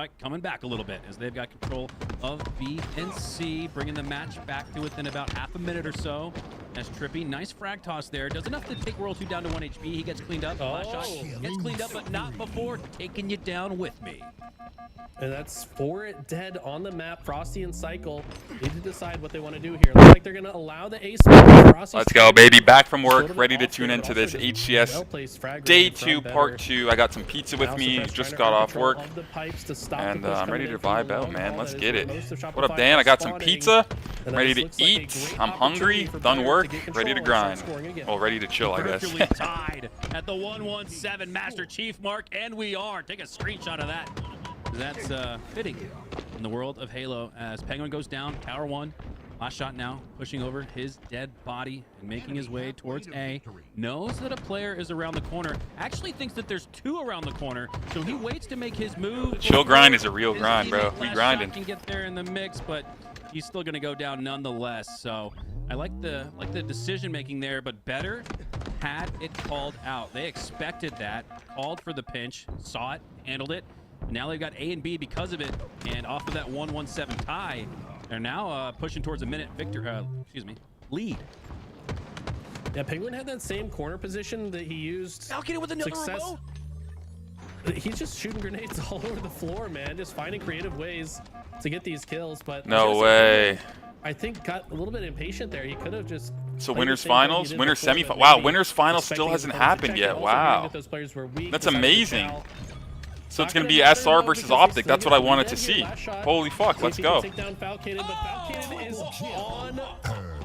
coming back a little bit as they've got control of B and C, bringing the match back to within about half a minute or so. As Trippy, nice frag toss there. Does enough to take Royal 2 down to 1 HP. He gets cleaned up. Last shot gets cleaned up, but not before taking you down with me. And that's 4 dead on the map. Frosty and Cycle need to decide what they want to do here. Looks like they're going to allow the ace. Let's go, baby. Back from work, ready to tune into this HCS Day 2, Part 2. I got some pizza with me. Just got off work. And I'm ready to vibe out, man. Let's get it. What up, Dan? I got some pizza. I'm ready to eat. I'm hungry. Done work. Ready to grind. Well, ready to chill, I guess. Virtually tied at the 117 Master Chief mark, and we are. Take a screenshot of that. That's fitting in the world of Halo as Penguin goes down. Tower 1. Last shot now, pushing over his dead body and making his way towards A. Knows that a player is around the corner. Actually thinks that there's 2 around the corner, so he waits to make his move. The chill grind is a real grind, bro. We grinding. Can get there in the mix, but he's still gonna go down nonetheless. So I like the decision making there, but better had it called out. They expected that, called for the pinch, saw it, handled it. Now they've got A and B because of it, and off of that 117 tie, they're now pushing towards a minute lead. Yeah, Penguin had that same corner position that he used. Falcon with another remote. He's just shooting grenades all over the floor, man. Just finding creative ways to get these kills, but no way. I think got a little bit impatient there. He could have just. So winners finals, winners semifinals. Wow, winners finals still hasn't happened yet. Wow, that's amazing. So it's going to be SR versus Optic. That's what I wanted to see. Holy fuck, let's go. Take down Falcon, but Falcon is on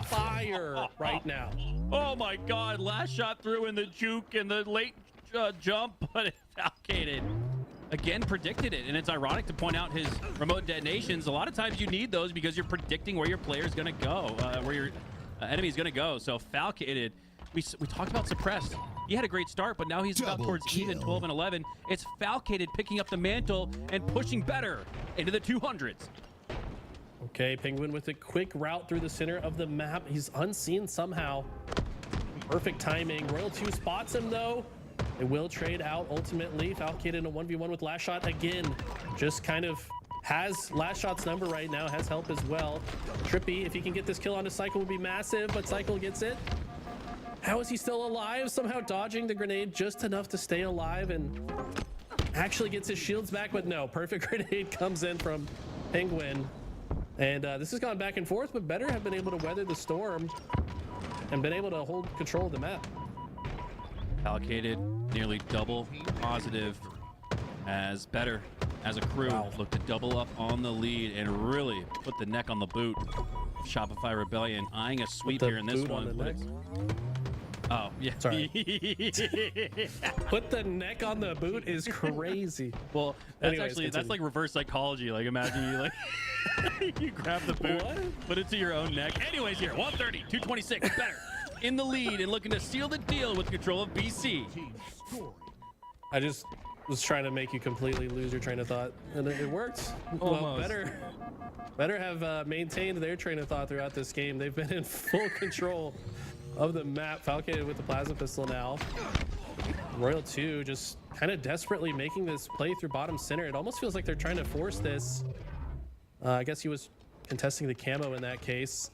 fire right now. Oh my god, last shot through in the juke and the late jump, but Falcon again predicted it. And it's ironic to point out his remote detonations. A lot of times you need those because you're predicting where your player is going to go, where your enemy is going to go. So Falcon, we talked about suppressed. He had a great start, but now he's about towards even 12 and 11. It's Falcated picking up the mantle and pushing better into the 200s. Okay, Penguin with a quick route through the center of the map. He's unseen somehow. Perfect timing. Royal 2 spots him though. It will trade out ultimately. Falcated in a 1v1 with last shot again. Just kind of has last shot's number right now, has help as well. Trippy, if he can get this kill onto Cycle, would be massive, but Cycle gets it. How is he still alive? Somehow dodging the grenade just enough to stay alive and actually gets his shields back, but no, perfect grenade comes in from Penguin. And this has gone back and forth, but better have been able to weather the storm and been able to hold control of the map. Allocated nearly double positive as better as a crew look to double up on the lead and really put the neck on the boot. Shopify Rebellion eyeing a sweep here in this one. Oh, yeah. Sorry. Put the neck on the boot is crazy. Well, that's actually, that's like reverse psychology. Like, imagine you like, you grab the boot, put it to your own neck. Anyways, here, 130, 226, better. In the lead and looking to seal the deal with control of BC. I just was trying to make you completely lose your train of thought, and it worked. Well, better have maintained their train of thought throughout this game. They've been in full control of the map. Falcon with the plasma pistol now. Royal 2 just kind of desperately making this play through bottom center. It almost feels like they're trying to force this. I guess he was contesting the camo in that case.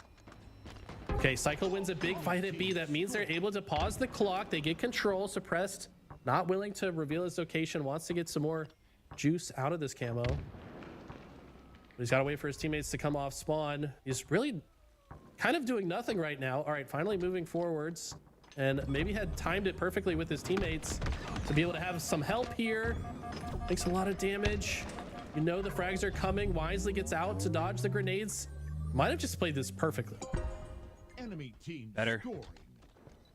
Okay, Cycle wins a big fight at B. That means they're able to pause the clock. They get control. Suppressed, not willing to reveal his location, wants to get some more juice out of this camo. But he's got to wait for his teammates to come off spawn. He's really kind of doing nothing right now. All right, finally moving forwards, and maybe had timed it perfectly with his teammates to be able to have some help here. Takes a lot of damage. You know the frags are coming. Wisely gets out to dodge the grenades. Might have just played this perfectly. Enemy team better.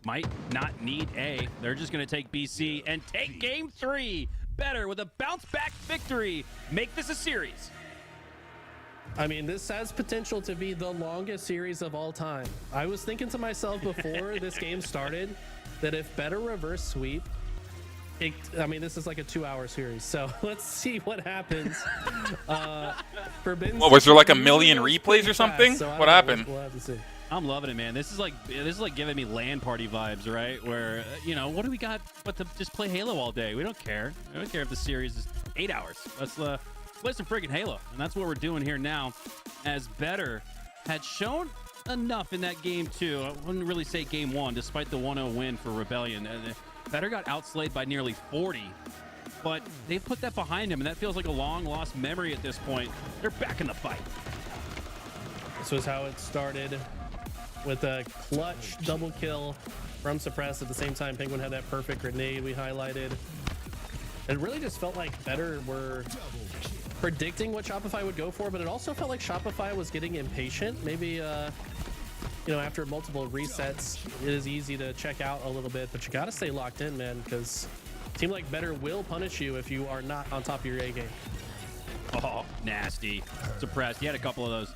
Might not need A. They're just going to take BC and take game 3. Better with a bounce back victory. Make this a series. I mean, this has potential to be the longest series of all time. I was thinking to myself before this game started that if better reverse sweep, I mean, this is like a 2-hour series. So let's see what happens. What, was there like a million replays or something? So what happened? We'll have to see. I'm loving it, man. This is like giving me LAN party vibes, right? Where you know, what do we got but to just play Halo all day? We don't care. We don't care if the series is 8 hours. play some friggin' Halo. And that's what we're doing here now, as Better had shown enough in that game 2. I wouldn't really say game 1, despite the 1-0 win for Rebellion. Better got outslayed by nearly 40, but they've put that behind him, and that feels like a long-lost memory at this point. They're back in the fight. This was how it started, with a clutch double kill from Suppress. At the same time, Penguin had that perfect grenade we highlighted. It really just felt like Better were predicting what Shopify would go for, but it also felt like Shopify was getting impatient. Maybe, you know, after multiple resets, it is easy to check out a little bit, but you got to stay locked in, man, because a team like Better will punish you if you are not on top of your A game. Oh, nasty. Suppressed. He had a couple of those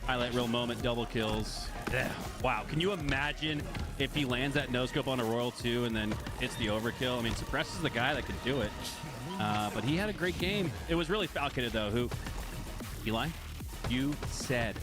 highlight reel moment double kills. Yeah. Wow. Can you imagine if he lands that no-scope on a Royal 2 and then hits the overkill? I mean, Suppress is the guy that could do it. But he had a great game. It was really Falcated, though. Who, Eli, you said,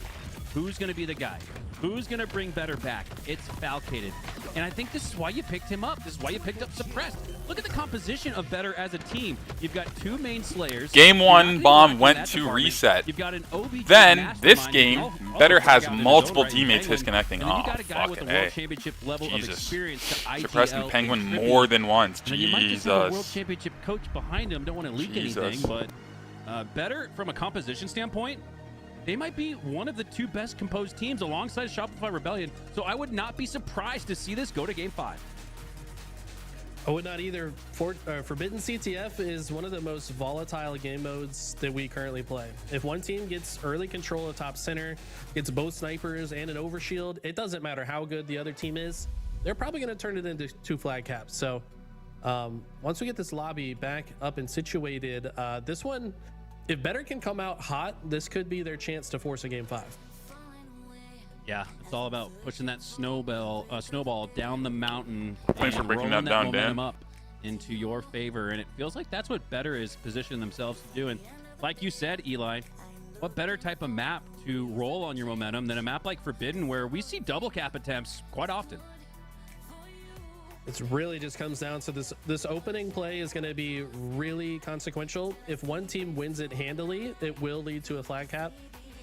who's going to be the guy? Who's going to bring Better back? It's Falcated. And I think this is why you picked him up. This is why you picked up Suppressed. Look at the composition of Better as a team. You've got 2 main slayers. Game 1, Bomb went to reset. You've got an OBG then, this game, Better has check out multiple his own, right? teammates disconnecting. And then Oh, you got a guy with fucking a world A. championship level of experience to IGL Suppressing Penguin and Trippy. more than once. And then you might just have a world Jesus. championship coach behind him. Don't want to leak anything, but Better from a composition standpoint, they might be one of the 2 best composed teams alongside Shopify Rebellion. So I would not be surprised to see this go to game 5. I would not either. Forbidden CTF is one of the most volatile game modes that we currently play. If one team gets early control of top center, gets both snipers and an overshield, it doesn't matter how good the other team is, they're probably going to turn it into 2 flag caps. So once we get this lobby back up and situated, this one, if Better can come out hot, this could be their chance to force a game 5. Yeah, it's all about pushing that snowball down the mountain. Thanks for and breaking rolling that down, momentum Dan. up into your favor, and it feels like that's what Better is positioning themselves to do. And like you said, Eli, what better type of map to roll on your momentum than a map like Forbidden, where we see double cap attempts quite often? It really just comes down to this opening play is going to be really consequential. If one team wins it handily, it will lead to a flag cap.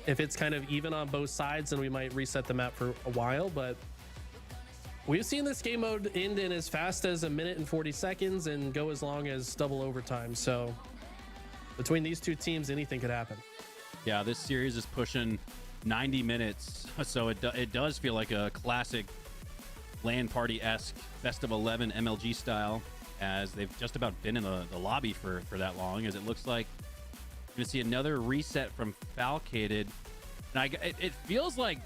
If it's kind of even on both sides, then we might reset the map for a while. But we've seen this game mode end in as fast as 1 minute and 40 seconds and go as long as double overtime. So between these 2 teams, anything could happen. Yeah, this series is pushing 90 minutes, so it does feel like a classic LAN party-esque best of 11 MLG style, as they've just about been in the lobby for that long, as it looks like we're going to see another reset from Falcated. And it feels like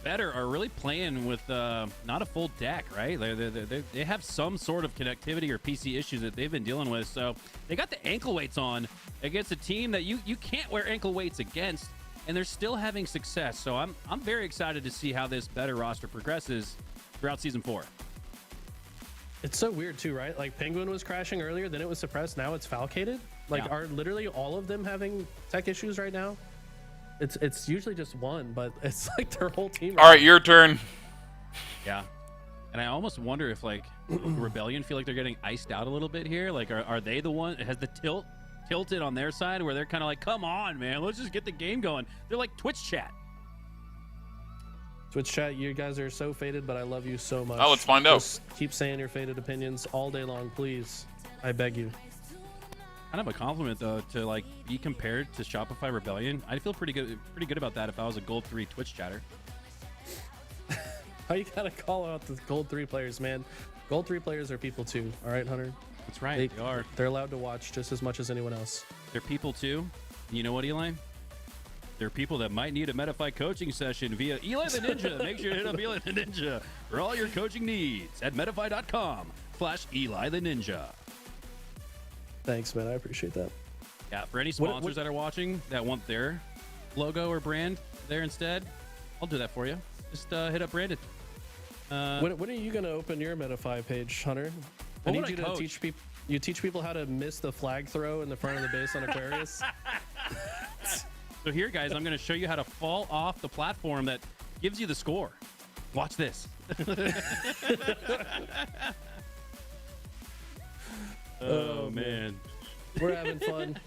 Better are really playing with not a full deck, right? They have some sort of connectivity or PC issues that they've been dealing with. So they got the ankle weights on against a team that you can't wear ankle weights against, and they're still having success. So I'm very excited to see how this Better roster progresses throughout Season 4. It's so weird too, right? Like Penguin was crashing earlier, then it was Suppressed, now it's Falcated. Like, are literally all of them having tech issues right now? It's usually just one, but it's like their whole team. All right, your turn. Yeah. And I almost wonder if, like, Rebellion feel like they're getting iced out a little bit here. Like, are they the one? Has the tilted on their side where they're kind of like, come on, man, let's just get the game going? They're like Twitch chat. Twitch chat, you guys are so faded, but I love you so much. Oh, let's find out. Just keep saying your faded opinions all day long, please. I beg you. Kind of a compliment, though, to like be compared to Shopify Rebellion. I'd feel pretty good about that if I was a Gold 3 Twitch chatter. How you gotta call out the Gold 3 players, man? Gold 3 players are people too, all right, Hunter? That's right, they are. They're allowed to watch just as much as anyone else. They're people too. And you know what, Eli? They're people that might need a Metafy coaching session via Eli the Ninja. Make sure to hit up Eli the Ninja for all your coaching needs at metafy.com/Eli the Ninja. Thanks, man. I appreciate that. Yeah, for any sponsors that are watching that want their logo or brand there instead, I'll do that for you. Just hit up Brandon. When are you going to open your Metafy page, Hunter? I need you to teach people. You teach people how to miss the flag throw in the front of the base on Aquarius. So here, guys, I'm going to show you how to fall off the platform that gives you the score. Watch this. Oh, man. We're having fun.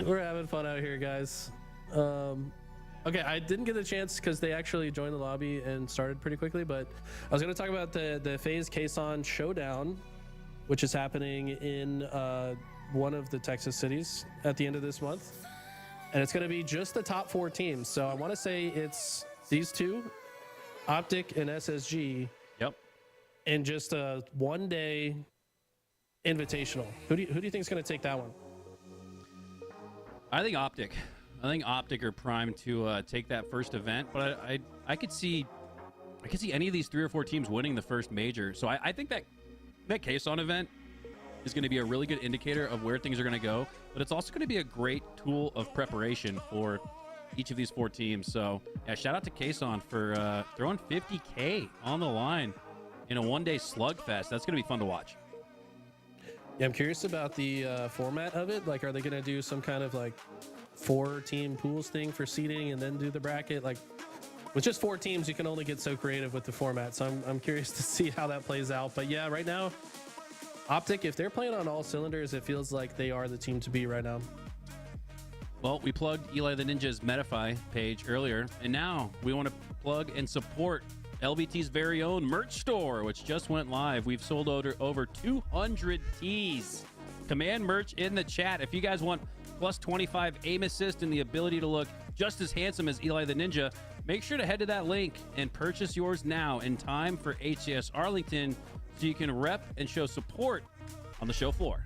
We're having fun out here, guys. Okay, I didn't get a chance because they actually joined the lobby and started pretty quickly, but I was going to talk about the FaZe Quezon Showdown, which is happening in one of the Texas cities at the end of this month. And it's going to be just the top 4 teams. So I want to say it's these two, Optic and SSG. Yep. In just a one-day invitational. Who do you think is going to take that one? I think Optic. I think Optic are primed to take that first event, but I could see any of these 3 or 4 teams winning the first major. So I think that Quezon event is going to be a really good indicator of where things are going to go, but it's also going to be a great tool of preparation for each of these 4 teams. So yeah, shout out to Quezon for throwing 50K on the line in a one-day slugfest. That's going to be fun to watch. Yeah, I'm curious about the format of it. Like, are they going to do some kind of like 4-team pools thing for seeding and then do the bracket? Like, with just 4 teams, you can only get so creative with the format. So I'm curious to see how that plays out. But yeah, right now, Optic, if they're playing on all cylinders, it feels like they are the team to be right now. Well, we plugged Eli the Ninja's Metafy page earlier, and now we want to plug and support LVT's very own merch store, which just went live. We've sold over 200 tees. Command merch in the chat. If you guys want plus 25 aim assist and the ability to look just as handsome as Eli the Ninja, make sure to head to that link and purchase yours now in time for HCS Arlington so you can rep and show support on the show floor.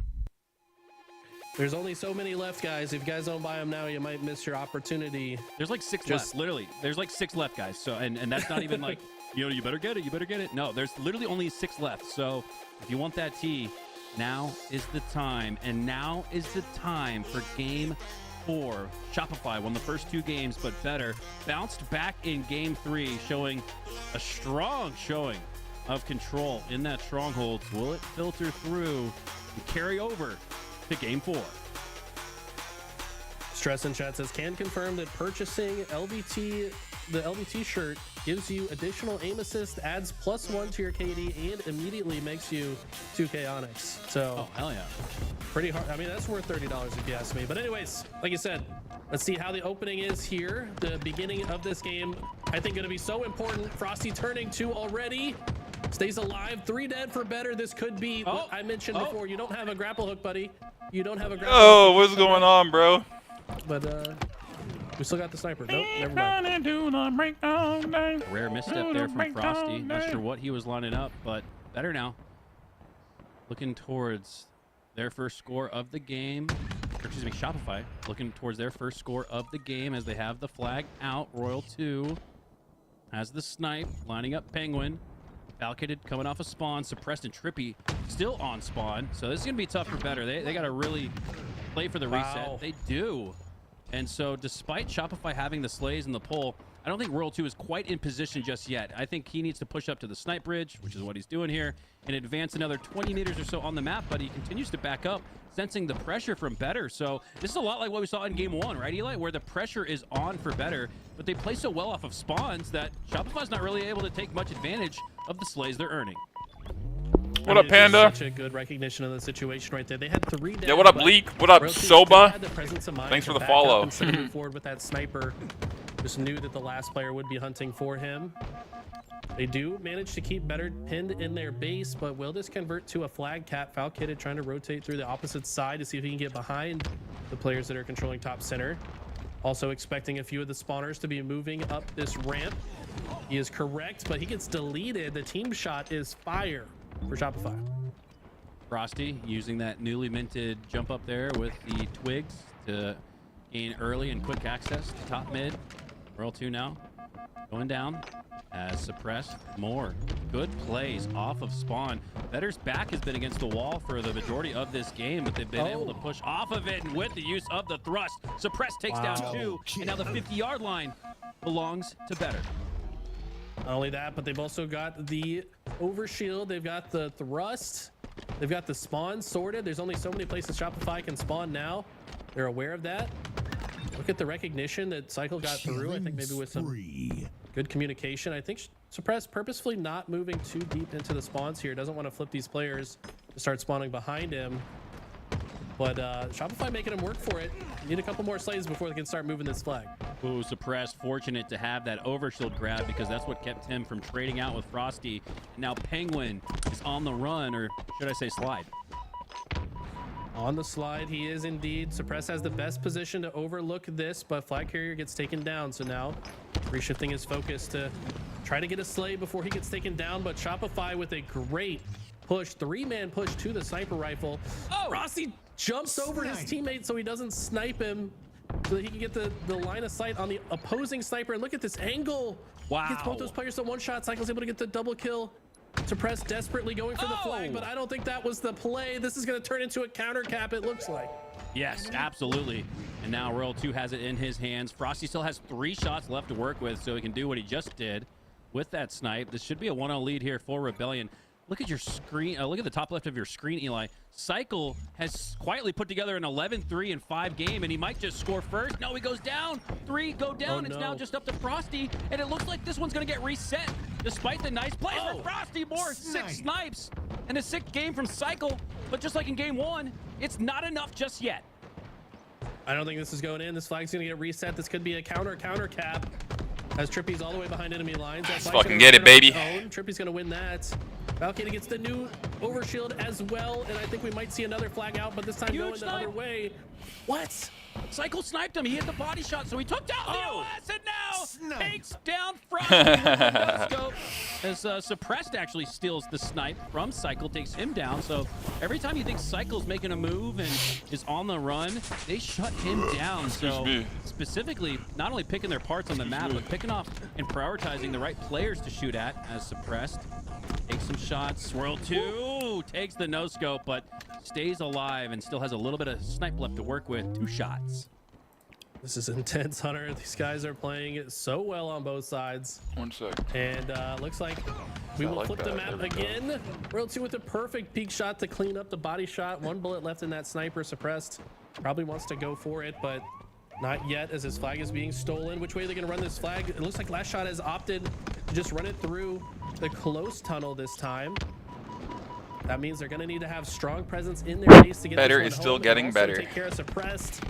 There's only so many left, guys. If you guys don't buy them now, you might miss your opportunity. There's like 6 left, literally. There's like 6 left, guys. So and that's not even like, you better get it. You better get it. No, there's literally only 6 left. So if you want that tee, now is the time. And now is the time for Game 4. Shopify won the first 2 games, but better bounced back in Game 3, showing a strong showing of control in that stronghold. Will it filter through and carry over to Game 4? Stress in chat says, can confirm that purchasing the LVT shirt gives you additional aim assist, adds +1 to your KD, and immediately makes you 2K Onyx. So, oh, hell yeah. Pretty hard. I mean, that's worth $30 if you ask me. But anyways, like you said, let's see how the opening is here. The beginning of this game, I think, going to be so important. Frosty turning 2 already. Stays alive. 3 dead for better. This could be what I mentioned before. You don't have a grapple hook, buddy. You don't have a grapple hook. Oh, what's going on, bro? But we still got the sniper. Nope, never mind. Rare misstep there from Frosty. Not sure what he was lining up, but better now. Looking towards their first score of the game. Or excuse me, Shopify. Looking towards their first score of the game as they have the flag out. Royal 2 has the snipe, lining up Penguin. Falcated coming off a spawn. Suppressed and Trippy still on spawn. So this is going to be tough for better. They got to really play for the reset. Wow. They do. And so despite Shopify having the slays and the pull, I don't think Royal 2 is quite in position just yet. I think he needs to push up to the snipe bridge, which is what he's doing here, and advance another 20 meters or so on the map, but he continues to back up, sensing the pressure from better. So this is a lot like what we saw in Game 1, right, Eli? Where the pressure is on for better, but they play so well off of spawns that Shopify's not really able to take much advantage of the slays they're earning. What up, Panda? Such a good recognition of the situation right there. They had 3 dead. Yeah, what up, Leak? What up, Soba? Thanks for the follow. Forward with that sniper. Just knew that the last player would be hunting for him. They do manage to keep better pinned in their base, but will this convert to a flag cap? Falcated trying to rotate through the opposite side to see if he can get behind the players that are controlling top center. Also expecting a few of the spawners to be moving up this ramp. He is correct, but he gets deleted. The team shot is fire for Shopify. Frosty using that newly minted jump up there with the twigs to gain early and quick access to top mid. Royal 2 now going down as suppressed. More good plays off of spawn. Better's back has been against the wall for the majority of this game, but they've been able to push off of it, and with the use of the thrust, Suppressed takes down 2, and now the 50-yard line belongs to Better. Not only that, but they've also got the overshield. They've got the thrust. They've got the spawn sorted. There's only so many places Shopify can spawn now. They're aware of that. Look at the recognition that Cycle got through. I think maybe with some good communication. I think Suppress purposefully not moving too deep into the spawns here. Doesn't want to flip these players to start spawning behind him. But Shopify making them work for it. Need a couple more slays before they can start moving this flag. Ooh, Suppressed fortunate to have that overshield grab because that's what kept him from trading out with Frosty. Now Penguin is on the run, or should I say slide? On the slide, he is indeed. Suppress has the best position to overlook this, but Flag Carrier gets taken down. So now reshifting his focus to try to get a slay before he gets taken down. But Shopify with a great push, 3-man push to the sniper rifle. Oh, Frosty jumps over his teammate so he doesn't snipe him, so that he can get the line of sight on the opposing sniper. And look at this angle. Wow. He gets both those players to one shot. Cycle's able to get the double kill. Suppress desperately going for the flag, but I don't think that was the play. This is going to turn into a counter cap, it looks like. Yes, absolutely. And now Royal 2 has it in his hands. Frosty still has 3 shots left to work with, so he can do what he just did with that snipe. This should be a 1-0 lead here for Rebellion. Look at your screen. Look at the top left of your screen, Eli. Cycle has quietly put together an 11-3 and 5 game, and he might just score first. No, he goes down. 3 go down. It's now just up to Frosty, and it looks like this one's going to get reset despite the nice play for Frosty. More 6 snipes and a 6th game from Cycle, but just like in game 1, it's not enough just yet. I don't think this is going in. This flag's going to get reset. This could be a counter cap. As Trippy's all the way behind enemy lines. Let's fucking get it, baby. Trippy's going to win that. Valkyrie gets the new overshield as well, and I think we might see another flag out, but this time going the other way. What? Cycle sniped him. He hit the body shot, so he took down the OS, and now takes down Frosty with the scope. As Suppressed actually steals the snipe from Cycle, takes him down. So every time you think Cycle's making a move and is on the run, they shut him down. So specifically, not only picking their parts on the map, but picking off and prioritizing the right players to shoot at as Suppressed. Takes some shots. Swirl 2 takes the no scope, but stays alive and still has a little bit of snipe left to work with. 2 shots. This is intense, Hunter. These guys are playing it so well on both sides. 1 sec. And looks like we will flip the map again. World 2 with a perfect peek shot to clean up the body shot. 1 bullet left in that sniper. Suppressed probably wants to go for it, but not yet as his flag is being stolen. Which way are they going to run this flag? It looks like Last Shot has opted to just run it through the close tunnel this time. That means they're going to need to have strong presence in their base to get better. This one Is still home getting better. Take care of Suppressed.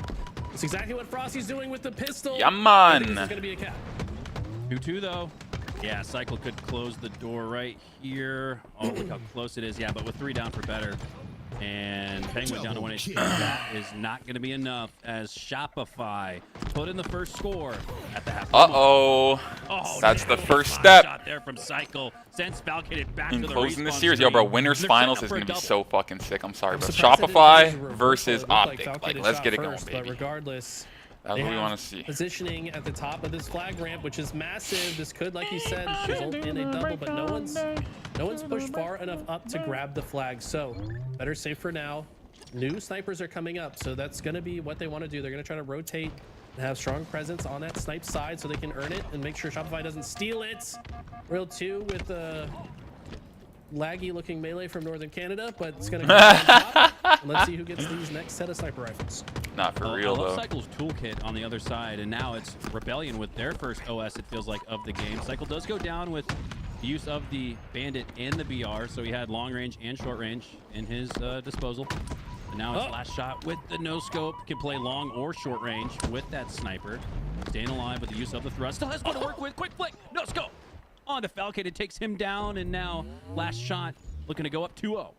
That's exactly what Frosty's doing with the pistol. Yeah, man. This is going to be a cap. 2-2 though. Yeah, Cycle could close the door right here. Oh, look how close it is. Yeah, but with 3 down for better. And Penguin down to 1 HP. That is not going to be enough as Shopify put in the first score at the half. Oh, that's the first step. Shot there from Cycle. Sends Valkyrie back In to the closing the respawn series, yo, bro, screen. winners They're finals setting is up gonna for be a so fucking sick. I'm sorry, but Surprised Shopify it versus Optic. Valkyrie Like, let's shot get it going, first, baby. But regardless, That's they what we have want to see. positioning at the top of this flag ramp, which is massive. This could, like you said, result in a double, but no one's pushed far enough up to grab the flag. So better safe for now. New snipers are coming up, so that's going to be what they want to do. They're going to try to rotate and have strong presence on that snipe side so they can earn it and make sure Shopify doesn't steal it. Real 2 with the laggy looking melee from Northern Canada, but it's going to go on top. And let's see who gets these next set of sniper rifles. Not for real, I love though. Cycle's toolkit on the other side, and now it's Rebellion with their first OS, it feels like, of the game. Cycle does go down with the use of the Bandit and the BR, so he had long range and short range in his disposal. And now it's Last Shot with the no scope, can play long or short range with that sniper. Staying alive with the use of the thrust. Still has one to work with. Quick flick, no scope. On to Falcon, it takes him down, and now Last Shot looking to go up 2-0.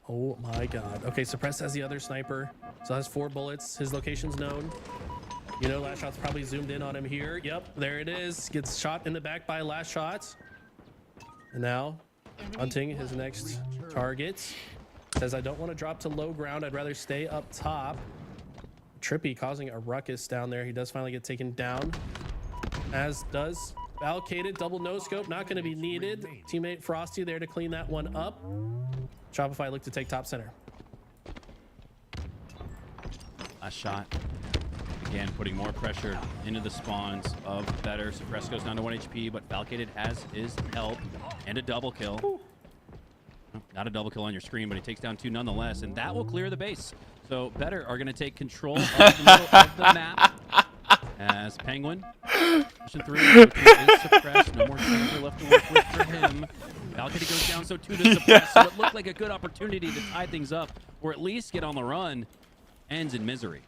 Oh my god. Okay, Suppress has the other sniper. So has 4 bullets. His location's known. You know, Last Shot's probably zoomed in on him here. Yep, there it is. Gets shot in the back by Last Shot. And now, hunting his next target. Says, I don't want to drop to low ground. I'd rather stay up top. Trippy causing a ruckus down there. He does finally get taken down. As does Valkated. Double no scope. Not going to be needed. Teammate Frosty there to clean that one up. Shopify look to take top center. Last Shot. Again, putting more pressure into the spawns of Better. Suppress goes down to 1 HP, but Valkated has his help and a double kill. Ooh. Not a double kill on your screen, but he takes down 2 nonetheless, and that will clear the base. So Better are going to take control of the middle of the map as Penguin. Mission 3 is suppressed. No more sniper left to work with for him. Falcon goes down, so 2 to suppress. So it looked like a good opportunity to tie things up, or at least get on the run. Ends in misery.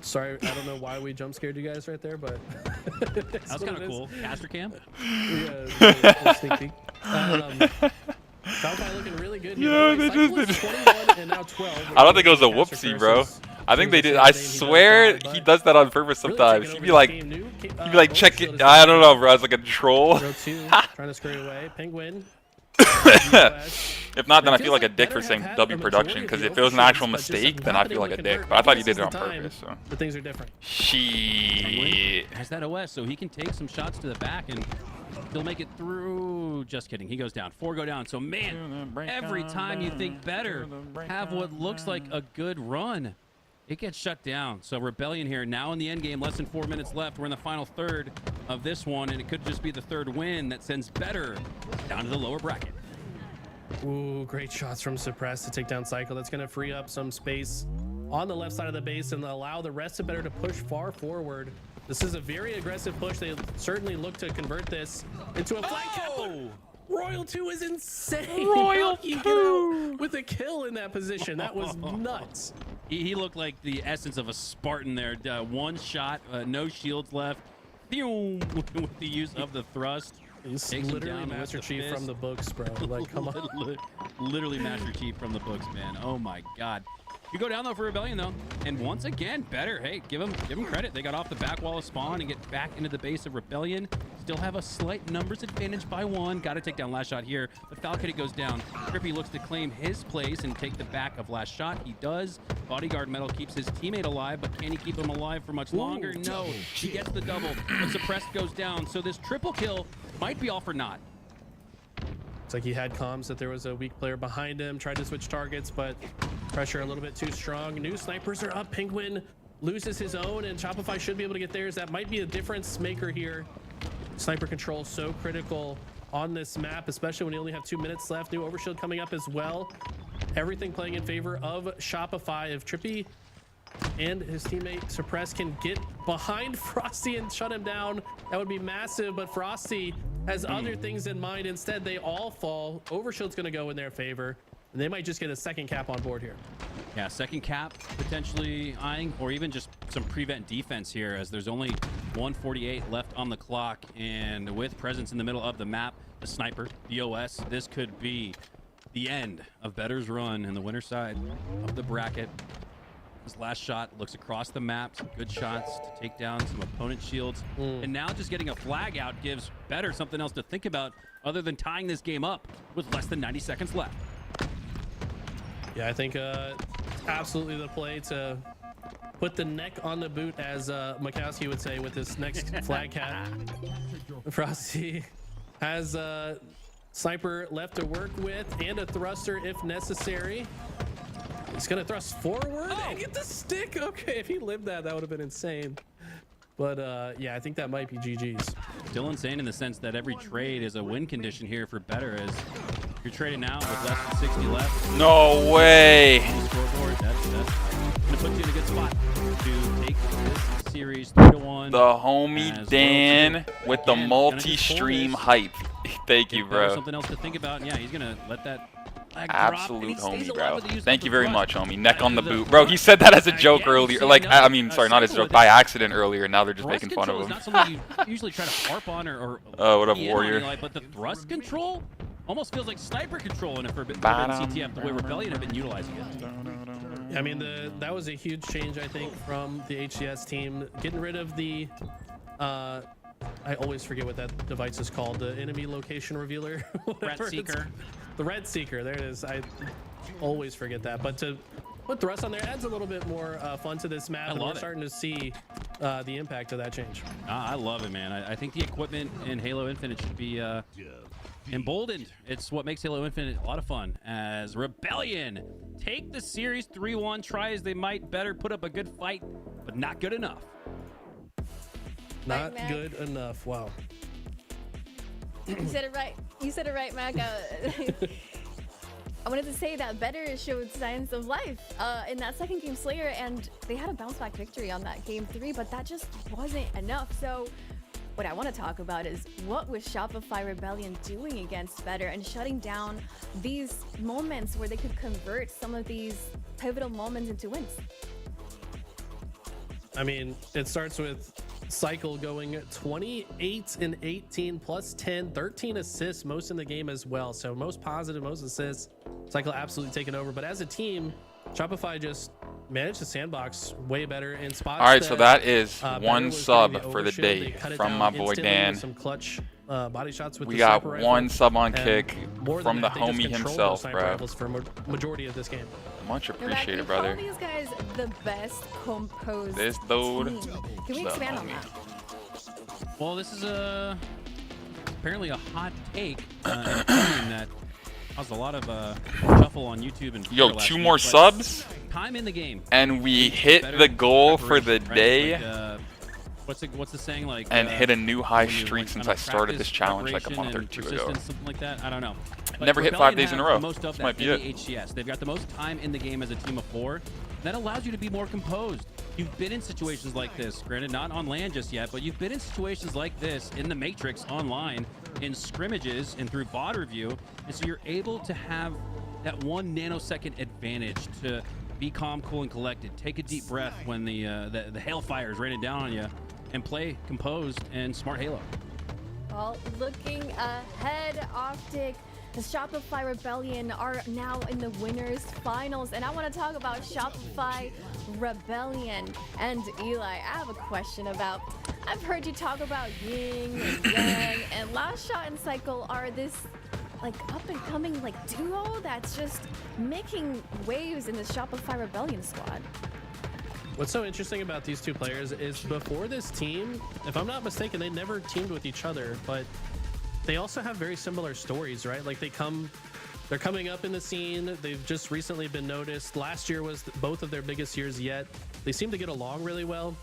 Sorry, I don't know why we jump scared you guys right there, but That was kind of cool. Caster cam. Yeah, sneak peek. Valkyrie looking really good here. Yeah, By the they way, just Cycle did. is 21 and now 12. I don't think it was a Caster whoopsie, bro. versus I think they Tuesday did. I saying he does swear die, he but does that on purpose really sometimes. taking He'd over be this like, game. he'd be like, check Overshield it. is I don't know, bro. I was like a troll. Row 2, trying to scurry away. Penguin. If not, then I It feel feels like a like dick for Better saying have had W a production. majority Because of if the it was an overshields, actual but just mistake, then not I feel able like a to dick. convert. But I thought he This did it is on the time purpose. So. that things are different. She. Has that OS, so he can take some shots to the back and he'll make it through. Just kidding. He goes down. 4 go down. So, man, every time you think better, have what looks like a good run, it gets shut down. So, Rebellion here now in the end game. Less than 4 minutes left. We're in the final third of this one, and it could just be the third win that sends Better down to the lower bracket. Ooh, great shots from Suppress to take down Cycle. That's going to free up some space on the left side of the base and allow the rest of Better to push far forward. This is a very aggressive push. They certainly look to convert this into a flag cap. Royal 2 is insane. Royal You 2 get out with a kill in that position. That was nuts. He looked like the essence of a Spartan there. One shot, no shields left. Boom, with the use of the thrust. He's Takes him literally down with Master the Chief fist. from the books, bro. Like, come on. Literally Master Chief from the books, man. Oh my God. You go down though for Rebellion though, and once again, Better. Hey, give them credit. They got off the back wall of spawn and get back into the base of Rebellion. Still have a slight numbers advantage by 1. Got to take down last shot here. The Falcon goes down. Trippy looks to claim his place and take the back of last shot. He does. Bodyguard medal keeps his teammate alive, but can he keep him alive for much longer? No. He gets the double, but Suppressed goes down. So this triple kill might be all for naught. It's like he had comms that there was a weak player behind him, tried to switch targets, but pressure a little bit too strong. New snipers are up. Penguin loses his own, and Shopify should be able to get theirs. That might be a difference maker here. Sniper control so critical on this map, especially when you only have 2 minutes left. New overshield coming up as well. Everything playing in favor of Shopify. If Trippy and his teammate Suppress can get behind Frosty and shut him down, that would be massive. But Frosty has other things in mind. Instead, they all fall. Overshield's going to go in their favor, and they might just get a second cap on board here. Yeah, second cap potentially eyeing, or even just some prevent defense here, as there's only 148 left on the clock, and with presence in the middle of the map, the sniper, the OS, this could be the end of Better's run in the winner side of the bracket. His last shot looks across the map, some good shots to take down some opponent shields. And now just getting a flag out gives Better something else to think about other than tying this game up with less than 90 seconds left. Yeah, I think absolutely the play to put the neck on the boot, as Mikowski would say, with this next flag cap. Frosty has a sniper left to work with and a thruster if necessary. He's gonna thrust forward and get the stick. Okay, if he lived that, that would have been insane. But yeah, I think that might be GG's. Still insane in the sense that every trade is a win condition here for Better, as you're trading now with less than 60 left. No way. Scoreboard, that's gonna put you in a good spot to take this series 3-1. The homie Dan with the multi-stream hype. Thank you, bro. Something else to think about. And yeah, he's gonna let that flag Absolute drop, and he stays homie, alive bro. with the use Thank of you the very thrust. much, homie. Neck on the boot. Bro, he said that as a joke earlier. Like, I mean, sorry, not as a joke, by accident earlier. Now they're just Thrust making fun of control him. is not something you usually try to harp on or Oh, what up, key in on, warrior? Eli, but the thrust control almost feels like sniper control in a Forbidden CTF, the way Rebellion have been utilizing it. I mean, that was a huge change, I think, from the HCS team. Getting rid of the, I always forget what that device is called, the enemy location revealer. Red Seeker. The Red Seeker, there it is. I always forget that. But to put the rest on there adds a little bit more fun to this map, and we're starting to see the impact of that change. I love it, man. I think the equipment in Halo Infinite should be emboldened. It's what makes Halo Infinite a lot of fun. As Rebellion take the series 3-1, try as they might, Better put up a good fight, but not good enough. Not good enough. Wow. You said it right. You said it right, Mac. I wanted to say that Better showed signs of life in that second game Slayer, and they had a bounce back victory on that game 3, but that just wasn't enough. So what I want to talk about is what was Shopify Rebellion doing against Better and shutting down these moments where they could convert some of these pivotal moments into wins. I mean, it starts with Cycle going 28 and 18 plus 10, 13 assists, most in the game as well. So most positive, most assists. Cycle absolutely taking over. But as a team, Shopify just managed to sandbox way better in spots. All right, so that is one was sub getting the for the overshield. day They cut it from down my boy instantly Dan. with some clutch body shots with We the got sniper one rifle. sub on And kick more from than the that, they just homie controlled himself, those sniper bro. rifles for majority of this game. Much In fact, appreciated, we brother. call these guys the best composed This dude, team. Can we the expand on homie. that? Well, this is apparently a hot take and a claim that caused a lot of shuffle on YouTube and Yo, Twitter last 2 week, more but subs, time in the game. and we It's hit better the goal for the preparation, right? day. Like, what's the saying? Like And hit a new high when you, streak like, since kind I of started this practice, challenge like a preparation, month or and 2 ago. persistence, something like that. I don't know. But Never hit 5 Rebellion days in a has row. the most of This that might be in it. the HCS. They've got the most time in the game as a team of 4. That allows you to be more composed. You've been in situations like this, granted not on land just yet, but you've been in situations like this in the Matrix online, in scrimmages and through VOD review, and so you're able to have that 1 nanosecond advantage to be calm, cool, and collected. Take a deep breath when the hailfire is raining down on you, and play composed and smart Halo. Well, looking ahead, Optic, the Shopify Rebellion are now in the winners finals, and I want to talk about Shopify Rebellion. And Eli, I have a question about, I've heard you talk about yin and yang, and Last Shot and Cycle are this like up and coming like duo that's just making waves in the Shopify Rebellion squad. What's so interesting about these two players is before this team, if I'm not mistaken, they never teamed with each other, but they also have very similar stories, right? Like they're coming up in the scene. They've just recently been noticed. Last year was both of their biggest years yet. They seem to get along really well.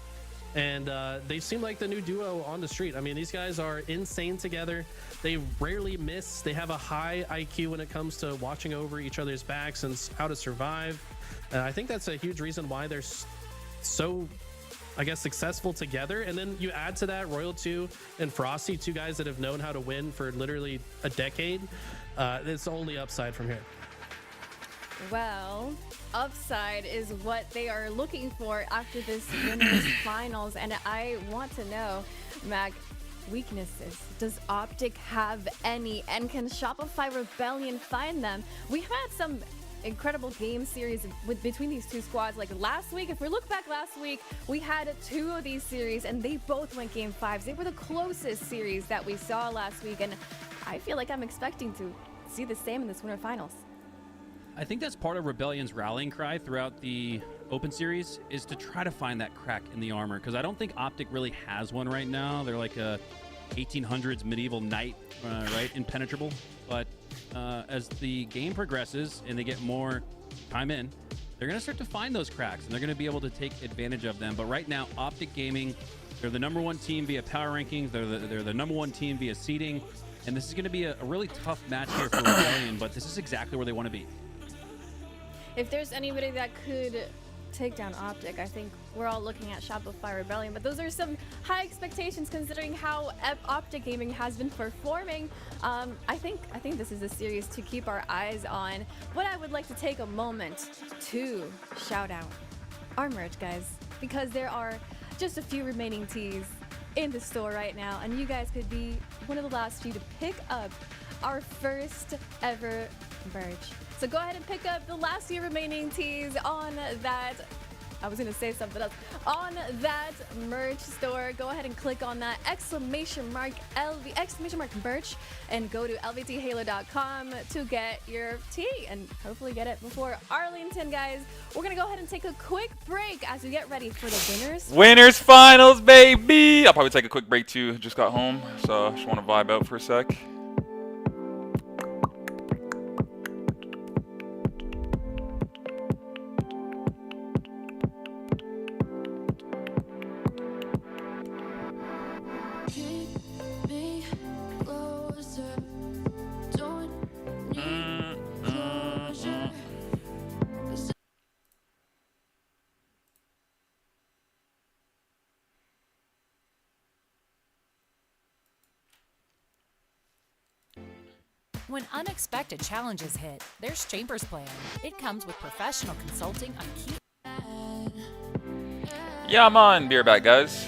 And they seem like the new duo on the street. I mean, these guys are insane together. They rarely miss. They have a high IQ when it comes to watching over each other's backs and how to survive. And I think that's a huge reason why they're so, I guess, successful together. And then you add to that Royal 2 and Frosty, 2 guys that have known how to win for literally a decade. It's only upside from here. Well, upside is what they are looking for after this winners finals, and I want to know, Mac, weaknesses. Does Optic have any, and can Shopify Rebellion find them? We've had some incredible game series between these two squads. Like last week, if we look back last week, we had 2 of these series, and they both went game 5s. They were the closest series that we saw last week, and I feel like I'm expecting to see the same in this winter finals. I think that's part of Rebellion's rallying cry throughout the Open Series is to try to find that crack in the armor, because I don't think Optic really has one right now. They're like a 1800s medieval knight, right? Impenetrable. But as the game progresses and they get more time in, they're going to start to find those cracks, and they're going to be able to take advantage of them. But right now, Optic Gaming, they're the #1 team via power rankings. They're the #1 team via seeding. And this is going to be a really tough match here for Rebellion, but this is exactly where they want to be. If there's anybody that could take down Optic, I think we're all looking at Shopify Rebellion, but those are some high expectations considering how Optic Gaming has been performing. I think this is a series to keep our eyes on. But I would like to take a moment to shout out our merch, guys, because there are just a few remaining tees in the store right now, and you guys could be one of the last few to pick up our first ever merch. So go ahead and pick up the last few remaining tees on that. I was gonna say something else. On that merch store, go ahead and click on that exclamation mark merch and go to LVTHalo.com to get your tee and hopefully get it before Arlington, guys. We're gonna go ahead and take a quick break as we get ready for the winners. Winners finals, baby. I'll probably take a quick break too. Just got home, so just want to vibe out for a sec. When unexpected challenges hit, there's Chambers Plan. It comes with professional consulting on key. Yeah, I'm on. Be right back, guys.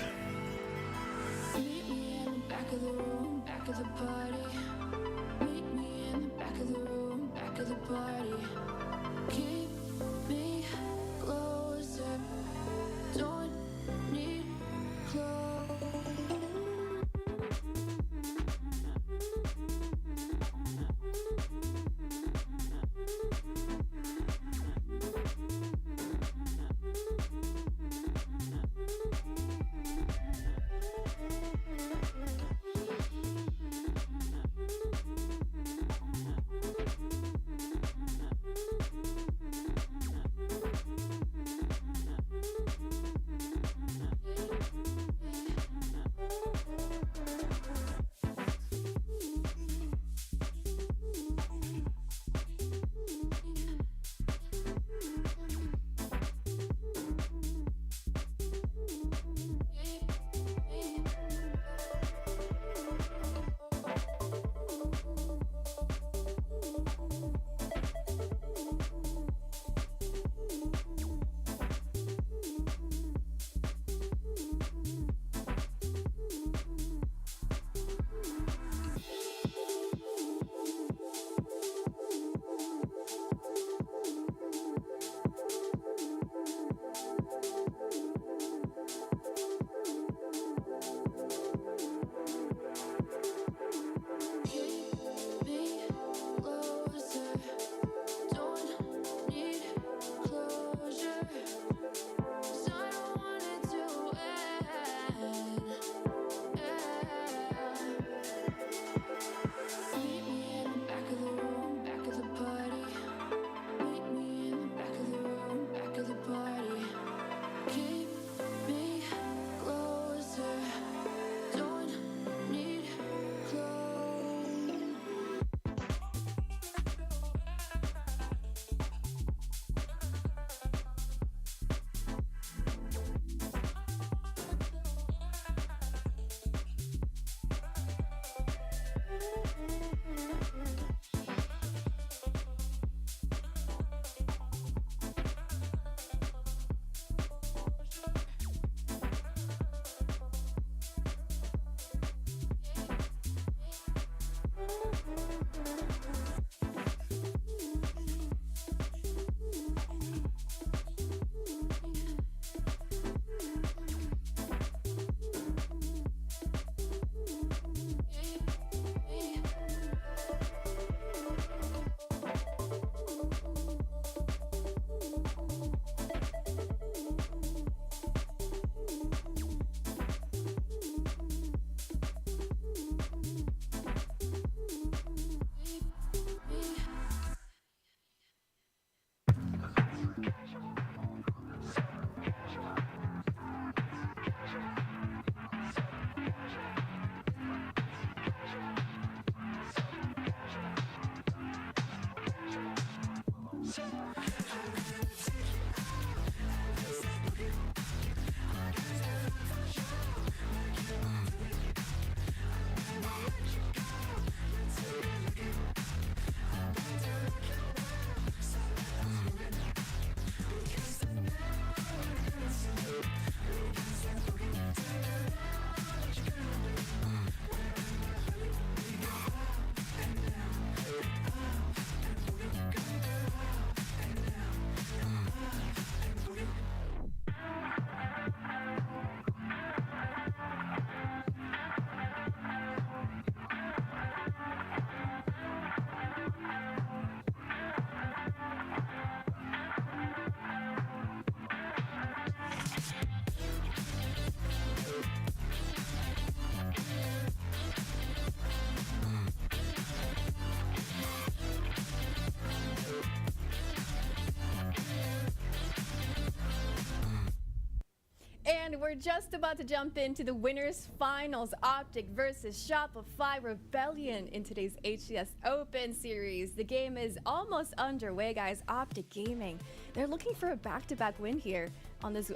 And we're just about to jump into the winners finals, Optic versus Shopify Rebellion in today's HCS Open series. The game is almost underway, guys. Optic Gaming, they're looking for a back-to-back win here on this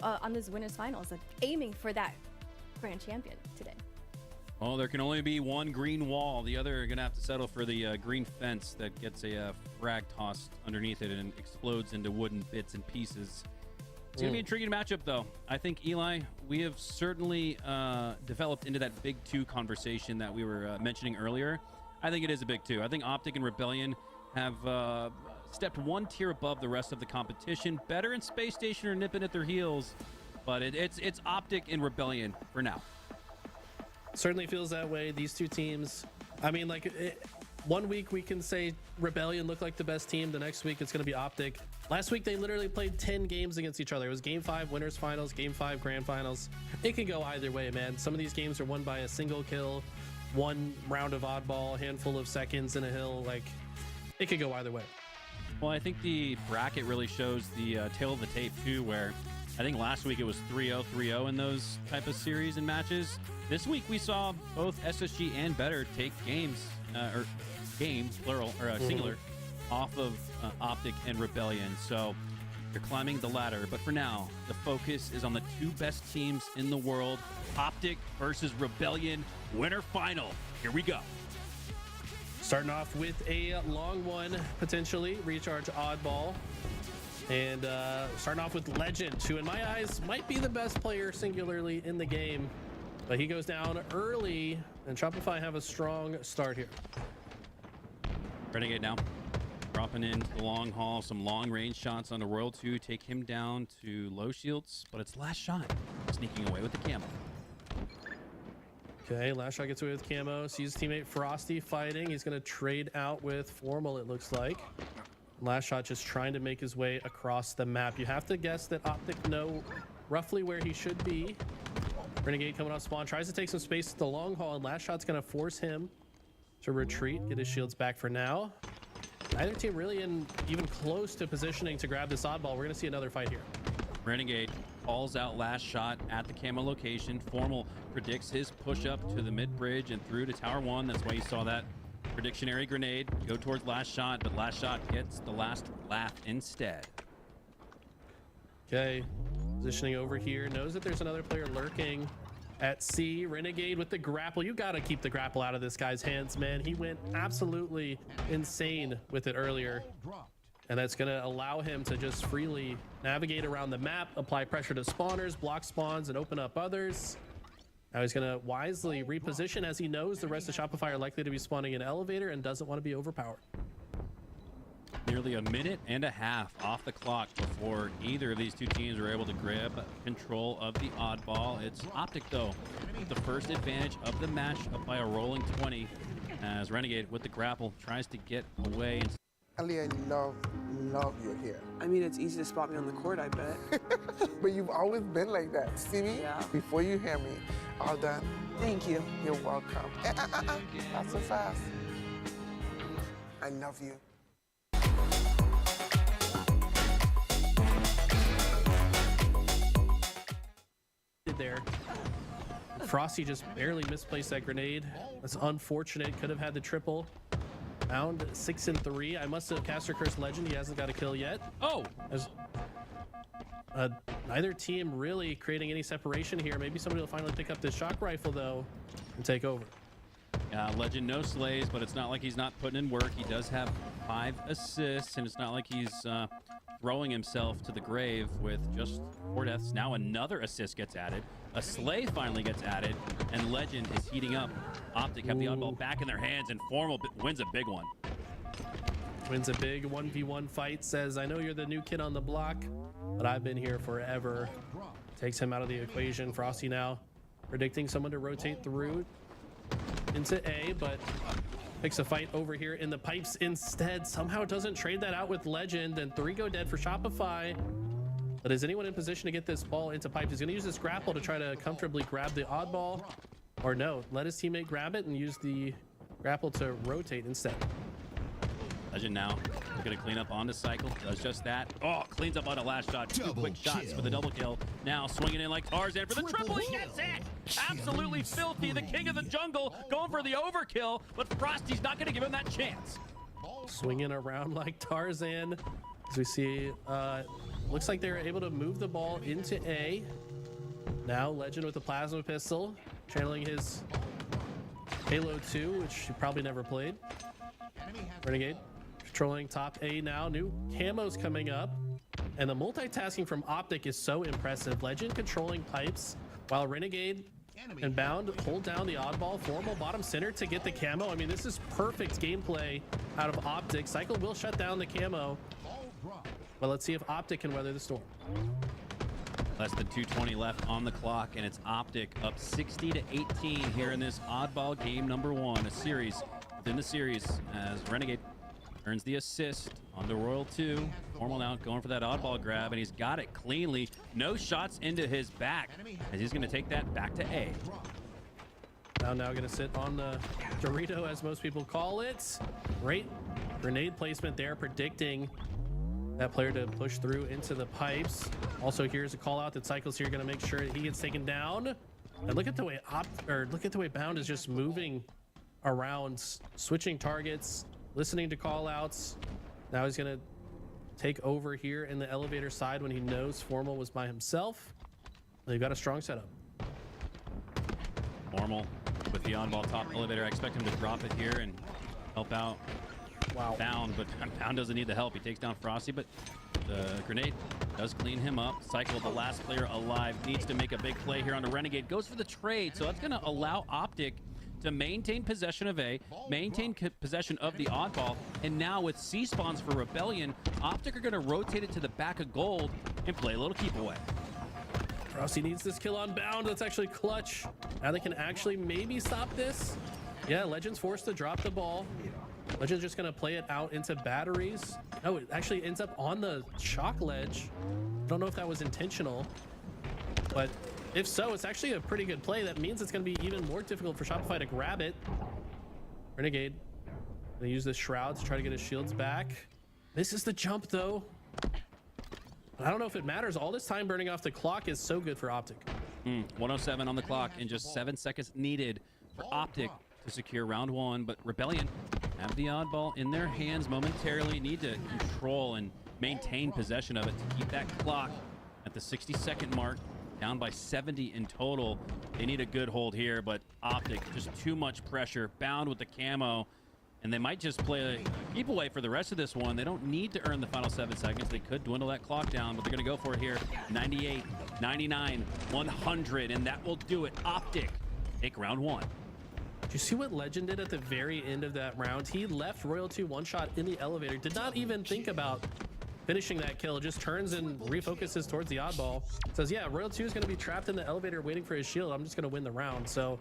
winners finals, aiming for that grand champion today. Oh, there can only be one green wall. The other are going to have to settle for the green fence that gets a frag tossed underneath it and explodes into wooden bits and pieces. It's going to be an intriguing matchup, though. I think, Eli, we have certainly developed into that big two conversation that we were mentioning earlier. I think it is a big two. I think Optic and Rebellion have stepped one tier above the rest of the competition. Better in Space Station or nipping at their heels, but it's Optic and Rebellion for now. Certainly feels that way. These two teams, I mean, like, one week we can say Rebellion looked like the best team. The next week it's going to be Optic. Last week they literally played 10 games against each other. It was Game 5 winners finals, Game 5 grand finals. It can go either way, man. Some of these games are won by a single kill, one round of oddball, handful of seconds in a hill. Like, it could go either way. Well, I think the bracket really shows the tail of the tape too, where I think last week it was 3-0, 3-0 in those type of series and matches. This week we saw both SSG and Better take games, or games, plural, or singular, off of Optic and Rebellion. So they're climbing the ladder. But for now, the focus is on the two best teams in the world, Optic versus Rebellion, winner final. Here we go. Starting off with a long one, potentially, recharge oddball. And starting off with Legend, who in my eyes might be the best player singularly in the game. But he goes down early, and Shopify have a strong start here. Renegade now. Dropping into the long haul, some long range shots on the Royal 2, take him down to low shields, but it's last shot. Sneaking away with the camo. Okay, last shot gets away with camo. Sees teammate Frosty fighting. He's going to trade out with Formal, it looks like. Last shot just trying to make his way across the map. You have to guess that Optic know roughly where he should be. Renegade coming off spawn, tries to take some space at the long haul, and last shot's going to force him to retreat, get his shields back for now. Neither team really even close to positioning to grab this oddball. We're going to see another fight here. Renegade calls out last shot at the camo location. Formal predicts his push up to the mid bridge and through to Tower 1. That's why you saw that predictionary grenade go towards last shot, but last shot gets the last laugh instead. Okay, positioning over here, knows that there's another player lurking at C. Renegade with the grapple. You got to keep the grapple out of this guy's hands, man. He went absolutely insane with it earlier. And that's going to allow him to just freely navigate around the map, apply pressure to spawners, block spawns, and open up others. Now he's going to wisely reposition as he knows the rest of Shopify are likely to be spawning in elevator and doesn't want to be overpowered. Nearly a minute and a half off the clock before either of these two teams were able to grab control of the oddball. It's Optic, though, with the first advantage of the match up by a rolling 20 as Renegade with the grapple tries to get away. Ellie, I love your hair. I mean, it's easy to spot me on the court, I bet. But you've always been like that. See me? Yeah. Before you hear me. All done. Thank you. You're welcome. Not so fast. I love you. There. Frosty just barely misplaced that grenade. That's unfortunate. Could have had the triple. Round 6 and 3. I must have caster cursed Legend. He hasn't got a kill yet. Oh! Neither team really creating any separation here. Maybe somebody will finally pick up this shock rifle, though, and take over. Legend no slays, but it's not like he's not putting in work. He does have 5 assists, and it's not like he's throwing himself to the grave with just 4 deaths. Now another assist gets added. A slay finally gets added, and Legend is heating up. Optic have the oddball back in their hands, and Formal wins a big one. Wins a big 1v1 fight. Says, I know you're the new kid on the block, but I've been here forever. Takes him out of the equation. Frosty now predicting someone to rotate through into A, but picks a fight over here in the pipes instead. Somehow doesn't trade that out with Legend, and 3 go dead for Shopify. But is anyone in position to get this ball into pipes? He's going to use this grapple to try to comfortably grab the oddball. Or no, let his teammate grab it and use the grapple to rotate instead. Legend now looking to clean up onto cycle. Does just that. Oh, cleans up on a last shot. 2 quick shots for the double kill. Now swinging in like Tarzan for the triple. He gets it. Absolutely filthy. The king of the jungle going for the overkill, but Frosty's not going to give him that chance. Swinging around like Tarzan. As we see, looks like they're able to move the ball into A. Now Legend with the plasma pistol, channeling his Halo 2, which you probably never played. Renegade controlling top A now. New camos coming up. And the multitasking from Optic is so impressive. Legend controlling pipes while Renegade and Bound hold down the oddball. Formal bottom center to get the camo. I mean, this is perfect gameplay out of Optic. Cycle will shut down the camo. But let's see if Optic can weather the storm. Less than 2:20 left on the clock, and it's Optic up 60-18 here in this oddball game number 1, a series within the series, as Renegade earns the assist on the Royal 2. Formal now going for that oddball grab, and he's got it cleanly. No shots into his back, as he's going to take that back to A. Now going to sit on the Dorito, as most people call it. Great grenade placement there, predicting that player to push through into the pipes. Also, here's a call out that Cycle's here, going to make sure that he gets taken down. And look at the way Bound is just moving around, switching targets, listening to call outs. Now he's going to take over here in the elevator side when he knows Formal was by himself. They've got a strong setup. Formal with the on-ball top elevator. I expect him to drop it here and help out. Wow. Bound, but Bound doesn't need the help. He takes down Frosty, but the grenade does clean him up. Cycle, the last player alive, needs to make a big play here on the Renegade. Goes for the trade, so that's going to allow Optic to maintain possession of A, maintain possession of the oddball, and now with C spawns for Rebellion, Optic are going to rotate it to the back of Gold and play a little keep away. Frosty needs this kill on Bound. That's actually clutch. Now they can actually maybe stop this. Yeah, Legend's forced to drop the ball. Legend's just going to play it out into batteries. No, it actually ends up on the shock ledge. I don't know if that was intentional, but if so, it's actually a pretty good play. That means it's going to be even more difficult for Shopify to grab it. Renegade going to use this shroud to try to get his shields back. This is the jump, though. I don't know if it matters. All this time burning off the clock is so good for Optic. 107 on the clock and just 7 seconds needed for Optic to secure round 1, but Rebellion have the oddball in their hands momentarily, need to control and maintain possession of it to keep that clock at the 60-second mark, down by 70 in total. They need a good hold here, but Optic, just too much pressure. Bound with the camo, and they might just play a keep away for the rest of this one. They don't need to earn the final 7 seconds. They could dwindle that clock down, but they're going to go for it here. 98, 99, 100, and that will do it. Optic take round 1. Did you see what Legend did at the very end of that round? He left Royal 2 one shot in the elevator, did not even think about finishing that kill, just turns and refocuses towards the oddball. Says, yeah, Royal 2 is going to be trapped in the elevator waiting for his shield. I'm just going to win the round. So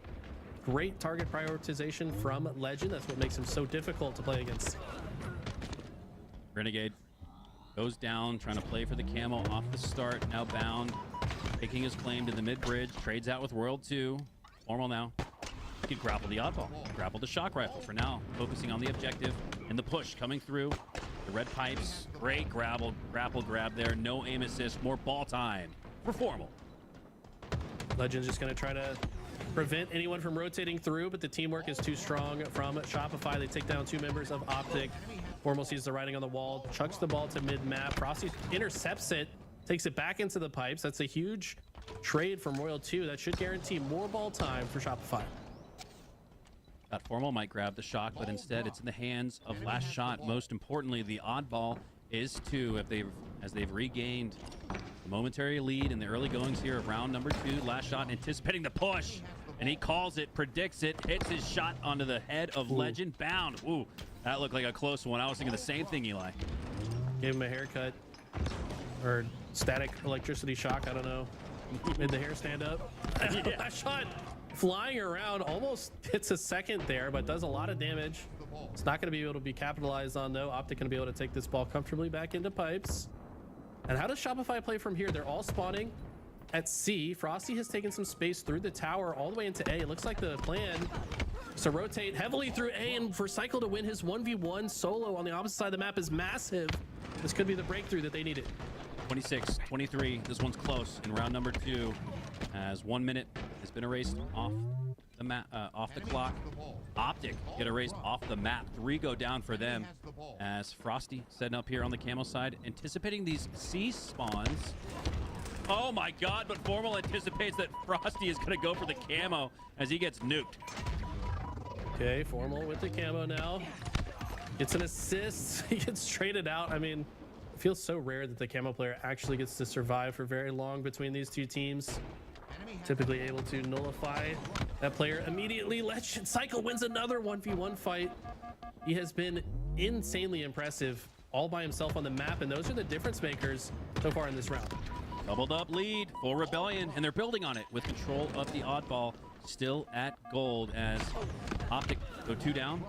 great target prioritization from Legend. That's what makes him so difficult to play against. Renegade goes down, trying to play for the camo off the start. Now Bound taking his claim to the mid-bridge, trades out with World 2. Formal now. He can grapple the oddball, grapple the shock rifle for now, focusing on the objective and the push coming through. The red pipes, great grapple grab there. No aim assist, more ball time for Formal. Legend's just going to try to prevent anyone from rotating through, but the teamwork is too strong from Shopify. They take down 2 members of Optic. Formal sees the writing on the wall, chucks the ball to mid-map. Frosty intercepts it, takes it back into the pipes. That's a huge trade from Royal 2. That should guarantee more ball time for Shopify. That Formal might grab the shock, but instead it's in the hands of Last Shot. Most importantly, the oddball is 2 as they've regained a momentary lead in the early goings here of round number 2. Last Shot anticipating the push, and he calls it, predicts it, hits his shot onto the head of Legend. Bound. Ooh, that looked like a close one. I was thinking the same thing, Eli. Gave him a haircut or static electricity shock. I don't know. Made the hair stand up. Yeah. Last Shot flying around, almost hits a second there, but does a lot of damage. It's not going to be able to be capitalized on, though. Optic going to be able to take this ball comfortably back into pipes. And how does Shopify play from here? They're all spawning at C. Frosty has taken some space through the tower all the way into A. It looks like the plan is to rotate heavily through A, and for Cycle to win his 1v1 solo on the opposite side of the map is massive. This could be the breakthrough that they needed. 26, 23. This one's close in round number 2, as 1 minute has been erased off the map, off the clock. Optic get erased off the map. 3 go down for them, as Frosty setting up here on the camo side, anticipating these C spawns. Oh my God, but Formal anticipates that Frosty is going to go for the camo as he gets nuked. Okay, Formal with the camo now. Gets an assist. He gets traded out. I mean, it feels so rare that the camo player actually gets to survive for very long between these two teams. Typically able to nullify that player immediately. Legend Cycle wins another 1v1 fight. He has been insanely impressive all by himself on the map, and those are the difference makers so far in this round. Doubled up lead for Rebellion, and they're building on it with control of the oddball. Still at gold as Optic go 2 down,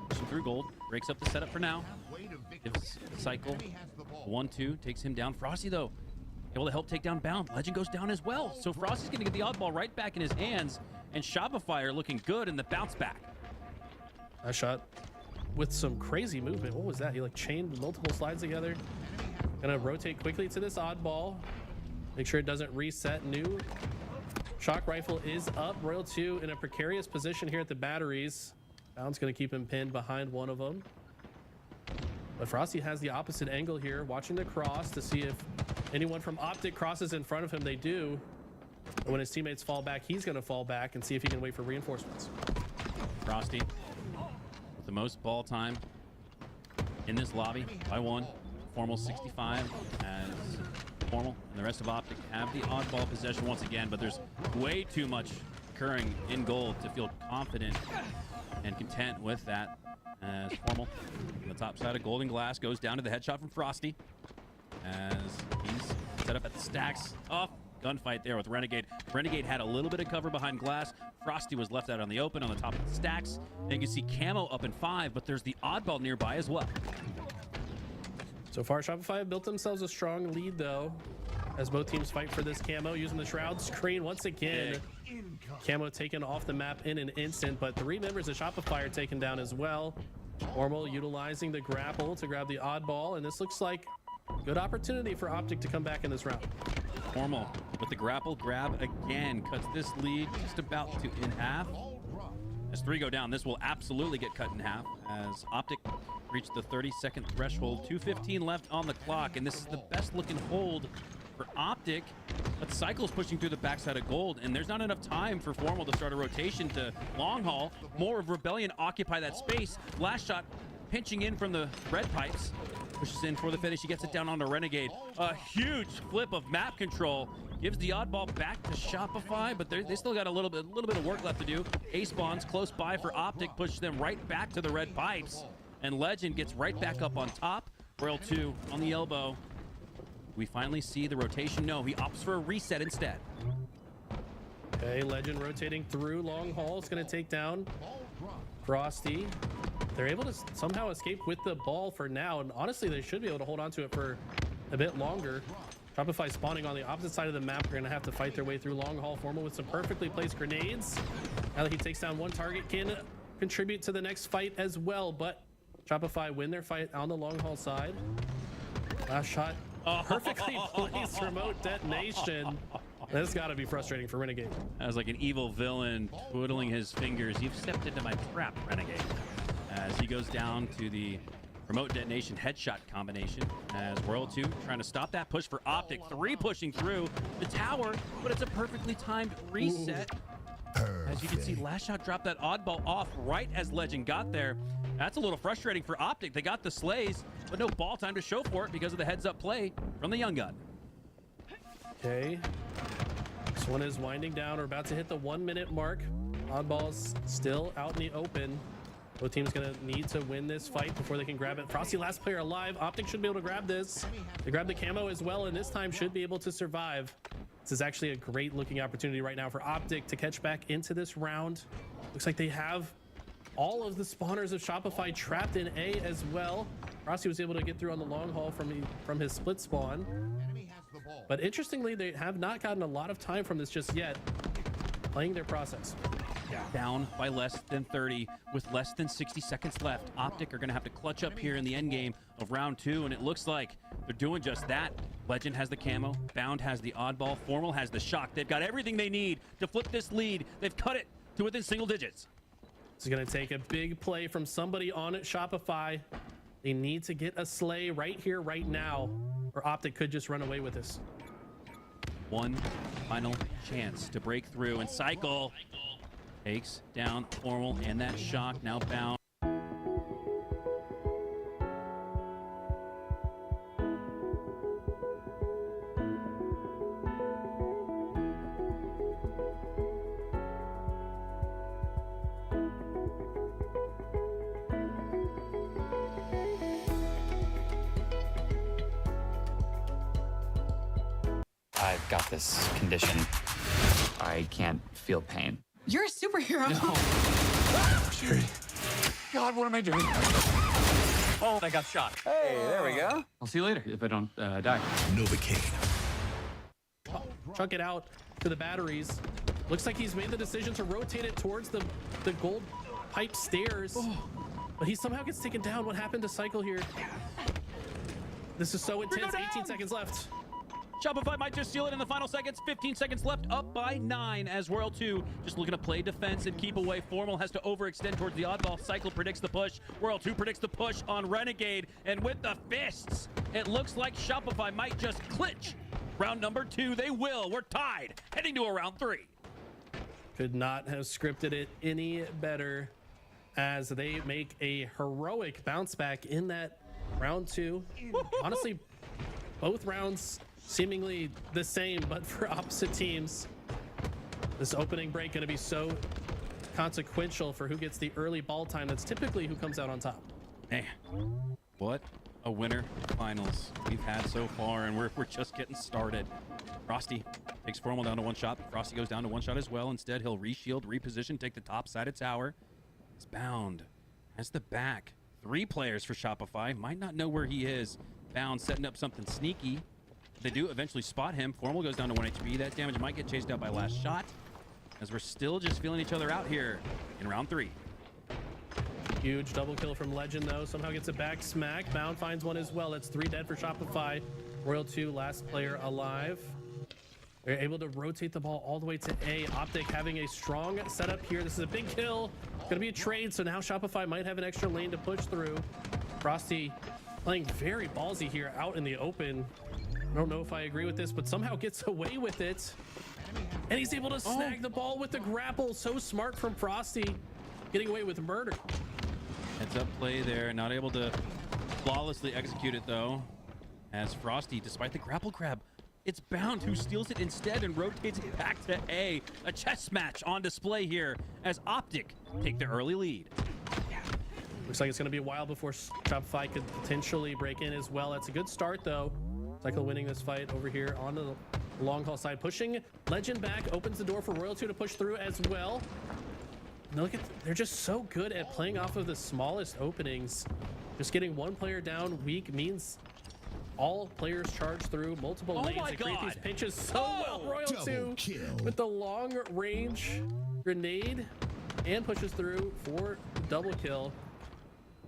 pushing through gold, breaks up the setup for now. Gives Cycle 1-2, takes him down. Frosty though, able to help take down Bound. Legend goes down as well, so Frosty's gonna get the oddball right back in his hands, and Shopify are looking good in the bounce back. That shot with some crazy movement. What was that? He like chained multiple slides together. Gonna rotate quickly to this oddball. Make sure it doesn't reset. New shock rifle is up. Royal 2 in a precarious position here at the batteries. Bound's gonna keep him pinned behind one of them. But Frosty has the opposite angle here, watching the cross to see if anyone from Optic crosses in front of him. They do. And when his teammates fall back, he's gonna fall back and see if he can wait for reinforcements. Frosty with the most ball time in this lobby by 1. Formal 65 as Formal and the rest of Optic have the oddball possession once again, but there's way too much occurring in gold to feel confident and content with that. As Formal on the top side of Golden Glass goes down to the headshot from Frosty as he's set up at the stacks. Off gunfight there with Renegade. Renegade had a little bit of cover behind Glass. Frosty was left out on the open on the top of the stacks. And you can see Camo up in 5, but there's the oddball nearby as well. So far, Shopify have built themselves a strong lead, though, as both teams fight for this camo using the Shroud screen once again. Camo taken off the map in an instant, but 3 members of Shopify are taken down as well. Formal utilizing the grapple to grab the oddball, and this looks like a good opportunity for Optic to come back in this round. Formal with the grapple grab again, cuts this lead just about to in half. As 3 go down, this will absolutely get cut in half as Optic reached the 30-second threshold. 2:15 left on the clock, and this is the best looking hold for Optic. But Cycle's pushing through the backside of gold, and there's not enough time for Formal to start a rotation to long haul. More of Rebellion occupy that space. Last shot pinching in from the red pipes. Pushes in for the finish. He gets it down onto Renegade. A huge flip of map control. Gives the oddball back to Shopify, but they still got a little bit of work left to do. A spawns close by for Optic, pushes them right back to the red pipes. And Legend gets right back up on top. Royal 2 on the elbow. We finally see the rotation. No, he opts for a reset instead. Okay, Legend rotating through long haul. It's going to take down Frosty. They're able to somehow escape with the ball for now, and honestly, they should be able to hold on to it for a bit longer. Shopify spawning on the opposite side of the map. They're going to have to fight their way through long haul. Formal with some perfectly placed grenades. Now that he takes down one target, can contribute to the next fight as well, but Shopify win their fight on the long haul side. Last shot, perfectly placed remote detonation. That's got to be frustrating for Renegade. As like an evil villain twiddling his fingers. You've stepped into my trap, Renegade. As he goes down to the remote detonation headshot combination. As Royal 2 trying to stop that push for Optic. 3 pushing through the tower, but it's a perfectly timed reset. As you can see, last shot dropped that oddball off right as Legend got there. That's a little frustrating for Optic. They got the slays, but no ball time to show for it because of the heads-up play from the young gun. Okay. This one is winding down. We're about to hit the 1-minute mark. Oddball's still out in the open. Both teams gonna need to win this fight before they can grab it. Frosty, last player alive. Optic should be able to grab this. They grab the camo as well, and this time should be able to survive. This is actually a great looking opportunity right now for Optic to catch back into this round. Looks like they have all of the spawners of Shopify trapped in A as well. Frosty was able to get through on the long haul from his split spawn. But interestingly, they have not gotten a lot of time from this just yet, playing their process. Down by less than 30 with less than 60 seconds left. Optic are going to have to clutch up here in the end game of round 2, and it looks like they're doing just that. Legend has the camo, Bound has the oddball, Formal has the shock. They've got everything they need to flip this lead. They've cut it to within single digits. It's going to take a big play from somebody on Shopify. They need to get a slay right here, right now, or Optic could just run away with this. One final chance to break through, and Cycle Takes down Formal and that shock now bound. I've got this condition. I can't feel pain. You're a superhero. No. Sherry. God, what am I doing? Oh, I got shot. Hey, there we go. I'll see you later if I don't die. Novocaine. Chuck it out to the batteries. Looks like he's made the decision to rotate it towards the gold pipe stairs. But he somehow gets taken down. What happened to Cycle here? This is so intense. 18 seconds left. Shopify might just steal it in the final seconds. 15 seconds left, up by 9 as Royal 2 just looking to play defense and keep away. Formal has to overextend towards the oddball. Cycle predicts the push. Royal 2 predicts the push on Renegade. And with the fists, it looks like Shopify might just clinch. Round number 2, they will. We're tied, heading to a round 3. Could not have scripted it any better as they make a heroic bounce back in that round 2. Honestly, both rounds seemingly the same, but for opposite teams. This opening break going to be so consequential for who gets the early ball time. That's typically who comes out on top. Man, what a winner finals we've had so far, and we're just getting started. Frosty takes Formal down to 1 shot. Frosty goes down to 1 shot as well. Instead, he'll reshield, reposition, take the top side of tower. It's Bound has the back. 3 players for Shopify. Might not know where he is. Bound setting up something sneaky. They do eventually spot him. Formal goes down to 1 HP. That damage might get chased out by last shot, as we're still just feeling each other out here in round 3. Huge double kill from Legend, though. Somehow gets it back. Smack. Bound finds 1 as well. That's 3 dead for Shopify. Royal 2, last player alive. They're able to rotate the ball all the way to A. Optic having a strong setup here. This is a big kill. Going to be a trade, so now Shopify might have an extra lane to push through. Frosty playing very ballsy here out in the open. I don't know if I agree with this, but somehow gets away with it. And he's able to snag the ball with the grapple. So smart from Frosty, getting away with murder. Heads up play there. Not able to flawlessly execute it, though, as Frosty, despite the grapple grab, it's Bound who steals it instead and rotates it back to A. A chess match on display here as Optic take the early lead. Looks like it's going to be a while before Shopify could potentially break in as well. That's a good start, though. Cycle winning this fight over here on the long haul side. Pushing Legend back, opens the door for Royal 2 to push through as well. And look at, they're just so good at playing off of the smallest openings. Just getting 1 player down weak means all players charge through multiple lanes. They create these pinches so well. Royal 2 with the long range grenade and pushes through for the double kill.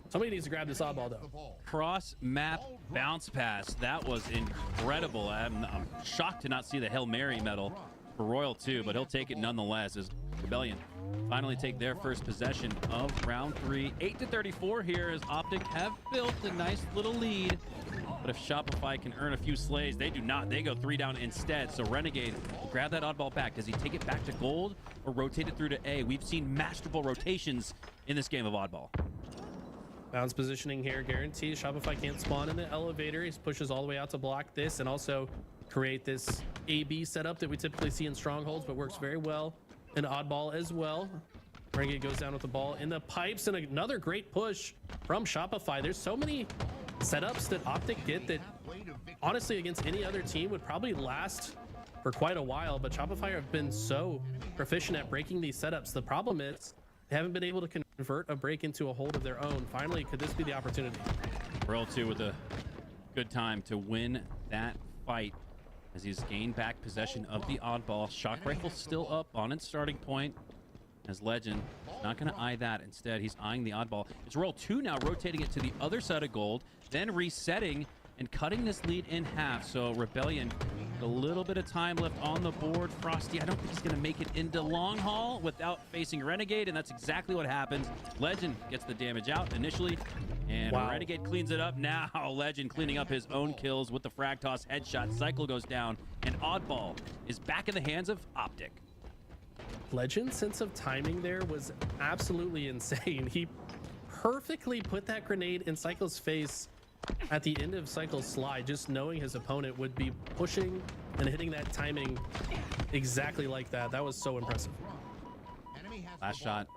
Somebody needs to grab this oddball, though. Cross map bounce pass. That was incredible. I'm shocked to not see the Hail Mary medal for Royal 2, but he'll take it nonetheless as Rebellion finally take their first possession of round 3. 8-34 here as Optic have built a nice little lead. But if Shopify can earn a few slays, they do not. They go 3 down instead. So Renegade will grab that oddball back. Does he take it back to gold or rotate it through to A? We've seen masterful rotations in this game of oddball. Bounce positioning here guarantees Shopify can't spawn in the elevator. He pushes all the way out to block this and also create this AB setup that we typically see in strongholds, but works very well in oddball as well. Renegade goes down with the ball in the pipes, and another great push from Shopify. There's so many setups that Optic get that honestly against any other team would probably last for quite a while, but Shopify have been so proficient at breaking these setups. The problem is they haven't been able to convert a break into a hold of their own. Finally, could this be the opportunity? Royal 2 with a good time to win that fight as he's gained back possession of the oddball. Shock rifle still up on its starting point as Legend is not going to eye that. Instead, he's eyeing the oddball. It's Royal 2 now rotating it to the other side of gold, then resetting and cutting this lead in half. So Rebellion, a little bit of time left on the board. Frosty, I don't think he's going to make it into long haul without facing Renegade, and that's exactly what happens. Legend gets the damage out initially, and Renegade cleans it up. Now Legend cleaning up his own kills with the frag toss headshot. Cycle goes down, and oddball is back in the hands of Optic. Legend's sense of timing there was absolutely insane. He perfectly put that grenade in Cycle's face at the end of Cycle's slide, just knowing his opponent would be pushing and hitting that timing exactly like that. That was so impressive. Last shot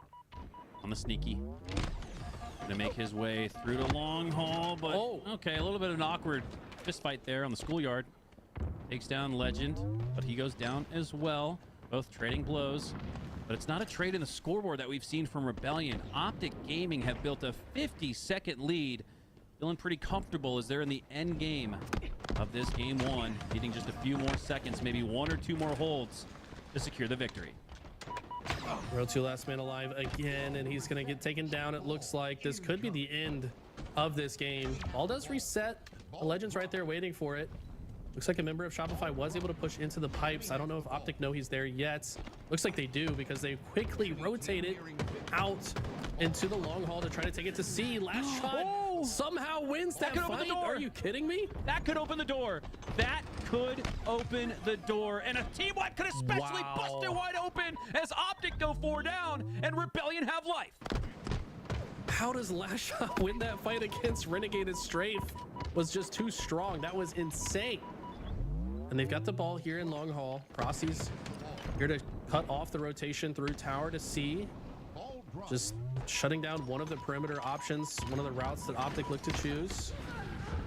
on the sneaky. Gonna make his way through the long haul, but okay, a little bit of an awkward fist fight there on the schoolyard. Takes down Legend, but he goes down as well. Both trading blows, but it's not a trade in the scoreboard that we've seen from Rebellion. Optic Gaming have built a 50-second lead, feeling pretty comfortable as they're in the end game of this game one, needing just a few more seconds, maybe 1 or 2 more holds to secure the victory. Row 2 last man alive again, and he's gonna get taken down. It looks like this could be the end of this game. Ball does reset. The Legend's right there waiting for it. Looks like a member of Shopify was able to push into the pipes. I don't know if Optic know he's there yet. Looks like they do, because they quickly rotated out into the long haul to try to take it to C. Last shot somehow wins that fight. Are you kidding me? That could open the door. That could open the door. And a team wipe could especially bust it wide open as Optic go 4 down and Rebellion have life. How does Last Shot win that fight against Renegade and Strafe? Was just too strong. That was insane. And they've got the ball here in long haul. Crossy's here to cut off the rotation through tower to C. Just shutting down one of the perimeter options, one of the routes that Optic looked to choose.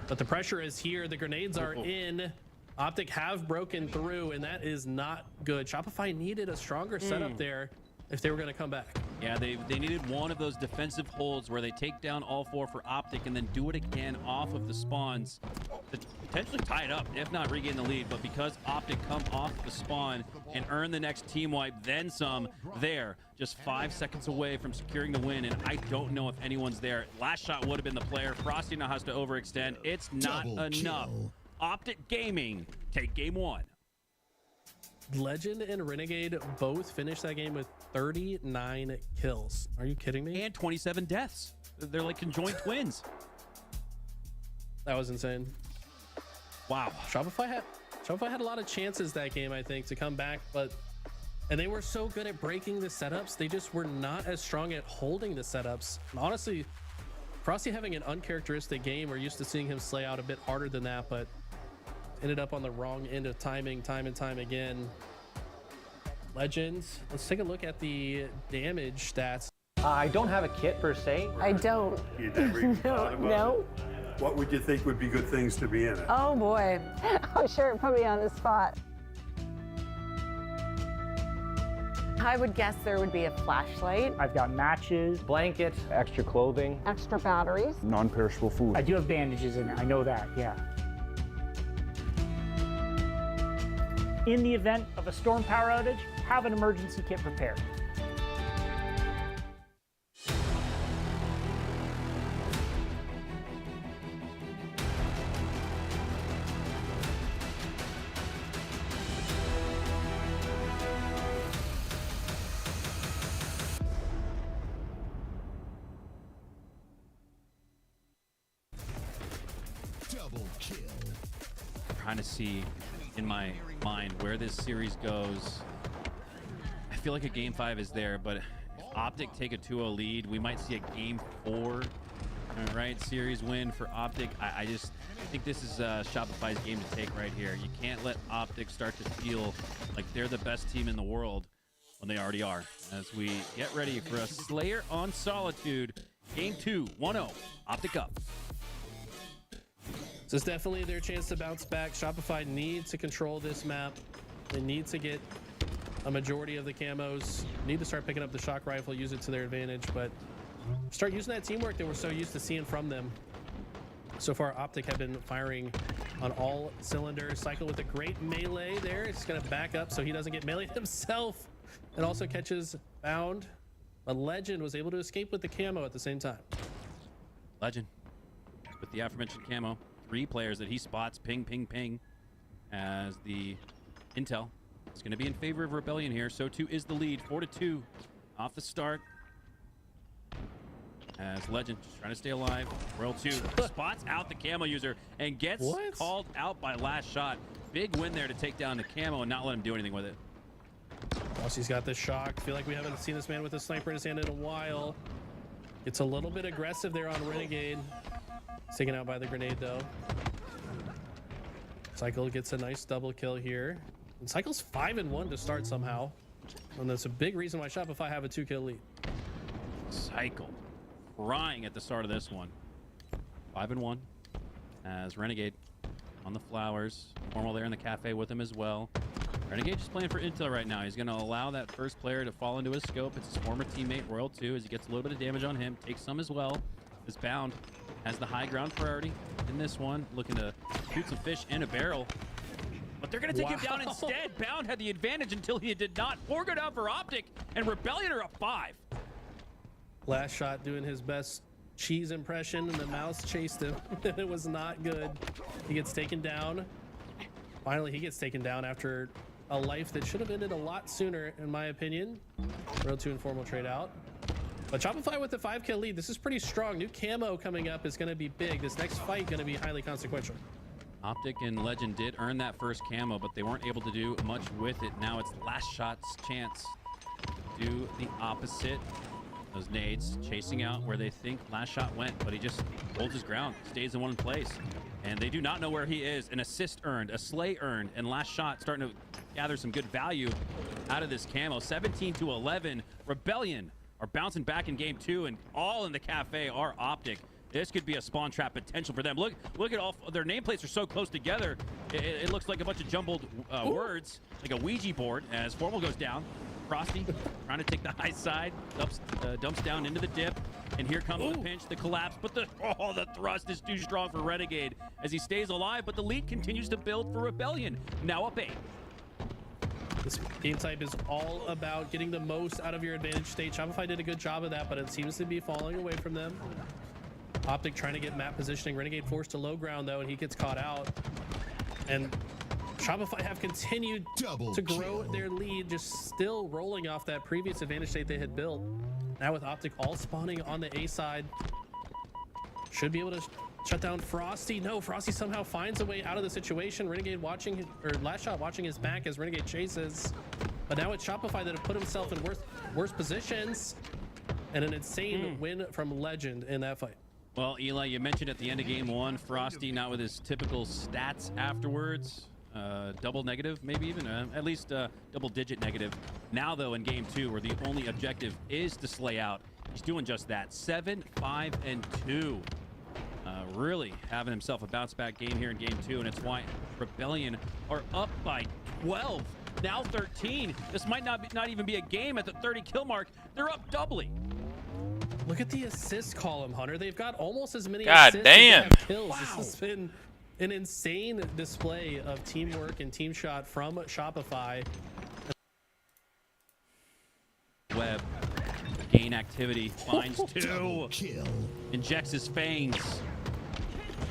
But the pressure is here. The grenades are in. Optic have broken through, and that is not good. Shopify needed a stronger setup there if they were going to come back. Yeah, they needed one of those defensive holds where they take down all 4 for Optic and then do it again off of the spawns to potentially tie it up, if not regain the lead. But because Optic come off the spawn and earn the next team wipe, then some, there, just 5 seconds away from securing the win, and I don't know if anyone's there. Last Shot would have been the player. Frosty now has to overextend. It's not enough. Optic Gaming take game 1. Legend and Renegade both finished that game with 39 kills. Are you kidding me? And 27 deaths. They're like conjoined twins. That was insane. Wow. Shopify had a lot of chances that game, I think, to come back, and they were so good at breaking the setups. They just were not as strong at holding the setups. And honestly, Frosty having an uncharacteristic game. We're used to seeing him slay out a bit harder than that, but ended up on the wrong end of timing time and time again. Legends, let's take a look at the damage stats. I don't have a kit per se. I don't. You never even thought about No. it? What would you think would be good things to be in it? Oh boy. Oh sure, put me on the spot. I would guess there would be a flashlight. I've got matches, blanket, extra clothing, Extra batteries. Non-perishable food. I do have bandages in it. I know that, yeah. In the event of a storm power outage, have an emergency kit prepared. Double kill. Trying to see in my mind where this series goes. I feel like a game 5 is there, but if Optic take a 2-0 lead, we might see a game 4 right series win for Optic. I think this is Shopify's game to take right here. You can't let Optic start to feel like they're the best team in the world when they already are. As we get ready for a Slayer on Solitude, game 2, 1-0, Optic up. So it's definitely their chance to bounce back. Shopify needs to control this map. They need to get a majority of the camos. Need to start picking up the shock rifle, use it to their advantage, but start using that teamwork that we're so used to seeing from them. So far, Optic have been firing on all cylinders. Cycle with a great melee there. It's going to back up so he doesn't get meleeed himself, and also catches Bound. But Legend was able to escape with the camo at the same time. Legend with the aforementioned camo. 3 players that he spots, ping, ping, ping, as the intel is going to be in favor of Rebellion here. So too is the lead, 4-2 off the start. As Legend just trying to stay alive. Royal 2 spots out the camo user and gets called out by Last Shot. Big win there to take down the camo and not let him do anything with it. Rossi's got this shock. Feel like we haven't seen this man with a sniper in his hand in a while. It's a little bit aggressive there on Renegade. He's taken out by the grenade though. Cycle gets a nice double kill here. And Cycle's 5-1 to start somehow. And that's a big reason why Shopify have a 2-kill lead. Cycle crying at the start of this one. 5-1 as Renegade on the flowers. Formal there in the cafe with him as well. Renegade just playing for intel right now. He's going to allow that first player to fall into his scope. It's his former teammate, Royal 2, as he gets a little bit of damage on him. Takes some as well. This Bound has the high ground priority in this one. Looking to shoot some fish in a barrel. But they're going to take him down instead. Bound had the advantage until he did not. 4 go down for Optic, and Rebellion are up 5. Last shot doing his best cheese impression, and the mouse chased him. It was not good. He gets taken down. Finally, he gets taken down after a life that should have ended a lot sooner, in my opinion. Road to informal trade out. But Shopify with the 5-kill lead. This is pretty strong. New camo coming up is going to be big. This next fight going to be highly consequential. Optic and Legend did earn that first camo, but they weren't able to do much with it. Now it's Last Shot's chance to do the opposite. Those nades chasing out where they think Last Shot went, but he just holds his ground, stays in one place. And they do not know where he is. An assist earned, a slay earned, and Last Shot starting to gather some good value out of this camo. 17-11. Rebellion are bouncing back in game 2, and all in the cafe are Optic. This could be a spawn trap potential for them. Look at all their nameplates are so close together. It looks like a bunch of jumbled words, like a Ouija board. As Formal goes down, Frosty trying to take the high side, dumps down into the dip, and here comes the pinch, the collapse. But the thrust is too strong for Renegade as he stays alive. But the lead continues to build for Rebellion. Now up 8. This game type is all about getting the most out of your advantage state. Shopify did a good job of that, but it seems to be falling away from them. Optic trying to get map positioning. Renegade forced to low ground though, and he gets caught out. And Shopify have continued to grow their lead, just still rolling off that previous advantage state they had built. Now with Optic all spawning on the A side, should be able to shut down Frosty. No, Frosty somehow finds a way out of the situation. Renegade watching, or Last Shot watching his back as Renegade chases. But now it's Shopify that have put himself in worse positions, and an insane win from Legend in that fight. Well, Eli, you mentioned at the end of game 1, Frosty not with his typical stats afterwards. Double negative, maybe even, at least double-digit negative. Now, though, in game 2, where the only objective is to slay out, he's doing just that. 7, 5, and 2. Really having himself a bounce-back game here in game 2, and it's why Rebellion are up by 12. Now 13. This might not even be a game at the 30-kill mark. They're up doubly. Look at the assist column, Hunter. They've got almost as many God assists damn. as they have kills. Wow. This has been an insane display of teamwork and team shot from Shopify. Web gain activity, finds 2, injects his fangs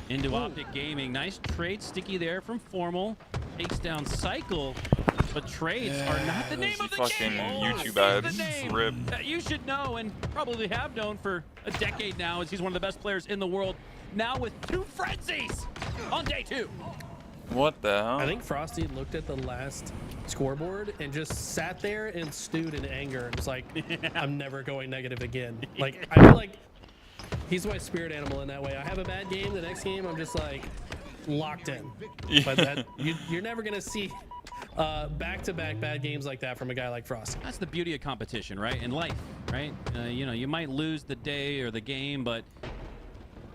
into Optic Gaming. Nice trade sticky there from Formal, takes down Cycle, but trades are not the name of the fucking game. YouTube The ads. name Rip. that you should know and probably have known for a decade now, as he's one of the best players in the world. Now with 2 frenzies on day 2. What the hell? I think Frosty looked at the last scoreboard and just sat there and stewed in anger and was like, I'm never going negative again. Like, I feel like he's my spirit animal in that way. I have a bad game, the next game I'm just like locked in. Yeah. But that, you're never gonna see back-to-back bad games like that from a guy like Frosty. That's the beauty of competition, right? In life, right? You know, you might lose the day or the game, but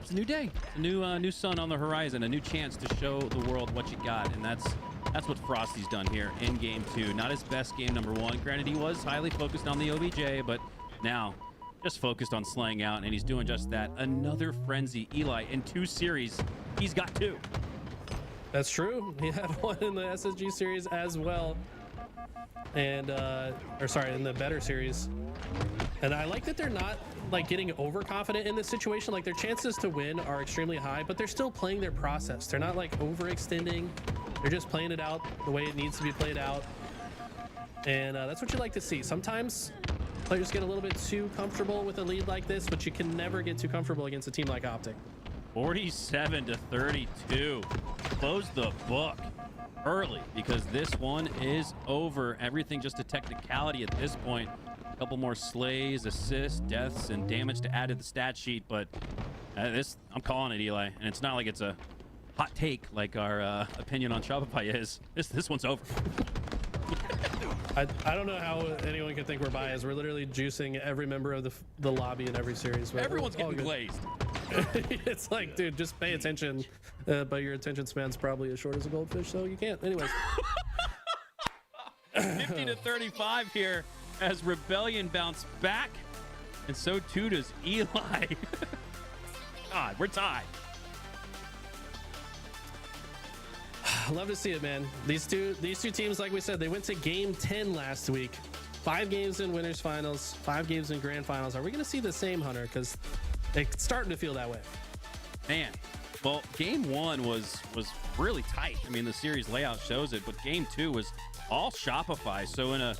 it's a new day, a new sun on the horizon, a new chance to show the world what you got, and that's what Frosty's done here in game 2. Not his best game number 1. Granted, he was highly focused on the OBJ, but now just focused on slaying out, and he's doing just that. Another frenzy, Eli, in 2 series. He's got 2. That's true. He had one in the SSG series as well, and in the better series. And I like that they're not like getting overconfident in this situation. Like, their chances to win are extremely high, but they're still playing their process. They're not like overextending. They're just playing it out the way it needs to be played out. And that's what you like to see. Sometimes players get a little bit too comfortable with a lead like this, but you can never get too comfortable against a team like Optic. 47-32. Close the book. early because this one is over. Everything just a technicality at this point. A couple more slays, assists, deaths, and damage to add to the stat sheet, but I'm calling it, Eli, and it's not like it's a hot take like our opinion on Shopify is. This one's over. I don't know how anyone can think we're biased. We're literally juicing every member of the lobby in every series. But everyone's getting glazed. It's like, dude, just pay attention. But your attention span's probably as short as a goldfish, so you can't. Anyways. 50-35 here as Rebellion bounce back, and so too does Eli. God, we're tied. Love to see it, man. These two teams, like we said, they went to game 10 last week. 5 games in winners finals, 5 games in grand finals. Are we going to see the same, Hunter? Because it's starting to feel that way. Man, well, game 1 was really tight. I mean, the series layout shows it, but game 2 was all Shopify. So in a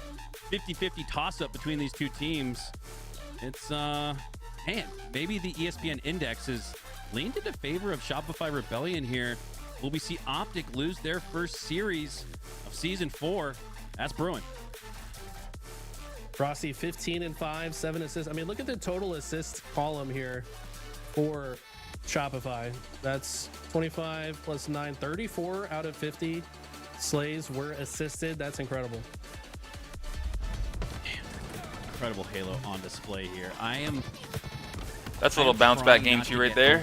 50-50 toss-up between these two teams, it's man, maybe the ESPN index is leaned into favor of Shopify Rebellion here. Will we see Optic lose their first series of season 4? That's brewing. Frosty 15-5, 7 assists. I mean, look at the total assist column here for Shopify. That's 25 plus 9, 34 out of 50 slays were assisted. That's incredible. Incredible Halo on display here. That's a little bounce back game 2 right there.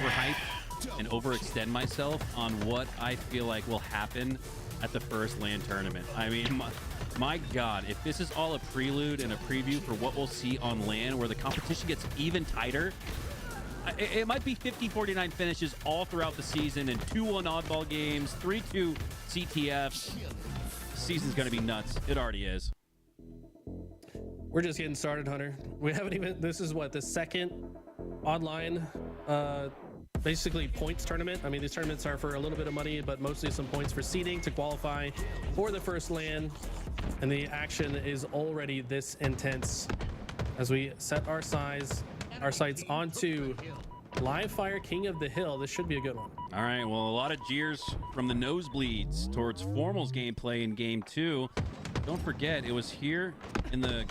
And overextend myself on what I feel like will happen at the first LAN tournament. I mean, my God, if this is all a prelude and a preview for what we'll see on LAN, where the competition gets even tighter, it might be 50-49 finishes all throughout the season and 2-1 oddball games, 3-2 CTFs. The season's going to be nuts. It already is. We're just getting started, Hunter. We haven't even, this is what, the second online basically points tournament. I mean, these tournaments are for a little bit of money, but mostly some points for seeding to qualify for the first LAN. And the action is already this intense as we set our sights onto Live Fire King of the Hill. This should be a good one. All right, well, a lot of jeers from the nosebleeds towards Formal's gameplay in game 2. Don't forget, it was here in the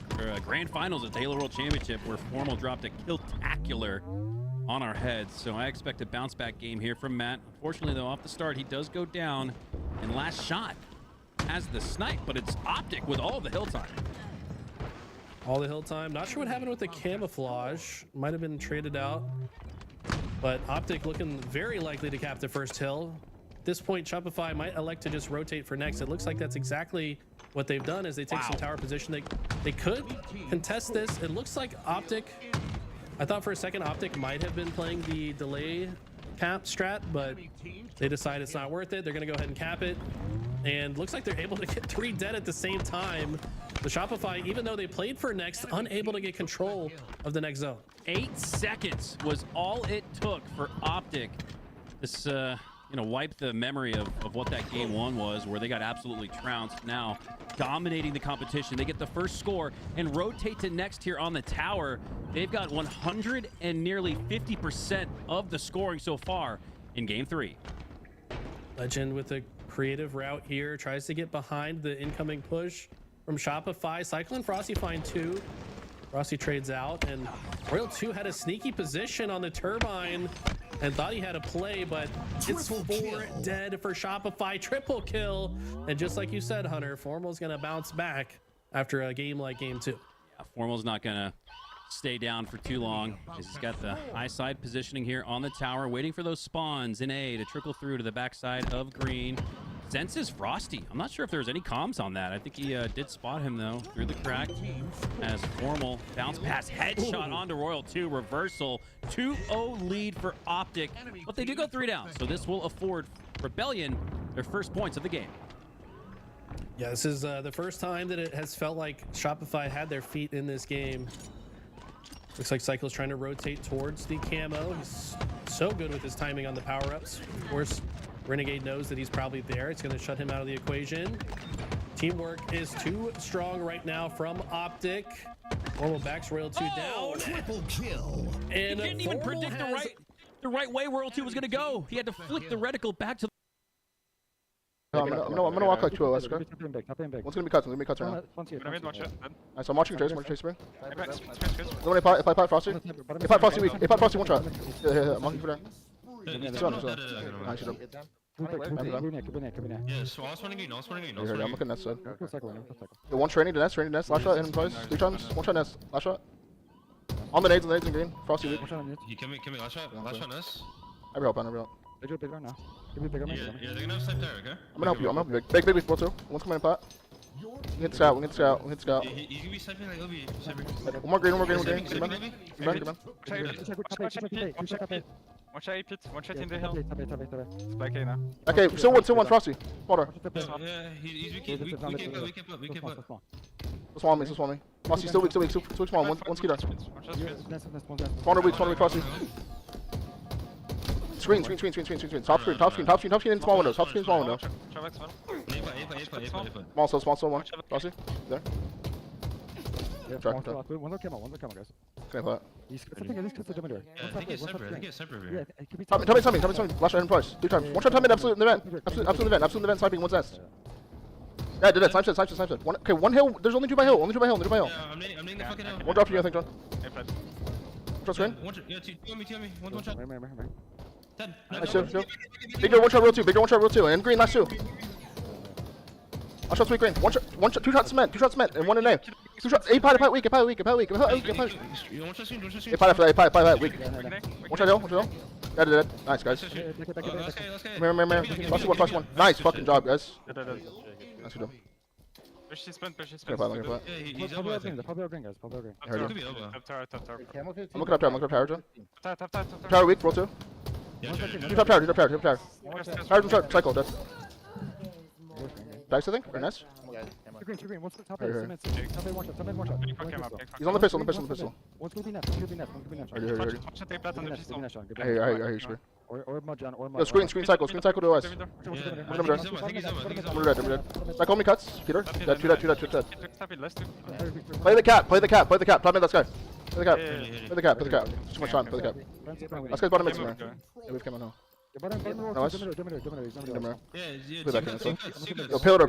grand finals at the Halo World Championship where Formal dropped a kill-tacular on our heads. So I expect a bounce back game here from Matt. Unfortunately, though, off the start, he does go down. And last shot has the snipe, but it's Optic with all the hill time. All the hill time. Not sure what happened with the camouflage. Might have been traded out. But Optic looking very likely to cap the first hill. At this point, Shopify might elect to just rotate for next. It looks like that's exactly what they've done as they take some tower position. They could contest this. It looks like Optic, I thought for a second Optic might have been playing the delay cap strat, but they decide it's not worth it. They're going to go ahead and cap it. And looks like they're able to get 3 dead at the same time. The Shopify, even though they played for next, unable to get control of the next zone. 8 seconds was all it took for Optic. This, wipe the memory of what that game 1 was, where they got absolutely trounced. Now, dominating the competition. They get the first score and rotate to next here on the tower. They've got 100 and nearly 50% of the scoring so far in game 3. Legend with a creative route here, tries to get behind the incoming push from Shopify. Cyclone Frosty find 2. Frosty trades out, and Royal 2 had a sneaky position on the turbine and thought he had a play, but it's 4 dead for Shopify. Triple kill. And just like you said, Hunter, Formal's gonna bounce back after a game like game 2. Yeah, Formal's not gonna stay down for too long. He's got the high side positioning here on the tower, waiting for those spawns in A to trickle through to the backside of green. Senses Frosty. I'm not sure if there was any comms on that. I think he did spot him, though, through the crack as Formal bounce pass headshot onto Royal 2. Reversal. 2-0 lead for Optic, but they do go 3 down. So this will afford Rebellion their first points of the game. Yeah, this is the first time that it has felt like Shopify had their feet in this game. Looks like Cycle's trying to rotate towards the camo. He's so good with his timing on the power-ups. Of course, Renegade knows that he's probably there. It's going to shut him out of the equation. Teamwork is too strong right now from Optic. Formal backs Royal 2 down. Triple kill. And he didn't even predict the right way Royal 2 was going to go. He had to flick the reticle back to I'm gonna walk like 2 OS, okay? One's gonna be cuts, right now. Nice, I'm watching Trace, bro. If I pot Frosty. If I Frosty weak. If I Frosty one shot. Yeah, I'm looking for that. Nice, you done. Yeah, so I was running in. I'm looking nest side. Yeah, one training to nest, last shot, hit him twice, 3 times, one shot nest, last shot. On the nades in green, Frosty weak. He came in, last shot nest. Every help, every help. Yeah, they're gonna have snipe there, okay? I'm gonna help you, big, roll 2. One's coming in pot. We hit scout. He's gonna be sniping like Obi. One more green. Good man. One shot 8 pit, one shot in the hill. Spike A now. Okay, still one, Frosty. Water. Yeah, he's we can put. Swallow me. Frosty still weak, too small. One skeeter. Spawner weak, Frosty. Screen. Top screen in small window. Small, one. Frosty, there. Track. One camera, guys. Okay, play it. He's Dominator. I think it's separate here. Tell me. Last shot in price. 3 times. One shot, time in absolute in the vent. Absolute in the vent, sniping, one's nest. Yeah, did it. Snipe set. Okay, one hill. There's only 2 by hill. Yeah, I'm laying the fucking hill. One drop to you, I think, John. Shot screen. Yeah, two on me. One shot. 10. Nice, two. Big door, one shot, real 2. And green, last 2. Last shot, sweet green. One shot, 2 shots cement, and 1 in name. 2 shots, 8 pot, weak. You want to screen? 8 pot, weak. One shot hill. Yeah, did it. Nice, guys. Let's go. Mirror. Plus one. Nice fucking job, guys. Nice job. Push his spin. Okay, Yeah, he's over. Probably green, guys. Could be over. Top tower. I'm looking up tower, John. Top. Tower weak, roll 2. Yeah, Do top tower. Tower, cycle, dead. Dice, I think, or nice. Green. What's the top Right A? here. Top A, one shot. He's on the pistol. One could be net. Already. One shot take plat on the pistol. I hear you, Screen. Or mud, John. Yo, screen cycle to OS. I think he's over. We're dead. Cycle me cuts, Peter. Dead, 2 dead. Stop it, let's do. Play the cap. Top mid, let's go. Play the cap. Too much time, play the cap. Let's go bottom mid somewhere. Yeah, we've come on now. Dominator. Play back in, so. Yo, pillar.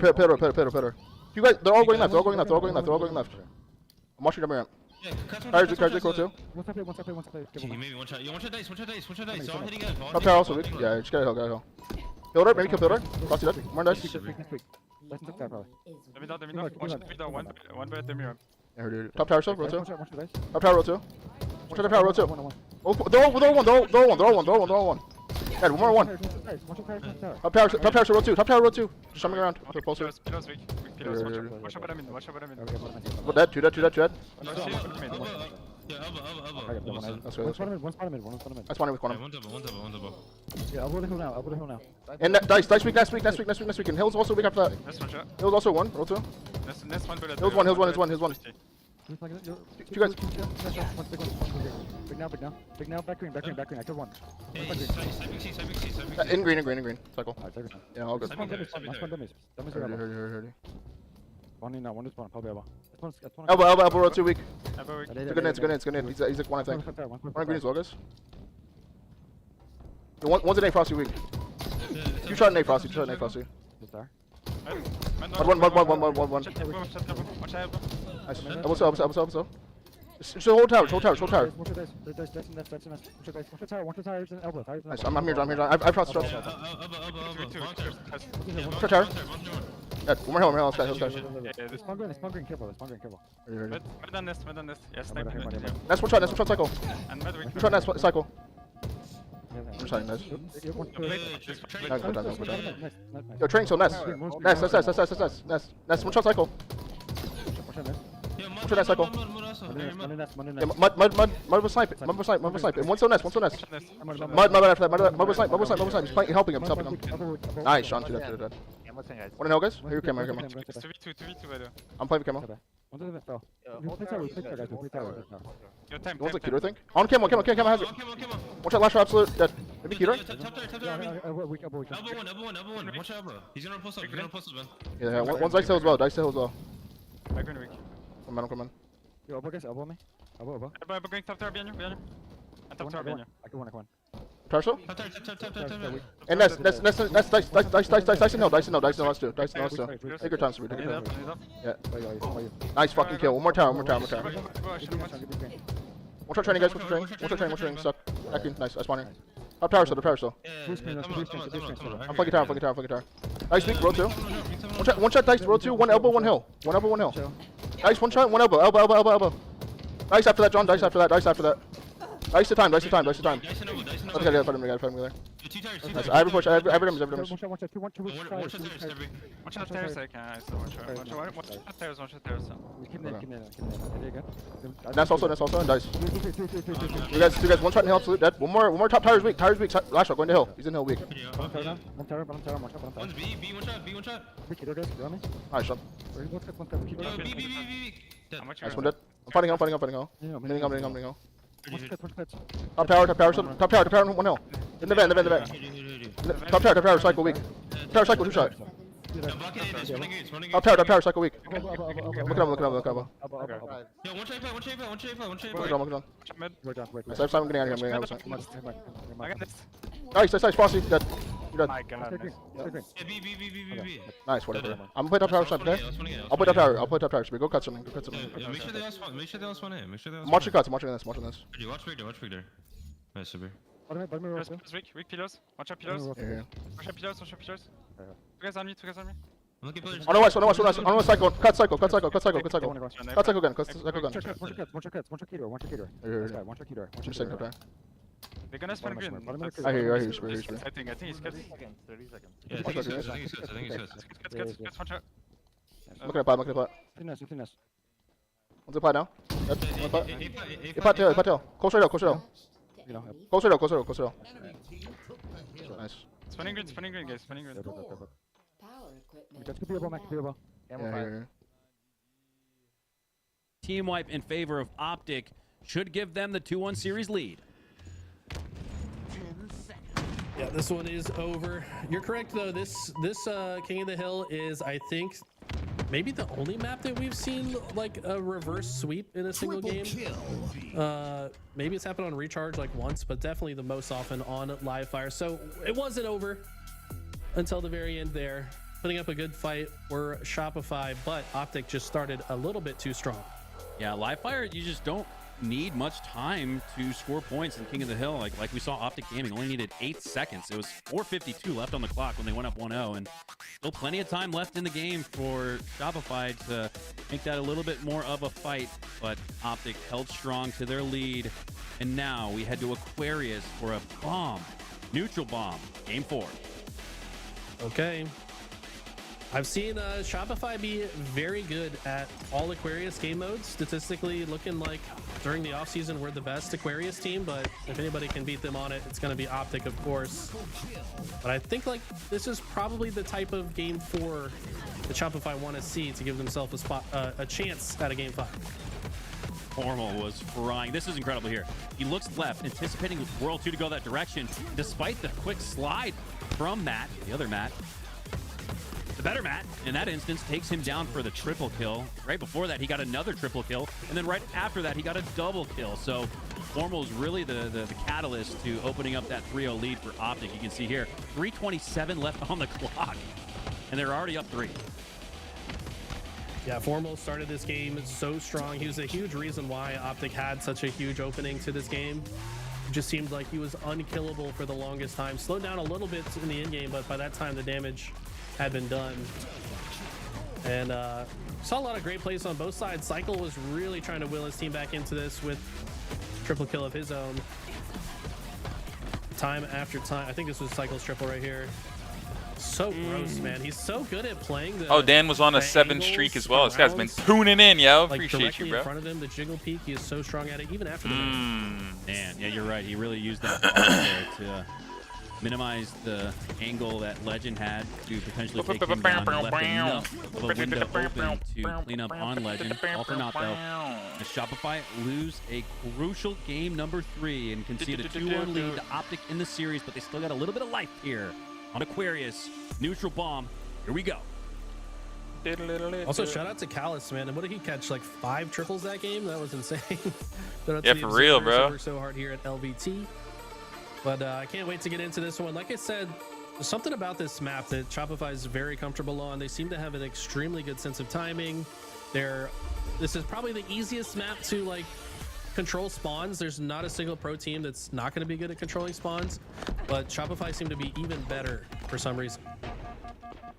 You guys, they're all going left. I'm watching them ramp. Yeah, Cards, roll 2. One top A. Maybe one shot. One shot dice. So I'm hitting it. Top tower also weak. Yeah, just get a hill. Builder, maybe kill builder. Frosty dead. More dice. Let me know. One shot middle, one by the mirror. Yeah, dude. Top tower still, roll 2. One shot dice. Top tower, roll 2. One shot tower, roll 2. Oh, throw one. Yeah, one more. Top tower, roll 2. Just jumping around. Okay, pulse here. Pillars weak. One shot bottom mid. Well, dead. 2 dead. Yeah, elbow. That's right. One spot mid. That's one with Yeah, quantum. one double. Yeah, elbow the hill now. And dice weak, next week. And Hill's also weak after that. That's one shot. Hill's also 1, roll 2. Next one bullet. Hill's 1. You guys. Big now. Back green. I killed one. Hey, side In green. Cycle. Yeah, all good. Last one dummies. Heard. One in now. One is spawn. Probably elbow. Elbow, roll 2 weak. Elbow weak. It's good nade. He's like 1, I think. One green as well, guys. One's an A Frosty weak. You shot an A Frosty. One. Nice. Elbow. Just hold tower. One shot tires and elbow. Nice. I'm here, John. I've crossed shots. Elbow. Shot tower. Yeah, one more hill. Let's go. Yeah, spawn green. Careful. Mid on nest. Yeah, snipe. Next one shot cycle. And mid weak. Two shot nest cycle. I'm sorry, Ness. Yo, train so Ness. Ness, one shot cycle. One shot nest cycle. Yeah, mud was snipe. And one so Ness. Mud after that. Mud was snipe. He's playing, helping him. Nice, Sean. Two dead. One in hell, guys. Here, camera. It's 2v2 by the way. I'm playing with camera. We play tower, guys. Your time. One's like Keto, I think. On camera has it. One shot last shot, absolute. Dead. Maybe Keto? Elbow one. Watch elbow. He's gonna post up, man. Yeah, one's dice hill as well. Back green weak. Come on. Yo, elbow guys, elbow me. Elbow. Going top tower behind you. And top tower behind you. I can one. Torso. And that's Dyson Hill. Dyson Hill. Let's do. Take your time, Sabrina. Take your time. Yeah. Nice fucking kill. One more time. One shot training, guys. One shot training. Suck. Acting. Nice. I spawn here. Top tower still. I'm fucking tower. Nice weak, roll 2. One shot dice, roll 2, one elbow, one hill. Nice, one shot, one elbow. Dice after that, John. Dice after that. Dice the time. Okay, fight him there. Nice. I have a push. I have damage. One shot stairs, I can. One shot stairs. That's also, and dice. You guys, one shot in hill, absolute dead. One more top tower's weak. Last shot, going to hill. He's in hill weak. One's B, one shot. Nice shot. Nice one dead. I'm fighting hill. Hitting hill. Top tower, one hill. In the vent. Top tower, cycle weak. Tower cycle, 2 shot. Top tower, cycle weak. Look at him. Yo, one trade fight. Nice, I'm getting out of here. Nice, Frosty, dead. You're dead. My God. B. Nice, whatever. I'm gonna play top tower, okay? I'll play top tower. So we go cut something. Yeah, make sure they all spawn. in. I'm watching this. Watch Big there. Nice, Super. Weak pillars. One shot pillars. Yeah. One shot pillars. Two guys on me. I'm looking pillars. On the west, cycle. Cut cycle again. They're gonna spawn green. I hear you. I think he's good. Yeah, I think he's good. Good. One shot. Look at the pot. What's the pot now? Pot tail. Close right hill. Nice. Spinning green, guys. Yeah. Team wipe in favor of Optic should give them the 2-1 series lead. Yeah, this one is over. You're correct though. This King of the Hill is, I think, maybe the only map that we've seen like a reverse sweep in a single game. Maybe it's happened on Recharge like once, but definitely the most often on Live Fire. So it wasn't over until the very end there. Putting up a good fight were Shopify, but Optic just started a little bit too strong. Yeah, Live Fire, you just don't need much time to score points in King of the Hill. Like we saw Optic Gaming only needed 8 seconds. It was 4:52 left on the clock when they went up 1-0, and still plenty of time left in the game for Shopify to make that a little bit more of a fight. But Optic held strong to their lead, and now we head to Aquarius for a bomb, neutral bomb, game 4. Okay. I've seen Shopify be very good at all Aquarius game modes. Statistically, looking like during the offseason, we're the best Aquarius team, but if anybody can beat them on it, it's going to be Optic, of course. But I think like this is probably the type of game 4 that Shopify want to see to give themselves a chance at a game 5. Formal was frying. This is incredible here. He looks left, anticipating World 2 to go that direction, despite the quick slide from Matt, the other Matt. The better Matt, in that instance, takes him down for the triple kill. Right before that, he got another triple kill. And then right after that, he got a double kill. So Formal is really the catalyst to opening up that 3-0 lead for Optic. You can see here, 3:27 left on the clock. And they're already up 3. Yeah, Formal started this game so strong. He was a huge reason why Optic had such a huge opening to this game. It just seemed like he was unkillable for the longest time. Slowed down a little bit in the end game, but by that time, the damage had been done. And saw a lot of great plays on both sides. Cycle was really trying to will his team back into this with triple kill of his own. Time after time. I think this was Cycle's triple right here. So gross, man. He's so good at playing the Dan was on a 7 streak as well. This guy's been tuning in, yo. Like Appreciate you, bro. in front of him, the jiggle peek, he is so strong at it, even after the Man, yeah, you're right. He really used that there to minimize the angle that Legend had to potentially take him down. He left enough of a window open to clean up on Legend. All for naught, though. The Shopify lose a crucial game number 3 and concede a 2-1 lead to Optic in the series, but they still got a little bit of life here on Aquarius. Neutral bomb. Here we go. Also, shout out to Callus, man. And what did he catch? Like 5 triples that game? That was insane. Yeah, for real, bro. Worked so hard here at LVT. But I can't wait to get into this one. Like I said, there's something about this map that Shopify is very comfortable on. They seem to have an extremely good sense of timing. This is probably the easiest map to like control spawns. There's not a single pro team that's not going to be good at controlling spawns, but Shopify seem to be even better for some reason.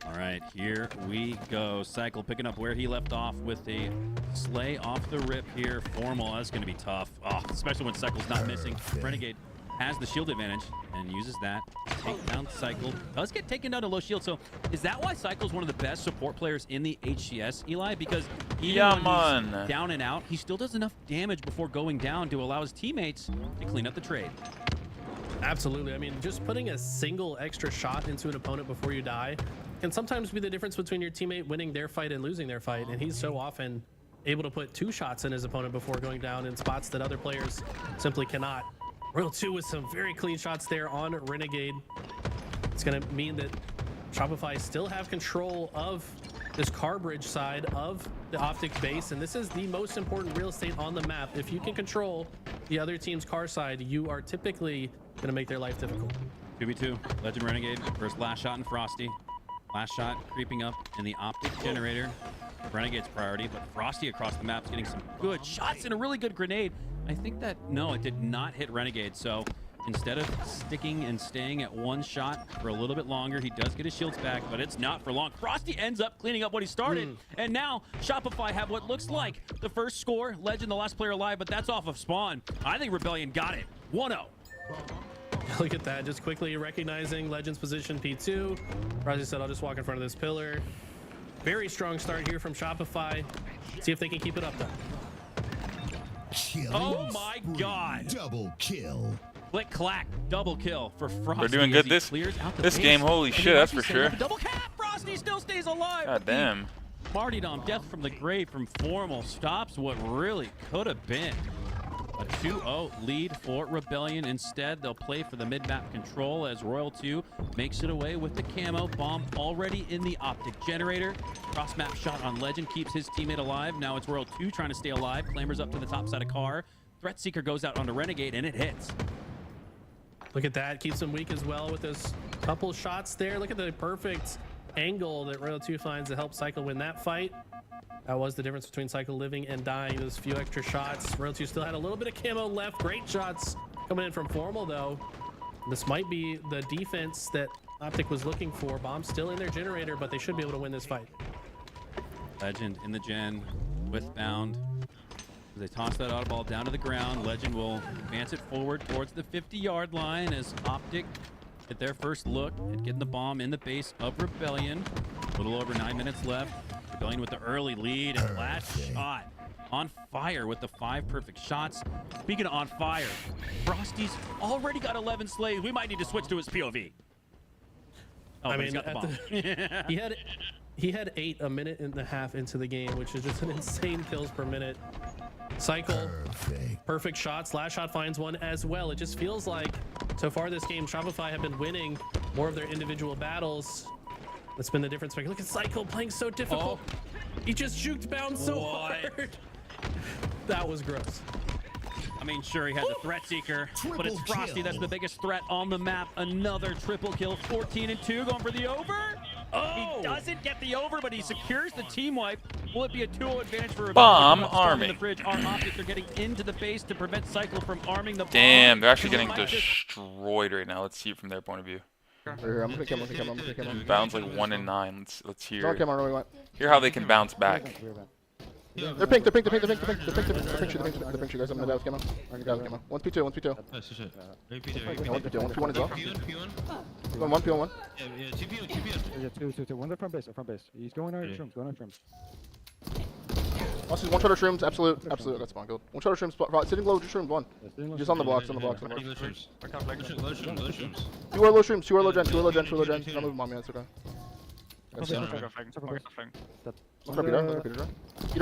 All right, here we go. Cycle picking up where he left off with a slay off the rip here. Formal, that's going to be tough. Oh, especially when Cycle's not missing. Renegade has the shield advantage and uses that to take down Cycle. Does get taken down to low shield. So is that why Cycle's one of the best support players in the HCS, Eli? Because even when he's down and out, he still does enough damage before going down to allow his teammates to clean up the trade. Absolutely. I mean, just putting a single extra shot into an opponent before you die can sometimes be the difference between your teammate winning their fight and losing their fight. And he's so often able to put 2 shots in his opponent before going down in spots that other players simply cannot. Royal 2 with some very clean shots there on Renegade. It's going to mean that Shopify still have control of this car bridge side of the Optic base, and this is the most important real estate on the map. If you can control the other team's car side, you are typically going to make their life difficult. 2v2, Legend Renegade, first last shot in Frosty. Last shot creeping up in the Optic generator. Renegade's priority, but Frosty across the map is getting some good shots and a really good grenade. I think that, no, it did not hit Renegade, so instead of sticking and staying at 1 shot for a little bit longer, he does get his shields back, but it's not for long. Frosty ends up cleaning up what he started, and now Shopify have what looks like the first score. Legend, the last player alive, but that's off of spawn. I think Rebellion got it. 1-0. Look at that, just quickly recognizing Legend's position, P2. Frosty said, I'll just walk in front of this pillar. Very strong start here from Shopify. See if they can keep it up, though. Oh my God. Double kill. Click clack, double kill for Frosty. We're doing good this game. Holy shit, that's for sure. Double cap. Frosty still stays alive. God damn. Martyrdom, death from the grave from Formal stops what really could have been a 2-0 lead for Rebellion. Instead, they'll play for the mid-map control as Royal 2 makes it away with the camo bomb already in the Optic generator. Cross-map shot on Legend keeps his teammate alive. Now it's Royal 2 trying to stay alive. Clambers up to the top side of car. Threat Seeker goes out onto Renegade, and it hits. Look at that. Keeps him weak as well with those couple shots there. Look at the perfect angle that Royal 2 finds to help Cycle win that fight. That was the difference between Cycle living and dying. Those few extra shots. Royal 2 still had a little bit of camo left. Great shots coming in from Formal, though. This might be the defense that Optic was looking for. Bomb's still in their generator, but they should be able to win this fight. Legend in the gen with bound. They toss that oddball down to the ground. Legend will advance it forward towards the 50-yard line as Optic get their first look at getting the bomb in the base of Rebellion. A little over 9 minutes left. Rebellion with the early lead and last shot. On fire with the 5 perfect shots. Speaking of on fire, Frosty's already got 11 slays. We might need to switch to his POV. Oh, I mean, he's got the bomb. he had 8 a minute and a half into the game, which is just an insane kills per minute. Cycle, perfect shots. Last shot finds one as well. It just feels like so far this game, Shopify have been winning more of their individual battles. That's been the difference maker. Look at Cycle playing so difficult. He just juked bound so hard. That was gross. I mean, sure, he had the threat seeker, but it's Frosty that's the biggest threat on the map. Another triple kill, 14-2, going for the over. He doesn't get the over, but he secures the team wipe. Will it be a 2-0 advantage for Rebellion? Bomb arming. The fridge. Our optics are getting into the base to prevent Cycle from arming the bomb. Damn, they're actually getting destroyed right now. Let's see it from their point of view. I'm gonna kill him. Bounce like 1 and 9. Let's hear. Don't kill him, Hear how they can bounce back. They're pink, you guys. I'm gonna die with camo. I'm gonna die with camo. 1 P2, 1 P2. 1 P2, 1 P1 as well. 1 P1, 1. Yeah, 2. One front base, He's going on shrooms, Also, 1 shot of shrooms, absolute. That's spawn gold. 1 shot of shrooms, sitting low, just shrooms, 1. Just on the blocks. 2 are low shrooms, 2 are low gen. Not moving bomb, yeah, it's okay.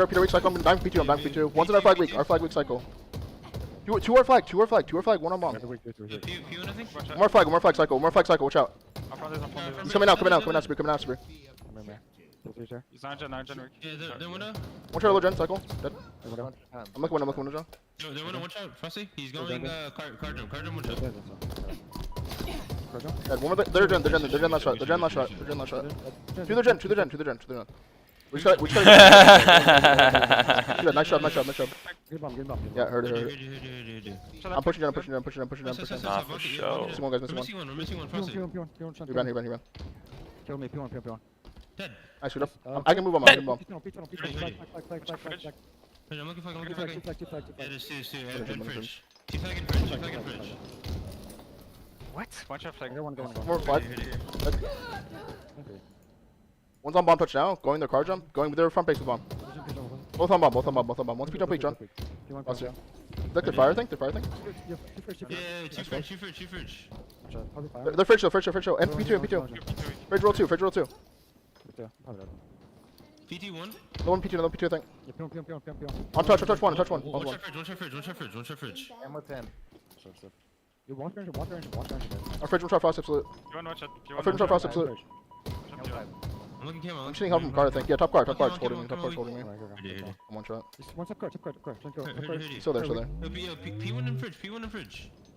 Peter weak cycle, I'm dying for P2, One's in our flag weak cycle. 2 are flag, 1 on bomb. 1 more flag cycle, watch out. He's coming out, Spree. He's 9 gen weak. Yeah, they're window. One shot low gen, cycle. Dead. I'm looking window, John. No, they're window, watch out. Frosty, he's going card jump, watch out. Dead. One more, they're gen last shot. They're gen last shot. To the gen. We just gotta nice job. Yeah, heard it. I'm pushing down. Nah, for sure. Missing one, guys, We're missing one, Frosty. He ran. Kill me, P1. Dead. Nice, shoot up. I can move on. Ready. I'm looking for Yeah, there's two. And fridge. Two flag and fridge. What? One shot flag. More flag. One's on bomb touch now. Going their car jump. Going with their front base with bomb. Both on bomb. One's P jump, John. Lost you. Look, they're fire thing. Yeah, two fridge. They're fridge show. And P2. Fridge roll 2. PT1. No one P2, I think. On touch one. One shot fridge. I'm with him. Our fridge will try frost absolute. Our fridge will try frost absolute. I'm looking camera. I'm shooting help from car, I think. Yeah, top car. Top car's holding me. I'm one shot. Still there. P1 and fridge.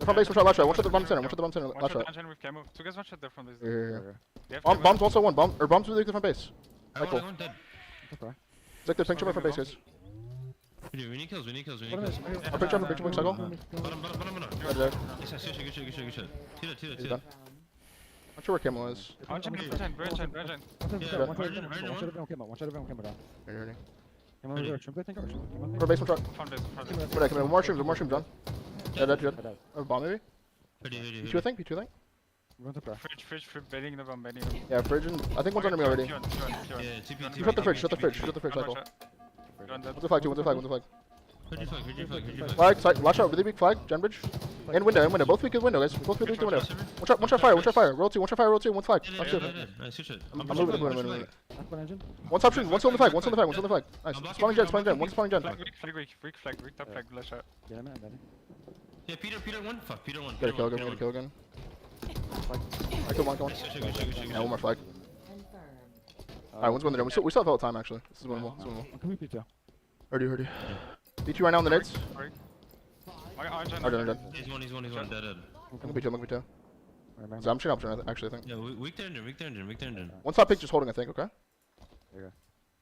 The front base will try last shot. One shot the bomb center. Last shot. With camo. Two guys one shot there from this. Yeah. Bomb's also one. Bomb's really the front base. Cool. One dead. Like the picture of my front base, guys. We need kills. Our picture cycle. Bottom. Dead. Good shot. Two. Not sure where camo is. Virgin. Front base, one shot. Found base. More streams, John. Dead. Bomb maybe? P2 I think? Fridge, baiting the bomb. Yeah, fridge and I think one's under me already. Yeah, You shut the fridge cycle. One's a flag, one's a flag. Flag, side, last shot, really weak flag, gen bridge. And window, both weak in window, guys. Both weak in window. One shot fire, roll 2, one flag. Top 2. I'm moving. One top shooting, one's on the flag. Nice. Spawning gen, one's spawning gen. Weak flag, top flag, last shot. Yeah, Peter 1. Fuck, Peter 1. Get a kill again. I killed one. Yeah, one more flag. Alright, one's window. We still have all the time actually. This is winnable. Heard. B2 right now on the nades. Dead. He's one. Dead. I'm B2. So I'm shooting up actually, I think. Yeah, weak there engine. One top pick just holding, I think, okay?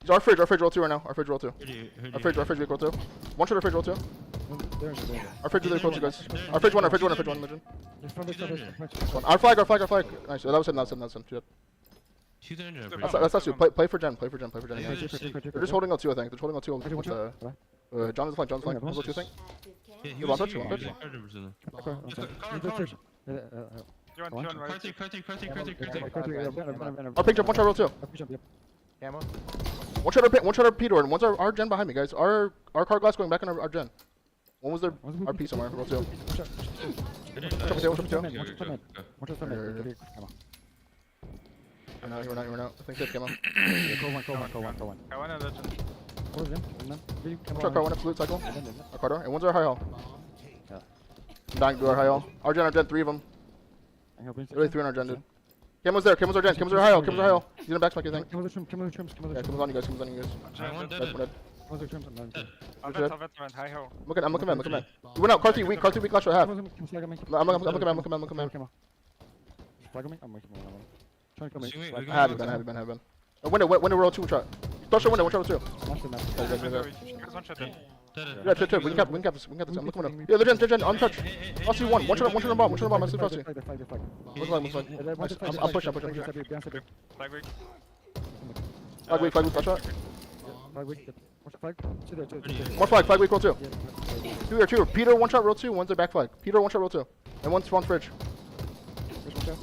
He's our fridge roll 2 right now. Our fridge roll 2. Our fridge roll 2. One shot our fridge roll 2. Our fridge really close, you guys. Our fridge one, legend. Our flag. Nice. That was him. Shoot the engine. That's you. Play for gen. They're just holding L2, I think. They're holding L2. John is flank. One go 2, I think. Yeah, You want touch? Car 3. Our pink jump, one shot roll 2. Camo. One shot our P door, and one's our gen behind me, guys. Our car glass going back on our gen. One was our P somewhere, roll 2. One You're not. I think they have camo. Call one. I want a legend. One shot car, one absolute cycle. Our car door, and one's our high hall. I'm dying to do our high hall. Our gen, 3 of them. Really 3 on our gen, dude. Camo's there, Camo's our gen, Camo's our high hall. He's gonna backspike, I think. Yeah, Camo's on you guys. I'm vet, high ho. I'm looking at. You went out, car 3 weak last shot half. I'm looking at. I have been. Window roll 2 shot. Special window, one shot 2. One shot dead. Yeah, 2. We can cap this. I'm looking at him. Yeah, they're gen, untouched. I'll see one shot on bomb. I see Frosty. I'm pushing. Flag weak. Flag shot. More flag weak, roll 2. 2. Peter, one shot, roll 2. One's a back flag. Peter, one shot, roll 2. And one's spawn fridge.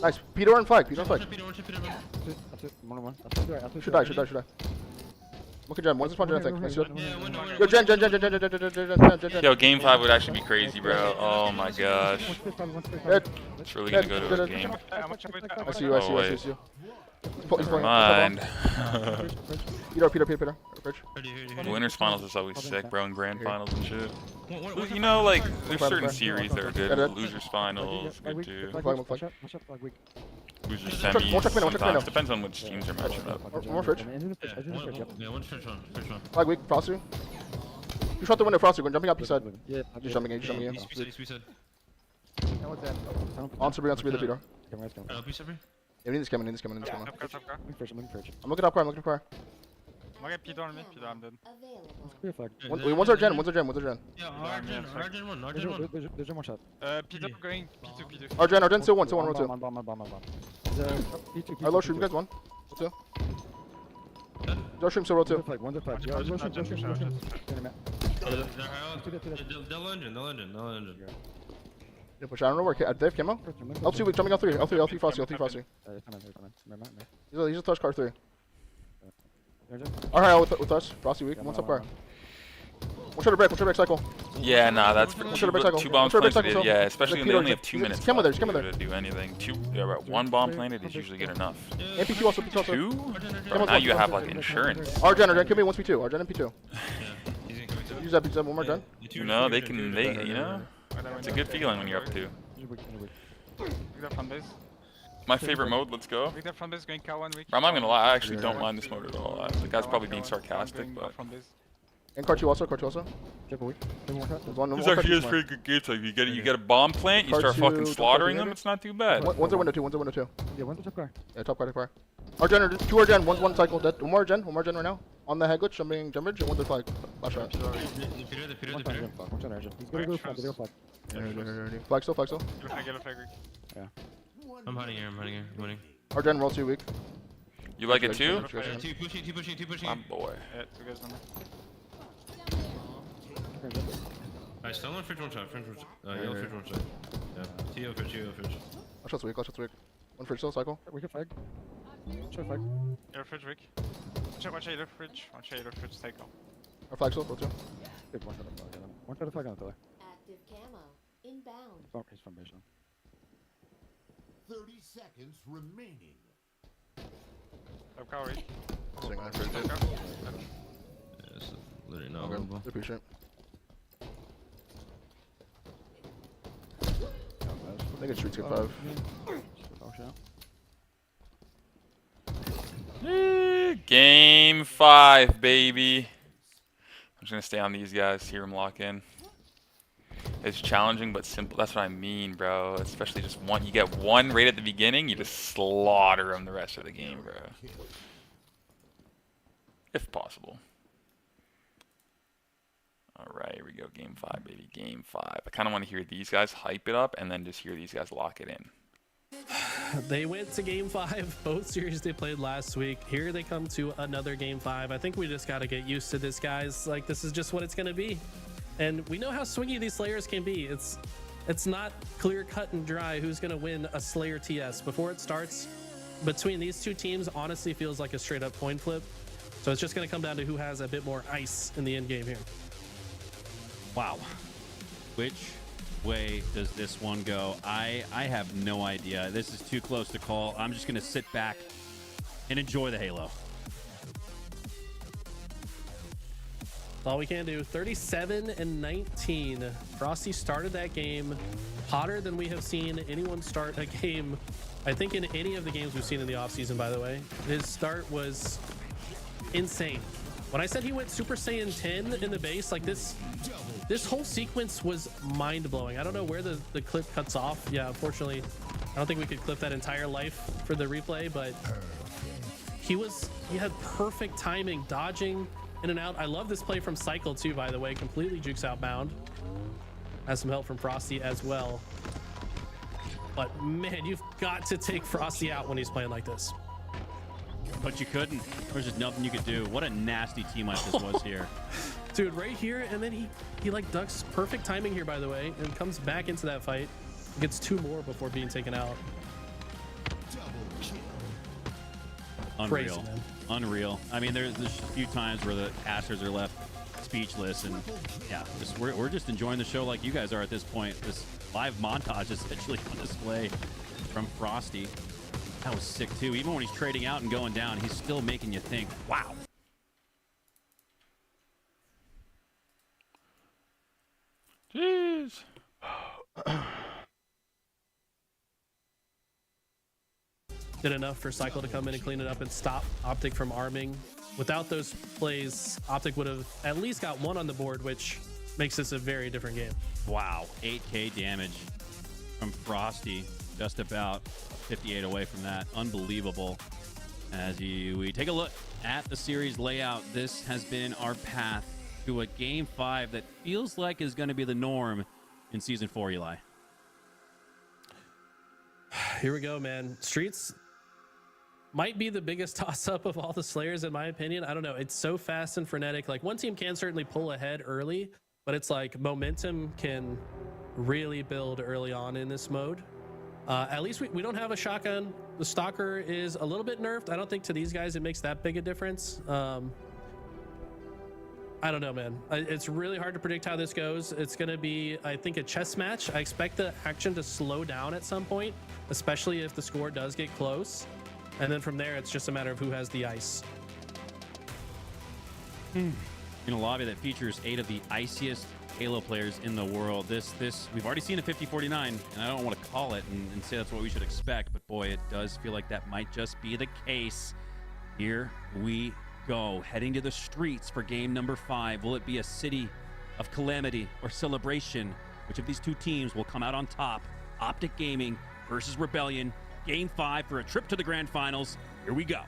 Nice. Peter on flag. Should die. Look at gen. One's a spawn gen, I think. Nice. Yo, gen. Yo, game 5 would actually be crazy, bro. Oh my gosh. It's really gonna go to a game. I see you. Never mind. Peter. Winners finals is always sick, bro, and grand finals and shit. You know, like, there's certain series that are good. Losers finals, good too. Loser One check semis. window, one check window. Sometimes depends on which teams are matching up. More fridge. Yeah, one fridge one. Flag weak, Frosty. You shot the window, Frosty. We're jumping up, you said. Yeah. Just jumping in, just jumping in. We said. On Sabrina, Sabrina, Peter. Piece of me. Yeah, we need this coming, this coming. Top car. I'm looking up car, I'm looking up car. Okay, Peter on me. Peter, I'm dead. Wait, one's our gen, one's our gen. Yeah, Argent one. There's one shot. Peter going P2. Our gen, still one, row 2. Bomb. Alright, low stream, you guys one. Row 2. Low stream, still row 2. They'll engine. Yeah, push, I don't know where, they have camo? L2 weak, jumping L3 Frosty. He's a touch car 3. Alright, with us, Frosty weak, one's up car. One shot of break cycle. Yeah, nah, that's two bombs planted. Yeah, especially when they only have 2 minutes Camo there, to do anything. One bomb planted is usually good enough. MP2 also. 2? Now you have like insurance. Argen, give me 1v2. Argen MP2. Use that, one more gen. You know, they you know, it's a good feeling when you're up 2. My favorite mode, let's go. I'm not gonna lie, I actually don't mind this mode at all. The guy's probably being sarcastic, but... And car 2 also. This actually is pretty good games. Like you get a bomb plant, you start fucking slaughtering them, it's not too bad. One's a window 2. Yeah, one's a top car. Yeah, top car. Argen, 2 Argen, one cycle dead. One more Argen right now. On the head glitch, jumping jump bridge, and one the flag. Flash shot. Flag still. Yeah. I'm hunting here. Argen, roll 2 weak. You like it too? Two pushing. My boy. Yeah, 2 guys on me. Alright, still on fridge one shot. Yellow fridge one shot. Yeah. TO fridge. Last shot's weak. One fridge still, cycle. We can flag. Flag. Yellow fridge weak. One shot yellow fridge, cycle. Our flag still, roll 2. One shot of flag on the pillar. Active camo. Inbound. Oh, he's from base. 30 seconds remaining. Top car weak. This is literally not horrible. Appreciate I think it's streets get 5. Game 5, baby. I'm just gonna stay on these guys, hear them lock in. It's challenging but simple. That's what I mean, bro. Especially just one. You get one right at the beginning, you just slaughter them the rest of the game, bro. If possible. Alright, here we go. Game 5, baby. Game 5. I kind of want to hear these guys hype it up and then just hear these guys lock it in. They went to game 5, both series they played last week. Here they come to another game 5. I think we just got to get used to this, guys. Like, this is just what it's going to be. And we know how swingy these Slayers can be. It's not clear cut and dry who's going to win a Slayer TS. Before it starts, between these two teams, honestly feels like a straight up coin flip. So it's just going to come down to who has a bit more ice in the end game here. Wow. Which way does this one go? I have no idea. This is too close to call. I'm just going to sit back and enjoy the Halo. That's all we can do. 37-19. Frosty started that game hotter than we have seen anyone start a game, I think, in any of the games we've seen in the offseason, by the way. His start was insane. When I said he went Super Saiyan 10 in the base, like this whole sequence was mind-blowing. I don't know where the clip cuts off. Yeah, unfortunately, I don't think we could clip that entire life for the replay, but he had perfect timing, dodging in and out. I love this play from Cycle too, by the way. Completely jukes outbound. Has some help from Frosty as well. But man, you've got to take Frosty out when he's playing like this. But you couldn't. There's just nothing you could do. What a nasty team up this was here. Dude, right here, and then he like ducks perfect timing here, by the way, and comes back into that fight. Gets 2 more before being taken out. Unreal. Crazy, man. Unreal. I mean, there's a few times where the casters are left speechless, and yeah, we're just enjoying the show like you guys are at this point. This live montage is essentially on display from Frosty. That was sick too. Even when he's trading out and going down, he's still making you think, wow. Jeez. did enough for Cycle to come in and clean it up and stop Optic from arming. Without those plays, Optic would have at least got one on the board, which makes this a very different game. Wow, 8k damage from Frosty, just about 58 away from that. Unbelievable. As we take a look at the series layout, this has been our path to a Game 5 that feels like is going to be the norm in Season 4, Eli. Here we go, man. Streets might be the biggest toss-up of all the Slayers, in my opinion. I don't know. It's so fast and frenetic. Like, one team can certainly pull ahead early, but it's like momentum can really build early on in this mode. At least we don't have a shotgun. The Stalker is a little bit nerfed. I don't think to these guys it makes that big a difference. I don't know, man. It's really hard to predict how this goes. It's going to be, I think, a chess match. I expect the action to slow down at some point, especially if the score does get close. And then from there, it's just a matter of who has the ice. In a lobby that features 8 of the iciest Halo players in the world. We've already seen a 50-49, and I don't want to call it and say that's what we should expect, but boy, it does feel like that might just be the case. Here we go, heading to the streets for game number 5. Will it be a city of calamity or celebration? Which of these two teams will come out on top? Optic Gaming versus Rebellion, game 5 for a trip to the grand finals. Here we go.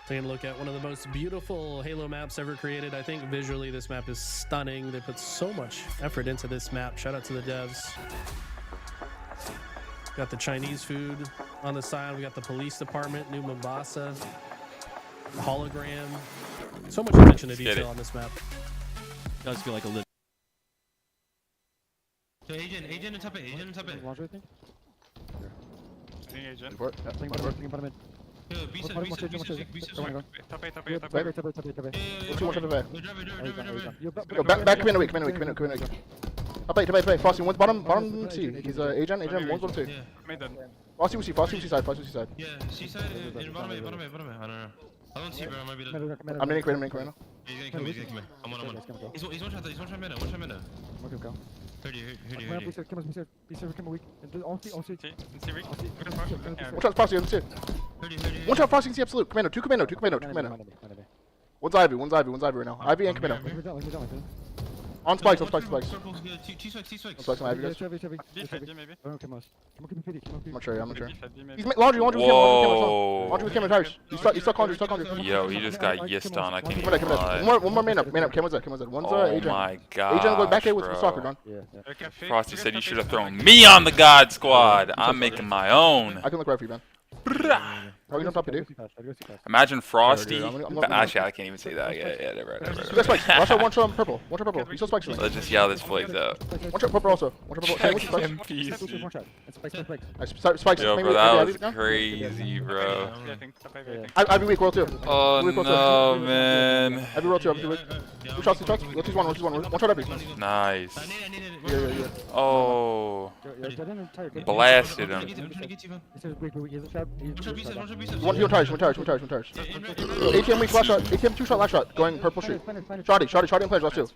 Taking a look at one of the most beautiful Halo maps ever created. I think visually this map is stunning. They put so much effort into this map. Shout out to the devs. Got the Chinese food on the side. We got the police department, New Mombasa, hologram. So much attention to detail on this map. It does feel like a little. So agent and top it, agent and top it. Launcher, I think. I think agent. For it. Yeah, Think for it. about it. Yo, B-side. One shot to the back. Yo, back come in a week. Up eight. Frosty, one's bottom C. He's agent, one's bottom C. Frosty will see side. Yeah, C side in bottom A. I don't know. I don't see, bro. I might be the. I'm running right now. He's gonna come in. I'm on. He's one shot mid. Okay, go. 30. One shot Frosty on C. One shot Frosty C absolute. Commando, two commando. One's Ivy right now. Ivy and commando. On spikes. Two spikes. Spikes on Ivy, guys. Maybe. I'm not sure. He's laundry with camera tires. He's stuck laundry. Yo, he just got yissed on. I can't even Come lie. on. One more man up. Cameron's dead. One's agent. Oh my Agent god. going back A with soccer, Don. Frosty said you should have thrown me on the God Squad. I'm making my own. I can look right for you, man. Oh, you don't top it, dude. Imagine Frosty. I'm Actually, I can't even say that. Yeah, never. You got spikes. Watch out, one shot purple. You still spikes. Let's just see how this plays out. One shot purple also. Hey, what's your spikes? Spikes. Yo, bro, that was crazy, bro. I'd be weak, roll 2. Oh no, man. I'd be roll 2. Two shots. Roll 2's one. One shot every. Nice. Yeah. Oh. Blasted him. One tires. ATM weak, last shot. ATM 2 shot, last shot. Going purple street. Shoddy and planners, last 2.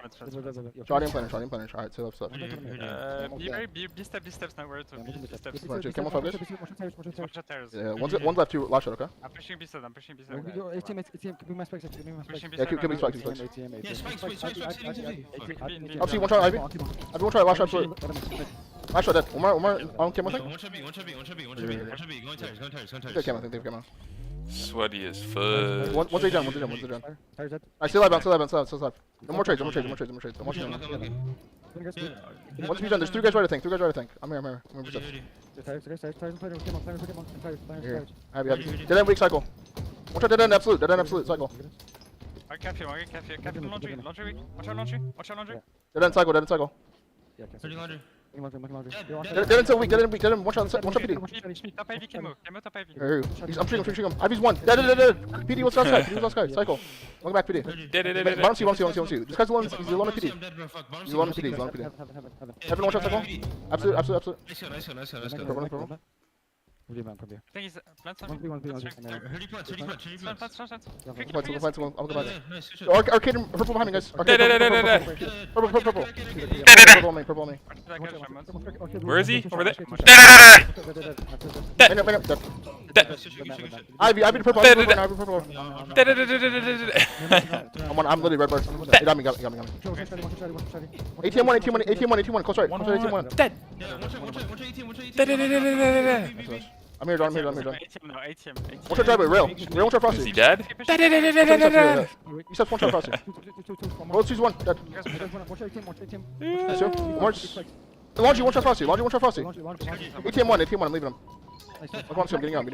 Shoddy and planners. Alright, say left. Be steps now. Where to be steps. Camel 5 guys? One shot tires. Yeah, one's left, 2 last shot, okay? I'm pushing B-side. Yeah, could be spikes. Yeah, spikes. Up C, one shot, Ivy. One shot, last shot, absolute. Last shot dead. One more on camera, I think? One shot B. Going tires. They have camera. Sweaty as fuck. One's agent. I still have. No more trades. I'm watching them. One's B-Gen, there's 3 guys right, I think. I'm here. Here. Happy. Dead end weak, cycle. One shot dead end absolute, cycle. I cafe laundry. Watch out laundry. Dead end cycle. 30 laundry. Dead end weak. One shot PD. Top Ivy, Camo top Ivy. I'm shooting him. Ivy's one. Dead. PD was last guy. Cycle. Welcome back, PD. Bottom C. This guy's alone. He's alone in PD. He's alone in PD. Heaven, one shot, cycle. Absolute. Nice. Purple. I think he's plant something. I'll go back. Arcade and purple behind me, guys. Arcade, purple. Purple on me. Where is he? Over there. Ivy to purple. I'm literally red bird. He got me. ATM 1, close right. ATM 1. Dead. I'm here, John. ATM now, ATM. One shot driveway, rail. One shot frosty. Is he dead? You said one shot frosty. Roll 2's 1, dead. That's two. Laundry, one shot frosty. ATM 1, I'm leaving him. I want to see him getting out.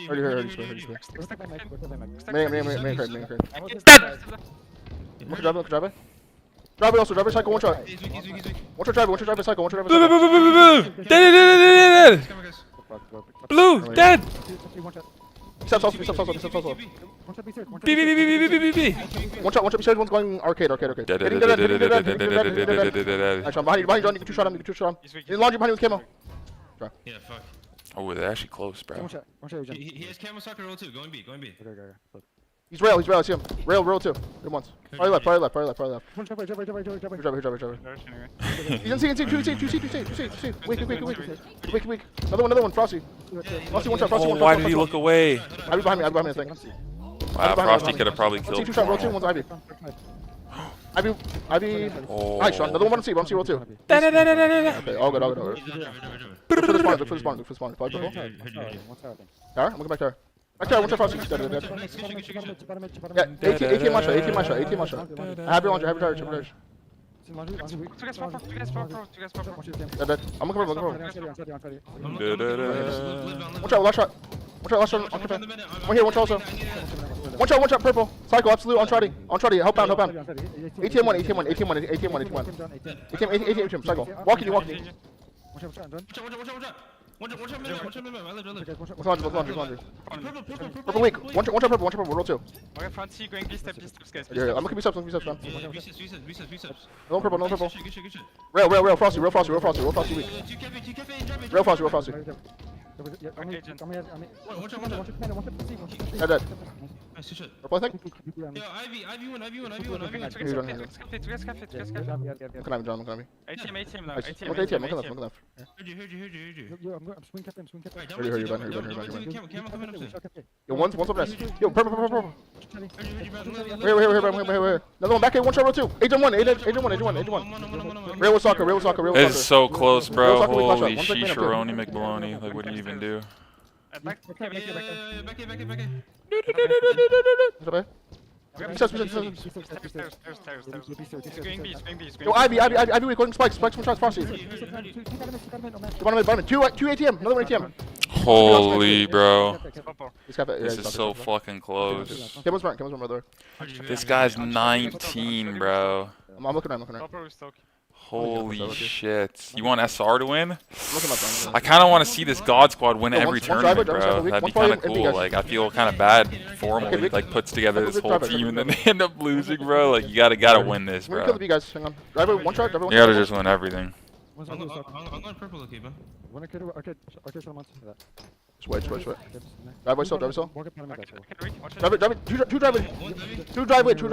Already here. Main crate. One shot driver. Driver also, driver cycle, one shot. One shot driver cycle. Blue, dead. Steps also. B. One shot, besides one's going arcade. Getting dead. Actually, I'm behind you, John. You can two shot him. In laundry behind you with camo. Yeah, fuck. Oh, they're actually close, bro. He has camo soccer roll too. Going B. He's rail, I see him. Rail 2. Good ones. Probably left. Driver. He's in C. 2C. Weak. Another one, Frosty. Frosty, one shot. Oh, why did he look away? Ivy behind me, I think. Wow, Frosty could have probably killed Two shot, roll 2, one's Ivy. Ivy. Nice, Sean. Another one on C, roll 2. Okay, all good. Look for the spawn. Probably purple. Tower? I'm looking back there. Back there, one shot Frosty. Dead. Yeah, ATM my shot. I have your launcher, charge. Dead. I'm looking for him. One shot, last shot. One here, one shot also. One shot, purple. Cycle, absolute, on Trotty. Help out. ATM 1. ATM, cycle. Walking. Laundry. Purple weak. One shot purple, roll 2. Okay, front C going B steps, guys. Yeah, I'm looking B steps, man. Reset. No purple. Rail, Frosty weak. Rail Frosty. Dead. Purple, I think. Ivy one. Look at John. ATM now. ATM. Look left. Heard you, Ben. Yo, one's up there. Yo, purple. Wait. Another one back here, one shot, roll 2. Agent 1. Rail with soccer. It's so close, bro. Soccer, Holy one shot, shit, McBaloney. Like, what do you even do? Back Okay. Stairs. Yo, Ivy weak, going spikes, one shot, Frosty. Bottom, 2 ATM, another one ATM. Holy, bro. This is so fucking close. Cameron's front, brother. This guy's 19, bro. I'm looking at him. Holy shit. You want SR to win? I kind of want to see this God Squad win every tournament, bro. That'd be kind of cool. Like, I feel kind of bad for him when he, like, puts together this whole team and then they end up losing, bro. Like, you gotta win this, bro. Kill the B guys. Hang on. Driver, one shot. You gotta just win everything. I'm going purple, okay, man. Just wait. Drive still. Drive, two driveway to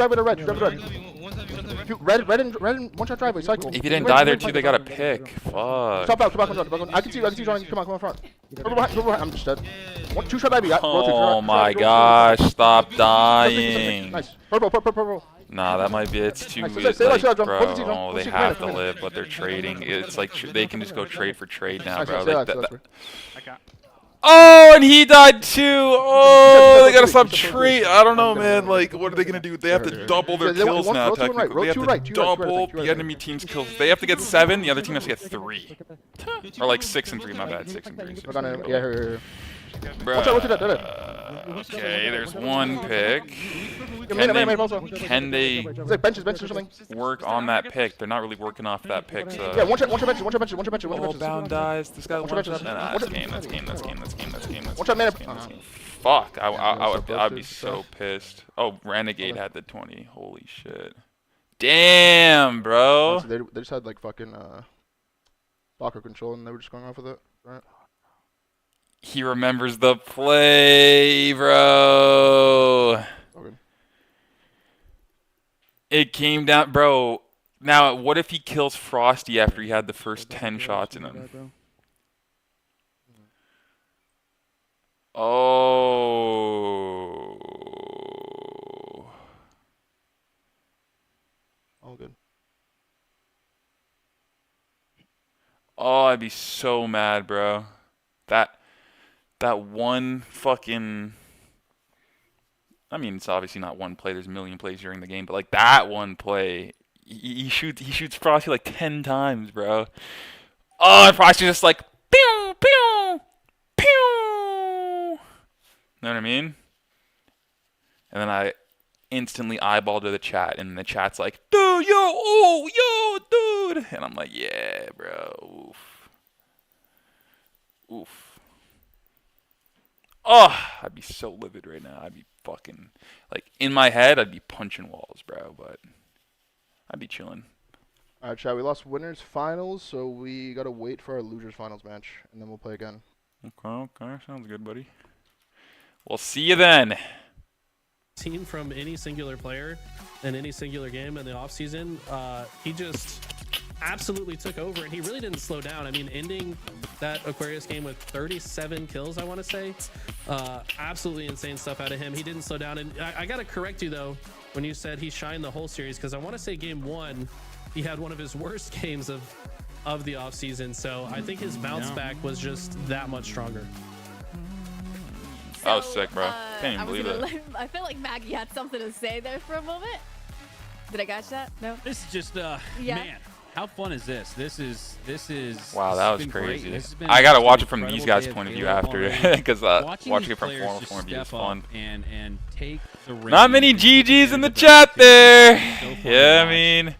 red. Red and one shot driveway, cycle. If you didn't die there too, they got a pick. Fuck. Stop out, back on. I can see John. Come on front. Purple behind. I'm just dead. Two shot Ivy. Oh my gosh, stop dying. Nice. Purple. Nah, that might be it's too like, bro. Oh, they have to live, but they're trading. It's like they can just go trade for trade now, bro. Oh, and he died too. Oh, they gotta stop trade. I don't know, man. Like, what are they gonna do? They have to double their kills now. Technically, they have to double the enemy team's kills. They have to get 7. The other team has to get 3, or like 6 and 3. My bad, 6 and 3. Yeah. Okay, there's one pick. Can they work on that pick? They're not really working off that pick. So. Yeah, one shot bench. Oh, bound dies. This guy. Nah, that's game. One shot mana. Fuck, I'd be so pissed. Oh, Renegade had the 20. Holy shit. Damn, bro. They just had like fucking Docker control and they were just going off with it, right? He remembers the play, bro. Okay. It came down, bro. Now, what if he kills Frosty after he had the first 10 shots in him? Oh. All good. Oh, I'd be so mad, bro. That one fucking... I mean, it's obviously not one play. There's a million plays during the game, but like that one play, he shoots Frosty like 10 times, bro. Oh, and Frosty's just like pew pew pew. Know what I mean? And then I instantly eyeball to the chat, and the chat's like, dude, yo, dude, and I'm like, yeah, bro. Oof. Oh, I'd be so livid right now. I'd be fucking, like, in my head, I'd be punching walls, bro, but I'd be chilling. All right, chat, we lost winners finals, so we got to wait for our losers finals match, and then we'll play again. Okay, sounds good, buddy. We'll see you then. Team from any singular player in any singular game in the offseason, he just absolutely took over, and he really didn't slow down. I mean, ending that Aquarius game with 37 kills, I want to say. Absolutely insane stuff out of him. He didn't slow down. And I got to correct you, though, when you said he shined the whole series, because I want to say game 1, he had one of his worst games of the offseason. So I think his bounce back was just that much stronger. That was sick, bro. Can't even believe it. I feel like Maggie had something to say there for a moment. Did I catch that? No? This is just, man. How fun is this? This is. Wow, that was crazy. I gotta watch it from these guys' point of view after, because watching it from former point of view is fun. And take the Not many GGs in the chat there. Yeah, I mean,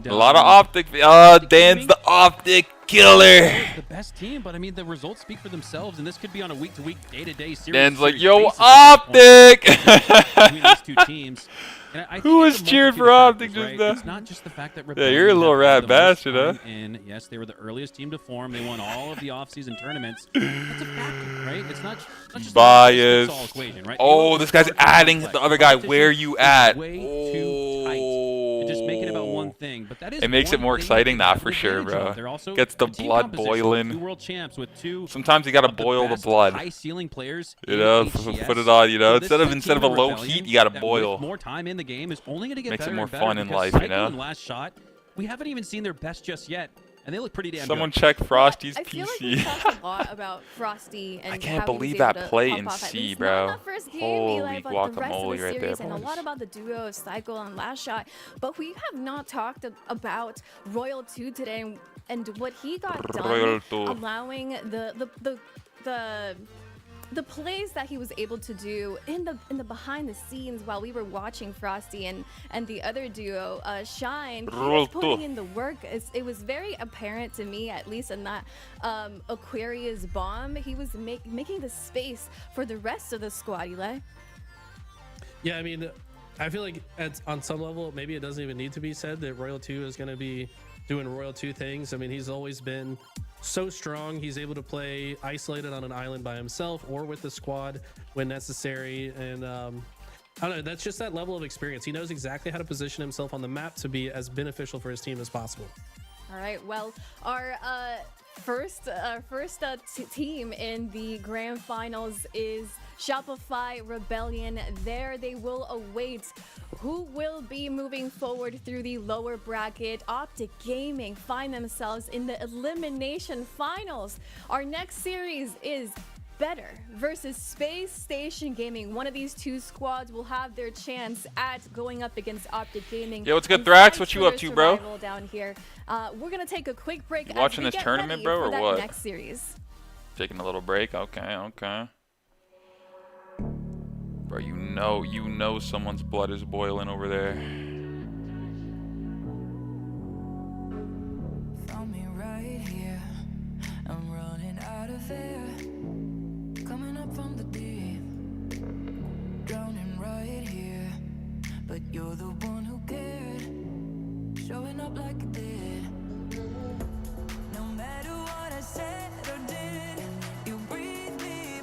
a lot of optic. Dan's the optic killer. The best team, but I mean the results speak for themselves, and this could be on a week-to-week, day-to-day series. Dan's like, yo, optic. Between these two teams. Who was cheering for Optic just now? It's not just the fact that yeah, you're a little rat bastard, huh? Yes, they were the earliest team to form. They won all of the off-season tournaments. That's a factor, right? It's not just bias. a equation, right? Oh, this guy's adding the other guy. Where you at? Way too tight. And just make it about one thing, but that is. It makes it more exciting, nah, for sure, bro. Gets the blood boiling. Two world champs with two. Sometimes you gotta boil the blood. High ceiling players. You know, put it on. You know, instead of a low heat, you gotta boil. More time in the game is only going to get makes better it more and better fun in life, you know. Last shot, we haven't even seen their best just yet, and they look pretty damn Someone good. check Frosty's I feel PC. like we talked a lot about Frosty and I can't how he was believe able that to play pop in off at C, least bro. not in that first game, Holy Eli, but the rest of the guacamole right there, series, and a lot about the duo of Cycle and Last Shot. But we have not talked about Royal 2 today and what he got done, allowing the plays that he was able to do in the behind the scenes while we were watching Frosty and the other duo shine. He was putting in the work. It was very apparent to me, at least in that Aquarius bomb. He was making the space for the rest of the squad, Eli. Yeah, I mean, I feel like on some level, maybe it doesn't even need to be said that Royal 2 is going to be doing Royal 2 things. I mean, he's always been so strong. He's able to play isolated on an island by himself or with the squad when necessary. And I don't know, that's just that level of experience. He knows exactly how to position himself on the map to be as beneficial for his team as possible. All right, well, our first team in the grand finals is Shopify Rebellion. There they will await who will be moving forward through the lower bracket. Optic Gaming find themselves in the elimination finals. Our next series is Better versus Space Station Gaming. One of these two squads will have their chance at going up against Optic Gaming. Yo, what's good, Thrax? What you up to, bro? Down here. We're gonna take a quick break. You watching this tournament, bro, or what? Next series. Taking a little break. Okay. Bro, you know someone's blood is boiling over there. Found me right here. I'm running out of air. Coming up from the deep. Drowning right here. But you're the one who cared. Showing up like you did. No matter what I said or did, you breathe me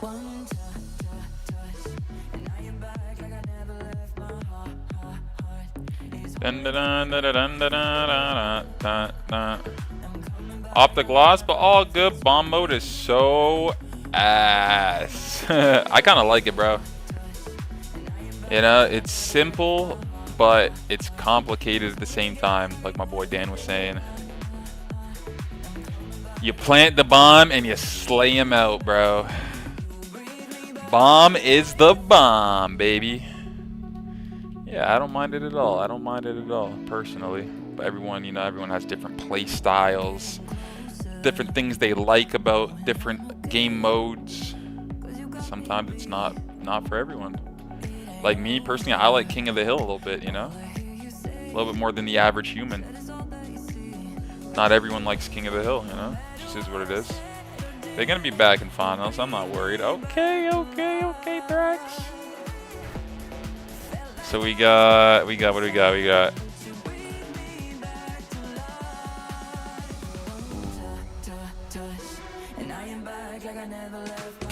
One touch, and now you're back like I never left my heart. Optic lost, but all good. Bomb mode is so ass. I kind of like it, bro. You know, it's simple, but it's complicated at the same time, like my boy Dan was saying. You plant the bomb and you slay him out, bro. Bomb is the bomb, baby. Yeah, I don't mind it at all. I don't mind it at all, personally. But everyone, you know, everyone has different play styles, different things they like about different game modes. Sometimes it's not for everyone. Like me, personally, I like King of the Hill a little bit, you know? A little bit more than the average human. Not everyone likes King of the Hill, you know? It just is what it is. They're gonna be back in finals, I'm not worried. Okay, Thrax. So we got, what do we got?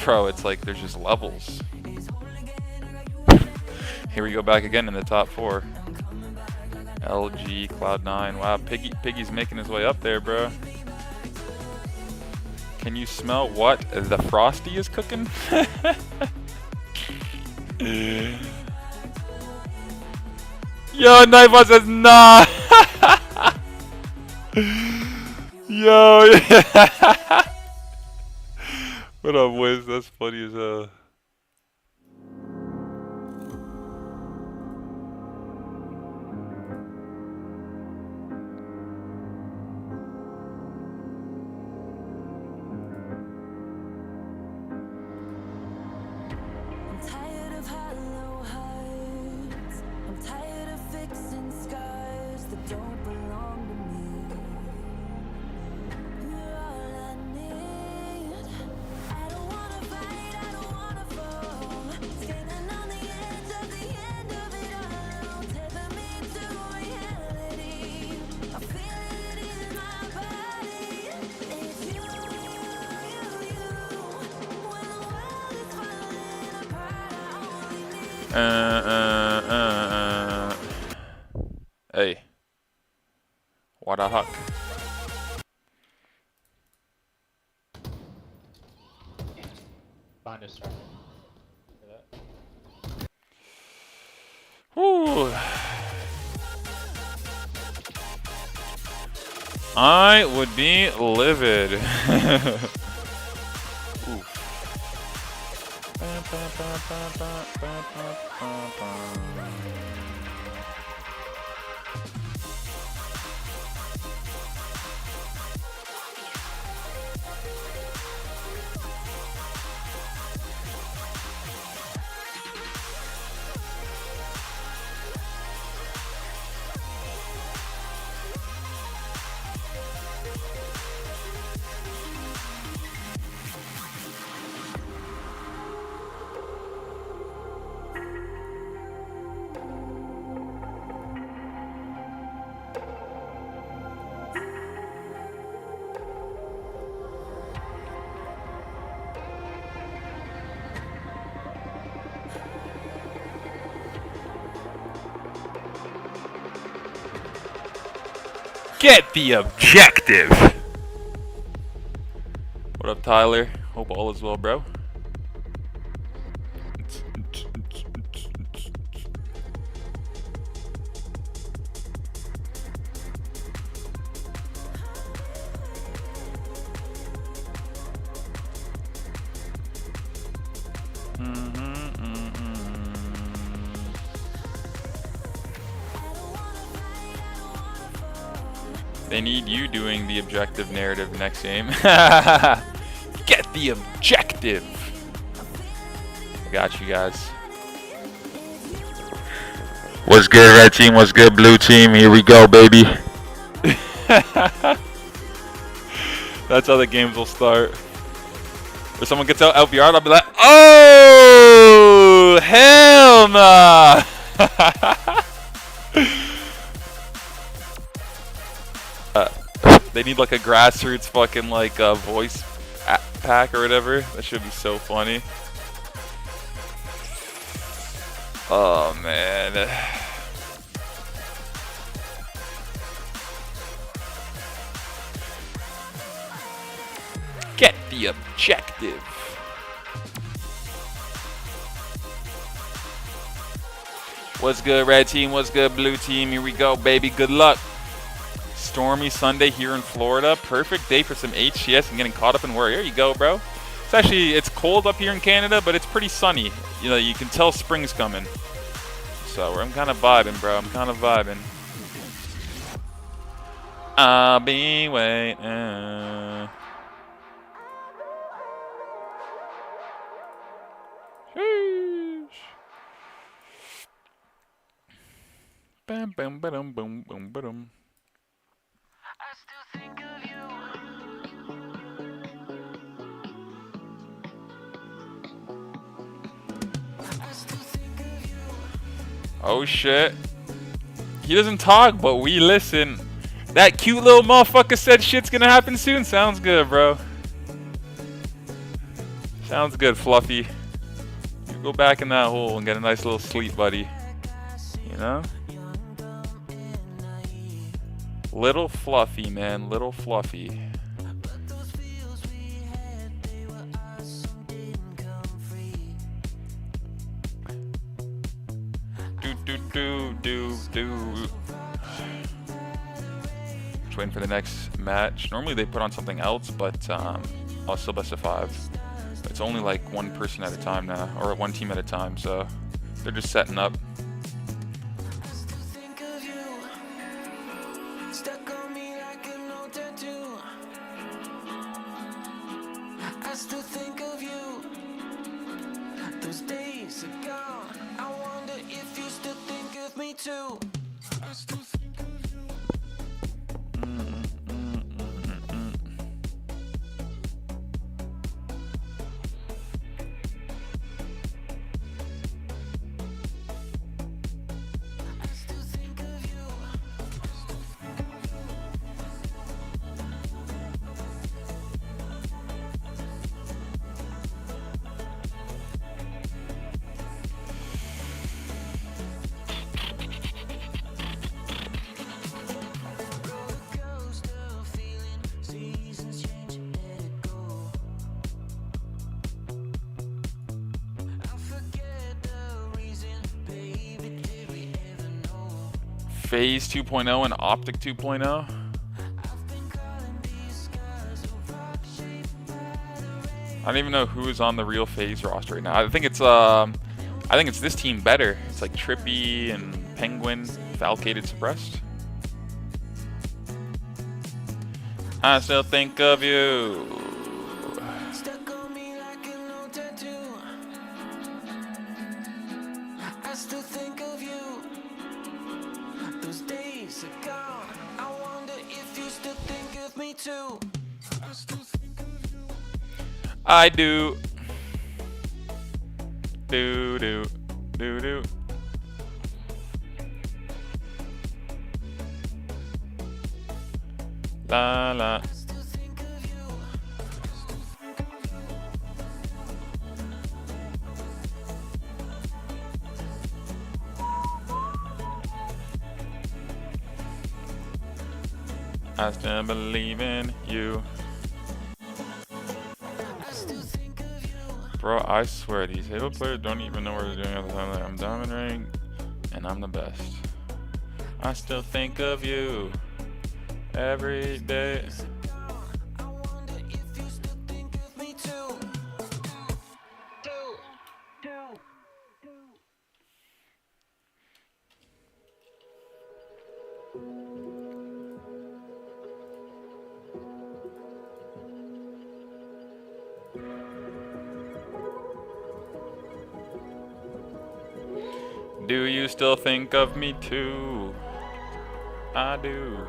Bro, it's like there's just levels. Here we go back again in the top 4. LG, Cloud9. Wow, Piggy's making his way up there, bro. Can you smell what the Frosty is cooking? Yo, Knifebot says nah. Yo, yeah. What up, Wiz? That's funny as hell. Hey. What a huck. Whew. I would be livid. Get the objective! What up, Tyler? Hope all is well, bro. They need you doing the objective narrative next game. Get the objective! I got you guys. What's good, red team? What's good, blue team? Here we go, baby. That's how the games will start. If someone gets out LVR, I'll be like, oh, hell nah! They need like a grassroots fucking like voice pack or whatever. That should be so funny. Oh man. Get the objective. What's good, red team? What's good, blue team? Here we go, baby. Good luck. Stormy Sunday here in Florida. Perfect day for some HCS and getting caught up in work. Here you go, bro. It's cold up here in Canada, but it's pretty sunny. You know, you can tell spring's coming. So I'm kind of vibing, bro. I'm kind of vibing. I'll be waiting. Bam, bam, ba-dum, boom, boom, ba-dum. Oh shit. He doesn't talk, but we listen. That cute little motherfucker said shit's gonna happen soon. Sounds good, bro. Sounds good, Fluffy. You go back in that hole and get a nice little sleep, buddy. You know? Little Fluffy, man. Little Fluffy. Do. Just waiting for the next match. Normally they put on something else, but I'll still best of 5. It's only like one person at a time now, or one team at a time, so they're just setting up. Phase 2.0 and Optic 2.0. I don't even know who is on the real Phase roster right now. I think it's this team better. It's like Trippy and Penguin, Falcated, Suppressed. I still think of you. I do. Do. La la. I still believe in you. Bro, I swear, these Halo players don't even know what they're doing at the time. Like, I'm diamond ring, and I'm the best. I still think of you every day. Do you still think of me too? I do.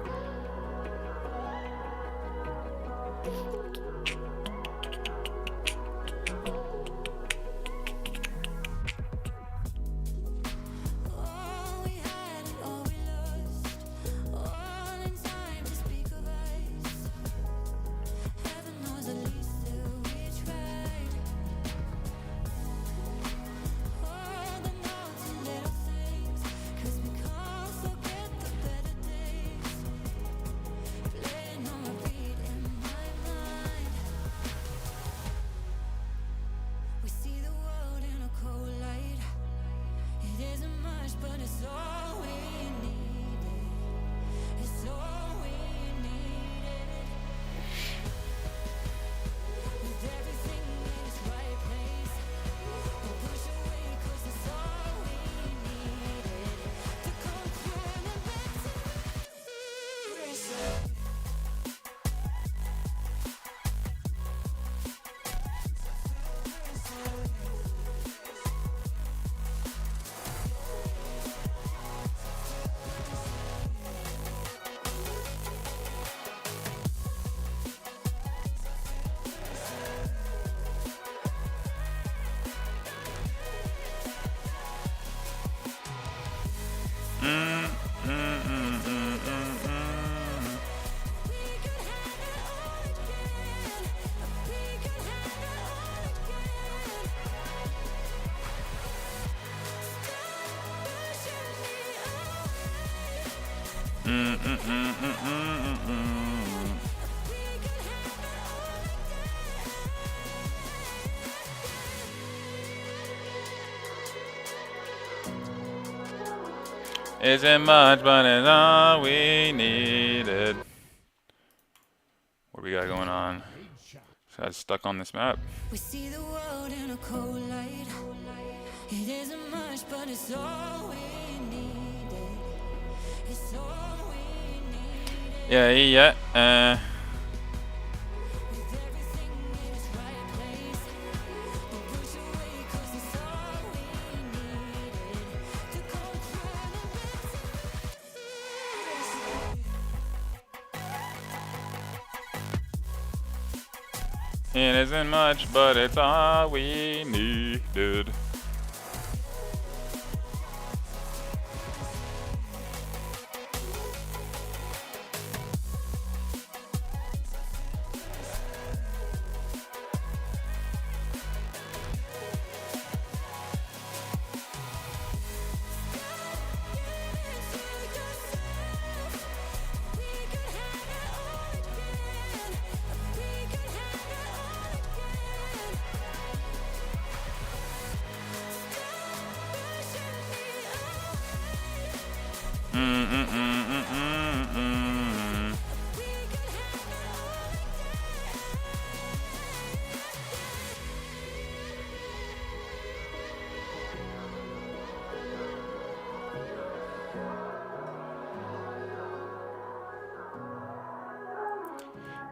Isn't much, but it's all we needed. What do we got going on? This guy's stuck on this map. We see the world in a cold light. It isn't much, but it's all we needed. It's all we needed. Yeah. With everything in its right place. But push away, 'cause it's all we needed. To go It isn't much, but it's all we needed.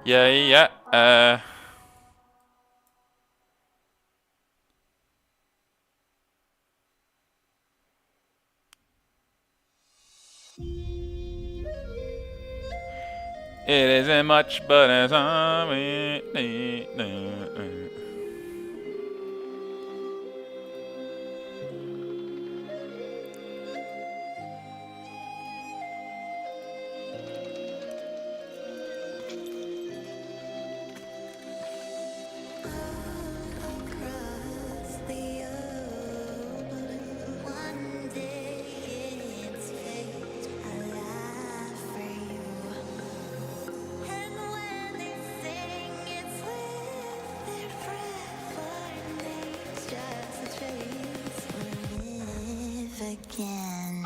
Yeah. It isn't much, but it's all we need. again.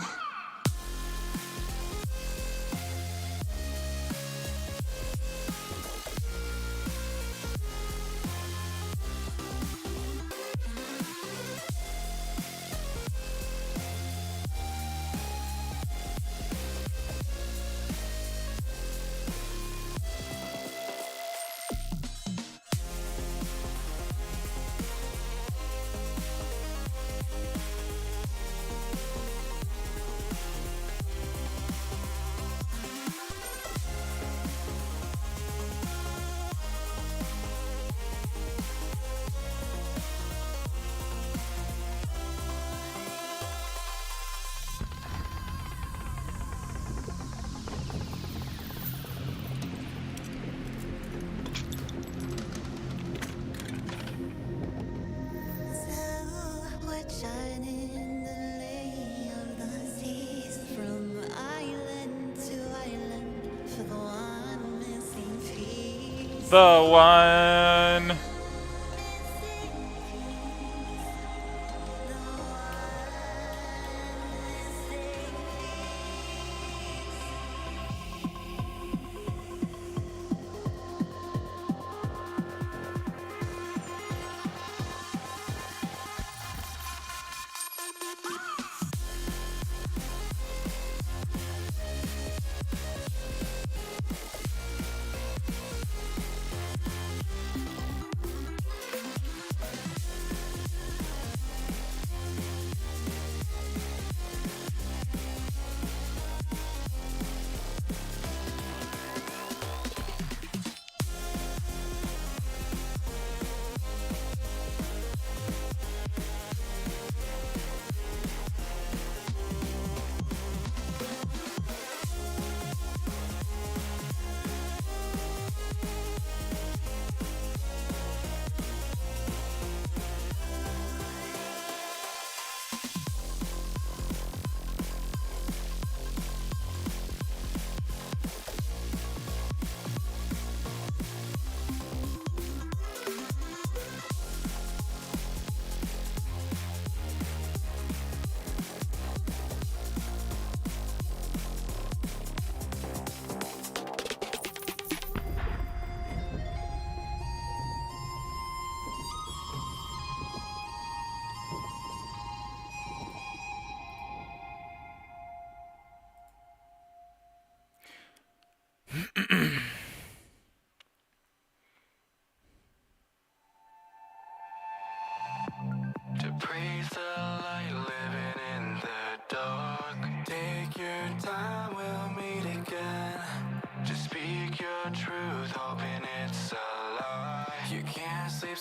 The one.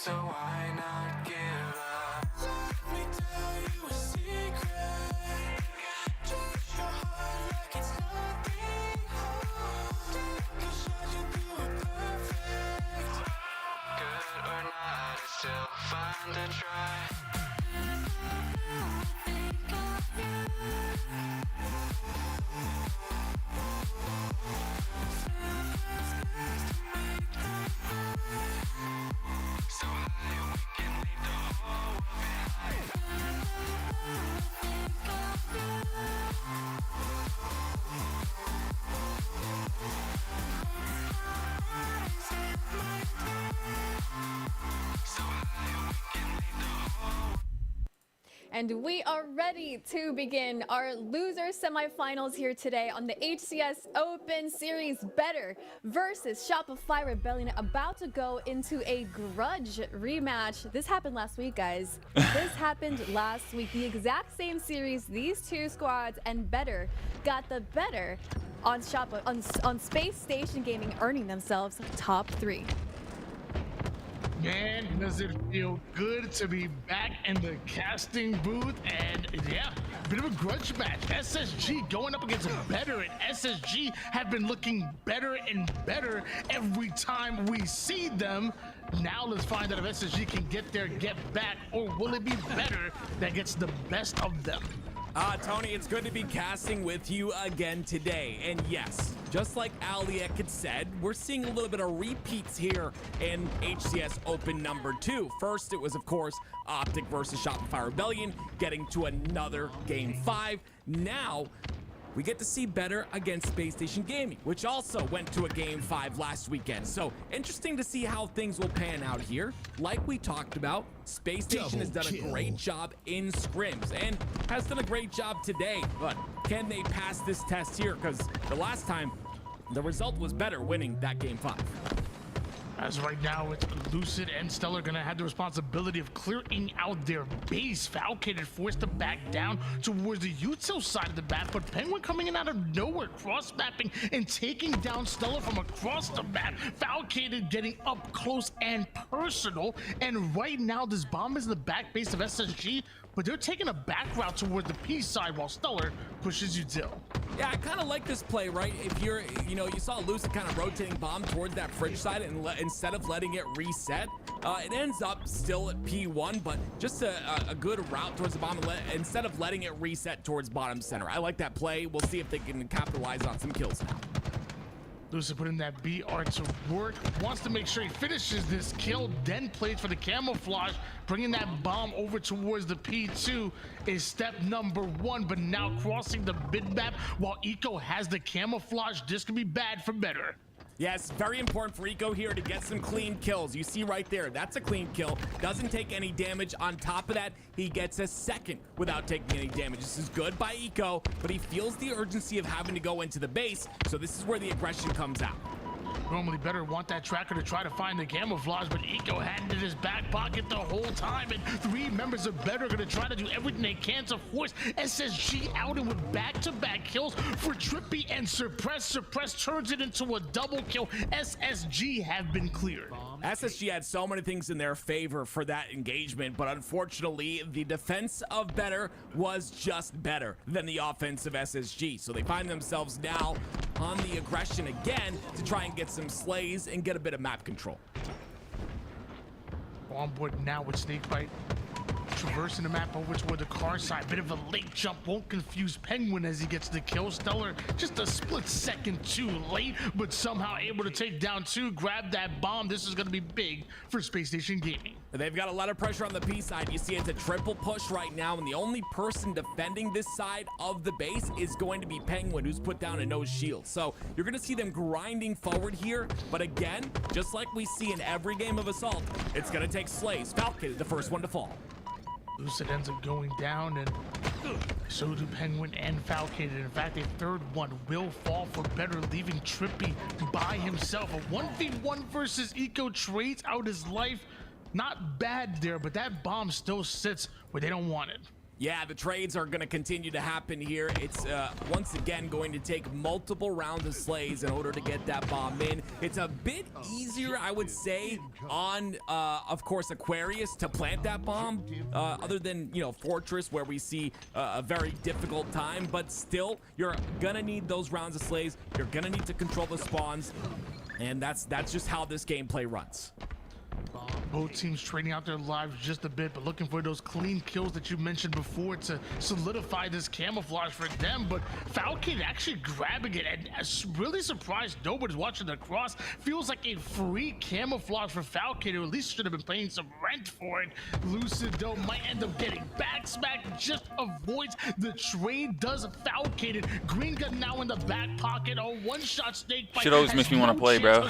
so why not give up? Let me tell you a secret. Touch your heart like it's nothing. Cause I can do it perfect. Good or not, it's still fun to try. So high we can leave the whole world behind. So high we can leave the whole. And we are ready to begin our loser semifinals here today on the HCS Open Series. Better versus Shopify Rebellion, about to go into a grudge rematch. This happened last week, guys. This happened last week. The exact same series, these two squads, and Better got the better on Space Station Gaming, earning themselves top 3. Man, does it feel good to be back in the casting booth. And yeah, bit of a grudge match. SSG going up against Better, and SSG have been looking better and better every time we see them. Now let's find out if SSG can get their get back, or will it be Better that gets the best of them? Tony, it's good to be casting with you again today. And yes, just like Aliek had said, we're seeing a little bit of repeats here in HCS Open number 2. First, it was, of course, Optic versus Shopify Rebellion, getting to another Game 5. Now, we get to see Better against Space Station Gaming, which also went to a Game 5 last weekend. So interesting to see how things will pan out here. Like we talked about, Space Station has done a great job in scrims and has done a great job today. But can they pass this test here? Because the last time, the result was Better winning that Game 5. As right now, it's Lucid and Stellar gonna have the responsibility of clearing out their base. Falcated forced to back down towards the util side of the map, but Penguin coming in out of nowhere, cross-mapping and taking down Stellar from across the map. Falcated getting up close and personal, and right now this bomb is in the back base of SSG, but they're taking a back route toward the P side while Stellar pushes util. Yeah, I kind of like this play, right? If you're, you saw Lucid kind of rotating bomb towards that fridge side, and instead of letting it reset, it ends up still at P1, but just a good route towards the bomb instead of letting it reset towards bottom center. I like that play. We'll see if they can capitalize on some kills now. Lucid putting that BR to work, wants to make sure he finishes this kill, then plays for the camouflage. Bringing that bomb over towards the P2 is step number 1, but now crossing the bid map while Eco has the camouflage. This could be bad for Better. Yes, very important for Eco here to get some clean kills. You see right there, that's a clean kill. Doesn't take any damage. On top of that, he gets a second without taking any damage. This is good by Eco, but he feels the urgency of having to go into the base, so this is where the aggression comes out. Normally Better want that tracker to try to find the camouflage, but Eco had it in his back pocket the whole time, and 3 members of Better are going to try to do everything they can to force SSG out, and with back-to-back kills for Trippy and Suppress. Suppress turns it into a double kill. SSG have been cleared. SSG had so many things in their favor for that engagement, but unfortunately, the defense of Better was just better than the offense of SSG. So they find themselves now on the aggression again to try and get some slays and get a bit of map control. On board now with Snakebite, traversing the map over toward the car side. Bit of a late jump, won't confuse Penguin as he gets the kill. Stellar just a split second too late, but somehow able to take down 2, grab that bomb. This is going to be big for Space Station Gaming. They've got a lot of pressure on the P side. You see it's a triple push right now, and the only person defending this side of the base is going to be Penguin, who's put down a no shield. So you're going to see them grinding forward here, but again, just like we see in every game of Assault, it's going to take slays. Falcon, the first one to fall. Lucid ends up going down, and so do Penguin and Falcated. In fact, a third one will fall for Better, leaving Trippy by himself. A 1v1 versus Eco, trades out his life. Not bad there, but that bomb still sits where they don't want it. Yeah, the trades are going to continue to happen here. It's once again going to take multiple rounds of slays in order to get that bomb in. It's a bit easier, I would say, on, of course, Aquarius to plant that bomb, other than, you know, Fortress, where we see a very difficult time. But still, you're going to need those rounds of slays. You're going to need to control the spawns. And that's just how this gameplay runs. Both teams trading out their lives just a bit, but looking for those clean kills that you mentioned before to solidify this camouflage for them. But Falcon actually grabbing it, and really surprised nobody's watching the cross. Feels like a free camouflage for Falcon, who at least should have been paying some rent for it. Lucid, though, might end up getting back smacked, just avoids the trade. Does Falcon it. Green gun now in the back pocket. A one-shot snake bite. Should always make me want to play, bro.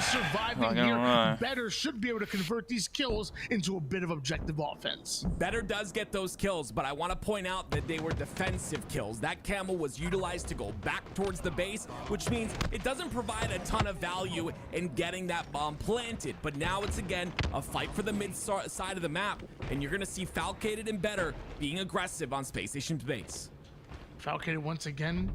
Better should be able to convert these kills into a bit of objective offense. Better does get those kills, but I want to point out that they were defensive kills. That camo was utilized to go back towards the base, which means it doesn't provide a ton of value in getting that bomb planted. But now it's again a fight for the mid side of the map, and you're going to see Falcated and Better being aggressive on Space Station's base. Falcated once again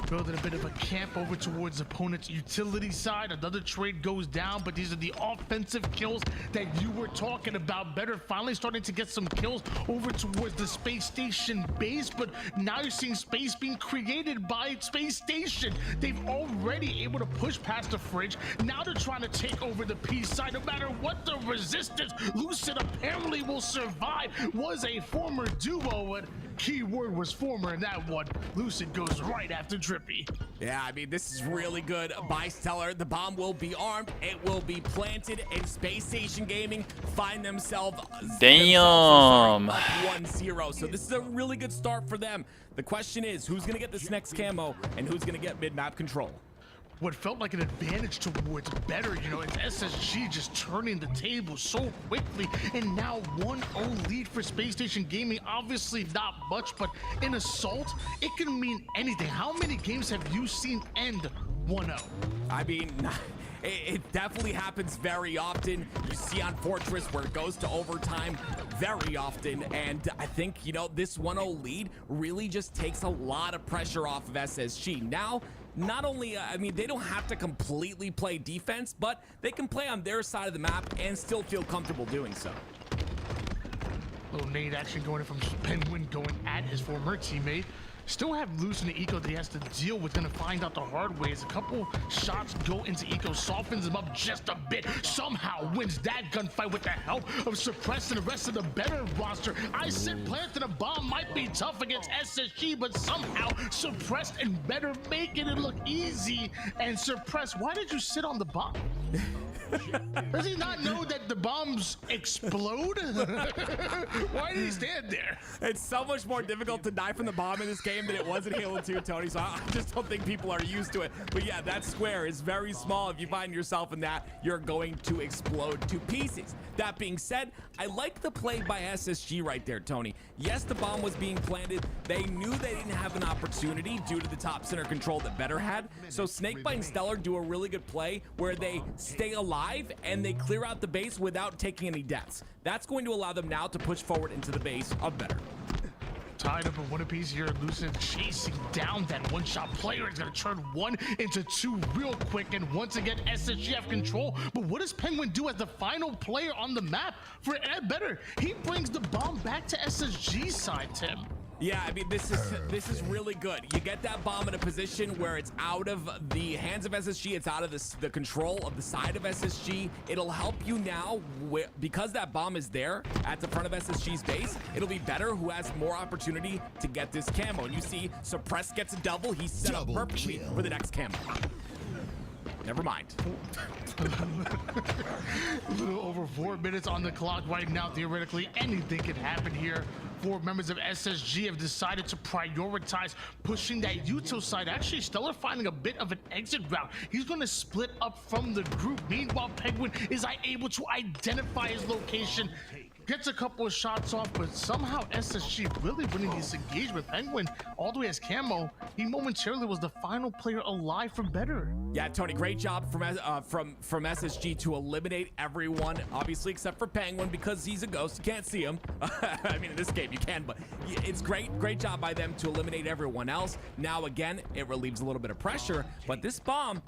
building a bit of a camp over towards opponent's utility side. Another trade goes down, but these are the offensive kills that you were talking about. Better finally starting to get some kills over towards the Space Station base, but now you're seeing space being created by Space Station. They've already able to push past the fridge. Now they're trying to take over the P side. No matter what the resistance, Lucid apparently will survive. Was a former duo, and keyword was former in that one. Lucid goes right after Drippy. Yeah, I mean, this is really good by Stellar. The bomb will be armed. It will be planted, and Space Station Gaming find themselves up 1-0. So this is a really good start for them. The question is, who's going to get this next camo, and who's going to get mid-map control? What felt like an advantage towards Better, you know, it's SSG just turning the table so quickly, and now 1-0 lead for Space Station Gaming. Obviously not much, but in Assault, it can mean anything. How many games have you seen end 1-0? I mean, it definitely happens very often. You see on Fortress where it goes to overtime very often, and I think, you know, this 1-0 lead really just takes a lot of pressure off of SSG. Now, not only, I mean, they don't have to completely play defense, but they can play on their side of the map and still feel comfortable doing so. Little nade action going in from Penguin, going at his former teammate. Still have Loose in the eco that he has to deal with. Gonna find out the hard way as a couple shots go into eco, softens him up just a bit. Somehow wins that gunfight with the help of suppressing the rest of the Better roster. I said planting a bomb might be tough against SSG, but somehow suppressed and Better making it look easy. And suppressed, why did you sit on the bomb? Does he not know that the bombs explode? Why did he stand there? It's so much more difficult to die from the bomb in this game than it was in Halo 2, Tony, so I just don't think people are used to it. But yeah, that square is very small. If you find yourself in that, you're going to explode to pieces. That being said, I like the play by SSG right there, Tony. Yes, the bomb was being planted. They knew they didn't have an opportunity due to the top center control that Better had. So Snakebite and Stellar do a really good play where they stay alive and they clear out the base without taking any deaths. That's going to allow them now to push forward into the base of Better. Tied up in one apiece here, Lucid chasing down that one-shot player. He's gonna turn one into two real quick, and once again, SSG have control. But what does Penguin do as the final player on the map for Better? He brings the bomb back to SSG's side, Tim. Yeah, I mean, this is really good. You get that bomb in a position where it's out of the hands of SSG, it's out of the control of the side of SSG. It'll help you now, because that bomb is there at the front of SSG's base, it'll be Better who has more opportunity to get this camo. And you see, Suppress gets a double. He's set up perfectly for the next camo. Never mind. A little over 4 minutes on the clock right now. Theoretically, anything can happen here. 4 members of SSG have decided to prioritize pushing that Uto side. Actually, Stellar finding a bit of an exit route. He's going to split up from the group. Meanwhile, Penguin is able to identify his location. gets a couple of shots off, but somehow SSG really winning this engagement. Penguin all the way as camo. He momentarily was the final player alive for better. Yeah, Tony, great job from SSG to eliminate everyone, obviously except for Penguin because he's a ghost. You can't see him. I mean, in this game you can, but it's great job by them to eliminate everyone else. Now again, it relieves a little bit of pressure, but this bomb,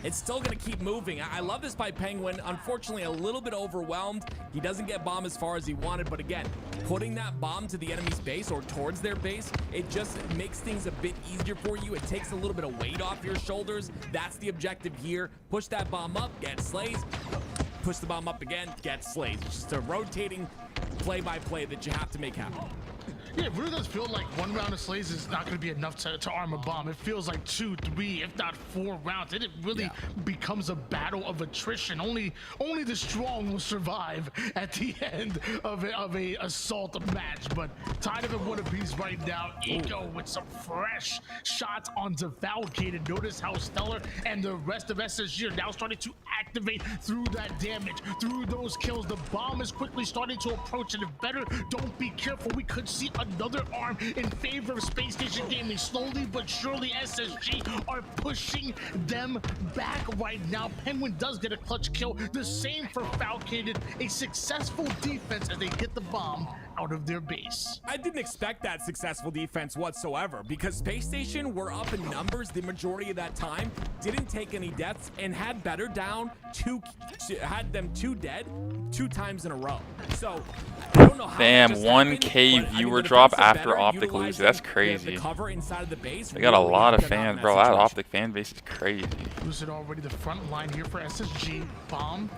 it's still gonna keep moving. I love this by Penguin. Unfortunately, a little bit overwhelmed. He doesn't get bomb as far as he wanted, but again, putting that bomb to the enemy's base or towards their base, it just makes things a bit easier for you. It takes a little bit of weight off your shoulders. That's the objective here. Push that bomb up, get slays. Push the bomb up again, get slays. It's just a rotating play-by-play that you have to make happen. Yeah, it really does feel like one round of slays is not going to be enough to arm a bomb. It feels like 2, 3, if not 4 rounds. And it really becomes a battle of attrition. Only the strong will survive at the end of a assault match. But tied up in one apiece right now. Eco with some fresh shots on Defalcated. Notice how Stellar and the rest of SSG are now starting to activate through that damage, through those kills. The bomb is quickly starting to approach, and if better don't be careful, we could see another arm in favor of Space Station Gaming. Slowly but surely, SSG are pushing them back right now. Penguin does get a clutch kill. The same for Falcated. A successful defense as they get the bomb out of their base. I didn't expect that successful defense whatsoever because Space Station were up in numbers the majority of that time, didn't take any deaths, and had better down had them 2 dead 2 times in a row. So I don't know how. Damn, 1K viewer drop after Optic lose. That's crazy. They got a lot of fans, bro. That Optic fan base is crazy. Lucid already the front line here for SSG. Bomb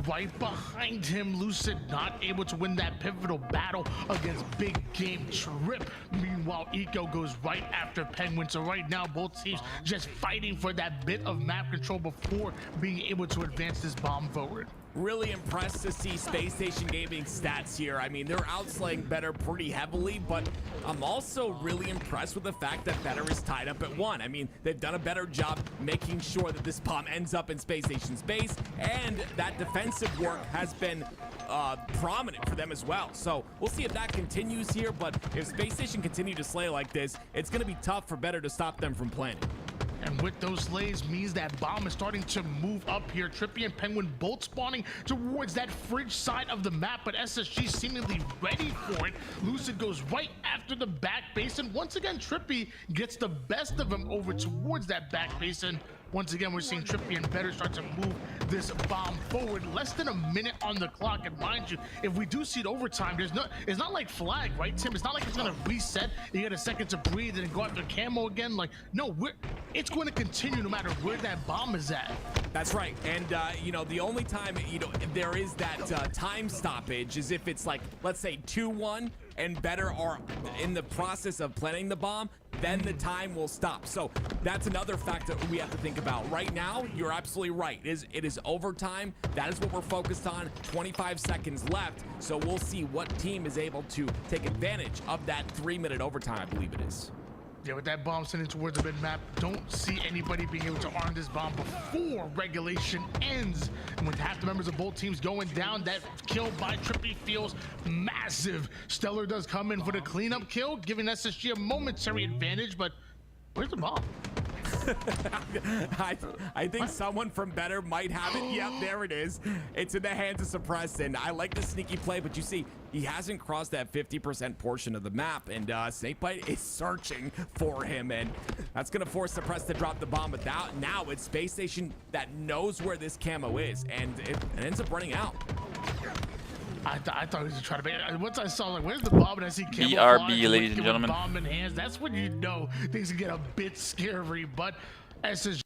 right behind him. Lucid not able to win that pivotal battle against Big Game Trip. Meanwhile, Eco goes right after Penguin. So right now, both teams just fighting for that bit of map control before being able to advance this bomb forward. Really impressed to see Space Station Gaming stats here. I mean, they're outslaying Better pretty heavily, but I'm also really impressed with the fact that Better is tied up at 1. I mean, they've done a better job making sure that this bomb ends up in Space Station's base, and that defensive work has been prominent for them as well. So we'll see if that continues here, but if Space Station continue to slay like this, it's going to be tough for Better to stop them from planning. And with those slays means that bomb is starting to move up here. Trippy and Penguin both spawning towards that fridge side of the map, but SSG seemingly ready for it. Lucid goes right after the back base, and once again, Trippy gets the best of him over towards that back base. And once again, we're seeing Trippy and Better start to move this bomb forward. Less than a minute on the clock, and mind you, if we do see it overtime, it's not like flag, right, Tim? It's not like it's gonna reset. You get a second to breathe and go after camo again. Like, no, it's going to continue no matter where that bomb is at. That's right. And you know, the only time there is that time stoppage is if it's like, let's say 2-1 and Better are in the process of planting the bomb, then the time will stop. So that's another factor we have to think about. Right now, you're absolutely right. It is overtime. That is what we're focused on. 25 seconds left. So we'll see what team is able to take advantage of that 3-minute overtime, I believe it is. Yeah, with that bomb sending towards the mid-map, don't see anybody being able to arm this bomb before regulation ends. And with half the members of both teams going down, that kill by Trippy feels massive. Stellar does come in for the cleanup kill, giving SSG a momentary advantage, but where's the bomb? I think someone from Better might have it. Yep, there it is. It's in the hands of Suppressed, and I like the sneaky play, but you see, he hasn't crossed that 50% portion of the map, and Snakebite is searching for him, and that's going to force Suppressed to drop the bomb. But now it's Space Station that knows where this camo is, and it ends up running out. I thought he was trying to make. Once I saw, like, where's the bomb, and I see BRB, ladies and gentlemen. Bomb in hands. That's when you know things can get a bit scary. But SSG.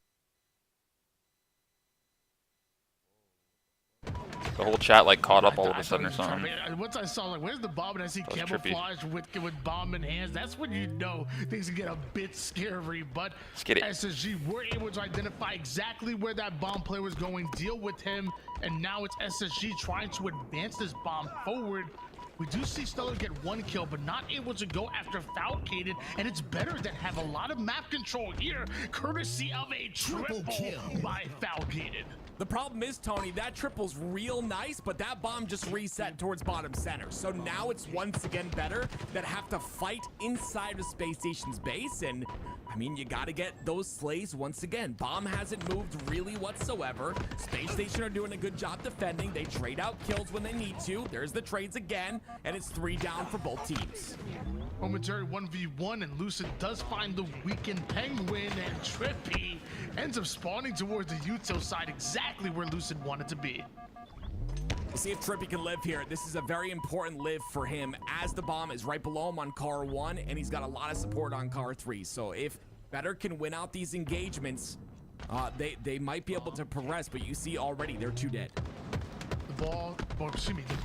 The whole chat like caught up all of a sudden or something. Once I saw, like, where's the bomb, and I see camouflage with bomb in hands. That's when you know things can get a bit scary. But SSG were able to identify exactly where that bomb player was going, deal with him, and now it's SSG trying to advance this bomb forward. We do see Stellar get 1 kill, but not able to go after Falcated, and it's Better that have a lot of map control here, courtesy of a triple by Falcated. The problem is, Tony, that triple's real nice, but that bomb just reset towards bottom center. So now it's once again better that have to fight inside of Space Station's base. And I mean, you got to get those slays once again. Bomb hasn't moved really whatsoever. Space Station are doing a good job defending. They trade out kills when they need to. There's the trades again, and it's 3 down for both teams. Momentary 1v1, and Lucid does find the weakened Penguin, and Trippy ends up spawning towards the Util side, exactly where Lucid wanted to be. We'll see if Trippy can live here. This is a very important live for him, as the bomb is right below him on car 1, and he's got a lot of support on car 3. So if Better can win out these engagements, they might be able to progress, but you see already they're 2 dead. The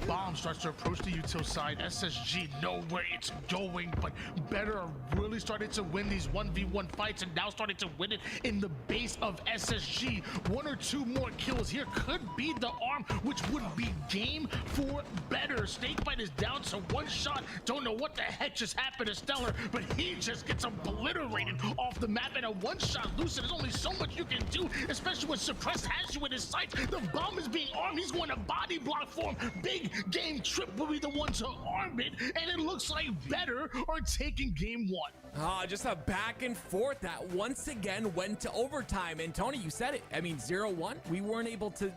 bomb starts to approach the util side. SSG know where it's going, but Better are really starting to win these 1v1 fights, and now starting to win it in the base of SSG. 1 or 2 more kills here could be the arm, which would be game for Better. Snakebite is down to 1 shot. Don't know what the heck just happened to Stellar, but he just gets obliterated off the map. And a 1-shot Lucid, there's only so much you can do, especially when Suppressed has you in his sights. The bomb is being armed. He's going to body block for him. Big game Trip will be the one to arm it, and it looks like Better are taking game 1. Just a back and forth that once again went to overtime. And Tony, you said it. I mean, 0-1. We weren't able to.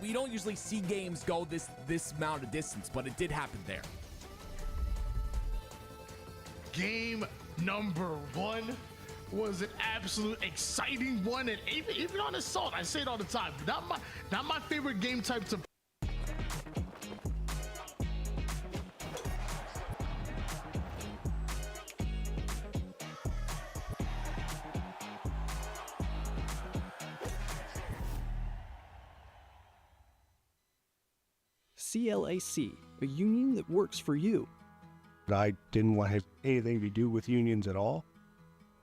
We don't usually see games go this amount of distance, but it did happen there. Game number 1 was an absolute exciting one, and even on Assault, I say it all the time. Not my favorite game type to. CLAC, a union that works for you. I didn't want to have anything to do with unions at all.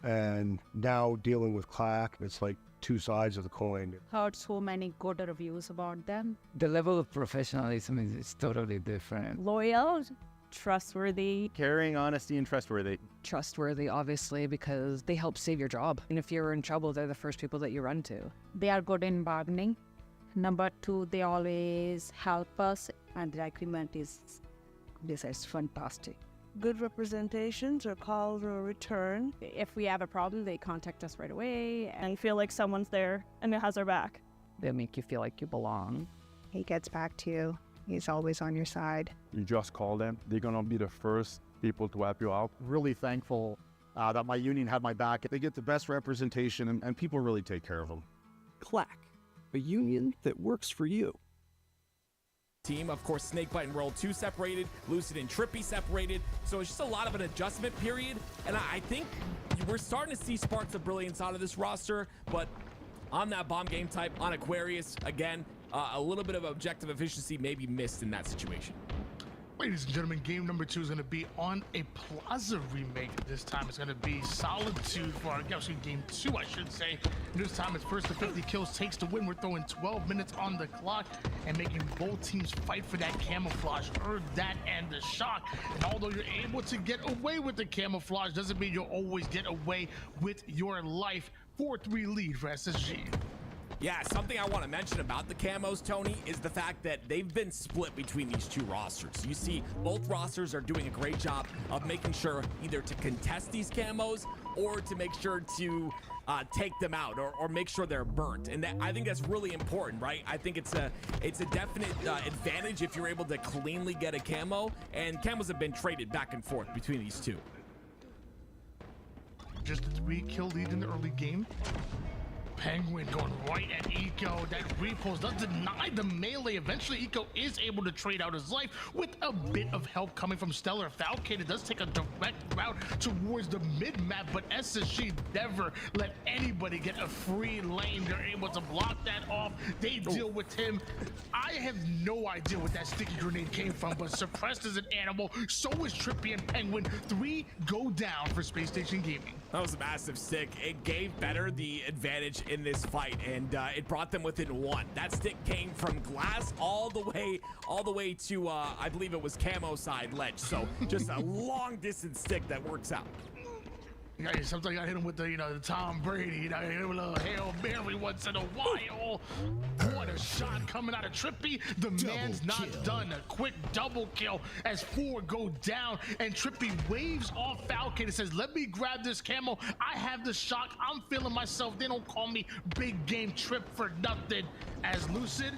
And now dealing with CLAC, it's like 2 sides of the coin. Heard so many good reviews about them. The level of professionalism is totally different. Loyal, trustworthy. Caring, honesty, and trustworthy. Trustworthy, obviously, because they help save your job. And if you're in trouble, they're the first people that you run to. They are good in bargaining. Number 2, they always help us, and the agreement is fantastic. Good representations or calls or return. If we have a problem, they contact us right away and feel like someone's there and it has our back. They make you feel like you belong. He gets back to you. He's always on your side. You just call them. They're going to be the first people to help you out. Really thankful that my union had my back. They get the best representation, and people really take care of them. CLAC, a union that works for you. Team, of course, Snakebite and Roll 2 separated, Lucid and Trippy separated, so it's just a lot of an adjustment period, and I think we're starting to see sparks of brilliance out of this roster, but on that bomb game type, on Aquarius, again, a little bit of objective efficiency may be missed in that situation. Ladies and gentlemen, game number 2 is going to be on a Plaza remake. This time it's going to be Solitude for our game 2, I should say. This time it's first to 50 kills takes to win. We're throwing 12 minutes on the clock and making both teams fight for that camouflage. Heard that and the shock. And although you're able to get away with the camouflage, doesn't mean you'll always get away with your life. 4-3 lead for SSG. Yeah, something I want to mention about the camos, Tony, is the fact that they've been split between these 2 rosters. You see, both rosters are doing a great job of making sure either to contest these camos or to make sure to take them out or make sure they're burnt. And I think that's really important, right? I think it's a definite advantage if you're able to cleanly get a camo, and camos have been traded back and forth between these 2. Just a 3-kill lead in the early game. Penguin going right at Eco. That repulse does deny the melee. Eventually, Eco is able to trade out his life with a bit of help coming from Stellar. Falcon does take a direct route towards the mid-map, but SSG never let anybody get a free lane. They're able to block that off. They deal with him. I have no idea what that sticky grenade came from, but Suppressed is an animal. So is Trippy and Penguin. 3 go down for Space Station Gaming. That was a massive stick. It gave Better the advantage in this fight, and it brought them within 1. That stick came from glass all the way to I believe it was camo side ledge. So just a long distance stick that works out. Yeah, sometimes I hit him with the, the Tom Brady. I hit him with a little Hail Mary once in a while. What a shot coming out of Trippy. The man's not done. A quick double kill as 4 go down, and Trippy waves off Falcon and says, let me grab this camo. I have the shock. I'm feeling myself. They don't call me Big Game Trip for nothing. As Lucid,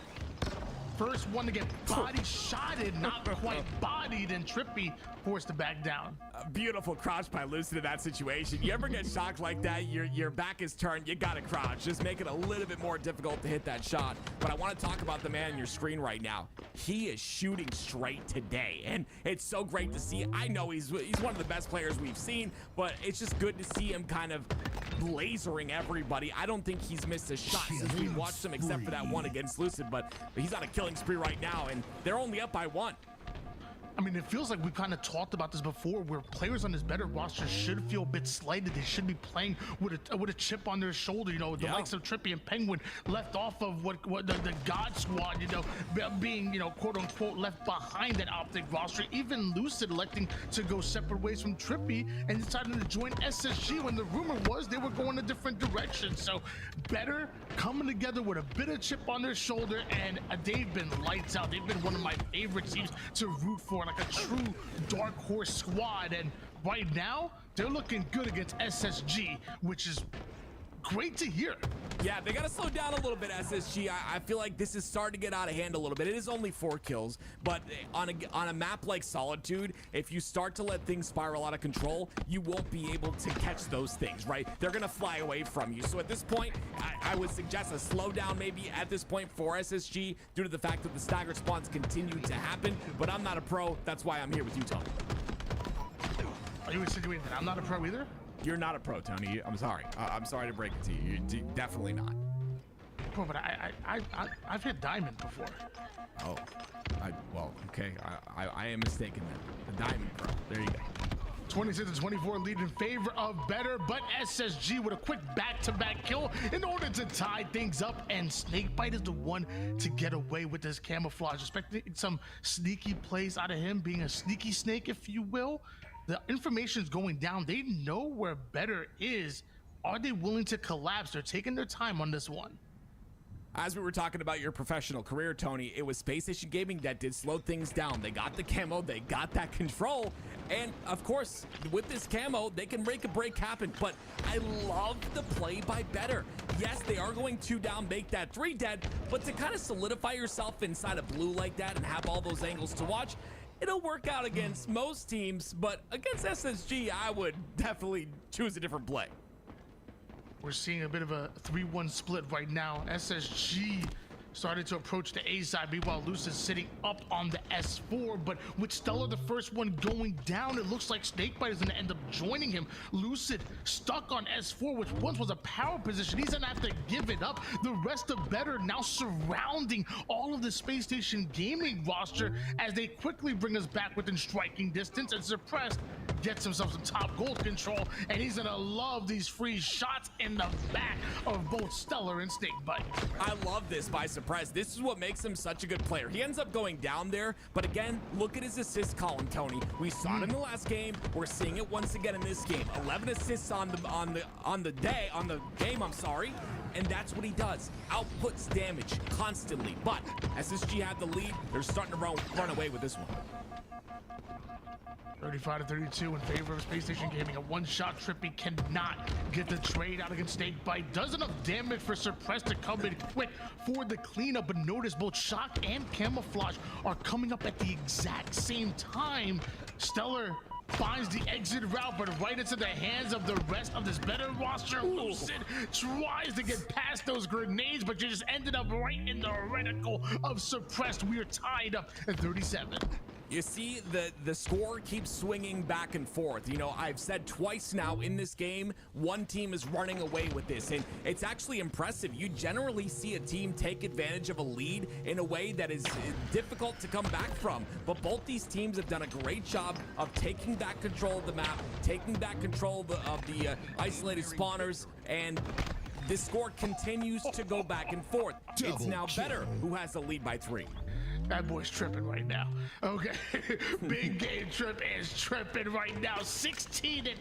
first one to get body shotted, not quite bodied, and Trippy forced to back down. A beautiful crouch by Lucid in that situation. You ever get shocked like that, your back is turned, you gotta crouch. Just make it a little bit more difficult to hit that shot. But I want to talk about the man on your screen right now. He is shooting straight today, and it's so great to see. I know he's one of the best players we've seen, but it's just good to see him kind of lasering everybody. I don't think he's missed a shot since we watched him, except for that one against Lucid, but he's on a killing spree right now, and they're only up by 1. I mean, it feels like we've kind of talked about this before, where players on this better roster should feel a bit slighted. They should be playing with a chip on their shoulder. The likes of Trippy and Penguin left off of what the God Squad, being quote unquote left behind that Optic roster. Even Lucid electing to go separate ways from Trippy and deciding to join SSG when the rumor was they were going a different direction. So better coming together with a bit of chip on their shoulder, and they've been lights out. They've been one of my favorite teams to root for, like a true dark horse squad, and right now they're looking good against SSG, which is great to hear. Yeah, they got to slow down a little bit, SSG. I feel like this is starting to get out of hand a little bit. It is only 4 kills, but on a map like Solitude, if you start to let things spiral out of control, you won't be able to catch those things, right? They're going to fly away from you. So at this point, I would suggest a slowdown maybe at this point for SSG due to the fact that the staggered spawns continue to happen, but I'm not a pro. That's why I'm here with you, Tony. Are you insinuating that I'm not a pro either? You're not a pro, Tony. I'm sorry. I'm sorry to break it to you. You're definitely not. Bro, but I've hit diamond before. Oh, well, okay. I am mistaken then. The diamond pro. There you go. 26-24 lead in favor of better, but SSG with a quick back-to-back kill in order to tie things up, and Snakebite is the one to get away with this camouflage. Expecting some sneaky plays out of him, being a sneaky snake, if you will. The information's going down. They know where better is. Are they willing to collapse? They're taking their time on this one. As we were talking about your professional career, Tony, it was Space Station Gaming that did slow things down. They got the camo, they got that control, and of course, with this camo, they can make a break happen. But I love the play by better. Yes, they are going 2 down, make that 3 dead, but to kind of solidify yourself inside of blue like that and have all those angles to watch, it'll work out against most teams, but against SSG, I would definitely choose a different play. We're seeing a bit of a 3-1 split right now. SSG started to approach the A side. Meanwhile, Lucid sitting up on the S4, but with Stellar, the first one going down, it looks like Snakebite is going to end up joining him. Lucid stuck on S4, which once was a power position. He's going to have to give it up. The rest of better now surrounding all of the Space Station Gaming roster as they quickly bring us back within striking distance, and Suppressed gets himself some top gold control, and he's going to love these free shots in the back of both Stellar and Snakebite. I love this by Suppressed. This is what makes him such a good player. He ends up going down there, but again, look at his assist column, Tony. We saw it in the last game. We're seeing it once again in this game. 11 assists on the game, I'm sorry. And that's what he does. Outputs damage constantly. But SSG had the lead. They're starting to run away with this one. 35-32 in favor of Space Station Gaming. A one-shot Trippy cannot get the trade out against Snakebite. Does enough damage for Suppressed to come in quick for the cleanup, but notice both Shock and Camouflage are coming up at the exact same time. Stellar finds the exit route, but right into the hands of the rest of this better roster. Lucid tries to get past those grenades, but just ended up right in the reticle of Suppressed. We are tied up at 37. You see, the score keeps swinging back and forth. You know, I've said twice now in this game, one team is running away with this, and it's actually impressive. You generally see a team take advantage of a lead in a way that is difficult to come back from, but both these teams have done a great job of taking back control of the map, taking back control of the isolated spawners, and this score continues to go back and forth. It's now better who has the lead by 3. That boy's tripping right now. Okay, Big Game Trip is tripping right now. 16-8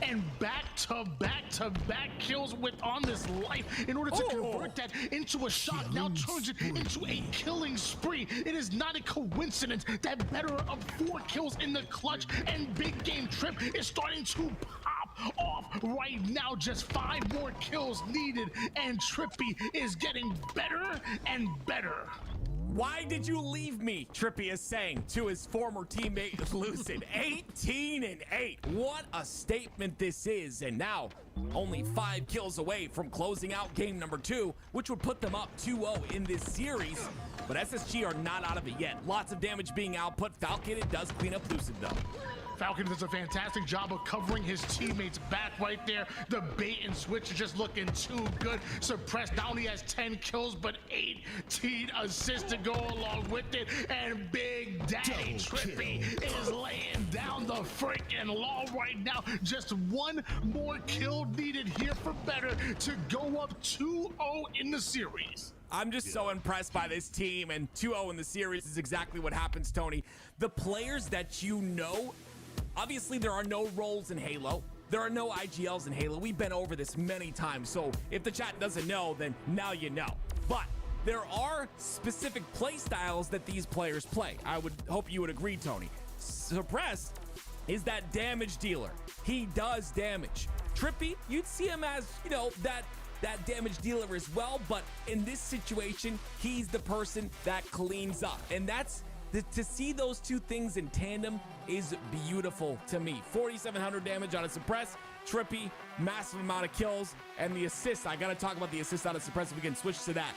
and back-to-back kills with on this life in order to convert that into a shot. Now turns it into a killing spree. It is not a coincidence that better of 4 kills in the clutch, and Big Game Trip is starting to pop off right now. Just 5 more kills needed, and Trippy is getting better and better. Why did you leave me? Trippy is saying to his former teammate Lucid. 18-8. What a statement this is. And now only 5 kills away from closing out game number 2, which would put them up 2-0 in this series. But SSG are not out of it yet. Lots of damage being output. Falcon does clean up Lucid though. Falcon does a fantastic job of covering his teammates back right there. The bait and switch is just looking too good. Suppressed not only has 10 kills, but 18 assists to go along with it. And Big Daddy Trippy is laying down the freaking law right now. Just 1 more kill needed here for better to go up 2-0 in the series. I'm just so impressed by this team, and 2-0 in the series is exactly what happens, Tony. The players that you know, obviously there are no roles in Halo. There are no IGLs in Halo. We've been over this many times, so if the chat doesn't know, then now you know. But there are specific play styles that these players play. I would hope you would agree, Tony. Suppressed is that damage dealer. He does damage. Trippy, you'd see him as, you know, that damage dealer as well, but in this situation, he's the person that cleans up. And that's to see those two things in tandem is beautiful to me. 4,700 damage on a suppress. Trippy, massive amount of kills, and the assist. I gotta talk about the assist on a suppress if we can switch to that.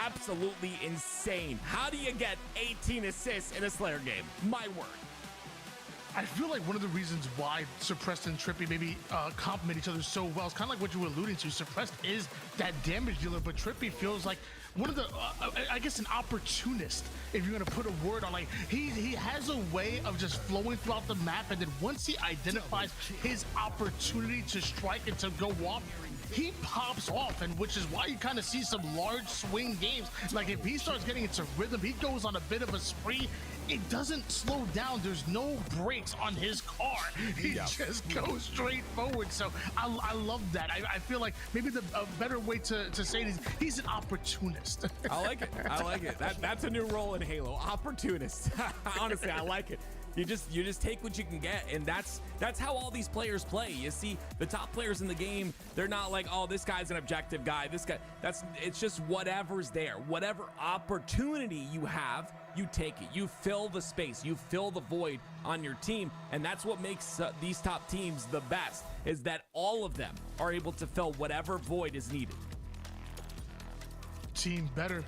Absolutely insane. How do you get 18 assists in a Slayer game? My word. I feel like one of the reasons why Suppressed and Trippy maybe complement each other so well is kind of like what you were alluding to. Suppressed is that damage dealer, but Trippy feels like one of the, I guess, an opportunist, if you're going to put a word on. Like, he has a way of just flowing throughout the map, and then once he identifies his opportunity to strike and to go off, he pops off, and which is why you kind of see some large swing games. Like, if he starts getting into rhythm, he goes on a bit of a spree. It doesn't slow down. There's no brakes on his car. He just goes straight forward. So I love that. I feel like maybe a better way to say it is he's an opportunist. I like it. I like it. That's a new role in Halo. Opportunist. Honestly, I like it. You just take what you can get, and that's how all these players play. You see, the top players in the game, they're not like, oh, this guy's an objective guy. This guy, it's just whatever's there. Whatever opportunity you have, you take it. You fill the space. You fill the void on your team, and that's what makes these top teams the best, is that all of them are able to fill whatever void is needed. Team better.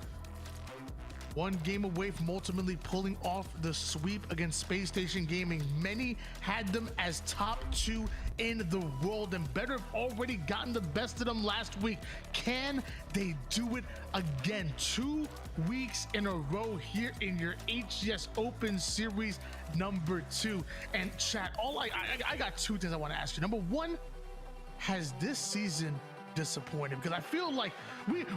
1 game away from ultimately pulling off the sweep against Space Station Gaming. Many had them as top 2 in the world, and better have already gotten the best of them last week. Can they do it again? 2 weeks in a row here in your HCS Open Series number 2. And chat, I got 2 things I want to ask you. Number 1, has this season disappointed? Because I feel like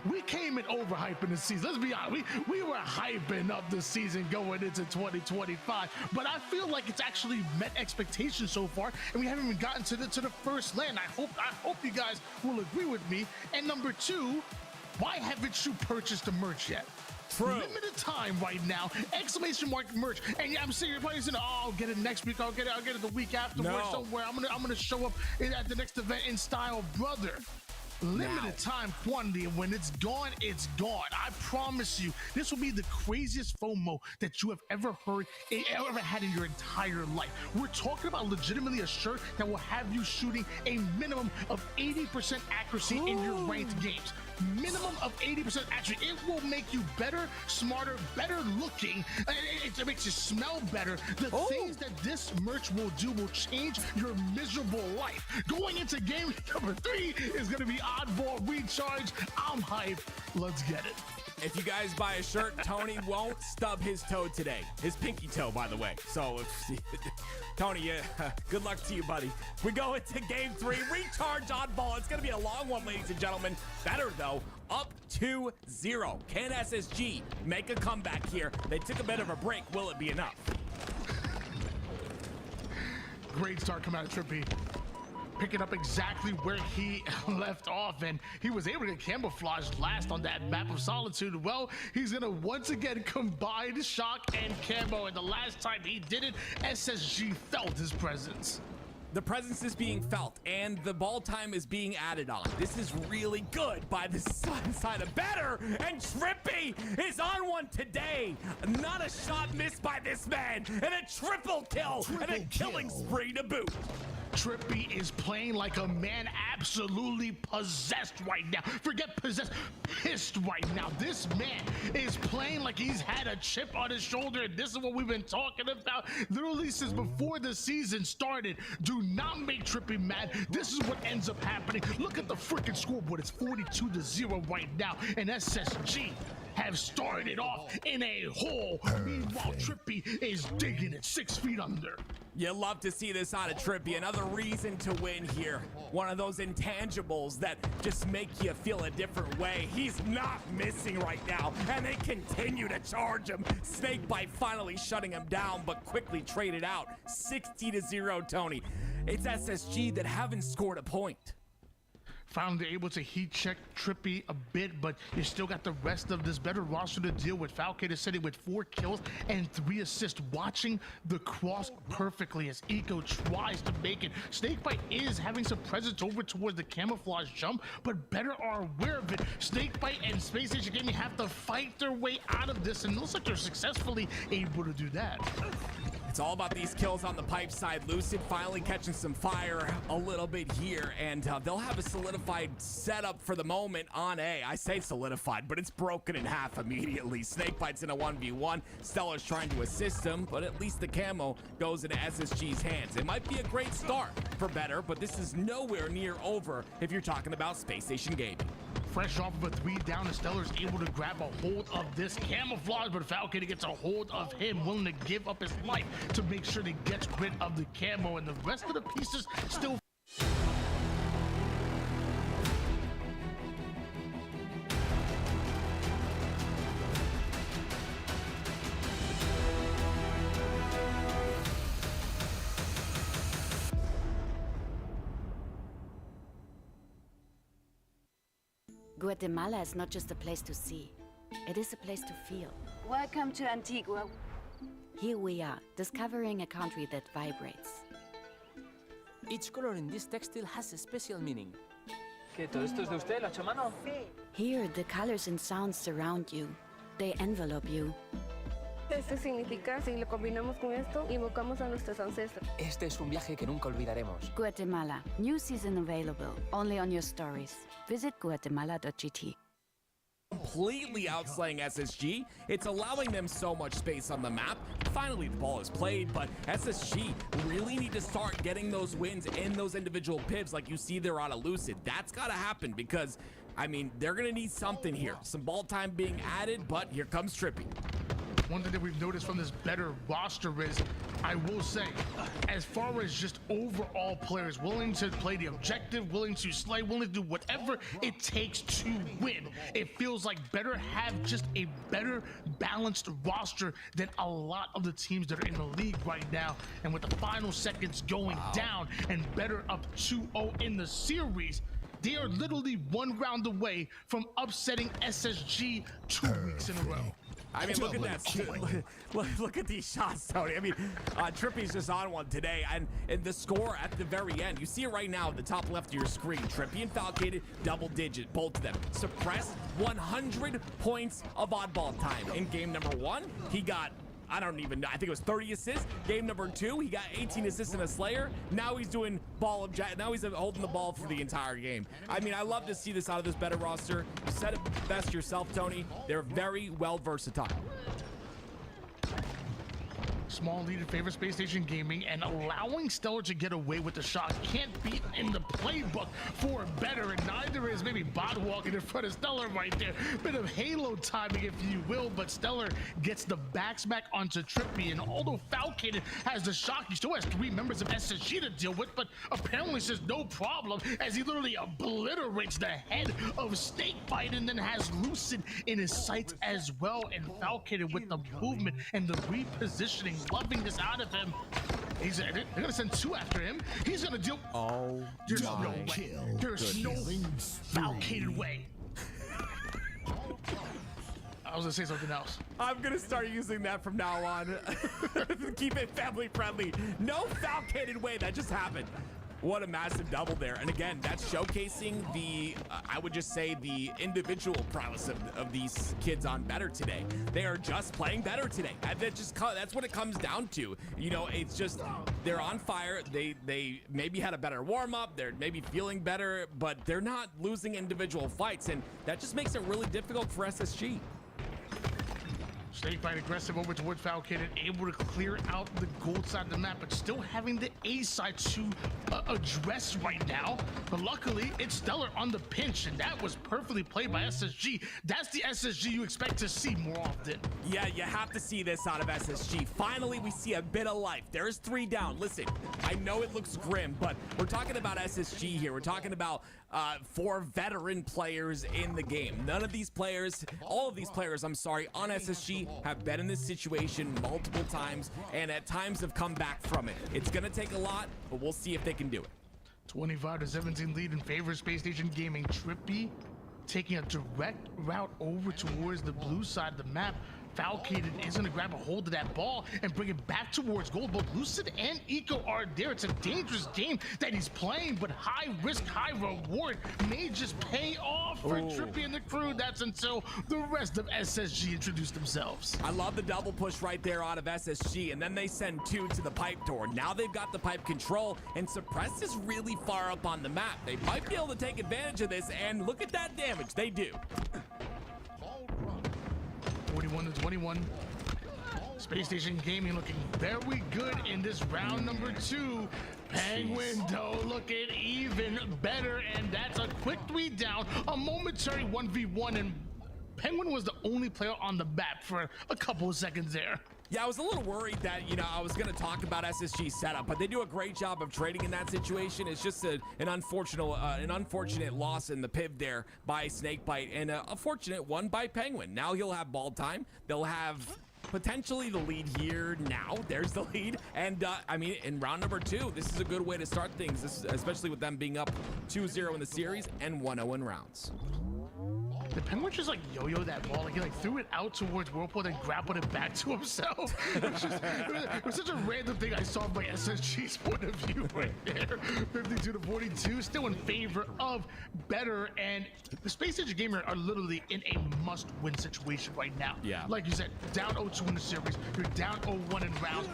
we came in overhyping the season. Let's be honest, we were hyping up the season going into 2025, but I feel like it's actually met expectations so far, and we haven't even gotten to the first land. I hope you guys will agree with me. And number 2, why haven't you purchased the merch yet? True. Limited time right now, exclamation mark merch. And I'm saying you're probably saying, oh, I'll get it next week, I'll get it the week afterwards somewhere. I'm gonna show up at the next event in style, brother. Limited time quantity, and when it's gone, it's gone. I promise you, this will be the craziest FOMO that you have ever had in your entire life. We're talking about legitimately a shirt that will have you shooting a minimum of 80% accuracy in your ranked games. Minimum of 80% accuracy. It will make you better, smarter, better looking. It makes you smell better. The things that this merch will do will change your miserable life. Going into game number 3 is going to be Oddball Recharge. I'm hyped. Let's get it. If you guys buy a shirt, Tony won't stub his toe today. His pinky toe, by the way. So, Tony, good luck to you, buddy. We go into game 3. Recharge Oddball. It's going to be a long one, ladies and gentlemen. Better, though. up 2-0. Can SSG make a comeback here? They took a bit of a break. Will it be enough? Great start coming out of Trippy. Picking up exactly where he left off, and he was able to get camouflaged last on that map of Solitude. Well, he's gonna once again combine shock and camo, and the last time he did it, SSG felt his presence. The presence is being felt, and the ball time is being added on. This is really good by the side of better, and Trippy is on one today. Not a shot missed by this man, and a triple kill, and a killing spree to boot. Trippy is playing like a man absolutely possessed right now. Forget possessed, pissed right now. This man is playing like he's had a chip on his shoulder, and this is what we've been talking about literally since before the season started. Do not make Trippy mad. This is what ends up happening. Look at the freaking scoreboard. It's 42-0 right now, and SSG have started off in a hole. Meanwhile, Trippy is digging it 6 feet under. You love to see this out of Trippy. Another reason to win here. One of those intangibles that just make you feel a different way. He's not missing right now, and they continue to charge him. Snakebite finally shutting him down, but quickly traded out. 60-0, Tony. It's SSG that haven't scored a point. Finally able to heat check Trippy a bit, but you still got the rest of this better roster to deal with. Falcator sitting with 4 kills and 3 assists, watching the cross perfectly as Eco tries to make it. Snakebite is having some presence over towards the camouflage jump, but better are aware of it. Snakebite and Space Station Gaming have to fight their way out of this, and it looks like they're successfully able to do that. It's all about these kills on the pipe side. Lucid finally catching some fire a little bit here, and they'll have a solidified setup for the moment on A. I say solidified, but it's broken in half immediately. Snakebite's in a 1v1. Stellar's trying to assist him, but at least the camo goes into SSG's hands. It might be a great start for better, but this is nowhere near over if you're talking about Space Station Gaming. Fresh off of a 3 down, and Stellar's able to grab a hold of this camouflage, but Falcator gets a hold of him, willing to give up his life to make sure he gets rid of the camo, and the rest of the pieces still. Guatemala is not just a place to see, it is a place to feel. Welcome to Antigua. Here we are, discovering a country that vibrates. Each color in this textile has a special meaning. ¿Que todo esto es de usted, la chamano? Here, the colors and sounds surround you. They envelope you. Esto significa, si lo combinamos con esto, invocamos a nuestros ancestros. Este es un viaje que nunca olvidaremos. Guatemala, new season available, only on your stories. Visit guatemala.gt. Completely outslaying SSG. It's allowing them so much space on the map. Finally, the ball is played, but SSG really need to start getting those wins in those individual pips like you see there on a Lucid. That's got to happen because, I mean, they're going to need something here. Some ball time being added, but here comes Trippy. One thing that we've noticed from this better roster is, I will say, as far as just overall players willing to play the objective, willing to slay, willing to do whatever it takes to win, it feels like better have just a better balanced roster than a lot of the teams that are in the league right now. And with the final seconds going down and better up 2-0 in the series, they are literally 1 round away from upsetting SSG 2 weeks in a row. I mean, look at that. Look at these shots, Tony. I mean, Trippy's just on one today, and the score at the very end. You see it right now at the top left of your screen. Trippy and Falcated, double digit, both of them. Suppressed 100 points of oddball time. In game number 1, he got, I don't even know, I think it was 30 assists. Game number 2, he got 18 assists in a Slayer. Now he's doing ball object. Now he's holding the ball for the entire game. I mean, I love to see this out of this better roster. You said it best yourself, Tony. They're very well versatile. Small lead in favor of Space Station Gaming, and allowing Stellar to get away with the shot can't be in the playbook for better, and neither is maybe Bot walking in front of Stellar right there. Bit of Halo timing, if you will, but Stellar gets the back smack onto Trippy, and although Falcated has the shock, he still has 3 members of SSG to deal with, but apparently says no problem as he literally obliterates the head of Snakebite and then has Lucid in his sights as well, and Falcated with the movement and the repositioning, loving this out of him. They're gonna send 2 after him. He's gonna deal. Oh, there's no way. There's no Falcated way. I was gonna say something else. I'm gonna start using that from now on. Keep it family friendly. No Falcated way. That just happened. What a massive double there. And again, that's showcasing the, I would just say, the individual prowess of these kids on better today. They are just playing better today. That's what it comes down to. You know, it's just, they're on fire. They maybe had a better warm-up. They're maybe feeling better, but they're not losing individual fights. And that just makes it really difficult for SSG. Snakebite aggressive over towards Falcated, able to clear out the gold side of the map, but still having the A side to address right now. But luckily, it's Stellar on the pinch, and that was perfectly played by SSG. That's the SSG you expect to see more often. Yeah, you have to see this out of SSG. Finally, we see a bit of life. There's 3 down. Listen, I know it looks grim, but we're talking about SSG here. We're talking about 4 veteran players in the game. None of these players, all of these players, I'm sorry, on SSG have been in this situation multiple times and at times have come back from it. It's gonna take a lot, but we'll see if they can do it. 25-17 lead in favor of Space Station Gaming. Trippy taking a direct route over towards the blue side of the map. Falcated is going to grab a hold of that ball and bring it back towards gold. Both Lucid and Eco are there. It's a dangerous game that he's playing, but high risk, high reward may just pay off for Trippy and the crew. That's until the rest of SSG introduce themselves. I love the double push right there out of SSG, and then they send 2 to the pipe door. Now they've got the pipe control, and Suppressed is really far up on the map. They might be able to take advantage of this, and look at that damage. They do. 41-21. Space Station Gaming looking very good in this round number 2. Penguin though looking even better, and that's a quick 3 down, a momentary 1v1, and Penguin was the only player on the map for a couple of seconds there. Yeah, I was a little worried that, you know, I was going to talk about SSG's setup, but they do a great job of trading in that situation. It's just an unfortunate loss in the piv there by Snakebite, and a fortunate one by Penguin. Now he'll have ball time. They'll have potentially the lead here now. There's the lead. And, I mean, in round number 2, this is a good way to start things, especially with them being up 2-0 in the series and 1-0 in rounds. The Penguin just like yo-yo that ball, like he like threw it out towards Whirlpool and grappled it back to himself. It was such a random thing I saw from my SSG's point of view right there. 52-42, still in favor of better, and the Space Station Gamer are literally in a must-win situation right now. Yeah. Like you said, down 0-2 in the series, you're down 0-1 in rounds.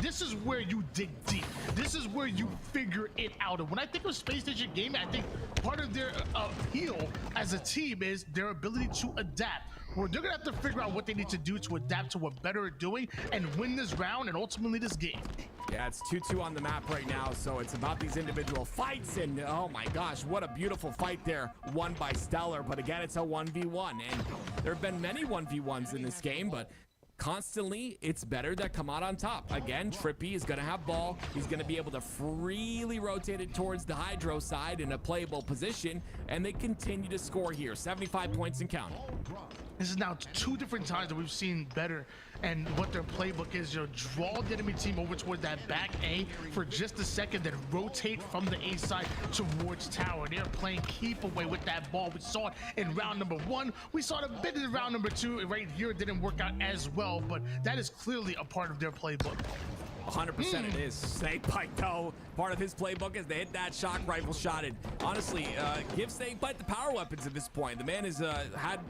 This is where you dig deep. This is where you figure it out. And when I think of Space Station Gaming, I think part of their appeal as a team is their ability to adapt, where they're gonna have to figure out what they need to do to adapt to what better are doing and win this round and ultimately this game. Yeah, it's 2-2 on the map right now, so it's about these individual fights, and oh my gosh, what a beautiful fight there, won by Stellar. But again, it's a 1v1, and there have been many 1v1s in this game, but constantly, it's better that come out on top. Again, Trippy is going to have ball. He's going to be able to freely rotate it towards the Hydro side in a playable position, and they continue to score here. 75 points and counting. This is now 2 different times that we've seen better and what their playbook is. You know, draw the enemy team over towards that back A for just a second, then rotate from the A side towards tower. They're playing keep away with that ball. We saw it in round number 1. We saw it a bit in round number 2. Right here, it didn't work out as well, but that is clearly a part of their playbook. 100% it is. Snakebite, though, part of his playbook is they hit that shock rifle shot. And honestly, give Snakebite the power weapons at this point. The man has had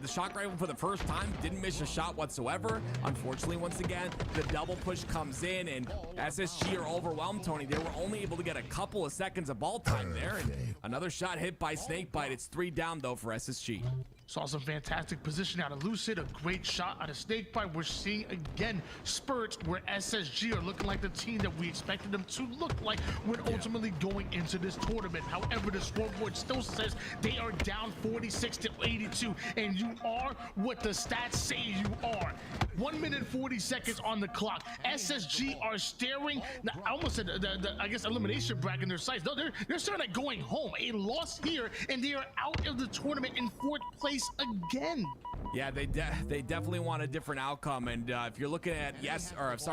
the shock rifle for the first time, didn't miss a shot whatsoever. Unfortunately, once again, the double push comes in, and SSG are overwhelmed, Tony. They were only able to get a couple of seconds of ball time there, and another shot hit by Snakebite. It's 3 down, though, for SSG. Saw some fantastic position out of Lucid, a great shot out of Snakebite. We're seeing again spurts where SSG are looking like the team that we expected them to look like when ultimately going into this tournament. However, the scoreboard still says they are down 46-82, and you are what the stats say you are. 1 minute 40 seconds on the clock. SSG are staring. I almost said I guess elimination bracket in their sights. No, they're staring at going home. A loss here, and they are out of the tournament in 4th place again. Yeah, they definitely want a different outcome. And if you're looking at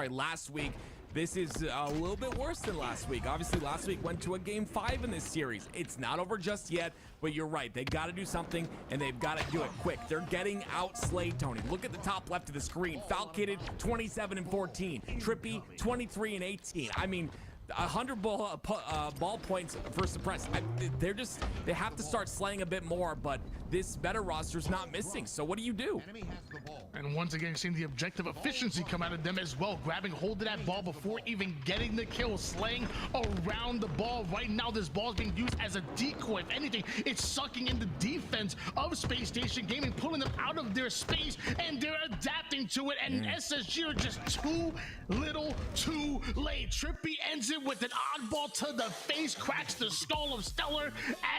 last week, this is a little bit worse than last week. Obviously, last week went to a game 5 in this series. It's not over just yet, but you're right. They got to do something, and they've got to do it quick. They're getting outslayed, Tony. Look at the top left of the screen. Falcated 27-14. Trippy 23-18. I mean, 100 ball points for Suppress. They have to start slaying a bit more, but this better roster's not missing. So what do you do? And once again, seeing the objective efficiency come out of them as well, grabbing hold of that ball before even getting the kill, slaying around the ball. Right now, this ball is being used as a decoy. If anything, it's sucking in the defense of Space Station Gaming, pulling them out of their space, and they're adapting to it. And SSG are just too little, too late. Trippy ends it with an oddball to the face, cracks the skull of Stellar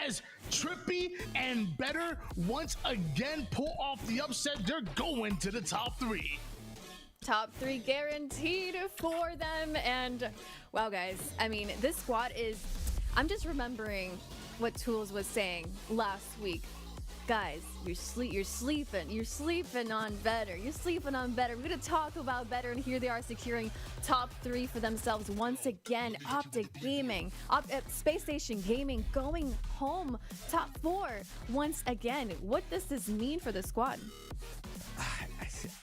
as Trippy and Better once again pull off the upset. They're going to the top 3. Top 3 guaranteed for them. And wow, guys, I mean, this squad is, I'm just remembering what Tools was saying last week. Guys, you're sleeping on Better. You're sleeping on Better. We're going to talk about Better, and here they are securing top 3 for themselves once again. Optic Gaming, Space Station Gaming going home. Top 4 once again. What does this mean for the squad?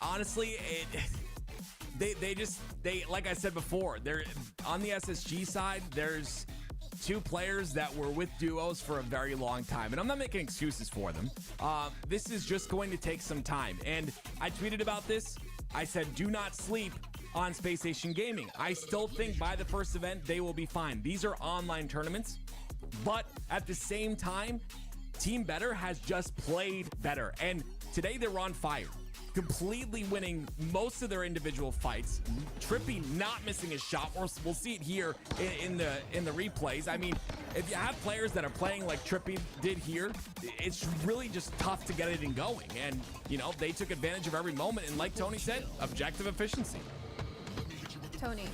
Honestly, they like I said before, they're on the SSG side. There's 2 players that were with duos for a very long time, and I'm not making excuses for them. This is just going to take some time, and I tweeted about this. I said, do not sleep on Space Station Gaming. I still think by the first event, they will be fine. These are online tournaments, but at the same time, Team Better has just played better, and today they're on fire. Completely winning most of their individual fights. Trippy not missing a shot. We'll see it here in the replays. I mean, if you have players that are playing like Trippy did here, it's really just tough to get it in going. And, you know, they took advantage of every moment. And like Tony said, objective efficiency. Tony,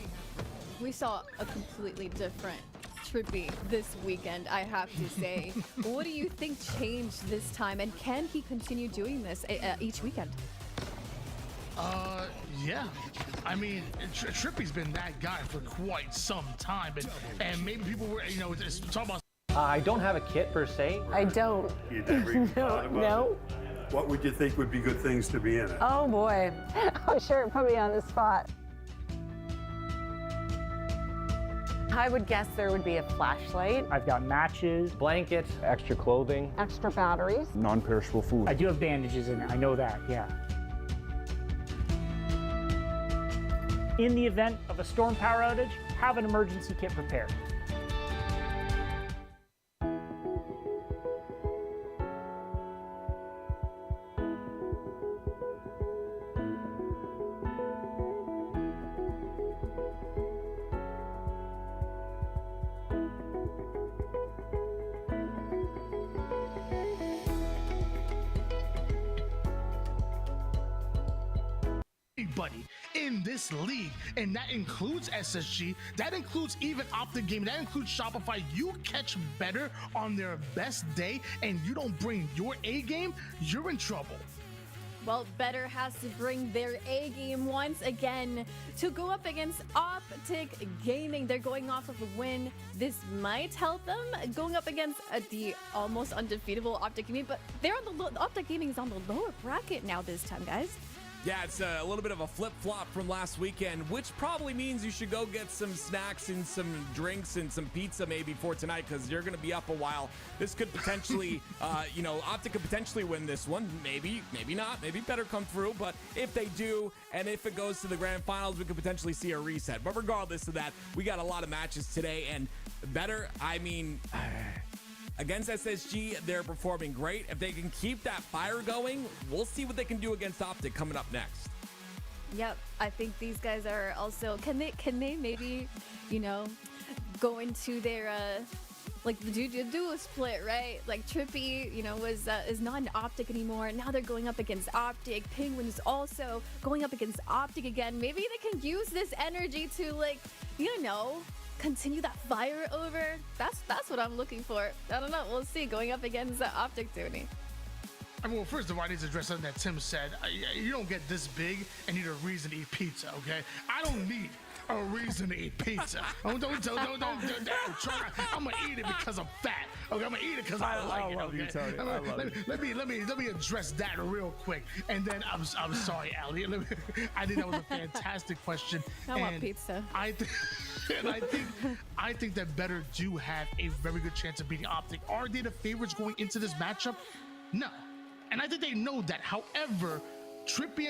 we saw a completely different Trippy this weekend, I have to say. What do you think changed this time? And can he continue doing this each weekend? Yeah. I mean, Trippy's been that guy for quite some time, and maybe people were, you know, talking about. I don't have a kit per se. I don't. You never even thought about No. it? What would you think would be good things to be in it? Oh boy. Oh, sure, put me on the spot. I would guess there would be a flashlight. I've got matches, blankets, extra clothing, extra batteries, non-perishable food. I do have bandages in it. I know that, yeah. In the event of a storm power outage, have an emergency kit prepared. Everybody in this league, and that includes SSG, that includes even Optic Gaming, that includes Shopify. You catch Better on their best day and you don't bring your A game, you're in trouble. Well, Better has to bring their A game once again to go up against Optic Gaming. They're going off of a win. This might help them going up against the almost undefeatable Optic Gaming, but they're on the Optic Gaming is on the lower bracket now this time, guys. Yeah, it's a little bit of a flip-flop from last weekend, which probably means you should go get some snacks and some drinks and some pizza maybe for tonight, because you're going to be up a while. This could potentially, you know, Optic could potentially win this one. Maybe, maybe not. Maybe Better come through. But if they do, and if it goes to the grand finals, we could potentially see a reset. But regardless of that, we got a lot of matches today. And Better, I mean, Against SSG, they're performing great. If they can keep that fire going, we'll see what they can do against Optic coming up next. Yep, I think these guys are also. Can they maybe, you know, go into their like the duo split, right? Like Trippy, you know, is not an Optic anymore. Now they're going up against Optic. Penguin is also going up against Optic again. Maybe they can use this energy to, like, you know, continue that fire over. That's what I'm looking for. I don't know. We'll see. Going up against Optic, Tony. I mean, well, first of all, I need to address something that Tim said. You don't get this big and need a reason to eat pizza, okay? I don't need a reason to eat pizza. Don't try. I'm gonna eat it because I'm fat. Okay, I'm gonna eat it because I like it. love Okay? you, Tony. I love you. Let me address that real quick, and then I'm sorry, Ali. I think that was a fantastic question. I want pizza. I think that Better do have a very good chance of beating Optic. Are they the favorites going into this matchup? No. And I think they know that. However, Trippy,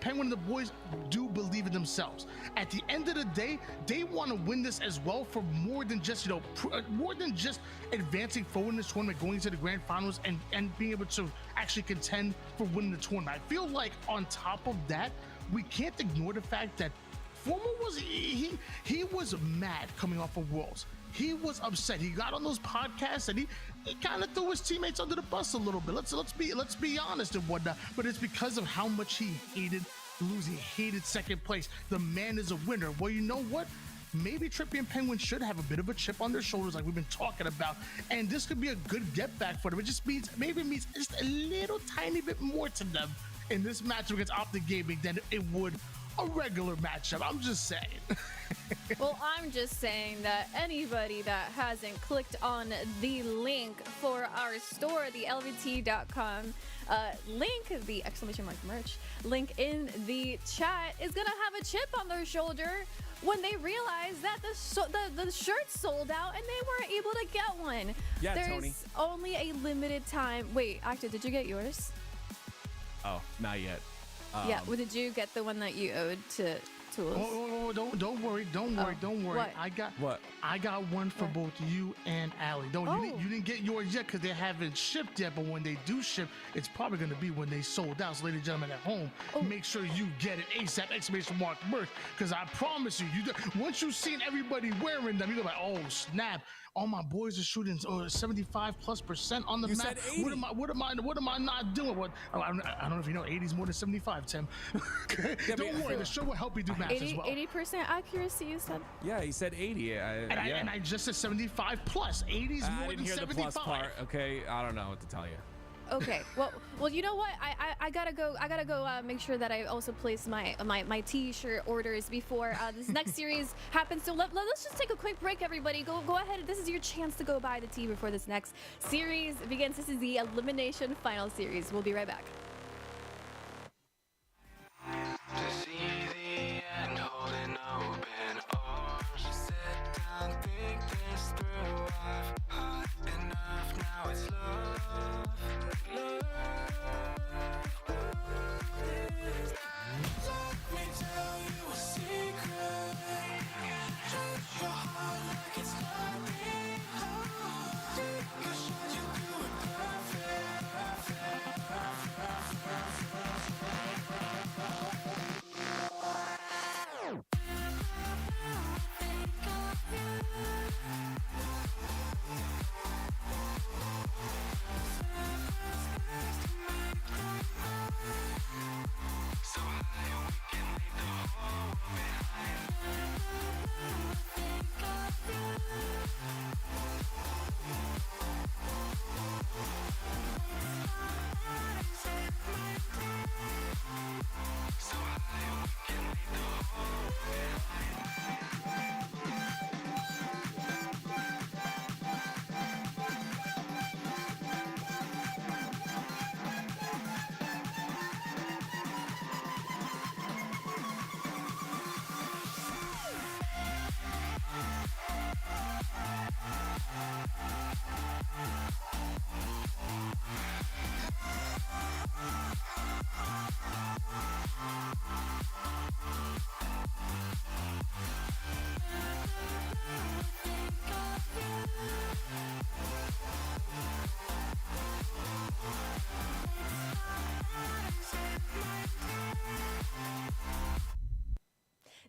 Penguin, and the boys do believe in themselves. At the end of the day, they want to win this as well for more than just, you know, more than just advancing forward in this tournament, going to the grand finals, and being able to actually contend for winning the tournament. I feel like on top of that, we can't ignore the fact that Former was he was mad coming off of Worlds. He was upset. He got on those podcasts and he kind of threw his teammates under the bus a little bit. Let's be honest and whatnot. But it's because of how much he hated losing. He hated second place. The man is a winner. Well, you know what? Maybe Trippy and Penguin should have a bit of a chip on their shoulders, like we've been talking about, and this could be a good get back for them. It just means just a little tiny bit more to them in this matchup against Optic Gaming than it would a regular matchup. I'm just saying. Well, I'm just saying that anybody that hasn't clicked on the link for our store, the LVT.com link, the exclamation mark merch link in the chat, is gonna have a chip on their shoulder when they realize that the shirt's sold out and they weren't able to get one. Yeah, There's Tony. only a limited time. Wait, Actor, did you get yours? Oh, not yet. Yeah. Well, did you get the one that you owed to Tools? Oh, don't worry. What? I got one for both you and Allie. You didn't get yours yet because they haven't shipped yet. But when they do ship, it's probably going to be when they sold out. So, ladies and gentlemen at home, make sure you get it ASAP! Exclamation mark merch. Because I promise you, once you've seen everybody wearing them, you're like, oh snap! All my boys are shooting 75+% on the map. What am I not doing? I don't know if you know, 80's more than 75, Tim. Don't worry, the show will help you do math as well. 80% accuracy, you said? Yeah, he said 80. And I just said 75+. 80's more I didn't than hear 75. the plus part. Okay, I don't know what to tell you. Okay. Well, you know what? I gotta go. Make sure that I also place my T-shirt orders before this next series happens. So let's just take a quick break, everybody. Go ahead. This is your chance to go buy the tee before this next series begins. This is the elimination final series. We'll be right back.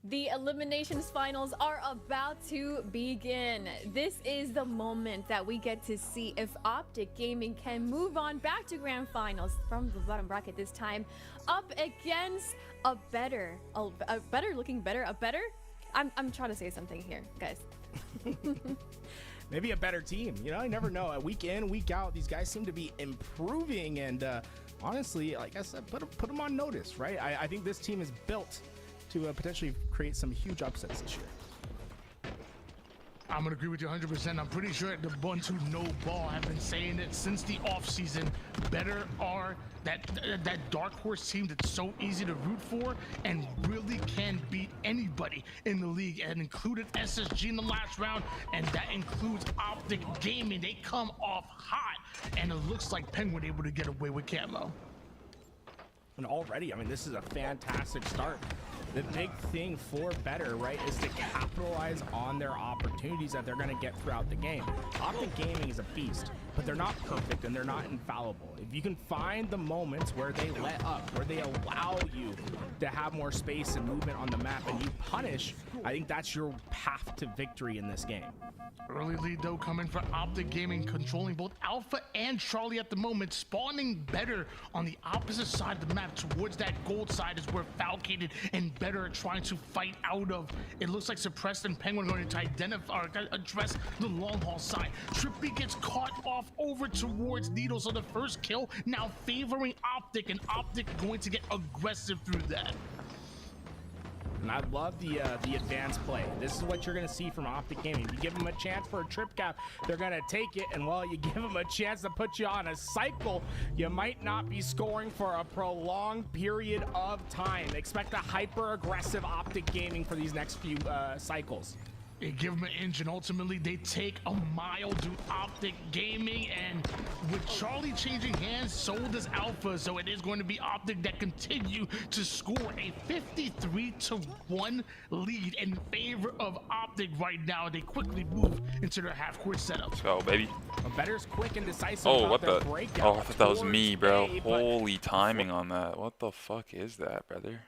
The eliminations finals are about to begin. This is the moment that we get to see if Optic Gaming can move on back to grand finals from the bottom bracket this time, up against a better. I'm trying to say something here, guys. Maybe a better team. You know, you never know. Week in, week out, these guys seem to be improving, and honestly, like I said, put them on notice, right? I think this team is built to potentially create some huge upsets this year. I'm gonna agree with you 100%. I'm pretty sure the ones who know ball have been saying it since the offseason. Better are that dark horse team that's so easy to root for and really can beat anybody in the league, and included SSG in the last round, and that includes Optic Gaming. They come off hot, and it looks like Penguin able to get away with Camo. And already, I mean, this is a fantastic start. The big thing for Better, right, is to capitalize on their opportunities that they're going to get throughout the game. Optic Gaming is a beast, but they're not perfect and they're not infallible. If you can find the moments where they let up, where they allow you to have more space and movement on the map, and you punish, I think that's your path to victory in this game. Early lead though coming for Optic Gaming, controlling both Alpha and Charlie at the moment, spawning Better on the opposite side of the map towards that gold side is where Falcated and Better are trying to fight out of. It looks like Suppressed and Penguin are going to identify or address the long haul side. Trippy gets caught off over towards Needle, so the first kill now favoring Optic, and Optic going to get aggressive through that. And I love the advanced play. This is what you're going to see from Optic Gaming. You give them a chance for a trip cap, they're going to take it. And while you give them a chance to put you on a cycle, you might not be scoring for a prolonged period of time. Expect a hyper-aggressive Optic Gaming for these next few cycles. They give them an engine. Ultimately, they take a mile to Optic Gaming, and with Charlie changing hands, so does Alpha. So it is going to be Optic that continue to score a 53-1 lead in favor of Optic right now. They quickly move into their half-court setup. Let's go, baby. Better's quick and decisive. Oh, what the? Breakout. Oh, I thought that was me, bro. Holy timing on that. What the fuck is that, brother?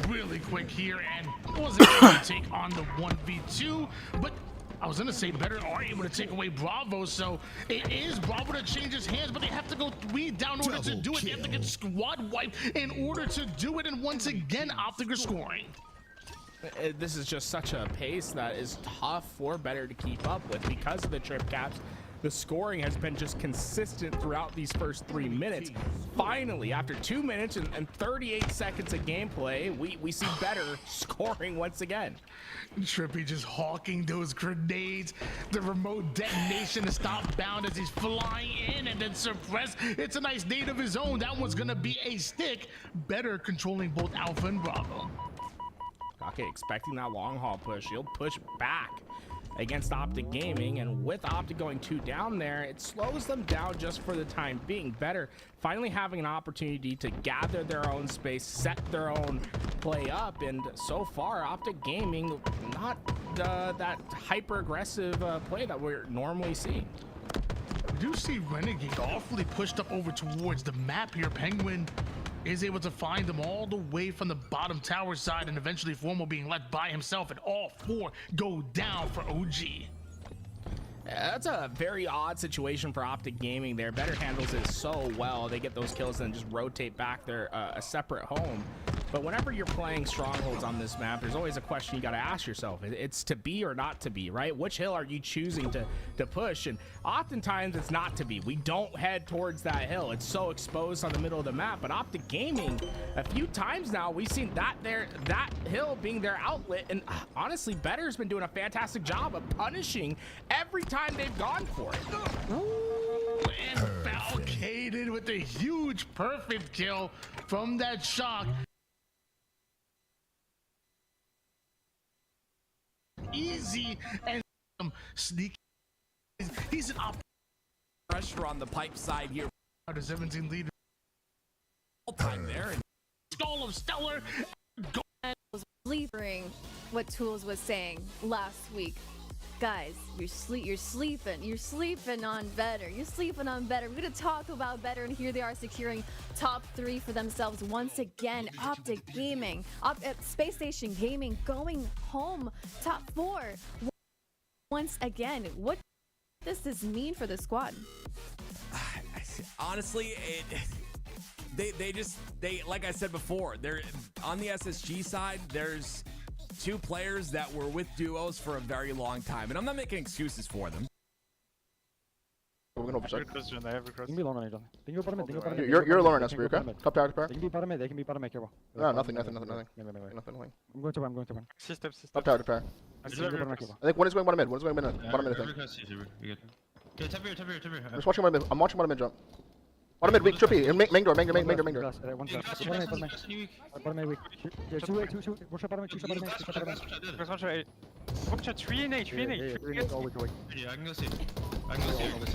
Really quick here, and wasn't able to take on the 1v2, but I was gonna say Better are able to take away Bravo, so it is Bravo that changes hands, but they have to go 3 down in order to do it. They have to get squad wiped in order to do it, and once again Optic are scoring. This is just such a pace that is tough for Better to keep up with because of the trip caps. The scoring has been just consistent throughout these first 3 minutes. Finally, after 2 minutes and 38 seconds of gameplay, we see Better scoring once again. Trippy just hawking those grenades. The remote detonation is not bound as he's flying in, and then Suppressed. It's a nice nade of his own. That one's gonna be a stick. Better controlling both Alpha and Bravo. Okay, expecting that long haul push. He'll push back against Optic Gaming, and with Optic going 2 down there, it slows them down just for the time being. Better finally having an opportunity to gather their own space, set their own play up, and so far Optic Gaming not that hyper aggressive play that we're normally seeing. We do see Renegade awfully pushed up over towards the map here. Penguin is able to find them all the way from the bottom tower side, and eventually Formal being left by himself, and all 4 go down for OG. That's a very odd situation for Optic Gaming there. Better handles it so well. They get those kills and just rotate back their a separate home. But whenever you're playing strongholds on this map, there's always a question you got to ask yourself. It's to be or not to be, right? Which hill are you choosing to push? And oftentimes it's not to be. We don't head towards that hill. It's so exposed on the middle of the map. But Optic Gaming, a few times now, we've seen that hill being their outlet. And honestly, Better's been doing a fantastic job of punishing every time they've gone for it. Ooh, and Falcated with a huge perfect kill from that shock. Easy and sneaky. He's an op. Pressure on the pipe side here. The 17 leader. All time there. And Skull of Stellar. I was delivering what Tools was saying last week. guys, you're sleeping on better. You're sleeping on better. We're gonna talk about better, and here they are securing top 3 for themselves once again. Optic Gaming, Space Station Gaming going home top 4 once again. What does this mean for the squad? Honestly, they like I said before, they're on the SSG side. There's 2 players that were with duos for a very long time, and I'm not making excuses for them. We're gonna overside. You're You're alone right now, Spirit, okay? Top tower, top tower. They can be bottom mid, they can be bottom mid, careful. No, nothing. Nothing. Wait. Nothing. I'm going to run. Top tower, top tower. I think one is going bottom mid. Bottom mid, I think. I'm watching bottom mid. I'm watching bottom mid jump. Bottom mid weak, trippy. And main door. Bottom mid weak. Yeah, two. One shot bottom mid.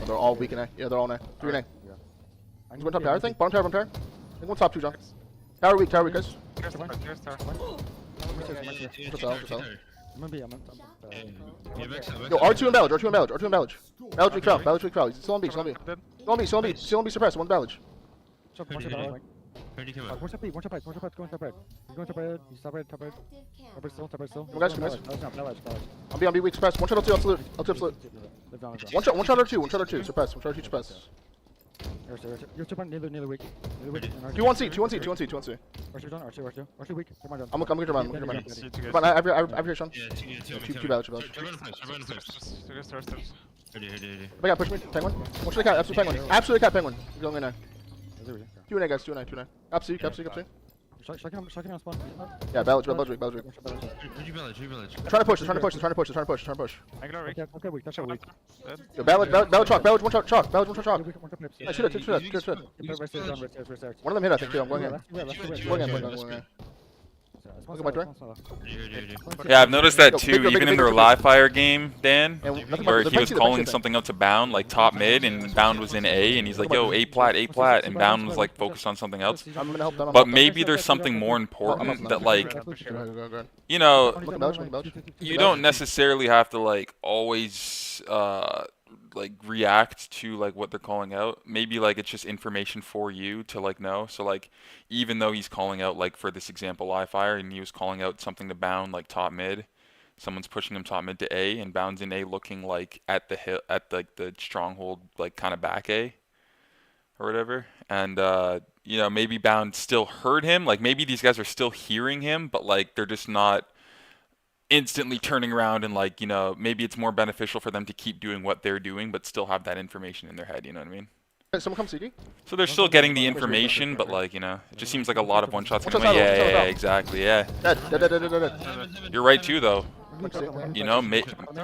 They're all weak in A. Yeah, they're all in A. 3 in A. He's going top tower, I think. Bottom tower. I think one top 2, John. Tower weak, guys. Yo, R2 and Ballage. Ballage weak crowd. Still on B. Still on B suppressed. One Ballage. One shot right. One shot right. Going top right. He's top right. Top right still. Guys. I'm B weak suppressed. One shot L2 absolute. One shot R2 suppressed. You're too bad, neither weak. 2-1C. R2 weak. I'm gonna get your man. I have here, Sean. Two Ballage. Push me. Penguin. One shot cat. Absolute cat penguin. Going in there. 2 in A, guys. 2 in A. Capsy. Shocking on spawn. Yeah, Ballage. Trying to push. Okay, weak. That's weak. Yo, Ballage chalk. Ballage one shot chalk. Yeah, shoot it. One of them hit, I think, too. I'm going in. Look at my door. Yeah, I've noticed that too, even in their live fire game, Dan, where he was calling something up to Bound, like top mid, and Bound was in A, and he's like, yo, A plat, and Bound was like focused on something else. But maybe there's something more important that, like, you know, you don't necessarily have to, like, always, like, react to, like, what they're calling out. Maybe, like, it's just information for you to, like, know. So, like, even though he's calling out, like, for this example, live fire, and he was calling out something to Bound, like, top mid, someone's pushing him top mid to A, and Bound's in A looking, like, at the hill, at, like, the stronghold, like, kind of back A, or whatever. And, you know, maybe Bound still heard him. Like, maybe these guys are still hearing him, but, like, they're just not instantly turning around and, like, you know, maybe it's more beneficial for them to keep doing what they're doing but still have that information in their head, you know what I mean? Someone come CD? So they're still getting the information, but, like, you know, it just seems like a lot of one-shots. Yeah, exactly, yeah. You're right too, though. You know,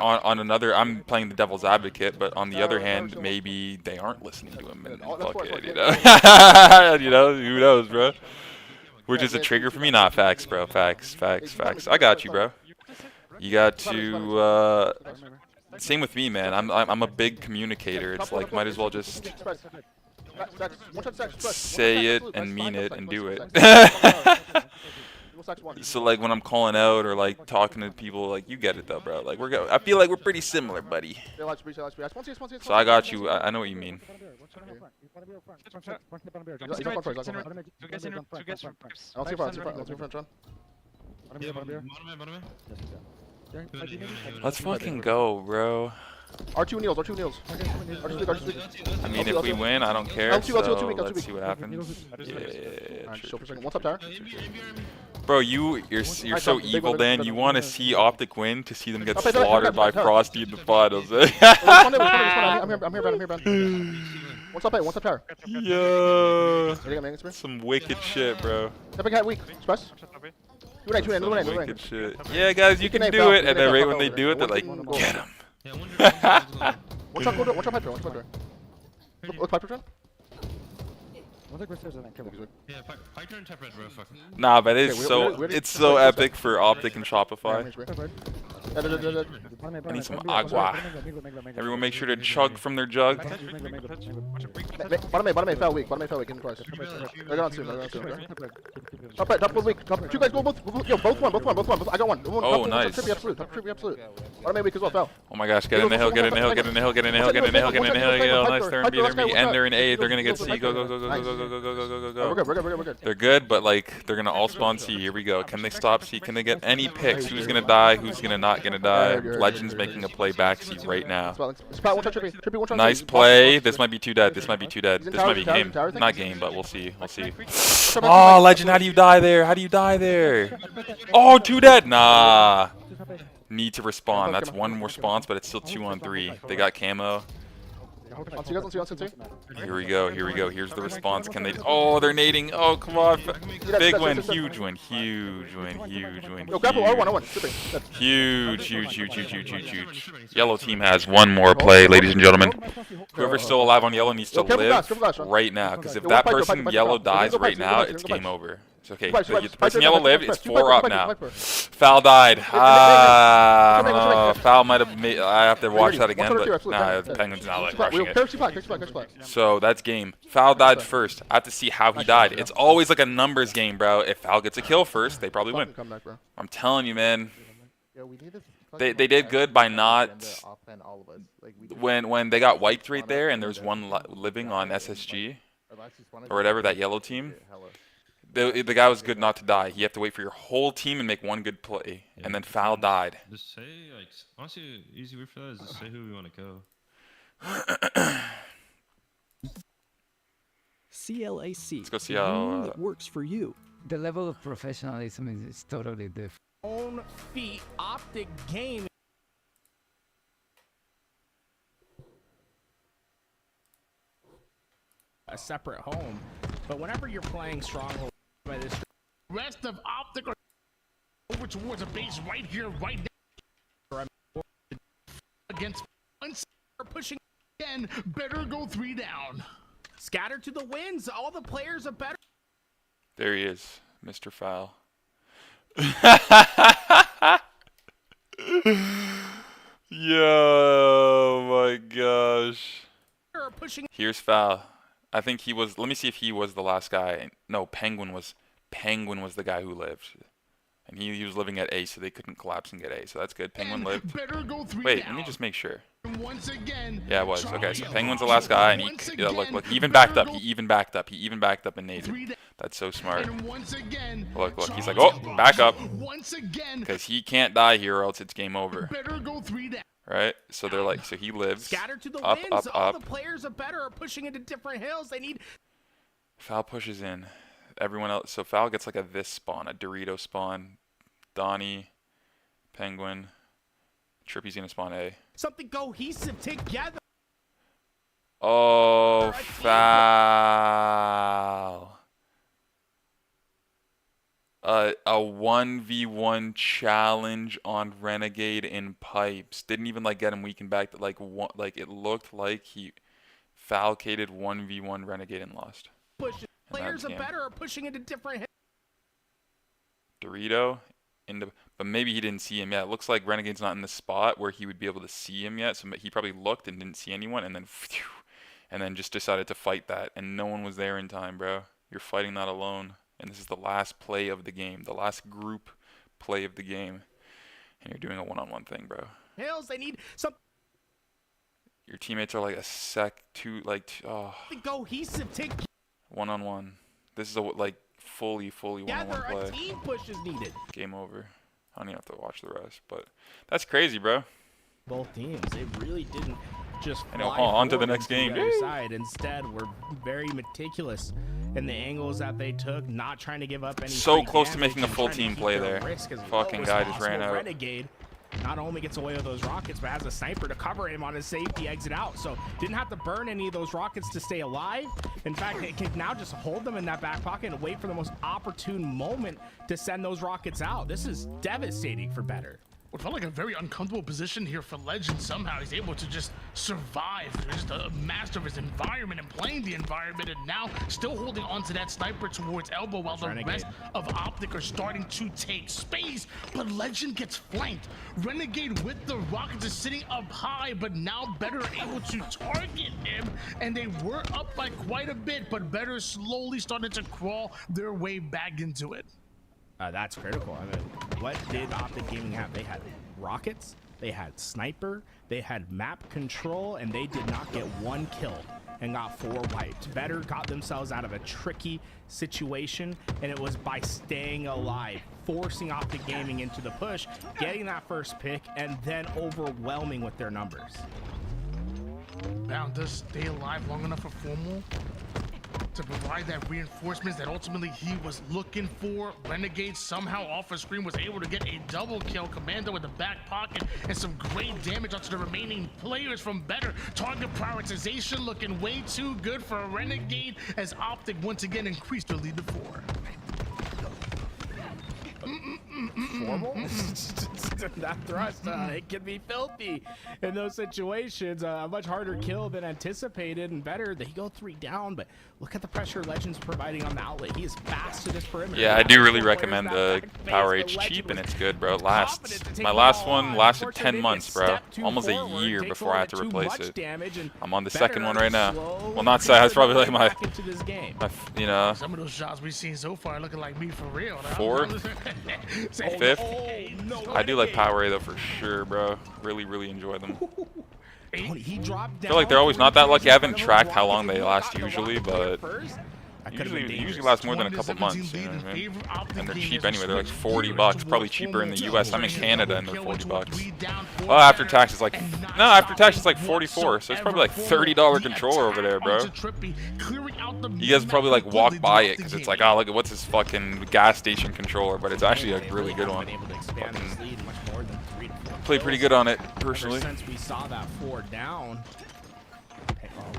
on another, I'm playing the devil's advocate, but on the other hand, maybe they aren't listening to him, and fuck it, you know? You know, who knows, bro? Which is a trigger for me. Not facts, bro. Facts. I got you, bro. You got to, same with me, man. I'm a big communicator. It's like, might as well just say it and mean it and do it. So, like, when I'm calling out or, like, talking to people, like, you get it, though, bro. Like, I feel like we're pretty similar, buddy. So I got you. I know what you mean. Let's fucking go, bro. R2 Neils. I mean, if we win, I don't care. So let's see what happens. Yeah. What's up, Tower? Bro, you're so evil, Dan. You want to see Optic win to see them get slaughtered by Frosty in the finals. I'm here, Ben. What's up, Tower? Yo. Some wicked shit, bro. Weak. Express. Wicked shit. Yeah, guys, you can do it. And then right when they do it, they're like, get him. Watch out Piper. Look Piper, John. Nah, but it's so epic for Optic and Shopify. I need some agua. Everyone make sure to chug from their jug. Bottom A, fell weak, in the cross. They're gone soon, Top right, top weak, top. Two guys go both, yo, both one. I got one. Oh, nice. Top absolute. Bottom A weak as well, foul. Oh my gosh, get in the hill. Nice, they're in B, and they're in A. They're gonna get C. Go. We're good. They're good, but like they're gonna all spawn C. Here we go. Can they stop C? Can they get any picks? Who's gonna die? Who's not gonna die? Legends making a play back C right now. Nice play. This might be too dead. This might be game. Not game, but we'll see. Oh, Legend, how do you die there? Oh, too dead. Nah. Need to respawn. That's one more spawns, but it's still 2 on 3. They got camo. Here we go. Here's the response. Can they? Oh, they're nading. Oh, come on. Big win. Huge win. Huge. Yellow team has one more play, ladies and gentlemen. Whoever's still alive on yellow needs to live right now, because if that person yellow dies right now, it's game over. It's okay. So the person yellow lived. It's 4 up now. Foul died. I don't know. Foul might have made. I have to watch that again, but nah, Penguin's not like rushing it. So that's game. Foul died first. I have to see how he died. It's always like a numbers game, bro. If Foul gets a kill first, they probably win. I'm telling you, man. They did good by not. When they got wiped right there, and there's one living on SSG or whatever, that yellow team. The guy was good not to die. You have to wait for your whole team and make one good play, and then Foul died. Just say, like, honestly, easy way for that is just say who we want to go. CLAC. Let's go see how that works for you. The level of professionalism is totally different. Own feet, Optic Game. A separate home, but whenever you're playing Stronghold by this rest of Optic are over towards a base right here, right now. Against pushing again, better go 3 down. Scatter to the winds. All the players are better. There he is, Mr. Foul. Yo, my gosh. Here's Foul. I think he was. Let me see if he was the last guy. No, Penguin was the guy who lived, and he was living at A, so they couldn't collapse and get A. So that's good. Penguin lived. Wait, let me just make sure. Yeah, it was. Okay, so Penguin's the last guy, and he look, he even backed up. He even backed up and naded. That's so smart. Look, he's like, oh, back up, because he can't die here, or else it's game over. Right? So they're like, so he lives. Scatter to the up, winds. up, All up. the players are better, are pushing into different hills. They need. Foul pushes in. Everyone else. So Foul gets like this spawn, a Dorito spawn. Donnie, Penguin, Trippy's gonna spawn A. Something cohesive together. Oh, Foul. A 1v1 challenge on Renegade in pipes. Didn't even like get him weakened back. To, like it looked like he falcated 1v1 Renegade and lost. Players are better, are pushing into different hills. Dorito but maybe he didn't see him yet. It looks like Renegade's not in the spot where he would be able to see him yet. So he probably looked and didn't see anyone, and then just decided to fight that, and no one was there in time, bro. You're fighting that alone. And this is the last play of the game, the last group play of the game. And you're doing a one-on-one thing, bro. Hills, they need some. Your teammates are like cohesive one-on-one. This is a fully one-on-one play. A team push is needed. Game over. I don't even have to watch the rest, but that's crazy, bro. Both teams, they really didn't just on to the next game. Side. Instead, we're very meticulous in the angles that they took, not trying to give up any. So close to making a full team play there. Fucking guy just ran out. Renegade not only gets away with those rockets, but has a sniper to cover him on his safety exit out. So didn't have to burn any of those rockets to stay alive. In fact, it can now just hold them in that back pocket and wait for the most opportune moment to send those rockets out. This is devastating for Better. what felt like a very uncomfortable position here for Legend. Somehow he's able to just survive. He's just a master of his environment and playing the environment, and now still holding on to that sniper towards elbow while the rest of Optic are starting to take space. But Legend gets flanked. Renegade with the rockets is sitting up high, but now Better able to target him, and they were up by quite a bit, but Better slowly started to crawl their way back into it. That's critical. I mean, what did Optic Gaming have? They had rockets, they had sniper, they had map control, and they did not get one kill and got 4 wiped. Better got themselves out of a tricky situation, and it was by staying alive, forcing Optic Gaming into the push, getting that first pick, and then overwhelming with their numbers. Now, does stay alive long enough for Formal to provide that reinforcements that ultimately he was looking for? Renegade somehow off a screen was able to get a double kill. Commando in the back pocket and some great damage onto the remaining players from Better. Target prioritization looking way too good for Renegade as Optic once again increased their lead to 4. Formal? That thrust, it can be filthy in those situations. A much harder kill than anticipated, and Better, they go 3 down, but look at the pressure Legend's providing on the outlet. He is fast to this perimeter. Yeah, I do really recommend the Power H cheap, and it's good, bro. It lasts. My last one lasted 10 months, bro. Almost a year before I had to replace it. I'm on the second one right now. Well, not say that's probably like my you know. Some of those shots we've seen so far looking like me for real. 4th, 5th. I do like Power A though for sure, bro. Really, really enjoy them. I feel like they're always not that lucky. I haven't tracked how long they last usually, but usually last more than a couple months, you know what I mean? And they're cheap anyway. They're like $40, probably cheaper in the US. I'm in Canada and they're $40. Well, after tax it's like after tax it's like 44, so it's probably like $30 controller over there, bro. You guys probably like walk by it because it's like, oh, look at what's this fucking gas station controller, but it's actually a really good one. Play pretty good on it personally. Since we saw that 4 down.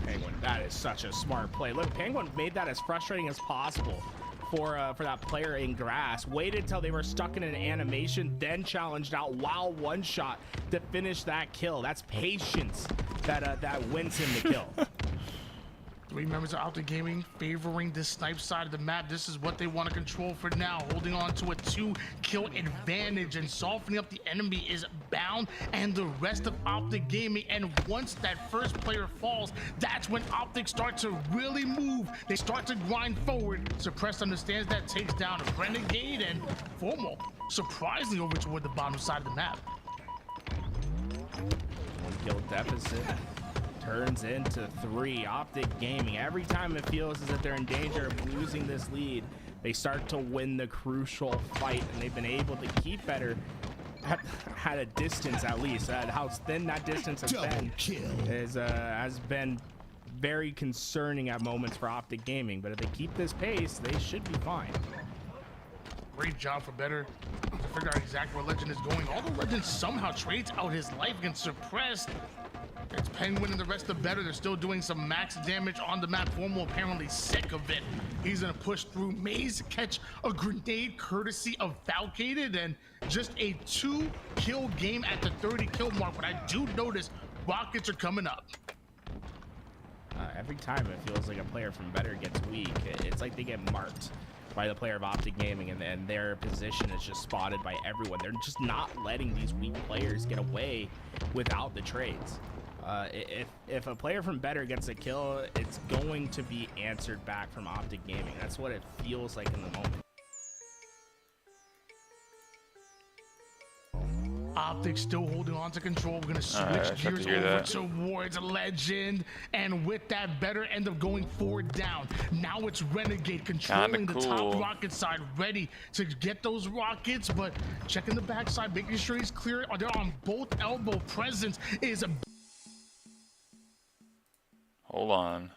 Penguin, that is such a smart play. Look, Penguin made that as frustrating as possible for that player in grass. Waited till they were stuck in an animation, then challenged out while one shot to finish that kill. That's patience that wins him the kill. 3 members of Optic Gaming favoring this snipe side of the map. This is what they want to control for now, holding on to a 2-kill advantage, and softening up the enemy is Bound and the rest of Optic Gaming. And once that first player falls, that's when Optic start to really move. They start to grind forward. Suppressed understands that, takes down a Renegade, and Formal surprisingly over toward the bottom side of the map. 1-kill deficit turns into 3. Optic Gaming, every time it feels as if they're in danger of losing this lead, they start to win the crucial fight, and they've been able to keep Better at a distance at least. How thin that distance has been has been very concerning at moments for Optic Gaming, but if they keep this pace, they should be fine. Great job for Better to figure out exactly where Legend is going. Although Legend somehow trades out his life against Suppressed, it's Penguin and the rest of Better. They're still doing some max damage on the map. Formal apparently sick of it. He's gonna push through Maze, catch a grenade courtesy of Falcated, and just a 2-kill game at the 30-kill mark. But I do notice rockets are coming up. Every time it feels like a player from Better gets weak, it's like they get marked by the player of Optic Gaming, and their position is just spotted by everyone. They're just not letting these weak players get away without the trades. If a player from Better gets a kill, it's going to be answered back from Optic Gaming. That's what it feels like in the moment. Optic still holding on to control. We're gonna switch gears over towards Legend, and with that, Better end up going 4 down. Now it's Renegade controlling the top rocket side, ready to get those rockets, but checking the backside, making sure he's clear. They're on both elbow. Presence is a... Hold on.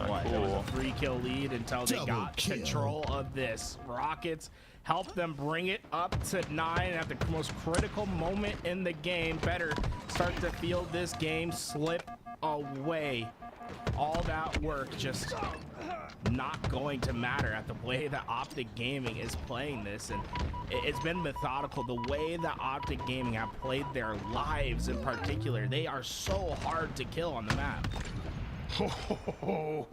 What? That was a 3-kill lead until they got control of this. Rockets helped them bring it up to 9 at the most critical moment in the game. Better start to feel this game slip away. All that work just not going to matter at the way that Optic Gaming is playing this, and it's been methodical. The way that Optic Gaming have played their lives in particular, they are so hard to kill on the map. Oh,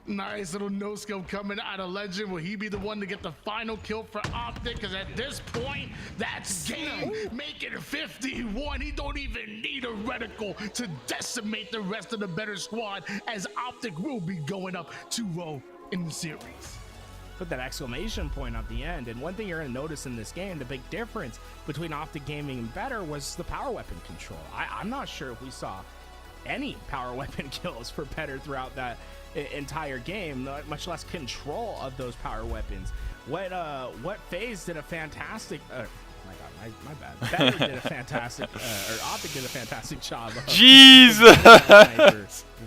nice little no scope coming out of Legend. Will he be the one to get the final kill for Optic? Because at this point, that's game. Make it 51. He don't even need a reticle to decimate the rest of the better squad, as Optic will be going up 2-0 in the series. Put that exclamation point at the end. And one thing you're going to notice in this game, the big difference between Optic Gaming and Better was the power weapon control. I'm not sure if we saw any power weapon kills for Better throughout that entire game, much less control of those power weapons. What FaZe did a fantastic my bad. Better did a fantastic or Optic did a fantastic job of Jesus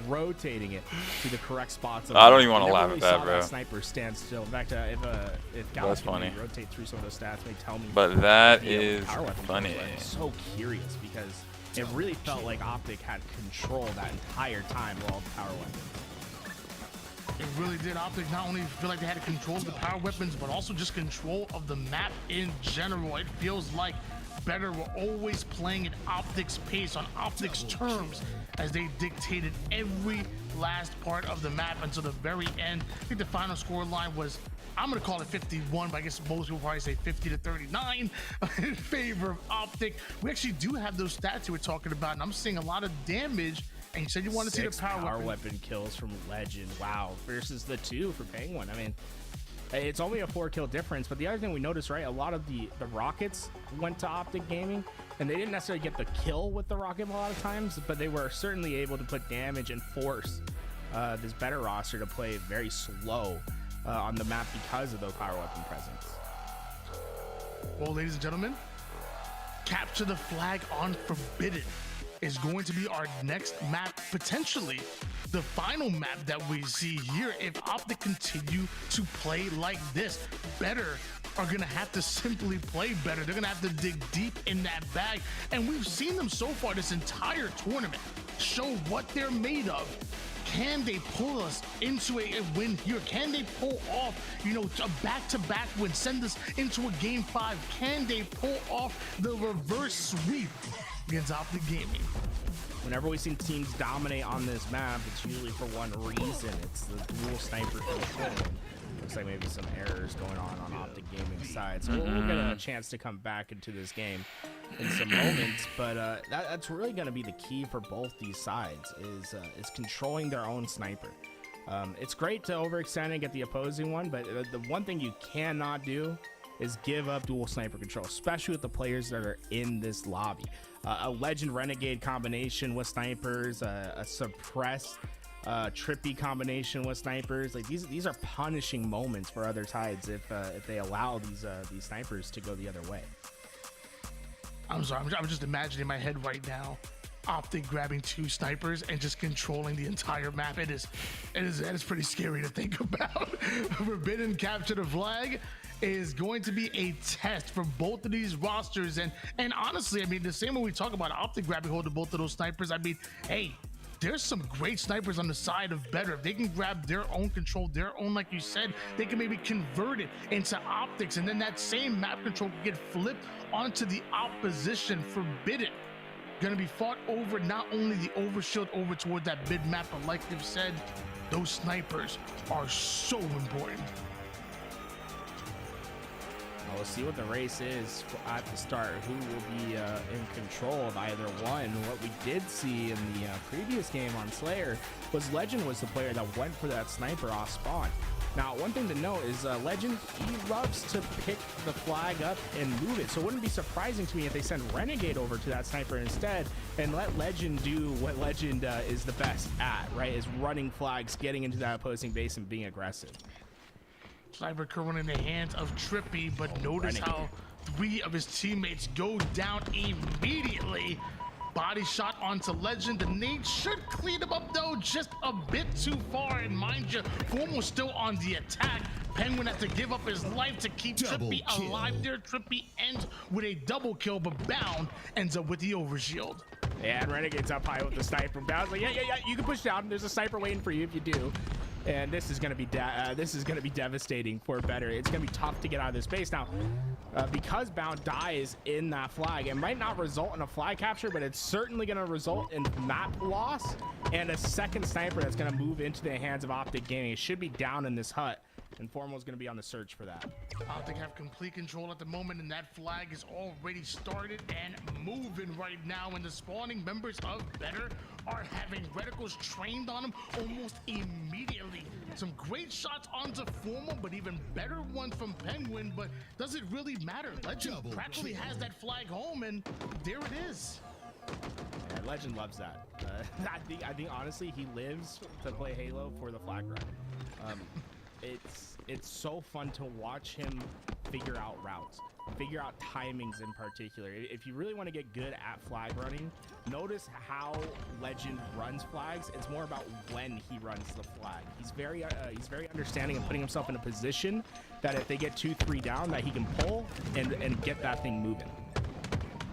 rotating it to the correct spots. I don't even want to laugh at that, bro. That sniper stand still. In fact, if that's funny. Rotate through some of those stats, may tell me. But that is funny. I'm so curious because it really felt like Optic had control that entire time of all the power weapons. It really did. Optic not only feel like they had control of the power weapons, but also just control of the map in general. It feels like Better were always playing at Optic's pace, on Optic's terms, as they dictated every last part of the map until the very end. I think the final score line was, I'm going to call it 51, but I guess most people probably say 50-39 in favor of Optic. We actually do have those stats you were talking about, and I'm seeing a lot of damage. And you said you want to see the power weapon kills from Legend. Wow. Versus the 2 for Penguin. I mean, it's only a 4-kill difference. But the other thing we noticed, right, a lot of the Rockets went to Optic Gaming, and they didn't necessarily get the kill with the Rocket a lot of times, but they were certainly able to put damage and force this Better roster to play very slow on the map because of those power weapon presence. Well, ladies and gentlemen, capture the flag on Forbidden is going to be our next map, potentially the final map that we see here. If Optic continue to play like this, Better are gonna have to simply play better. They're gonna have to dig deep in that bag, and we've seen them so far this entire tournament show what they're made of. Can they pull us into a win here? Can they pull off, a back-to-back win, send us into a game 5? Can they pull off the reverse sweep against Optic Gaming? Whenever we've seen teams dominate on this map, it's usually for one reason. It's the dual sniper control. Looks like maybe some errors going on Optic Gaming's side. So we'll get a chance to come back into this game in some moments. But that's really going to be the key for both these sides is controlling their own sniper. It's great to overextend and get the opposing one, but the one thing you cannot do is give up dual sniper control, especially with the players that are in this lobby. A Legend Renegade combination with snipers, a suppress trippy combination with snipers. Like these are punishing moments for other sides if they allow these snipers to go the other way. I'm sorry, I'm just imagining in my head right now Optic grabbing 2 snipers and just controlling the entire map. It is pretty scary to think about. Forbidden capture the flag is going to be a test for both of these rosters, and honestly, I mean, the same way we talk about Optic grabbing hold of both of those snipers, I mean, hey, there's some great snipers on the side of Better. If they can grab their own control, their own, like you said, they can maybe convert it into Optics, and then that same map control can get flipped onto the opposition. Forbidden gonna be fought over not only the overshield over toward that mid map, but like they've said, those snipers are so important. We'll see what the race is at the start. Who will be in control of either one? What we did see in the previous game on Slayer was Legend was the player that went for that sniper off spawn. Now, one thing to note is Legend, he loves to pick the flag up and move it. So it wouldn't be surprising to me if they send Renegade over to that sniper instead and let Legend do what Legend is the best at, right? Is running flags, getting into that opposing base and being aggressive. Sniper current in the hands of Trippy, but notice Renegade. how 3 of his teammates go down immediately. body shot onto Legend. The nade should clean him up though, just a bit too far. And mind you, Formal's still on the attack. Penguin has to give up his life to keep Trippy alive there. Trippy ends with a double kill, but Bound ends up with the overshield. Yeah, and Renegade's up high with the sniper. Bound's like, yeah, you can push down. There's a sniper waiting for you if you do. And this is gonna be devastating for Better. It's gonna be tough to get out of this base now, because Bound dies in that flag. It might not result in a flag capture, but it's certainly gonna result in map loss and a second sniper that's gonna move into the hands of Optic Gaming. It should be down in this hut, and Formal's gonna be on the search for that. Optic have complete control at the moment, and that flag is already started and moving right now. And the spawning members of Better are having reticles trained on them almost immediately. Some great shots onto Formal, but even better ones from Penguin. But does it really matter? Legend practically has that flag home, and there it is. Yeah, Legend loves that. I think honestly he lives to play Halo for the flag run. It's so fun to watch him figure out routes, figure out timings in particular. If you really want to get good at flag running, notice how Legend runs flags. It's more about when he runs the flag. He's very understanding and putting himself in a position that if they get 2-3 down, that he can pull and get that thing moving.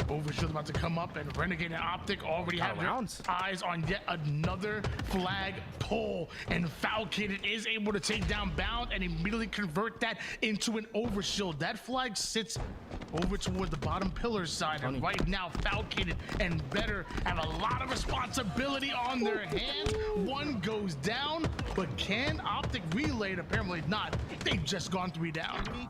Overshield about to come up, and Renegade and Optic already have their eyes on yet another flag pull, and Falcated is able to take down Bound and immediately convert that into an overshield. That flag sits over toward the bottom pillar side, and right now Falcated and Better have a lot of responsibility on their hands. One goes down, but can Optic relay it? Apparently not. They've just gone 3 down.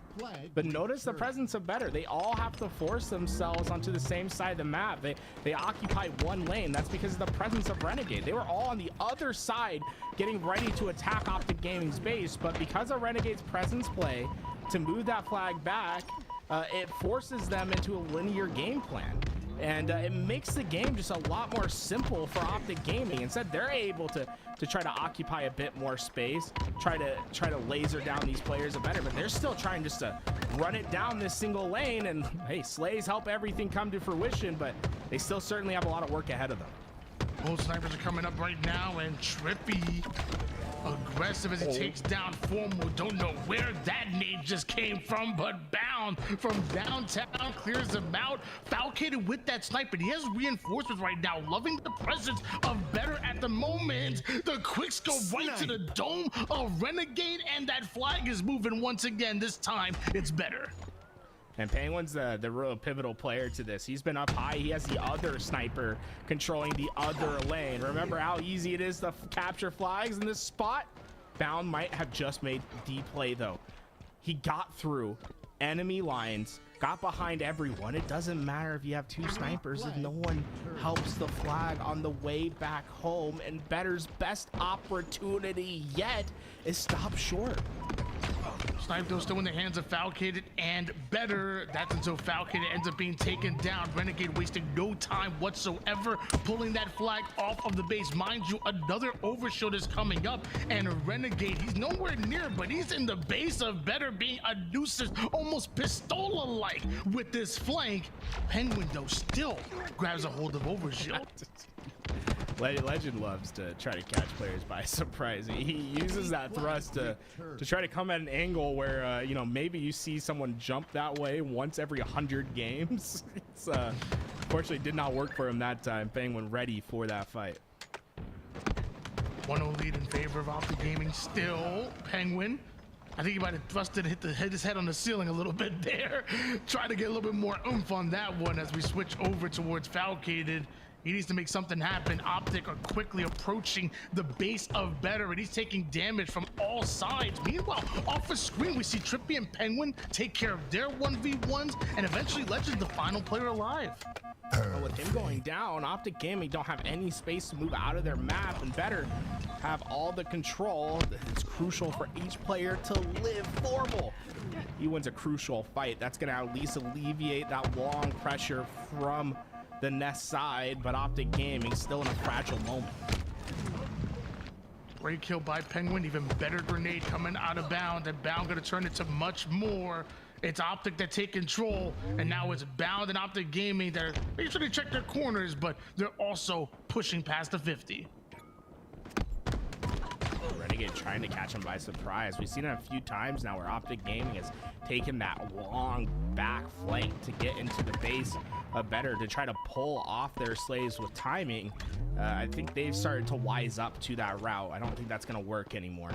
But notice the presence of Better. They all have to force themselves onto the same side of the map. They occupy one lane. That's because of the presence of Renegade. They were all on the other side getting ready to attack Optic Gaming's base, but because of Renegade's presence play to move that flag back, it forces them into a linear game plan. And it makes the game just a lot more simple for Optic Gaming. Instead, they're able to try to occupy a bit more space, try to laser down these players a better, but they're still trying just to run it down this single lane. And hey, slays help everything come to fruition, but they still certainly have a lot of work ahead of them. Both snipers are coming up right now, and Trippy aggressive as he takes down Formal. Don't know where that nade just came from, but Bound from downtown clears him out. Falcated with that sniper. He has reinforcements right now, loving the presence of Better at the moment. The quicks go right to the dome of Renegade, and that flag is moving once again. This time it's Better. And Penguin's the real pivotal player to this. He's been up high. He has the other sniper controlling the other lane. Remember how easy it is to capture flags in this spot? Bound might have just made the play though. He got through enemy lines, got behind everyone. It doesn't matter if you have 2 snipers if no one helps the flag on the way back home. And Better's best opportunity yet is stopped short. Snipe though still in the hands of Falcated and Better. That's until Falcated ends up being taken down. Renegade wasting no time whatsoever, pulling that flag off of the base. Mind you, another overshield is coming up, and Renegade, he's nowhere near, but he's in the base of Better, being a nuisance, almost Pistola-like with this flank. Penguin though still grabs a hold of overshield. Legend loves to try to catch players by surprise. He uses that thrust to try to come at an angle where you know, maybe you see someone jump that way once every 100 games. It's unfortunately did not work for him that time. Penguin ready for that fight. 1-0 lead in favor of Optic Gaming still. Penguin, I think he might have thrusted, hit his head on the ceiling a little bit there. Try to get a little bit more oomph on that one as we switch over towards Falcated. He needs to make something happen. Optic are quickly approaching the base of Better, and he's taking damage from all sides. Meanwhile, off the screen, we see Trippy and Penguin take care of their 1v1s, and eventually Legend, the final player alive. But with him going down, Optic Gaming don't have any space to move out of their map, and Better have all the control. It's crucial for each player to live Formal. He wins a crucial fight. That's going to at least alleviate that long pressure from the Nest side, but Optic Gaming still in a fragile moment. Great kill by Penguin, even better grenade coming out of Bound, and Bound gonna turn into much more. It's Optic that take control, and now it's Bound and Optic Gaming that are making sure they check their corners, but they're also pushing past the 50. Renegade trying to catch him by surprise. We've seen it a few times now where Optic Gaming has taken that long back flank to get into the base better to try to pull off their slaves with timing. I think they've started to wise up to that route. I don't think that's going to work anymore.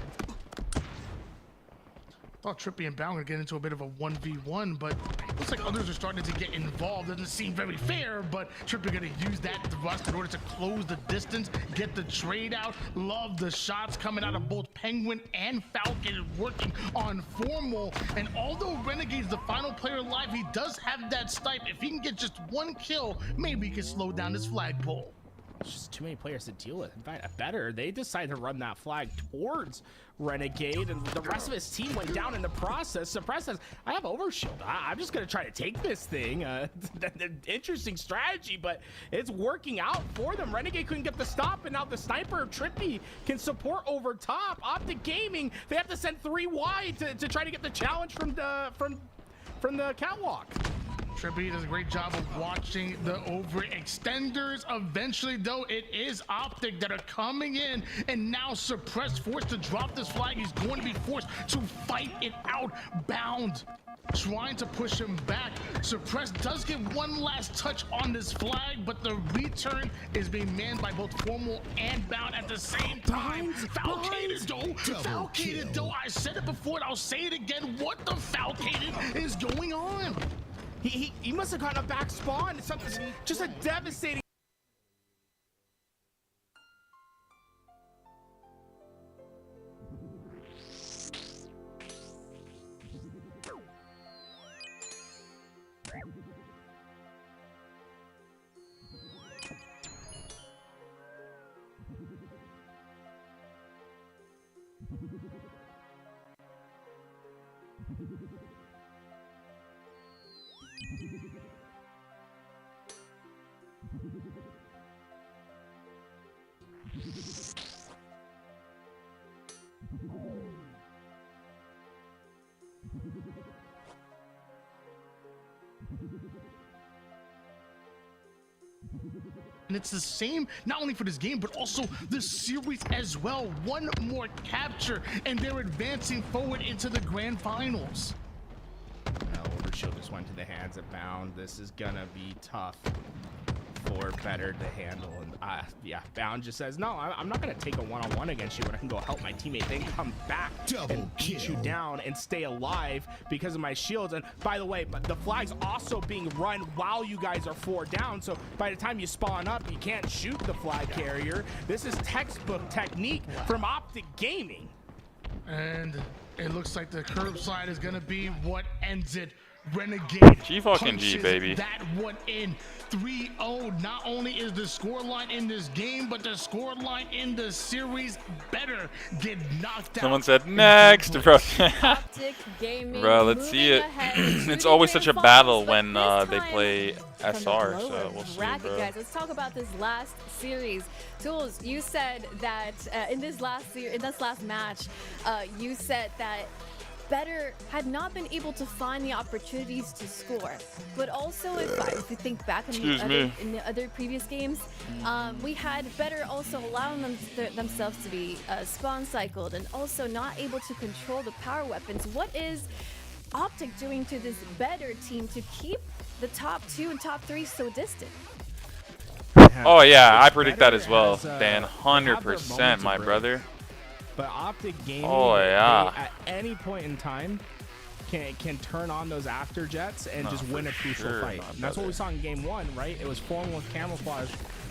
Thought Trippy and Bound would get into a bit of a 1v1, but looks like others are starting to get involved. Doesn't seem very fair, but Trippy gonna use that thrust in order to close the distance, get the trade out. Love the shots coming out of both Penguin and Falcon working on Formal. And although Renegade's the final player alive, he does have that snipe. If he can get just one kill, maybe he can slow down this flagpole. It's just too many players to deal with. In fact, better, they decided to run that flag towards Renegade, and the rest of his team went down in the process. Suppress says, I have overshield. I'm just going to try to take this thing. Interesting strategy, but it's working out for them. Renegade couldn't get the stop, and now the sniper, Trippy, can support over top. Optic Gaming, they have to send 3 wide to try to get the challenge from the catwalk. Trippy does a great job of watching the overextenders. Eventually, though, it is Optic that are coming in, and now Suppress forced to drop this flag. He's going to be forced to fight it out. Bound trying to push him back. Suppress does get one last touch on this flag, but the return is being manned by both Formal and Bound at the same time. Falcated though, I said it before and I'll say it again. What the Falcated is going on? He must have gotten a back spawn. Something, just a devastating. And it's the same, not only for this game, but also the series as well. One more capture, and they're advancing forward into the grand finals. Overshield just went to the hands of Bound. This is gonna be tough for Better to handle. And yeah, Bound just says, no, I'm not gonna take a one-on-one against you when I can go help my teammate, then come back and beat you down and stay alive because of my shields. And by the way, but the flag's also being run while you guys are 4 down, so by the time you spawn up, you can't shoot the flag carrier. This is textbook technique from Optic Gaming. And it looks like the curb slide is gonna be what ends it. Renegade G fucking G, baby. That one in 3-0. Not only is the scoreline in this game, but the scoreline in the series better get knocked out. Someone said next, bro. Optic Gaming, bro, let's see it. It's always such a battle when they play SR, so we'll see, bro. Guys, let's talk about this last series. Tools, you said that in this last match, you said that Better had not been able to find the opportunities to score, but also if you think back in the other previous games, we had Better also allowing themselves to be spawn cycled and also not able to control the power weapons. What is Optic doing to this Better team to keep the top 2 and top 3 so distant? Oh yeah, I predict that as well, Dan. 100%, my brother. But Optic Gaming, at any point in time, can turn on those afterjets and just win a crucial fight. And that's what we saw in Game 1, right? It was Formal with Camouflage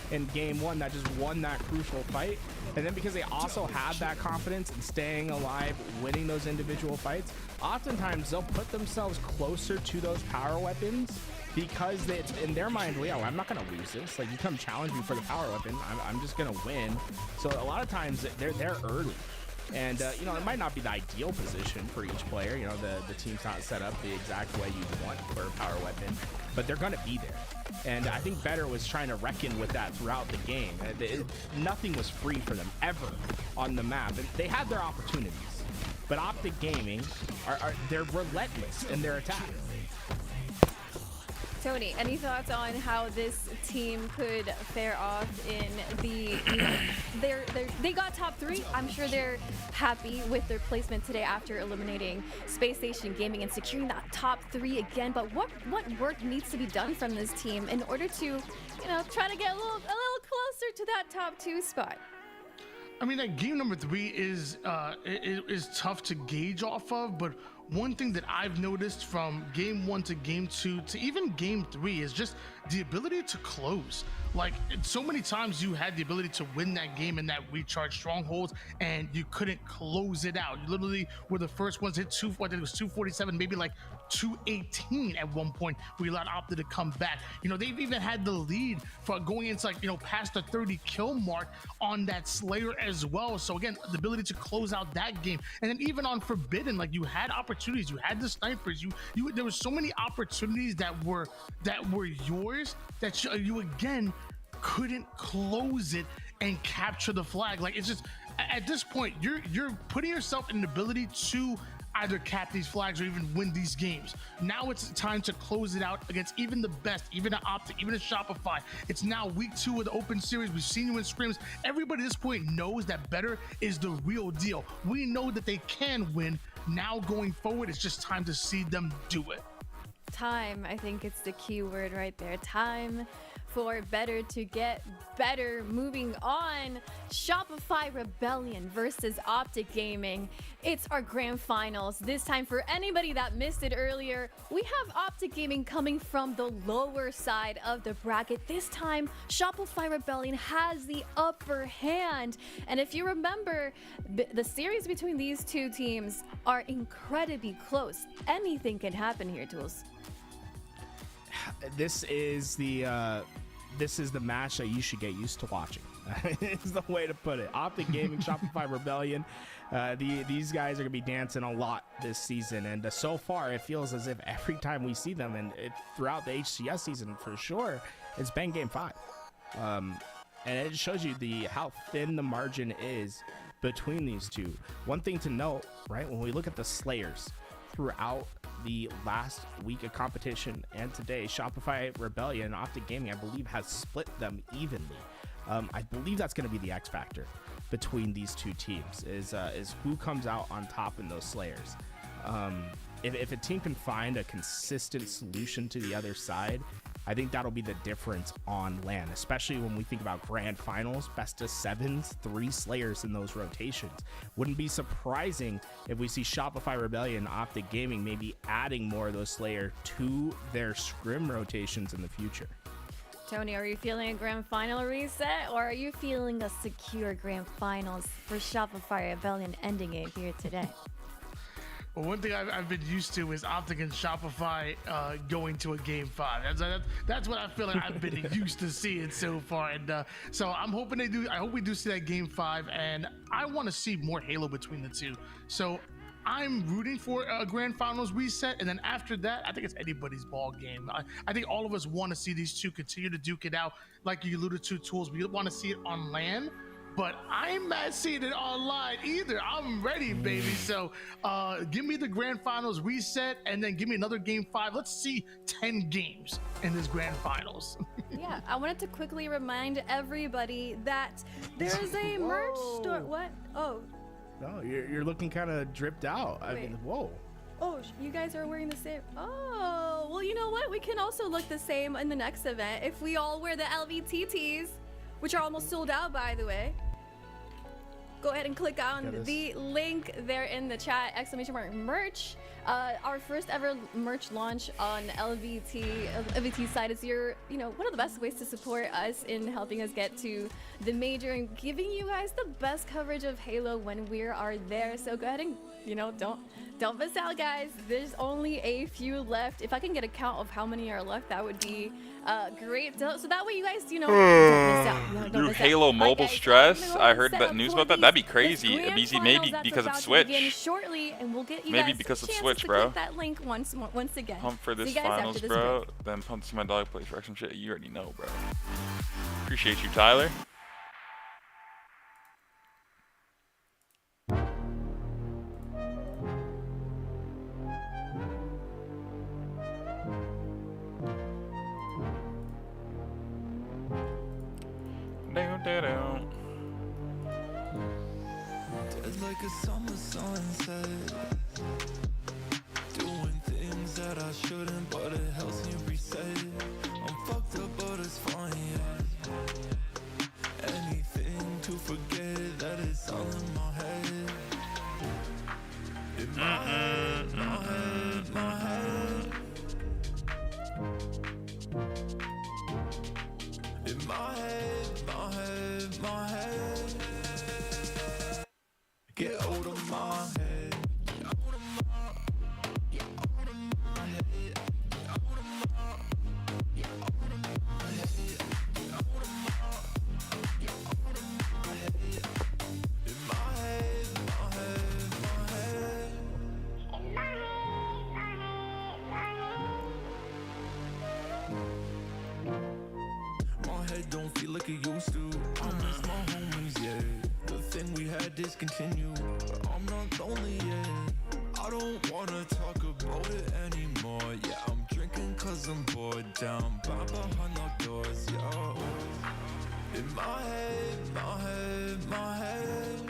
in Game 1 that just won that crucial fight. And then because they also had that confidence in staying alive, winning those individual fights, oftentimes they'll put themselves closer to those power weapons because it's in their mind, well, I'm not going to lose this. Like, you come challenge me for the power weapon, I'm just going to win. So a lot of times they're there early. And, you know, it might not be the ideal position for each player. You know, the team's not set up the exact way you want for a power weapon, but they're going to be there. And I think Better was trying to reckon with that throughout the game. Nothing was free for them ever on the map. And they had their opportunities. But Optic Gaming, they're relentless in their attack. Tony, any thoughts on how this team could fare off in the, they got top 3. I'm sure they're happy with their placement today after eliminating Space Station Gaming and securing that top 3 again. But what work needs to be done from this team in order to, try to get a little closer to that top 2 spot? I mean, that game number 3 is tough to gauge off of, but one thing that I've noticed from game 1 to game 2 to even game 3 is just the ability to close. Like, so many times you had the ability to win that game in that recharge strongholds and you couldn't close it out. You literally were the first ones to hit 247, maybe like 218 at one point. We allowed Optic to come back. They've even had the lead for going into past the 30 kill mark on that Slayer as well. So again, the ability to close out that game. And then even on Forbidden, like, you had opportunities, you had the snipers, there were so many opportunities that were yours that you again couldn't close it and capture the flag. Like, it's just, at this point, you're putting yourself in the ability to either cap these flags or even win these games. Now it's time to close it out against even the best, even an Optic, even a Shopify. It's now week 2 of the Open Series. We've seen you in scrims. Everybody at this point knows that better is the real deal. We know that they can win. Now going forward, it's just time to see them do it. Time, I think it's the key word right there. Time for better to get better. Moving on, Shopify Rebellion versus Optic Gaming. It's our grand finals. This time, for anybody that missed it earlier, we have Optic Gaming coming from the lower side of the bracket. This time, Shopify Rebellion has the upper hand. And if you remember, the series between these two teams are incredibly close. Anything can happen here, Tools. This is the match that you should get used to watching. Is the way to put it. Optic Gaming, Shopify Rebellion. These guys are gonna be dancing a lot this season, and so far it feels as if every time we see them, and throughout the HCS season for sure, it's been game 5. And it shows you how thin the margin is between these two. One thing to note, right, when we look at the Slayers throughout the last week of competition and today, Shopify Rebellion and Optic Gaming, I believe, has split them evenly. I believe that's going to be the X factor between these two teams, is who comes out on top in those Slayers. If a team can find a consistent solution to the other side, I think that'll be the difference on LAN, especially when we think about grand finals, best of 7s, 3 Slayers in those rotations. Wouldn't be surprising if we see Shopify Rebellion and Optic Gaming maybe adding more of those Slayer to their scrim rotations in the future. Tony, are you feeling a grand final reset, or are you feeling a secure grand finals for Shopify Rebellion ending it here today? Well, one thing I've been used to is Optic and Shopify going to a game 5. That's what I feel like I've been used to seeing so far, and so I'm hoping they do. I hope we do see that game 5, and I want to see more Halo between the two. So I'm rooting for a grand finals reset, and then after that, I think it's anybody's ball game. I think all of us want to see these two continue to duke it out, like you alluded to, Tools. We want to see it on LAN. But I'm not seeing it online either. I'm ready, baby. So give me the grand finals reset, and then give me another game 5. Let's see 10 games in this grand finals. Yeah, I wanted to quickly remind everybody that there is a merch store. What? Oh. No, you're looking kind of dripped out. I mean, whoa. Oh, you guys are wearing the same. Oh, well, you know what? We can also look the same in the next event if we all wear the LVTTs, which are almost sold out, by the way. Go ahead and click on the link there in the chat, !merch. Our first ever merch launch on LVT side is one of the best ways to support us in helping us get to the major and giving you guys the best coverage of Halo when we are there. So go ahead and don't miss out, guys. There's only a few left. If I can get a count of how many are left, that would be great. So that way you guys, don't miss out. Your Halo mobile stress. I heard news about that. That'd be crazy. Maybe because of Switch. Shortly, and we'll get you maybe guys because a of chance Switch, to bro. click that link once again. Pump for this finals, bro. Then pump to see my dog play for some shit. You already know, bro. Appreciate you, Tyler. There's like a summer sunset, doing things that I shouldn't, but it helps me reset. I'm fucked up, but it's fine, yeah. Anything to forget that it's all in my head. In my head, my head, my head. In my head, my head, my head. Get out of my head. Get out of my, get out of my head. Get out of my, get out of my head. Get out of my, get out of my head. In my head, my head, my head. In my head, my head. My head don't feel like it used to. I miss my homies, yeah. The thing we had discontinued, but I'm not lonely yet. I don't wanna talk about it anymore. Yeah, I'm drinking cause I'm bored, down by behind locked doors, yo. In my head, my head, my head.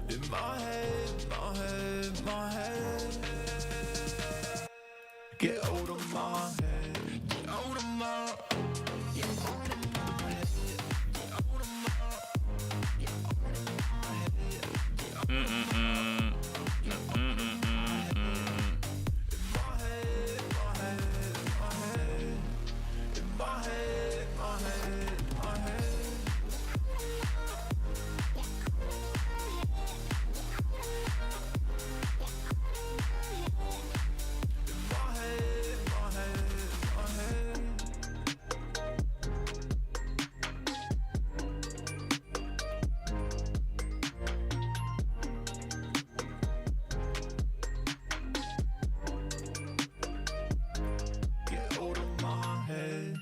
In my head, my head, my head. Get out of my head. Get out of my. Get out of my head. Get out of my. Get out of my head. Get out of my. Get out of my head. In my head, my head. In my head, my head, my head. Get out of my head.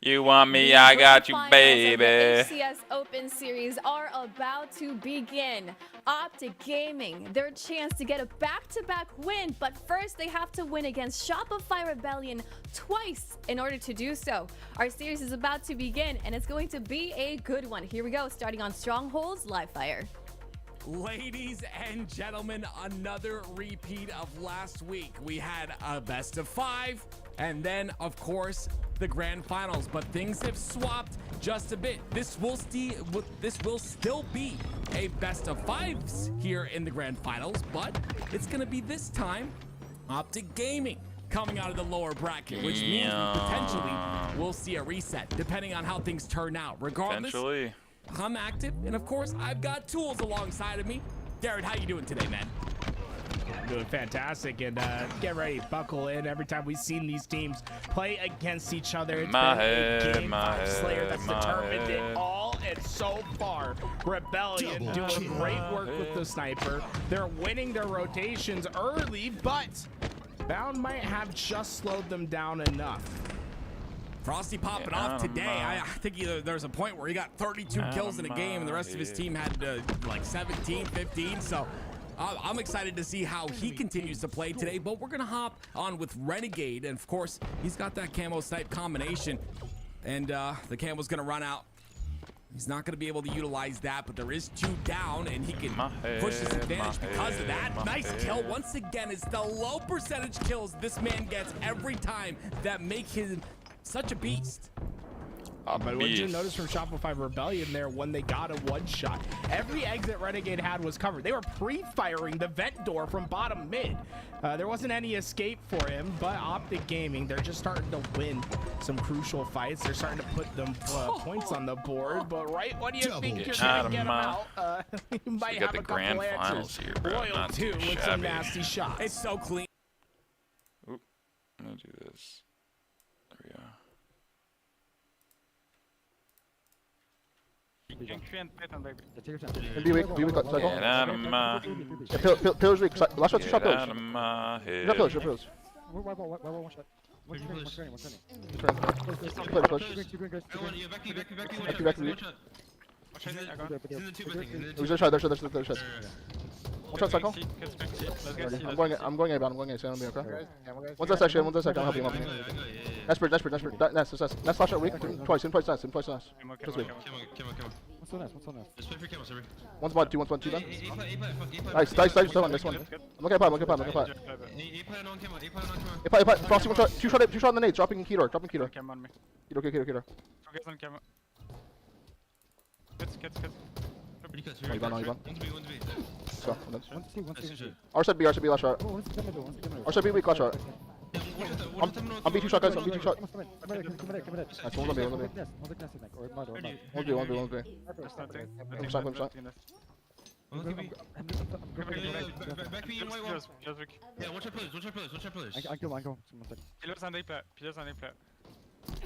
You want me, I got you, baby. The HCS Open Series are about to begin. Optic Gaming, their chance to get a back-to-back win, but first they have to win against Shopify Rebellion twice in order to do so. Our series is about to begin, and it's going to be a good one. Here we go, starting on Strongholds Live Fire. Ladies and gentlemen, another repeat of last week. We had a best of 5, and then, of course, the grand finals, but things have swapped just a bit. This will still be a best of 5s here in the grand finals, but it's gonna be this time Optic Gaming coming out of the lower bracket, which means we potentially will see a reset depending on how things turn out. Regardless, I'm active, and of course I've got tools alongside of me. Garrett, how you doing today, man? Doing fantastic, and get ready, buckle in. Every time we've seen these teams play against each other, it's been a game of Slayer that's determined it all, and so far Rebellion doing great work with the sniper. They're winning their rotations early, but Bound might have just slowed them down enough. Frosty popping off today. I think there's a point where he got 32 kills in a game, and the rest of his team had like 17, 15. So I'm excited to see how he continues to play today. But we're gonna hop on with Renegade, and of course he's got that camo snipe combination, and the camo's gonna run out. He's not going to be able to utilize that, but there is 2 down, and he can push his advantage because of that. Nice kill. Once again, it's the low percentage kills this man gets every time that make him such a beast. But what did you notice from Shopify Rebellion there when they got a one-shot? Every exit Renegade had was covered. They were pre-firing the vent door from bottom mid. There wasn't any escape for him, but Optic Gaming, they're just starting to win some crucial fights. They're starting to put them points on the board, but right when you think you're going to get them out, you might have a couple answers. Here, bro. Royal 2 with some nasty shots. It's so clean. Oop, I'm going to do this. There we go. Be weak, cycle. Get out of my... Pill's weak. Last shot, 2 shot Get pills. out of my head. Shot pills, shot pills. There's a shot, there's a shot. One shot cycle. I'm going A-bound, I'm going A, so I'm gonna be okay. One's that section, I'm helping him. Nice bridge. Nice. Flash out weak. Twice, nice. Just weak. One's mod 2, one's mod 2 then. Nice, this one. I'm looking at pot. A-pot. Frosty, 1 shot, 2 shot on the nades, dropping key door. Key door. You ban. Let's go. R side B last shot. R side B weak last shot. I'm B2 shot, guys. I'm B2 shot. Nice, one's on B. 1B. Flame shot. Back B and white wall. Yeah, watch our pillars. I go. Pillars on A-plat.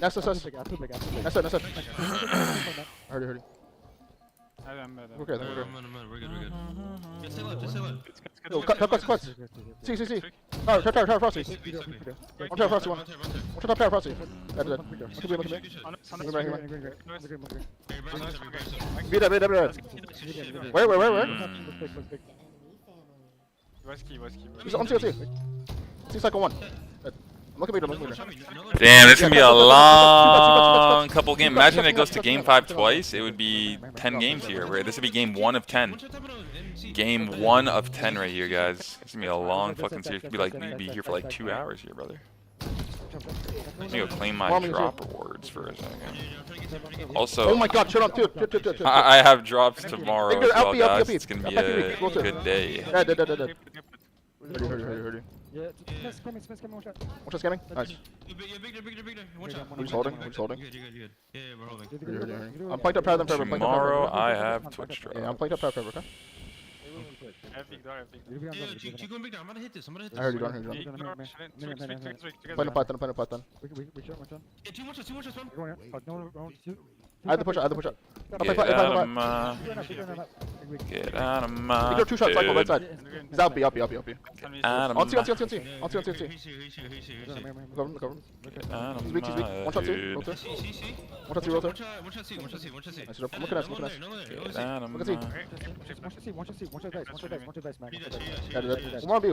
Nice. Heard it. We're good. We're good. Just stay left. Yo, cuts. See. Tower, Frosty. One tower, Frosty, one. One top tower, Frosty. Dead. Look at me. Be dead. Where? He's on C. C cycle 1. I'm looking at me. Damn, it's gonna be a long couple games. Imagine it goes to game 5 twice. It would be 10 games here. Right? This would be game 1 of 10. Game 1 of 10 right here, guys. It's gonna be a long fucking series. It'd be like we'd be here for like 2 hours here, brother. Let me go claim my drop rewards for a second. Also, oh my God, shut up, dude. I have drops tomorrow as well, guys. It's gonna be a good day. Dead. Hurry. Yeah, spam. One shot. One shot scamming? Nice. Bigger. One shot. We're just holding. Good. Yeah, we're holding. I'm playing up power them forever. Tomorrow I have Twitch drop. Yeah, I'm playing up power forever, okay? Keep going big down. I'm gonna hit this. I heard you done. Playing a pot then. Yeah, 2 more shots, man. I had to push up. Get out of my You go 2 shots, cycle right side. He's out B. Out of On C. my Cover. He's weak. 1 shot 2. Roll 2. 1 shot 2, roll 2. Nice. Look at us. Get out of Look my... One shot dice, man. One more on B.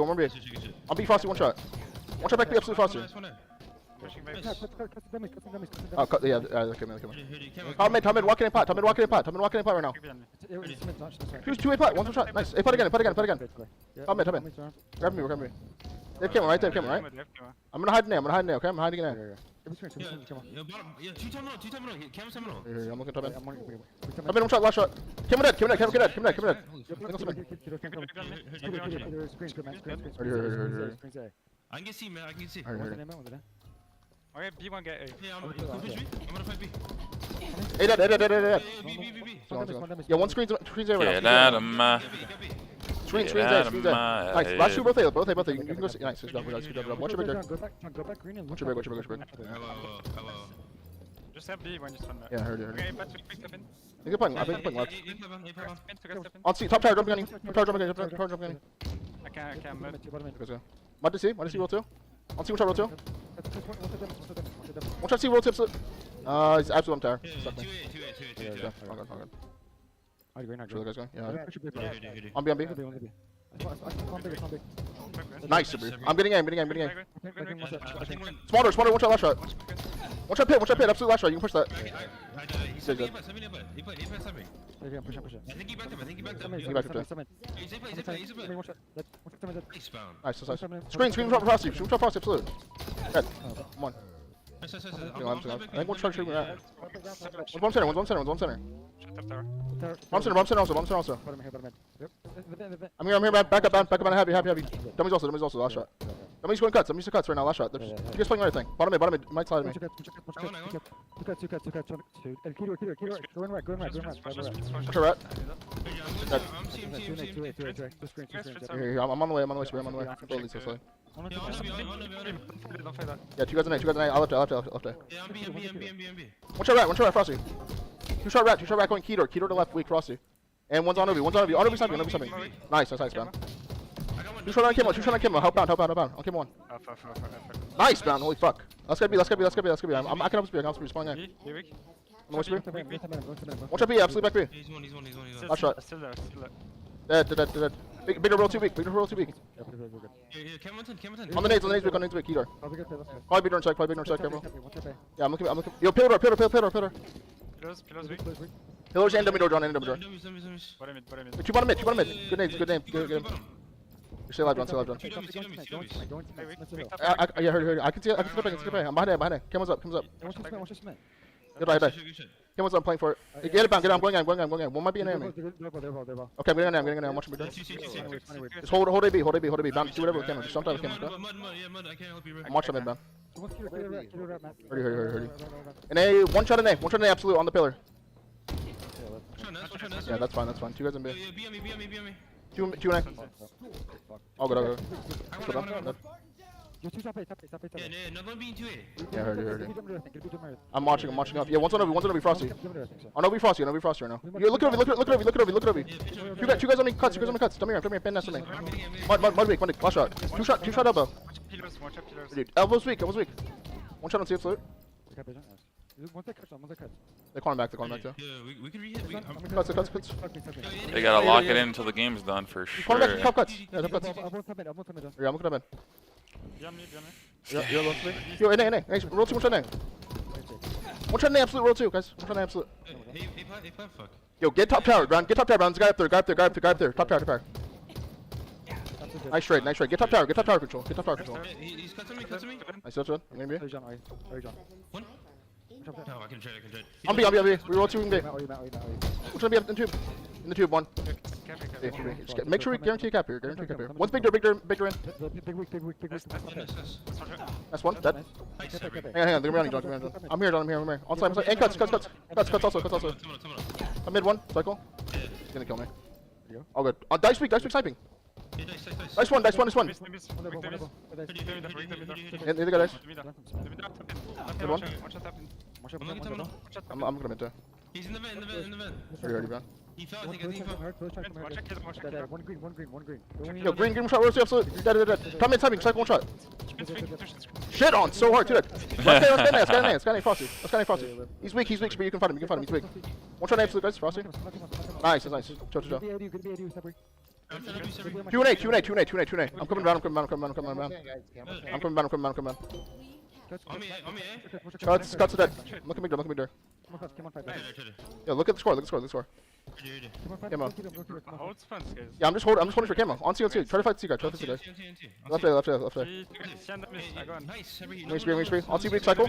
On B, Frosty, 1 shot. 1 shot back B, absolute Frosty. Oh, cut, yeah, okay, man. Top mid, walking in pot right now. Who's 2 A-pot, 1 shot, nice. A-pot again. Top mid. Grab me. They have camera, right? I'm gonna hide in there, okay? I'm hiding in there. Yeah, 2 time out. Camera time out. I'm looking top mid. Top mid, 1 shot, last shot. Camera dead. I can see, man. Okay, B1 get A. Yeah, I'm gonna fight B. A dead. B. Yeah, one screen's A right now. Get out of my... Screen's A. Nice, last 2 both A. You can go see. Nice, good job. Watch your big. Watch your big. Just have B when you spawn that. Yeah, I heard it. Okay, but quick step in. You're playing left. Step in. On C, top tower jumping on you. I can't move. Mod to C roll 2. I'll see one shot roll 2. One shot C roll 2 absolute. He's absolute on tower. Stuck me. Yeah, all good, all good. Sure the guy's going. Yeah. On B, on B. Nice, super. I'm getting aim. Smaller, one shot last shot. One shot pit, absolute last shot. You can push that. Good, good. I think he backed up. He backed up. Nice. Screen, drop Frosty. Shoot, drop Frosty, absolute. Dead. One. I think one shot shooting that. One's one center. Bomb center also. I'm here, back up, heavy. Dummy's also, last shot. Dummy's going cuts right now, last shot. You guys playing everything. Bottom mid, might slide me. Two cuts. Go in right. What's your rat? Here, I'm on the way, I'm on the way. Control these this way. Yeah, two guys in A. I'll left A. Yeah, I'm B. One shot rat, Frosty. Two shot rat going Keter to left, weak, Frosty. And one's on Obi. On Obi sniping. Nice, man. Two shot on Kimmo. Help out. On Kimmo 1. Nice, man. Holy fuck. Let's get B. I can help speed. Spawn guy. One shot B, absolutely back B. He's one. Last shot. Still there. Dead. Bigger roll too weak. Yeah, Cameron. On the nades weak, Keter. Probably big door in check, careful. Yeah, I'm looking. Yo, pillar. Pillars weak. Pillars and dummy door, John, and dummy door. Bottom mid. Two bottom mid. Good name. Good. Stay alive, John. Yeah, heard. I can see it. I'm behind it. Cameron's up. Good die. Cameron's up, playing for it. Get it bound. I'm going. One might be an enemy. Okay, I'm getting in there. I'm watching mid. Just hold AB. Bound. Do whatever we can. Just jump out with Cameron. I'm watching mid, man. Hurry. And A, one shot in A, absolute on the pillar. Yeah, that's fine. Two guys in B. B on me. Two in A. All good. Yeah, another one being 2A. Yeah, heard. I'm watching up. Yeah, one's on Obi, Frosty. On Obi Frosty right now. You look at Obi. Two guys on me, cuts. Come here, pin nest on me. Mud weak, last shot. Two shot elbow. One shot pillars. Dude, elbow's weak. One shot on C absolute. They're calling back too. Yeah, we can re-hit. Cuts. They gotta lock it in until the game's done for sure. Calling back, cuts. Yeah, cuts. Yeah, I'm looking up in. Beyond me. You're low. Yo, in A. Roll 2, one shot in A. One shot in A, absolute, roll 2, guys. One shot in A, absolute. Hey, fuck. Yo, get top tower, Brown. There's a guy up there. Top tower. Nice trade. Get top tower control. He's cut to me. Nice, that's good. I'm gonna be. One. No, I can trade. I'm B. We roll 2 in B. What's gonna be up in tube? In the tube, one. Make sure we guarantee a cap here. One's big door in. Big weak. That's one. Dead. Hang on. They're gonna be on you, John. I'm here. On side. And cuts also. I'm mid one. Cycle. He's gonna kill me. All good. Dice weak sniping. Dice one. And the other guy dice. Good one. I'm gonna mid too. He's in the vent. Ready, man. He fell, I think he fell. One green. Yo, green shot, roll 2, absolute. Dead. Top mid timing, cycle one shot. Shit on so hard, too. Let's get in A, Frosty. He's weak, but you can find him. He's weak. One shot in A, absolute, guys. Frosty. Nice. Chill. 2 and A. I'm coming down. I'm coming down. On me, Cuts are dead. Look at me there. Yo, look at the score. Camo. Yeah, I'm just holding for camo. On C. Try to fight C guy. Left A. Wing spree. On C weak, cycle.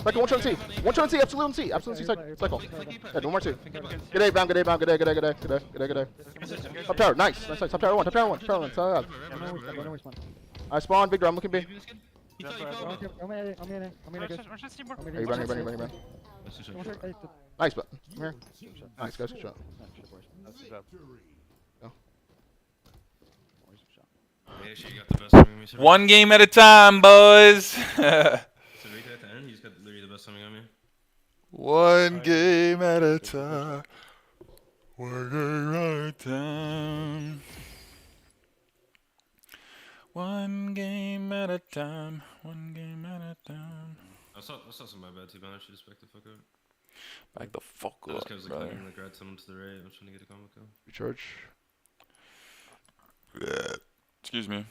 One shot in C. Absolute C, cycle. Yeah, one more 2. Good A, bound. Good A. Top tower, nice. Top tower one. I spawn, big door, I'm looking B. He fell. Hey, run. Nice, but here. Nice, guys, good shot. One game at a time, boys. One game at a time. One game at a time. One game at a time. I saw some my bad too, man. I should just back the fuck up. Back the fuck I just up, was brother. like grab someone to the right. I was trying to get a combo kill. Recharge. Excuse me.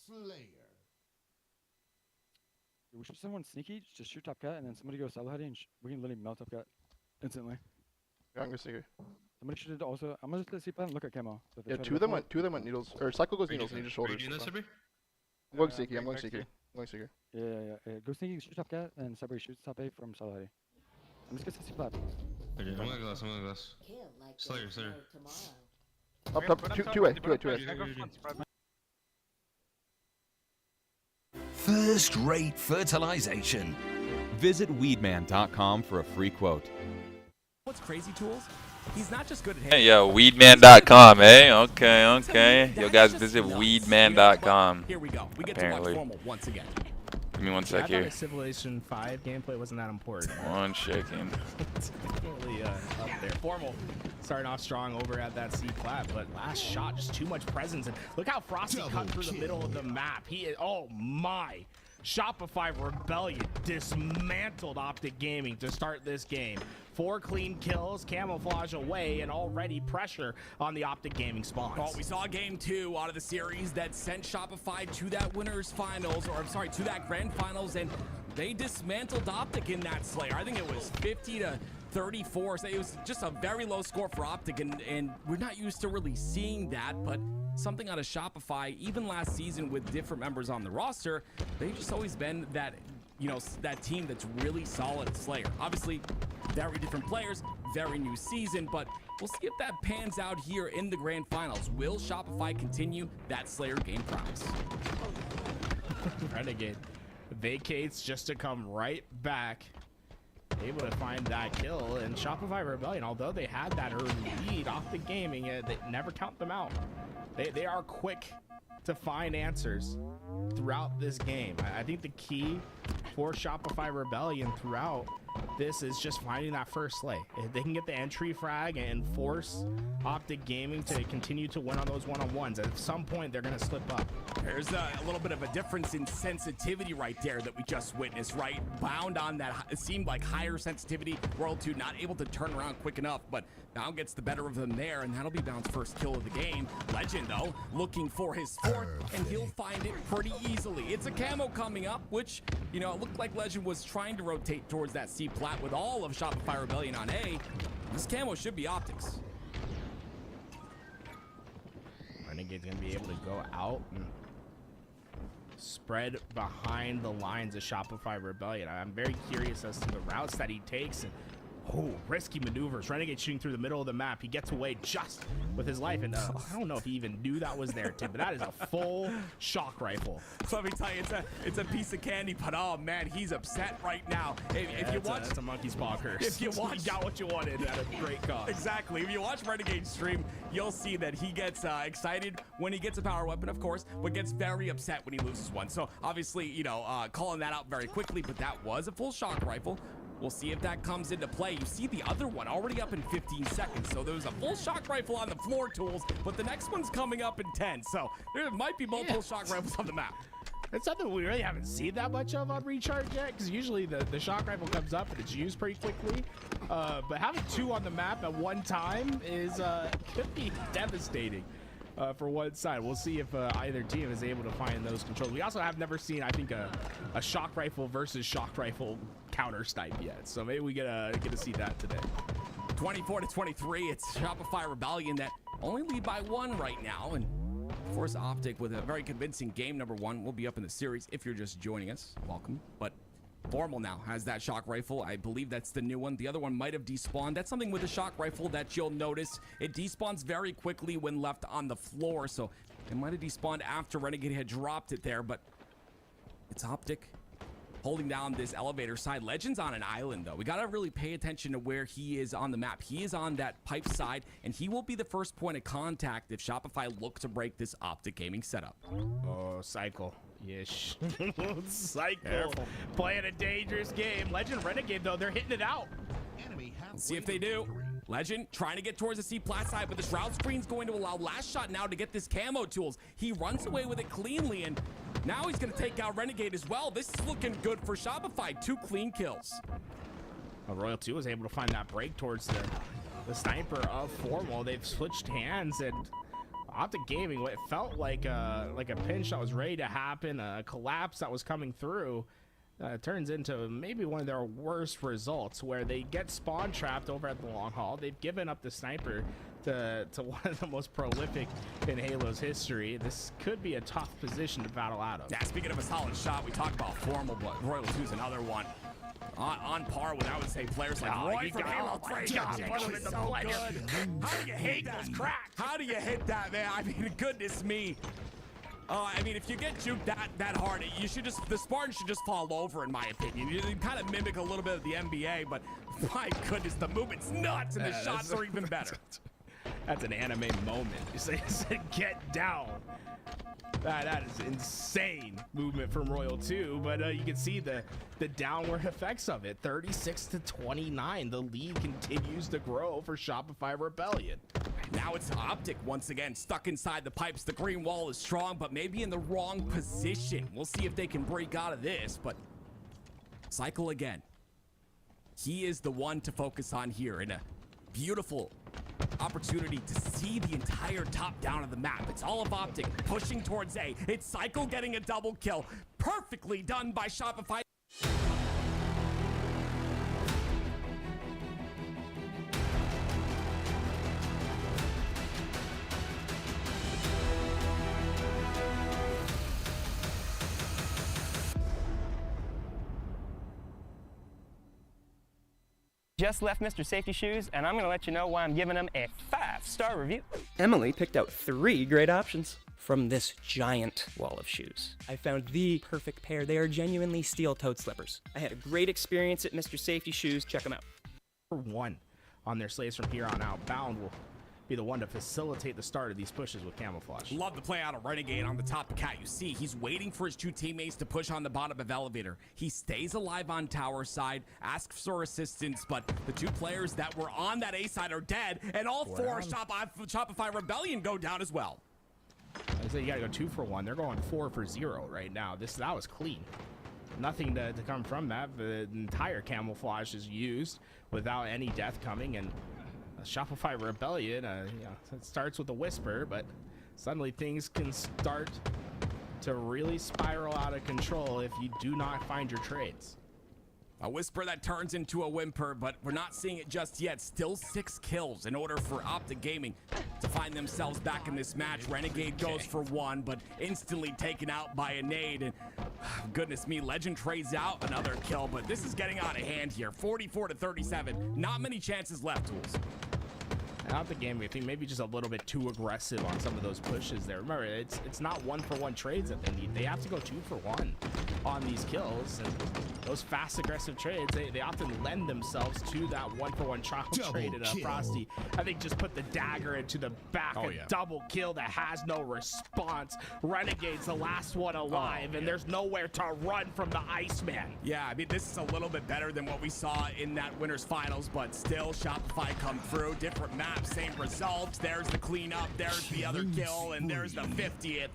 Slayer. We should someone sneaky, just shoot top cat, and then somebody go solo heading, and we can literally melt top cat instantly. Yeah, I'm gonna see. Somebody should also. I'm gonna just see plan. Look at camo. So Yeah, two of them went needles. Or Cycle goes needles and he just shoulders. Are you doing that, Sabri? I'm going sneaky. I'm going sneaky. Yeah. Go sneaky, shoot top cat, and Sabri shoots top A from solo heading. I'm just gonna see plat. Okay, I'm gonna glass. Slayer. Up top, two way. First-rate fertilization. Visit weedman.com for a free quote. What's crazy, Tools? He's not just good at Hey, yo, weedman.com, eh? Okay. Yo, guys, visit weedman.com. Here we go. We get Apparently. to watch Formal once again. Give me one I sec thought here. the Civilization 5 gameplay wasn't that important. One second. It's definitely up there. Formal starting off strong over at that C plat, but last shot, just too much presence. And look how Frosty cut through the middle of the map. He is, oh my. Shopify Rebellion dismantled Optic Gaming to start this game. 4 clean kills, camouflage away, and already pressure on the Optic Gaming spawns. Well, we saw game 2 out of the series that sent Shopify to that winners finals, or I'm sorry, to that grand finals, and they dismantled Optic in that Slayer. I think it was 50 to 34. So it was just a very low score for Optic, and we're not used to really seeing that, but something out of Shopify, even last season with different members on the roster, they've just always been that, you know, that team that's really solid at Slayer. Obviously, very different players, very new season, but we'll see if that pans out here in the grand finals. Will Shopify continue that Slayer game promise? Renegade vacates just to come right back, able to find that kill. And Shopify Rebellion, although they had that early lead off the gaming, they never count them out. They are quick to find answers throughout this game. I think the key for Shopify Rebellion throughout this is just finding that first slay. If they can get the entry frag and force Optic Gaming to continue to win on those one-on-ones, at some point they're gonna slip up. There's a little bit of a difference in sensitivity right there that we just witnessed, right? Bound on that, it seemed like higher sensitivity. World 2 not able to turn around quick enough, but Bound gets the better of them there, and that'll be Bound's first kill of the game. Legend, though, looking for his fourth, and he'll find it pretty easily. It's a camo coming up, which, you know, it looked like Legend was trying to rotate towards that C plat with all of Shopify Rebellion on A. This camo should be optics. Renegade's gonna be able to go out and spread behind the lines of Shopify Rebellion. I'm very curious as to the routes that he takes. And oh, risky maneuvers. Renegade shooting through the middle of the map. He gets away just with his life. And I don't know if he even knew that was there, Tim, but that is a full shock rifle. Let me tell you, it's a piece of candy, but oh man, he's upset right now. If you watch, that's a monkey's paw curse. If you watch, you got what you wanted at a great cost. Exactly. If you watch Renegade stream, you'll see that he gets excited when he gets a power weapon, of course, but gets very upset when he loses one. So obviously, you know, calling that out very quickly, but that was a full shock rifle. We'll see if that comes into play. You see the other one already up in 15 seconds. So there's a full shock rifle on the floor, Tools, but the next one's coming up in 10. So there might be multiple shock rifles on the map. It's something we really haven't seen that much of on Recharge yet, because usually the shock rifle comes up and it's used pretty quickly. But having 2 on the map at one time is could be devastating for one side. We'll see if either team is able to find those controls. We also have never seen, I think, a shock rifle versus shock rifle counter snipe yet. So maybe we get to see that today. 24-23, it's Shopify Rebellion that only lead by 1 right now. And of course, Optic with a very convincing game number 1 will be up in the series. If you're just joining us, welcome. But Formal now has that shock rifle. I believe that's the new one. The other one might have despawned. That's something with the shock rifle that you'll notice. It despawns very quickly when left on the floor. So It might have despawned after Renegade had dropped it there, but it's Optic holding down this elevator side. Legend's on an island, though. We got to really pay attention to where he is on the map. He is on that pipe side, and he will be the first point of contact if Shopify look to break this Optic Gaming setup. Oh, Cycle. Yes. Cycle. Playing a dangerous game. Legend Renegade, though, they're hitting it out. Let's see if they do. Legend trying to get towards the C-plat side, but the Shroud Screen's going to allow Last Shot now to get this camo tools. He runs away with it cleanly, and now he's going to take out Renegade as well. This is looking good for Shopify. 2 clean kills. Well, Royal 2 was able to find that break towards the sniper of Formal. They've switched hands, and Optic Gaming, what it felt like a pinch that was ready to happen, a collapse that was coming through, turns into maybe one of their worst results, where they get spawn trapped over at the long haul. They've given up the sniper to one of the most prolific in Halo's history. This could be a tough position to battle out of. Yeah, speaking of a solid shot, we talked about Formal, but Royal 2's another one. On par with, I would say, players like Roy from Halo 3. How do you hate those cracks? How do you hit that, man? I mean, goodness me. I mean, if you get juked that hard, the Spartan should just fall over, in my opinion. You kind of mimic a little bit of the NBA, but my goodness, the movement's nuts, and the shots are even better. That's an anime moment. You say, get down. That is insane movement from Royal 2, but you can see the downward effects of it. 36-29. The lead continues to grow for Shopify Rebellion. Now it's Optic once again, stuck inside the pipes. The green wall is strong, but maybe in the wrong position. We'll see if they can break out of this, but Cycle again. He is the one to focus on here in a beautiful opportunity to see the entire top down of the map. It's all of Optic pushing towards A. It's Cycle getting a double kill. Perfectly done by Shopify. Just left Mr. Safety Shoes, and I'm going to let you know why I'm giving them a 5-star review. Emily picked out 3 great options from this giant wall of shoes. I found the perfect pair. They are genuinely steel-toed slippers. I had a great experience at Mr. Safety Shoes. Check them out. One on their slates from here on out. Bound will be the one to facilitate the start of these pushes with camouflage. Love the play out of Renegade on the top of Cat. You see, he's waiting for his 2 teammates to push on the bottom of Elevator. He stays alive on tower side, asks for assistance, but the 2 players that were on that A side are dead, and all 4 Shopify Rebellion go down as well. I said you gotta go 2 for 1. They're going 4 for 0 right now. That was clean. Nothing to come from that. The entire camouflage is used without any death coming, and Shopify Rebellion, it starts with a whisper, but suddenly things can start to really spiral out of control if you do not find your trades. A whisper that turns into a whimper, but we're not seeing it just yet. Still 6 kills in order for Optic Gaming to find themselves back in this match. Renegade goes for 1, but instantly taken out by a nade. And goodness me, Legend trades out another kill, but this is getting out of hand here. 44-37. Not many chances left, Tools. Optic Gaming, I think maybe just a little bit too aggressive on some of those pushes there. Remember, it's not 1 for 1 trades that they need. They have to go 2 for 1 on these kills, and those fast aggressive trades, they often lend themselves to that 1 for 1 trial trade. And Frosty, I think, just put the dagger into the back. Double kill that has no response. Renegade's the last one alive, and there's nowhere to run from the Iceman. Yeah, I mean, this is a little bit better than what we saw in that winner's finals, but still, Shopify come through. Different map, same results. There's the cleanup, there's the other kill, and there's the 50th.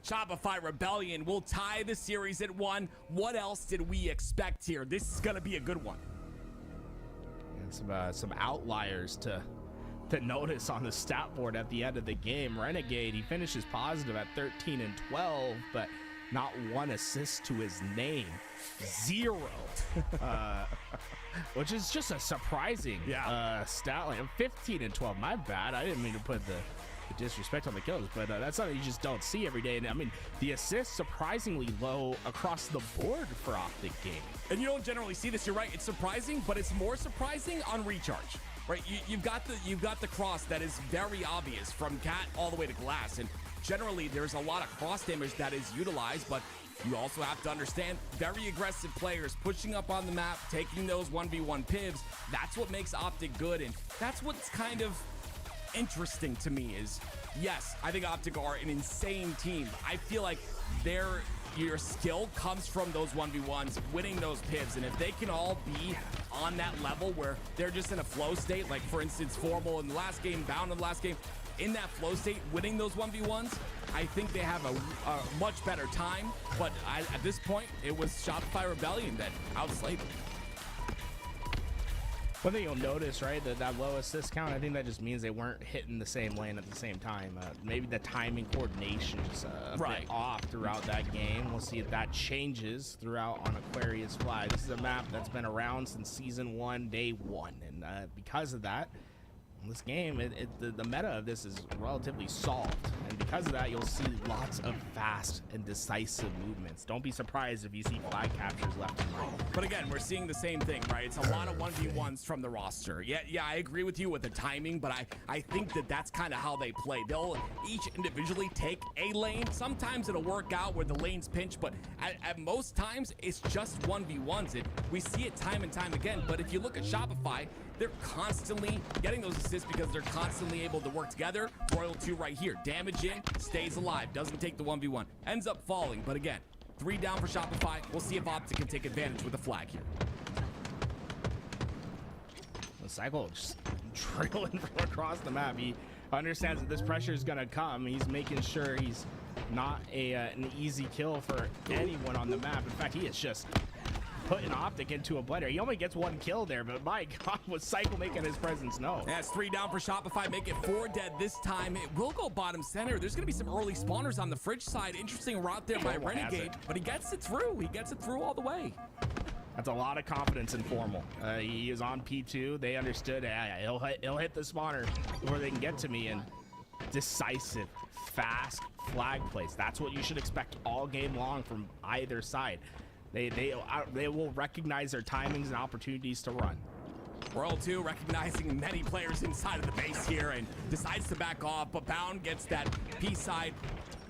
Shopify Rebellion will tie the series at 1. What else did we expect here? This is going to be a good one. And some outliers to notice on the stat board at the end of the game. Renegade, he finishes positive at 13 and 12, but not 1 assist to his name. 0. Which is just a surprising stat line. 15 and 12, my bad. I didn't mean to put the disrespect on the kills, but that's something you just don't see every day. And I mean, the assists surprisingly low across the board for Optic Gaming. And you don't generally see this. You're right. It's surprising, but it's more surprising on recharge. Right? You've got the cross that is very obvious from Cat all the way to Glass, and generally there's a lot of cross damage that is utilized, but you also have to understand very aggressive players pushing up on the map, taking those 1v1 pivs. That's what makes Optic good, and that's what's kind of interesting to me is, yes, I think Optic are an insane team. I feel like your skill comes from those 1v1s, winning those pivs, and if they can all be on that level where they're just in a flow state, like for instance Formal in the last game, Bound in the last game, in that flow state, winning those 1v1s, I think they have a much better time. But at this point, it was Shopify Rebellion that outslayed them. One thing you'll notice, right, that low assist count, I think that just means they weren't hitting the same lane at the same time. Maybe the timing coordination just a bit off throughout that game. We'll see if that changes throughout on Aquarius Fly. This is a map that's been around since Season 1, Day 1. And because of that, this game, the meta of this is relatively solved, and because of that, you'll see lots of fast and decisive movements. Don't be surprised if you see flag captures left and right. But again, we're seeing the same thing, right? It's a lot of 1v1s from the roster. Yeah, I agree with you with the timing, but I think that's kind of how they play. They'll each individually take a lane. Sometimes it'll work out where the lane's pinch, but at most times, it's just 1v1s. We see it time and time again, but if you look at Shopify, they're constantly getting those assists because they're constantly able to work together. Royal 2 right here. Damage in, stays alive, doesn't take the 1v1. Ends up falling, but again, 3 down for Shopify. We'll see if Optic can take advantage with a flag here. The Cycle just drilling from across the map. He understands that this pressure is going to come. He's making sure he's not an easy kill for anyone on the map. In fact, he is just putting Optic into a blender. He only gets 1 kill there, but my God, was Cycle making his presence known. That's 3 down for Shopify. Make it 4 dead this time. It will go bottom center. There's going to be some early spawners on the fridge side. Interesting route there by Renegade, but he gets it through. He gets it through all the way. That's a lot of confidence in Formal. He is on P2. They understood he'll hit the spawner before they can get to me, and decisive, fast flag plays. That's what you should expect all game long from either side. They will recognize their timings and opportunities to run. Royal 2 recognizing many players inside of the base here and decides to back off, but Bound gets that P side,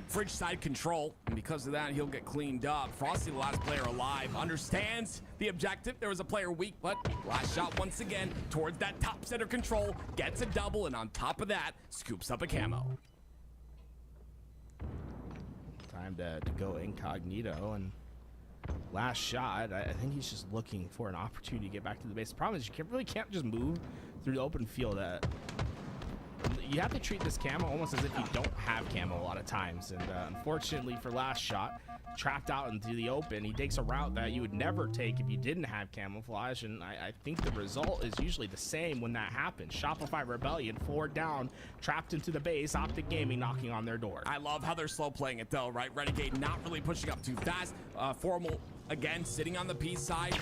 fridge side control, and because of that, he'll get cleaned up. Frosty, the last player alive, understands the objective. There was a player weak, but last shot once again towards that top center control, gets a double, and on top of that, scoops up a camo. Time to go incognito, and last shot, I think he's just looking for an opportunity to get back to the base. The problem is you really can't just move through the open field. You have to treat this camo almost as if you don't have camo a lot of times. And unfortunately for last shot, trapped out into the open, he takes a route that you would never take if you didn't have camouflage. And I think the result is usually the same when that happens. Shopify Rebellion, 4 down, trapped into the base, Optic Gaming knocking on their door. I love how they're slow playing it though, right? Renegade not really pushing up too fast. Formal, again, sitting on the P side.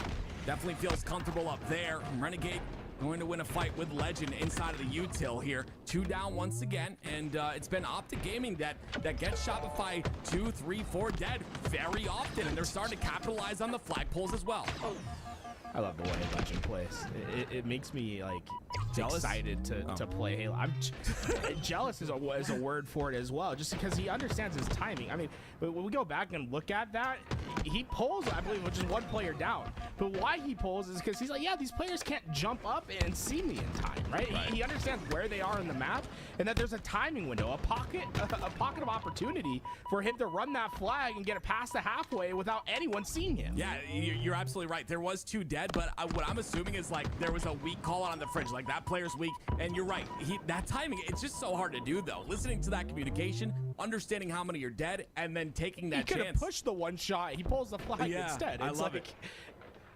Definitely feels comfortable up there. Renegade going to win a fight with Legend inside of the util here. 2 down once again, and it's been Optic Gaming that gets Shopify 2, 3, 4 dead very often, and they're starting to capitalize on the flagpoles as well. I love the way Legend plays. It makes me like excited to play Halo. I'm jealous is a word for it as well, just because he understands his timing. I mean, when we go back and look at that, he pulls, I believe, with just 1 player down. But why he pulls is because he's like, yeah, these players can't jump up and see me in time, right? He understands where they are in the map and that there's a timing window, a pocket of opportunity for him to run that flag and get it past the halfway without anyone seeing him. Yeah, you're absolutely right. There was 2 dead, but what I'm assuming is like there was a weak call out on the fridge, like that player's weak, and you're right. That timing, it's just so hard to do though. Listening to that communication, understanding how many are dead, and then taking that chance. He could have pushed the 1 shot. He pulls the flag instead. I love it.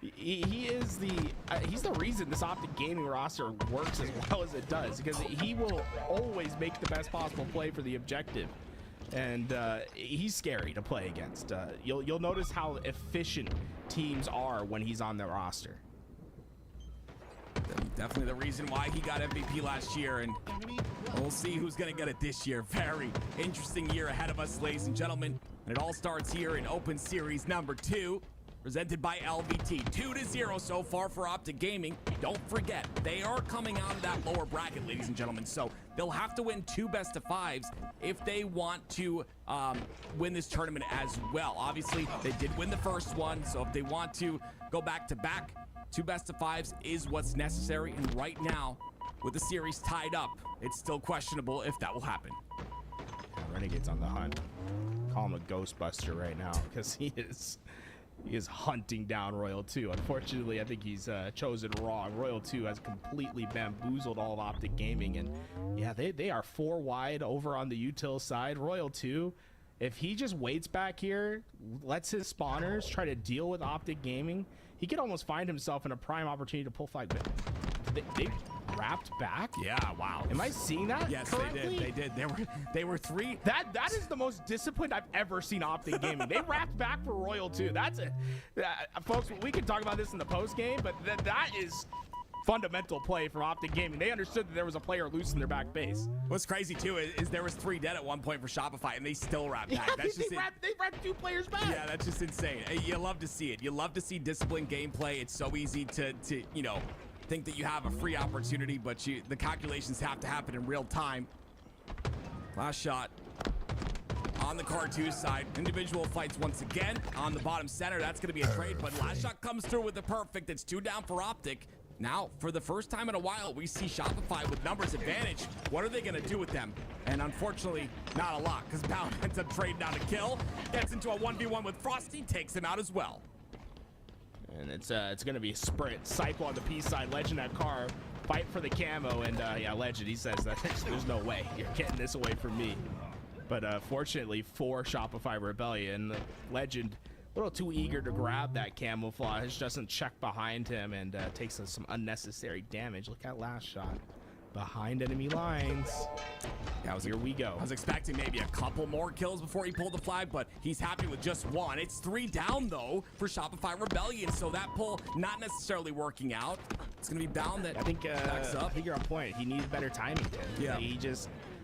He's the reason this Optic Gaming roster works as well as it does, because he will always make the best possible play for the objective, and he's scary to play against. You'll notice how efficient teams are when he's on the roster. Definitely the reason why he got MVP last year, and we'll see who's gonna get it this year. Very interesting year ahead of us, ladies and gentlemen, and it all starts here in Open Series number 2. presented by LVT. 2-0 so far for Optic Gaming. Don't forget, they are coming out of that lower bracket, ladies and gentlemen, so they'll have to win 2 best-of-5s if they want to win this tournament as well. Obviously, they did win the first one, so if they want to go back-to-back, 2 best-of-5s is what's necessary, and right now, with the series tied up, it's still questionable if that will happen. Renegade's on the hunt. Call him a Ghostbuster right now because he is hunting down Royal 2. Unfortunately, I think he's chosen wrong. Royal 2 has completely bamboozled all of Optic Gaming, and yeah, they are 4 wide over on the util side. Royal 2, if he just waits back here, lets his spawners try to deal with Optic Gaming, he could almost find himself in a prime opportunity to pull flag. They wrapped back? Yeah, wow. Am I seeing that Yes, correctly? they did. They were 3. That is the most disciplined I've ever seen Optic Gaming. They wrapped back for Royal 2. That's it. Folks, we can talk about this in the post game, but that is fundamental play from Optic Gaming. They understood that there was a player loose in their back base. What's crazy too is there was 3 dead at one point for Shopify, and they still wrapped back. Yeah, That's they wrapped 2 players back. Yeah, that's just insane. You love to see it. You love to see disciplined gameplay. It's so easy to you know, think that you have a free opportunity, but the calculations have to happen in real time. Last shot on the Car2 side. Individual fights once again on the bottom center. That's going to be a trade, but last shot comes through with the perfect. It's 2 down for Optic. Now, for the first time in a while, we see Shopify with numbers advantage. What are they going to do with them? And unfortunately, not a lot, because Bound ends up trading down a kill. Gets into a 1v1 with Frosty, takes him out as well. And it's going to be a sprint. Cycle on the P side, Legend that car, fight for the camo, and yeah, Legend, he says that there's no way you're getting this away from me. But fortunately for Shopify Rebellion, Legend, a little too eager to grab that camouflage, doesn't check behind him, and takes some unnecessary damage. Look at last shot. Behind enemy lines. Here we go. I was expecting maybe a couple more kills before he pulled the flag, but he's happy with just 1. It's 3 down, though, for Shopify Rebellion, so that pull not necessarily working out. It's going to be Bound that backs up. I think you're on point. He needs better timing. Yeah.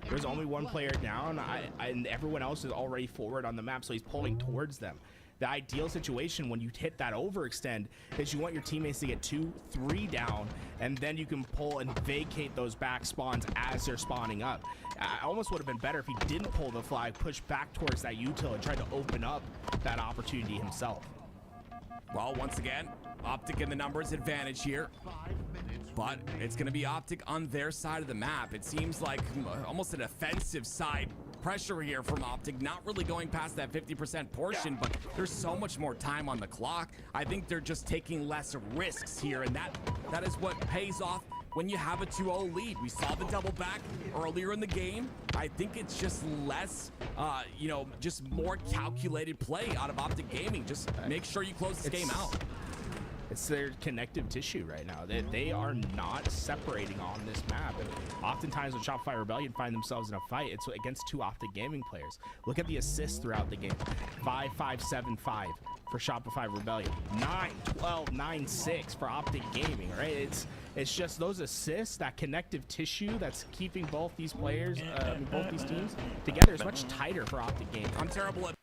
There's only 1 player down, and everyone else is already forward on the map, so he's pulling towards them. The ideal situation when you hit that overextend is you want your teammates to get 2, 3 down, and then you can pull and vacate those back spawns as they're spawning up. I almost would have been better if he didn't pull the flag, push back towards that util, and try to open up that opportunity himself. Well, once again, Optic in the numbers advantage here, but it's going to be Optic on their side of the map. It seems like almost an offensive side pressure here from Optic, not really going past that 50% portion, but there's so much more time on the clock. I think they're just taking less risks here, and that is what pays off when you have a 2-0 lead. We saw the double back earlier in the game. I think it's just less, you know, just more calculated play out of Optic Gaming. Just make sure you close this game out. It's their connective tissue right now. They are not separating on this map. And oftentimes when Shopify Rebellion find themselves in a fight, it's against 2 Optic Gaming players. Look at the assists throughout the game. 5, 5, 7, 5 for Shopify Rebellion. 9, 12, 9, 6 for Optic Gaming, right? It's just those assists, that connective tissue that's keeping both these players, both these teams together is much tighter for Optic Gaming. I'm terrible at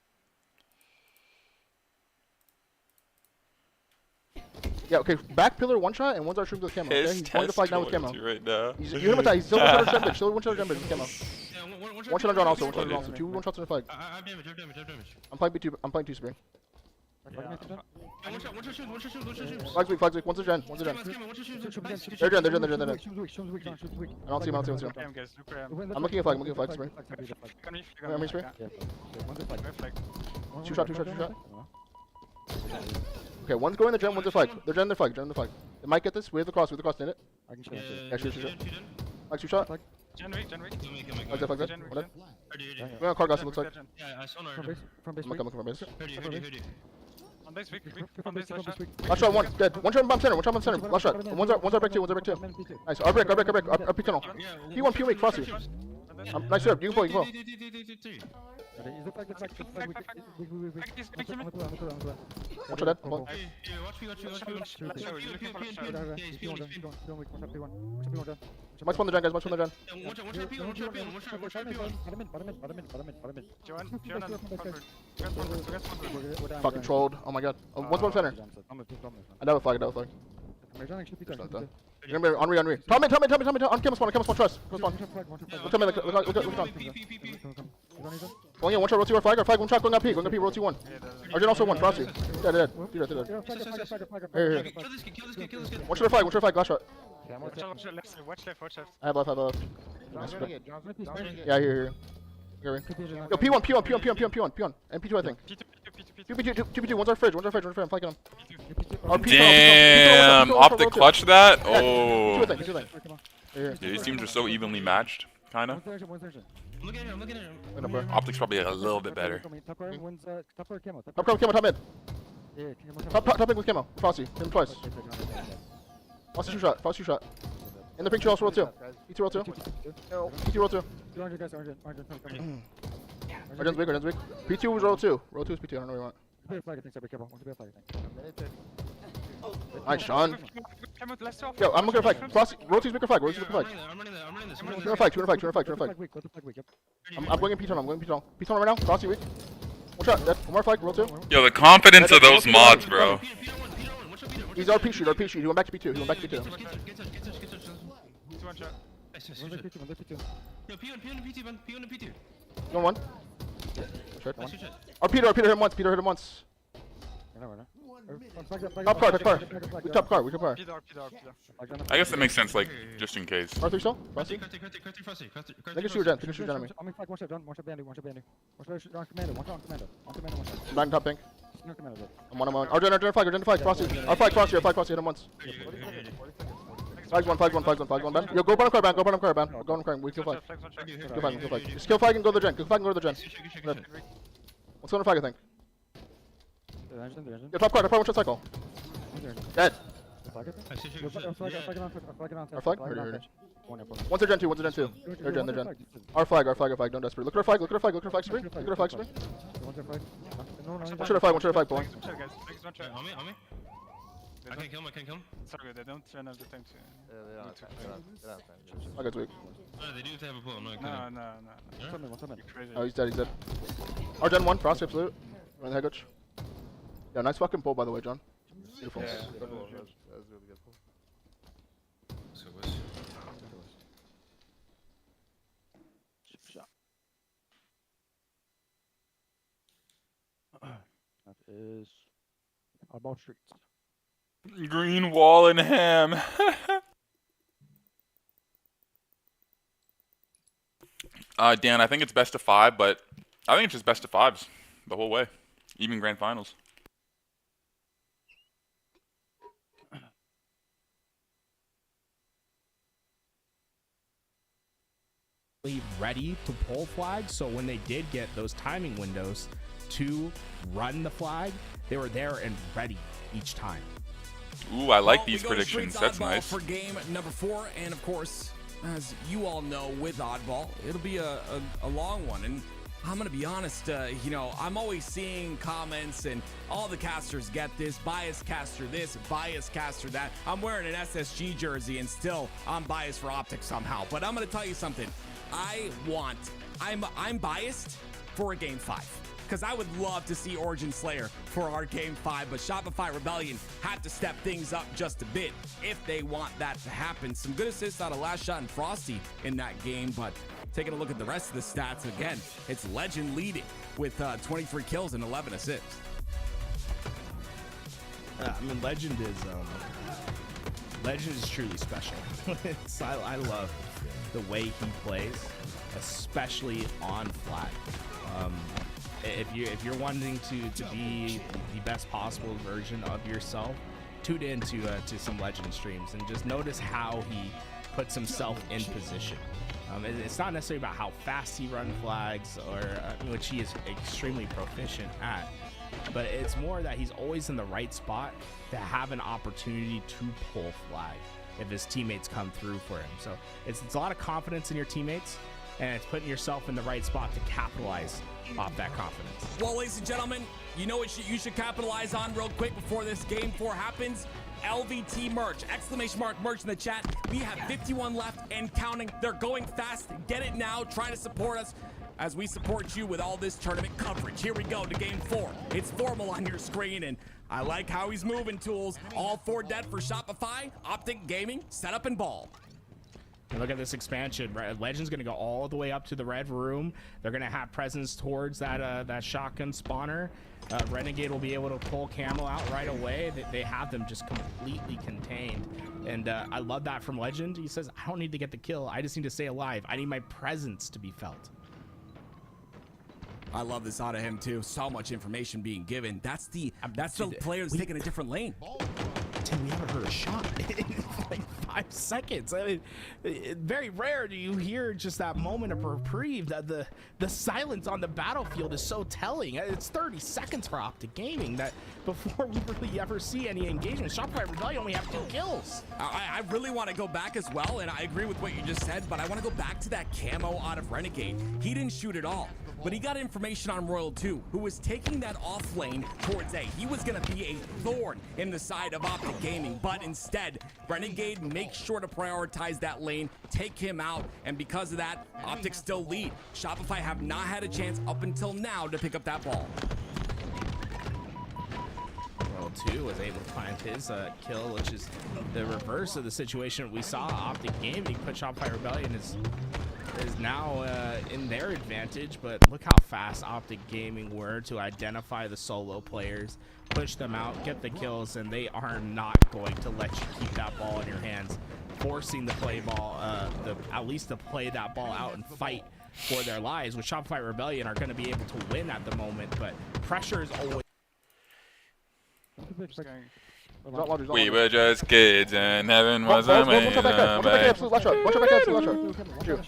Yeah, okay, back pillar 1 shot and 1's our shrooms with camo. Okay? He's going to flag now with camo. Right now. You hit him with that. He's still 1 shot on bitch. Still 1 shot on bitch with camo. 1 shot on drone also. 1 shot on drone also. 2 1-shots on the flag. I have damage. I'm playing B2. I'm playing 2 spring. One shot shoot. Flags weak. 1's a gen. 1's a gen. They're gen. I don't see him. I'm looking at flag. Spring. I'm here spring. 2 shot. Okay, 1's going the gen, 1's a flag. They're gen their flag. They might get this. We have the cross, did it? I can shoot. Yeah, shoot. Flag 2 shot. Gen weak. Flag that. We're on car gas, it looks like. Yeah, I saw no. From base. I'm coming from base. Hoodie. On base, weak. Last shot, 1, dead. 1 shot on bomb center. Last shot. 1's our break 2. Nice. Our break. Up P tunnel. P1, P weak, Frosty. Nice serve. You can pull. Watch your dead. One. Might spawn the gen, guys. Might spawn the gen. Fucking trolled. Oh my god. One's one center. I know a flag. You're gonna be on re. Tell me. On camera spawn. Trust. Come spawn. Look at me. Look. Going in. One shot. Roll 2 or flag. One shot. Going up P. Roll 2 1. Arjun also 1. Frosty. Dead. Dead. Here. One shot or flag. Last shot. Watch left. I have left. Yeah, here. Yo, P1. And P2, I think. P2. One's our fridge. I'm flanking him. Damn, Optic clutch that? Yeah. Oh. P2, I think. These teams are so evenly matched, kind of. Look at him. Optic's probably a little bit better. Top mid. Top mid with camo. Frosty. Hit him twice. Frosty 2 shot. In the pink tree also roll 2. P2 roll 2. P2 roll 2. Arden's big. P2 was roll 2. Roll 2 is P2. I don't know what you want. Nice, Sean. Yo, I'm looking at flag. Frosty, roll 2's bigger flag. Two flag. I'm going in P2. P2 right now. Frosty weak. One shot. Dead. One more flag. Roll 2. Yo, the confidence of those mods, bro. He's RP shoot. He went back to P2. Go one. Or Peter hit him once. Top car. We top car. I guess that makes sense, like, just in case. R3 still? Frosty? They can shoot gen on me. Back top pink. I'm on. Arjun flag. Frosty. Our flag, Frosty. Hit him once. Flags one, Ben. Yo, go bottom car, Ben. Go bottom car. We kill flag. Just kill flag and go to the gen. Let's go on flag, I think. Yo, top car, one shot cycle. Dead. Our flag? Here. One's a gen 2. They're gen. Our flag. Don't desperate. Look at our flag, spree. One shot our flag, pulling. On me. I can kill him. Sorry, they don't run out of time to. I got weak. No, they do have a pull. No. Oh, he's dead. Our gen 1, Frosty absolute. Run the head coach. Yeah, nice fucking pull, by the way, John. Beautiful. Yeah. That was really good pull. That is about streets. Green wall and ham. Dan, I think it's best of 5, but I think it's just best of 5s the whole way, even grand finals. Ready to pull flags, so when they did get those timing windows to run the flag, they were there and ready each time. Ooh, I like these predictions. That's nice. For game number 4, and of course, as you all know, with Oddball, it'll be a long one. And I'm gonna be honest, I'm always seeing comments, and all the casters get this, bias caster this, bias caster that. I'm wearing an SSG jersey, and still I'm biased for Optic somehow. But I'm gonna tell you something. I'm biased for a game 5. Because I would love to see Origin Slayer for our Game 5, but Shopify Rebellion had to step things up just a bit if they want that to happen. Some good assists out of Last Shot and Frosty in that game, but taking a look at the rest of the stats, again, it's Legend leading with 23 kills and 11 assists. Legend is truly special. I love the way he plays, especially on flag. If you're wanting to be the best possible version of yourself, tune in to some Legend streams and just notice how he puts himself in position. It's not necessarily about how fast he runs flags, or which he is extremely proficient at, but it's more that he's always in the right spot to have an opportunity to pull flag if his teammates come through for him. So it's a lot of confidence in your teammates, and it's putting yourself in the right spot to capitalize off that confidence. Well, ladies and gentlemen, you know what you should capitalize on real quick before this game 4 happens? LVT merch, exclamation mark merch in the chat. We have 51 left and counting. They're going fast. Get it now. Try to support us as we support you with all this tournament coverage. Here we go to game 4. It's formal on your screen, and I like how he's moving, Tools. All 4 dead for Shopify, Optic Gaming, setup and ball. And look at this expansion. Legend's gonna go all the way up to the red room. They're gonna have presence towards that shotgun spawner. Renegade will be able to pull Camo out right away. They have them just completely contained. And I love that from Legend. He says, I don't need to get the kill. I just need to stay alive. I need my presence to be felt. I love this out of him too. So much information being given. That's the player that's taking a different lane. Tim, we haven't heard a shot in like 5 seconds. I mean, very rare do you hear just that moment of reprieve. The silence on the battlefield is so telling. It's 30 seconds for Optic Gaming that before we really ever see any engagement. Shopify Rebellion only have 2 kills. I really want to go back as well, and I agree with what you just said, but I want to go back to that camo out of Renegade. He didn't shoot at all, but he got information on Royal 2, who was taking that off lane towards A. He was going to be a thorn in the side of Optic Gaming, but instead, Renegade makes sure to prioritize that lane, take him out, and because of that, Optic still lead. Shopify have not had a chance up until now to pick up that ball. Royal 2 was able to find his kill, which is the reverse of the situation we saw. Optic Gaming put Shopify Rebellion is now in their advantage, but look how fast Optic Gaming were to identify the solo players, push them out, get the kills, and they are not going to let you keep that ball in your hands, forcing the play ball, at least to play that ball out and fight for their lives. With Shopify Rebellion are going to be able to win at the moment, but pressure is always. We were just kids and heaven was a way. Watch your back absolute left shot. Watch your back absolute left shot.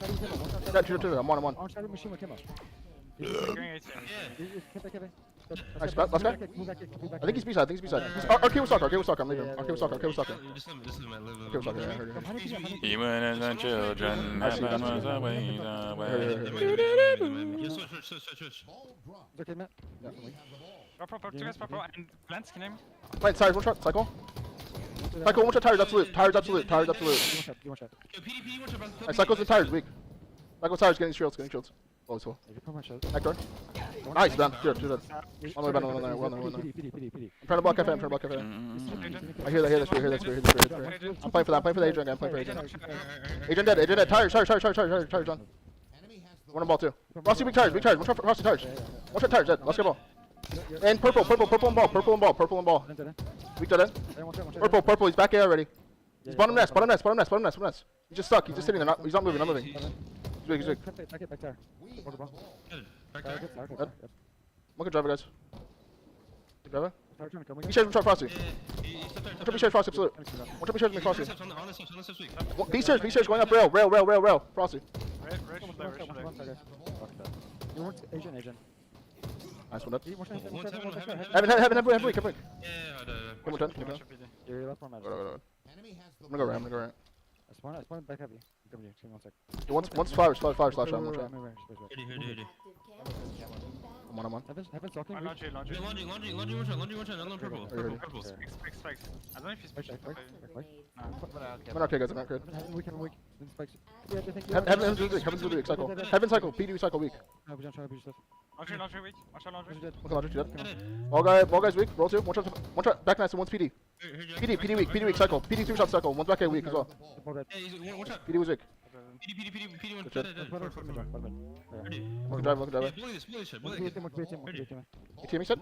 Shoot. I'm on. Nice, last guy. I think he's B-side. Arcade was soccer. I'm leaving. Arcade was soccer. Even as our children, heaven was a way. Okay, Matt. Purple, 2 guys purple, and Lance, can you name? Wait, tires, one shot, cycle. Cycle, one shot, tires, absolute. Nice, cycle's the tires, weak. Cycle's tires, getting shields. Oh, it's full. Back door. Nice, Ben. Good. On the way, Ben, on there. I'm trying to block cafe. I hear that. I'm playing for the Adrian guy. Adrian dead. Tires on. One on ball, too. Frosty, big tires. One shot, Frosty, tires. One shot, tires, dead. Let's get ball. And purple and ball. Weak dead end. Purple, he's back A already. He's bottom nest. He's just stuck, he's just sitting there, he's not moving. He's weak. Back there. Look at driver, guys. Driver. He shares from Frosty. One shot Frosty, absolute. One shot shares me, Frosty. B-stairs going up rail. Frosty. Asian. Nice one up. Heaven, weak. Come on, You're left one match. I'm gonna go right. I spawned back heavy. Come here, 1 sec. Once flowers slash shot. I'm on. Heaven's talking. Laundry, purple. Spikes. I don't know if he's pushing. I'm not okay, guys. I'm not good. Heaven weak. Heaven's weak. Cycle. Heaven cycle. PD cycle weak. Laundry weak. Okay, laundry dead. Ball guys weak. Roll 2. One shot. Back nice and one's PD. PD weak. Cycle. PD 3 shot cycle. One's back A weak as well. PD was weak. Look driver. ATM, you said?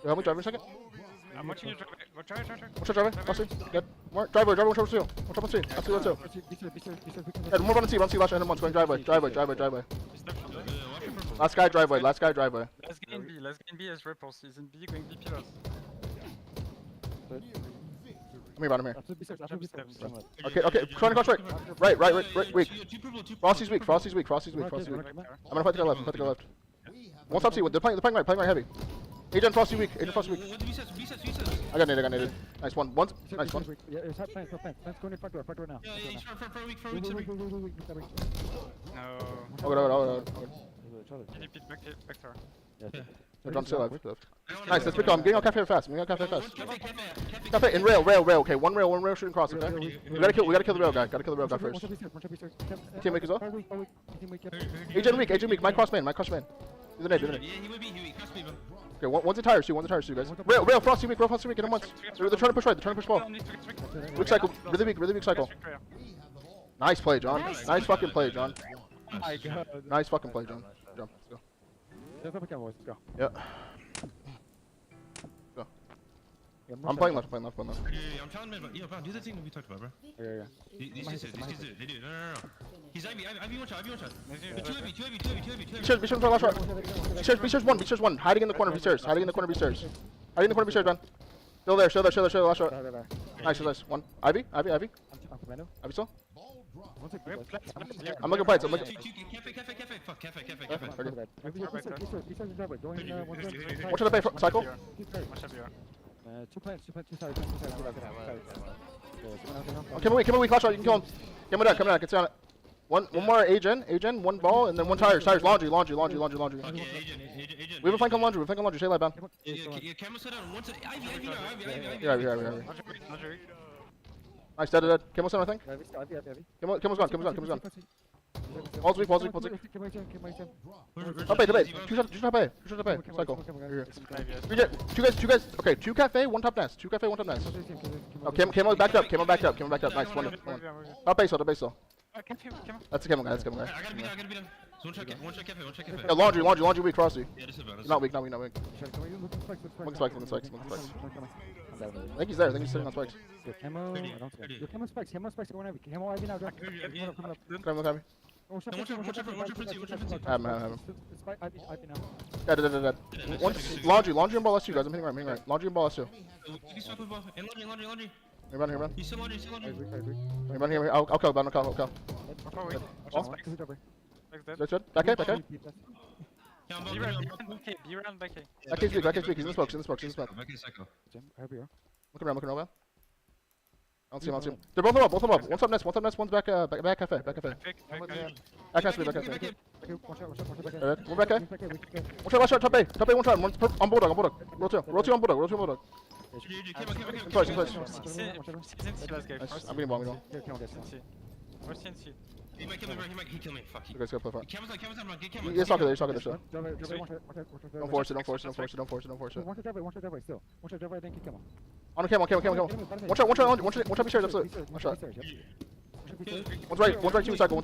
Help me driver a second. I'm watching you drive. One shot driver. Frosty. Dead. More. Driver. One shot 2. One shot 3. Absolute 2. Dead. More on C. Last shot. Hit him once. Going driveway. Last guy driveway. Let's get in B as ripples. He's in B, going B pillars. I'm here. Okay. Trying to cross right. Right. Weak. Frosty's weak. I'm gonna fight the guy left. One stop C. They're playing right heavy. Agent Frosty weak. Agent Frosty weak. What did B-sets? I got naded. Nice one. Nice one. Yeah, it's hot plants, go in front door now. Yeah, he's for week. No. Oh, Can you beat back to her? yeah. John still alive. Nice, let's pick up. I'm getting on cafe fast. Cafe in rail. Okay, one rail shooting cross. Okay. We gotta kill the rail guy. First. Team weak as well. Agent weak. My cross main. He's an nade. Yeah, he would be. Okay, one's a tires too, guys. Rail, Frosty weak, get him once. They're trying to push right, they're trying to push ball. Weak cycle, really weak cycle. Nice play, John. Nice fucking play, John. Nice fucking play, John. Jump, let's go. Yeah. Go. I'm playing left. Yeah, I'm telling him, bro, do the thing that we talked about, bro. Yeah. These two, they do. No. He's Ivy one shot. Two heavy. B shares last shot. B shares one. Hiding in the corner, B stairs, man. Still there, last shot. Nice. One. Ivy still? I'm looking bites. Cafe. Watch out the bay, cycle. 2 plants, 2 sides. Come away, flash shot, you can kill him. Come down, get on it. One more Agen, one ball, and then one tires. Laundry. Okay, agent. We have a flank on laundry, stay live, man. Yeah, camera set on. Ivy. Yeah. Nice, dead. Camel's set, I think. Camel's gone. Walls weak. Top bay. Two shot bay. Cycle. Two guys. Okay, 2 cafe, 1 top nest. Oh, Camel backed up. Nice, one. Top base still. That's a Camel guy. I gotta beat him. One check cafe. Yeah, laundry weak, Frosty. Yeah, this is bad. Not weak. Look at spikes. I think he's there. He's sitting on spikes. Camo spikes going heavy. Camo Ivy now, drop. Come on. One check Fritzy. I have him. Ivy now. Dead. One laundry and ball S2, guys. I'm hitting right. Laundry and ball S2. Laundry. Run. He's still laundry. Run here. I'll kill. Watch Good. Back A. Be around back A. Back A's weak. He's in the smoke. Back A cycle. Looking around. I don't see him. They're both up. One's up nest. One's back cafe. Back cafe. Back cafe. Watch One back A. One shot, last shot, top A, one shot. One's on bulldog. Roll two on bulldog. Twice. Nice. I'm getting bomb. Where's CNC? He might kill me, bro. He kill me. Fuck. You guys gotta play far. Cameras on, run. Get cameras. He's talking there. Don't force it. One shot drive still. One shot drive, then kick him. On camel. One shot be shared, absolutely. One shot. One's right 2 cycle.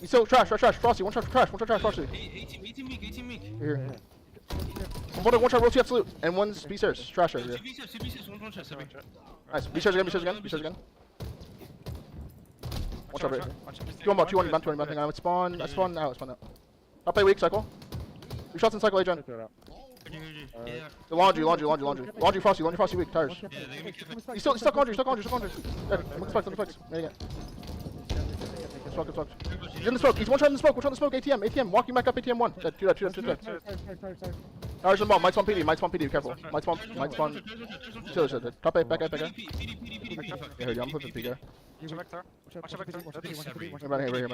He's still trash. Frosty, one shot trash, Frosty. 18 weak. Here. One shot, roll 2 absolute. And one's B stairs. Trash right here. Two B stairs, one shot. Nice. B stairs again. One shot right. 2-1, bound 20, I spawn out. Up A weak, cycle. 3 shots in cycle, Agent. The laundry, Frosty weak, tires. He's stuck laundry. Dead. Look spikes. Made again. Smoke. He's in the smoke. He's one shot in the smoke. ATM. Walking back up, ATM 1. Dead. 2 dead. Tires and bomb. Might spawn PD. Careful. Might spawn. Chill. Top A, back A. Yeah, I'm flipping P here. Watch back there. Right here. He'll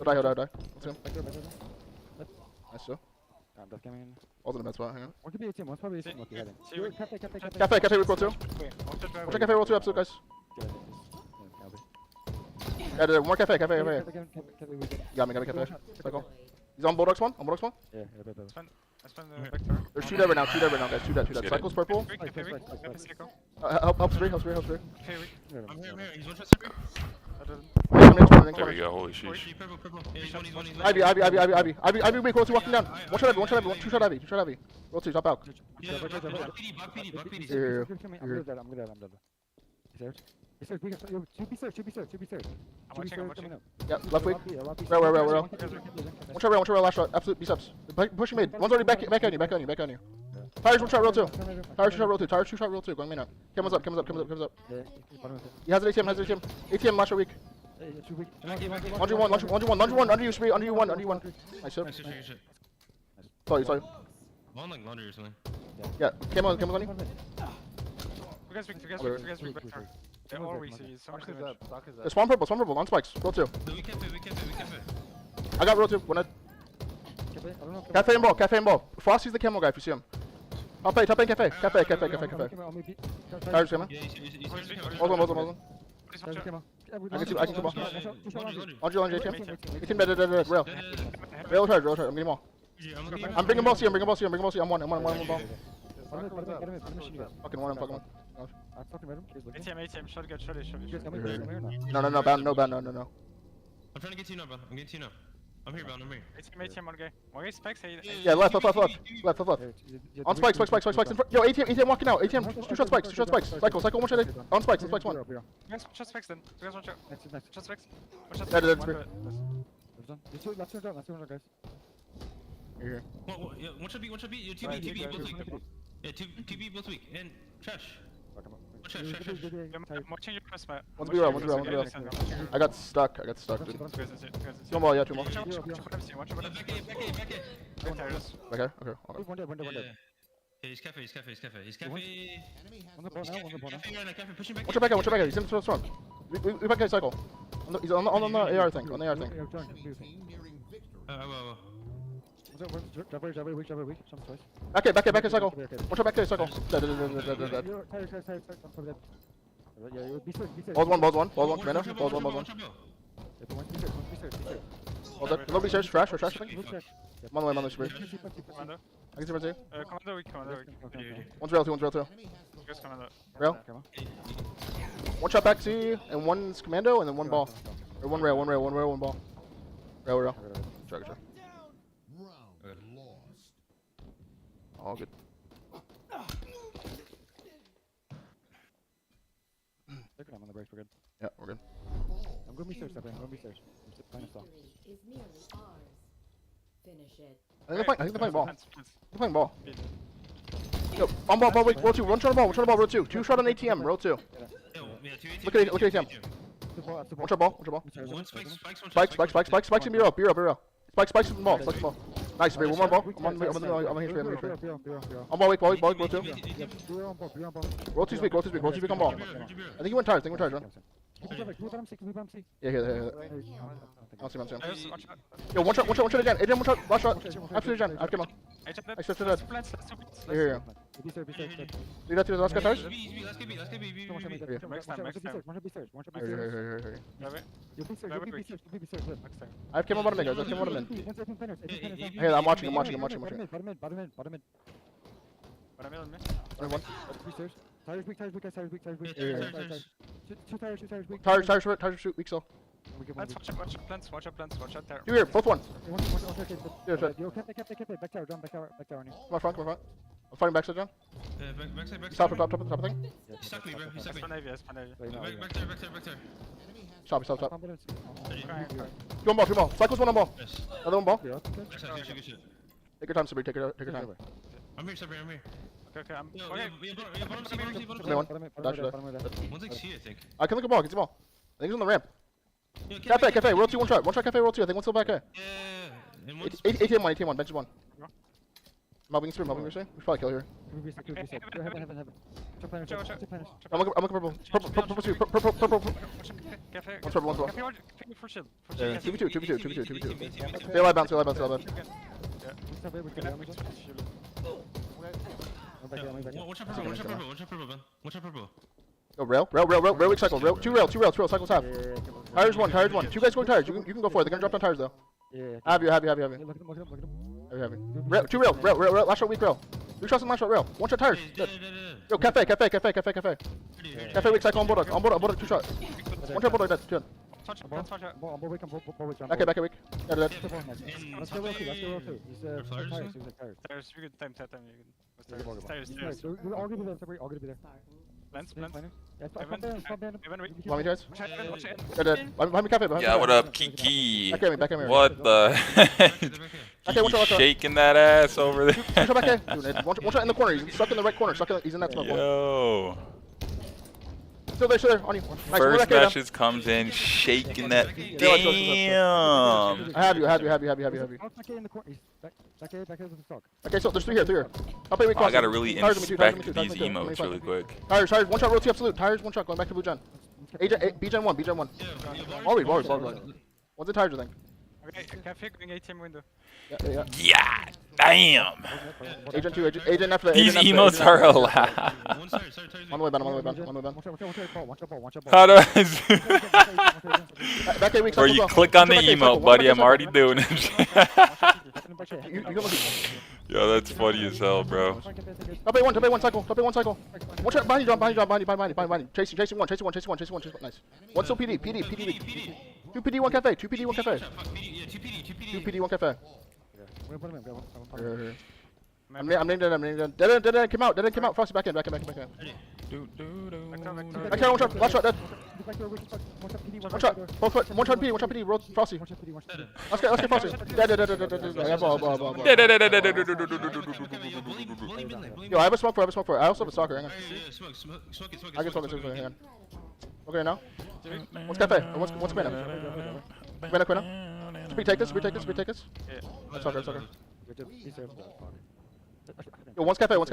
die. Let's go. Nice, so. All's in the bad spot, hang on. One could be ATM, one's probably ATM. Cafe, roll 2. Check cafe, roll 2, absolute, guys. Yeah, more cafe. Got me, cafe. Cycle. He's on Bulldogs 1? Yeah. I spun the vector. There's 2 dead right now, guys. 2 dead. Cycle's purple. Help 3. I'm here. He's one shot separate. There we go, holy sheesh. Ivy, weak, roll 2 walking down. One shot Ivy, 2 shot Ivy. Roll 2, top out. Here. I'm good. Two B stairs. I'm watching. Yep, left weak. Rail. One shot rail, last shot. Absolute B-steps. Pushing mid. One's already back on you. Tires, 1 shot, roll 2. Tires, 2 shot, roll 2. Going main up. Camel's up. He has an ATM. ATM, last shot weak. Laundry 1. Under you, Spree. Under you 1. Nice shot. Sorry. On like laundry or something. Yeah, camo's on you. Two guys weak. They're all weak, so you so much damage. Spawn purple, on spikes. Roll 2. No, we can't fit. I got roll 2. One head. Cafe and ball. Frosty's the camo guy if you see him. Top A, cafe. Tires coming. Hold on. I can see ball. On you, ATM. ATM dead. Rail. Rail charge. I'm getting ball. I'm bringing ball C. I'm one ball. Fucking one. ATM, shot it. No, ban, no. I'm trying to get to you now, bro. I'm getting to you now. I'm here, bro. ATM, one guy. One guy spikes. Yeah, left. On spikes. In front. Yo, ATM walking out. ATM, two shot spikes. Cycle, one shot. On spikes, one. Guys, shot spikes then. You guys one shot. Shot spikes. One shot. Dead. Last two guys. Here. One shot B. You're TB both weak. Yeah, TB both weak. And trash. Trash. Change your press, Matt. One's B row. I got stuck, dude. Two more, yeah, two more. Back A. Okay. One dead. Yeah, he's cafe. On the ball now. Cafe, pushing back. Watch your back A. He's in the front. We back A cycle. He's on the AR thing. Well. Back A cycle. Watch your back A cycle. Dead. Balls one. Commando. Balls one. Hold that. Nobody search. Trash. I'm on the way, Super. I can see right here. Commando weak. One's rail 2. Guys, commando. Rail. One shot back C, and one's commando, and then one ball. Or one rail, one ball. Rail. Sure. All good. I'm on the brakes, we're good. Yeah, we're good. I'm going to be stairs. I'm playing a stall. I think they're playing ball. Yo, on ball, wait, roll 2. One shot on ball, roll 2. 2 shot on ATM, roll 2. Look at ATM. One shot ball. Spikes in B row. Spikes in ball. Nice, one more ball. I'm here. On ball, weak, roll 2. Roll 2's weak on ball. I think he went tires, run. Yeah. I'll see him. Yo, one shot again. ATM, one shot, last shot. Absolutely, Jen. I've come on. I switched to dead. Here. Lead that to the last guy tires? Let's get B. Next time. I've came on bottom in, guys. Hey, I'm watching. Bottom in. Tires weak. Two tires weak. Tires shoot, weak still. Watch out plants. You here, both one. Yeah, back tower, John, back tower on you. Come on front. I'm fighting backside, John. Backside. Top of the thing. He stuck me, bro. Back there. Stop. 2 on ball. Cycles 1 on ball. Another 1 ball. Good shit. Take your time, Sabri. Take your time. I'm here, Sabri. Okay. One's like C, I think. I can look at ball. I think he's on the ramp. Cafe. Roll 2, one shot. One shot cafe, roll 2. I think one's still back A. ATM 1. Bench 1. Mobbing spear. We should probably kill here. Heaven. I'm looking purple. Purple. One's purple. TB2. Stay alive, bounce. One shot purple. Go rail, weak cycle. Two rail, cycles half. Tires one. 2 guys going tires. You can go for it. They're gonna drop down tires though. Yeah. Have you. Look at him. Two rail. Last shot weak rail. 3 shots on last shot rail. 1 shot tires. Yo, cafe. Cafe weak cycle on bulldog. 2 shots. 1 shot bulldog dead. Good. Touch it. Back A weak. Dead. Let's go roll 2. He's tires. You're good. Time. Tires. We're all gonna be there. Plants. Want me guys? Dead. Behind me cafe. Yeah, what up, Kiki? Back at me. What the heck? Keep shaking that ass over there. Back A. One shot in the corner. He's stuck in the right corner. He's in that smoke. Yo. Still there, on you. Nice. First Meshes comes in, shaking that. Damn. I have you. Back in the corner. Back here with the stock. Okay, so there's 3 here. I'll play weak I gotta really inspect these emotes really quick. Tires, 1 shot, roll 2 absolute. Tires, 1 shot, going back to blue gen. B-gen 1. Ball read. What's the tires, I think? Okay, cafe going ATM window. Yeah, damn. Agent 2, agent after that. These emotes are allowed. On the way down. How do I Back 8 weeks. Or you click on the emote, buddy. I'm already doing it. Yo, that's funny as hell, bro. Top 1 cycle. 1 shot, behind you. Chasing 1. Nice. 1 still PD weak. 2 PD, 1 cafe. 2 PD, 1 cafe. 2 PD, 1 cafe. I'm named dead. Dead, came out. Frosty, back in. Back here, 1 shot, last shot, dead. 1 shot, 1 shot PD, roll Frosty. Let's get Frosty. Dead. Yo, I have a smoke for it. I also have a stalker, hang on. I can smoke it, hang on. Okay, now. What's cafe? What's Quinn? Quinn. We take this. Let's talk. Yo, one's cafe. He's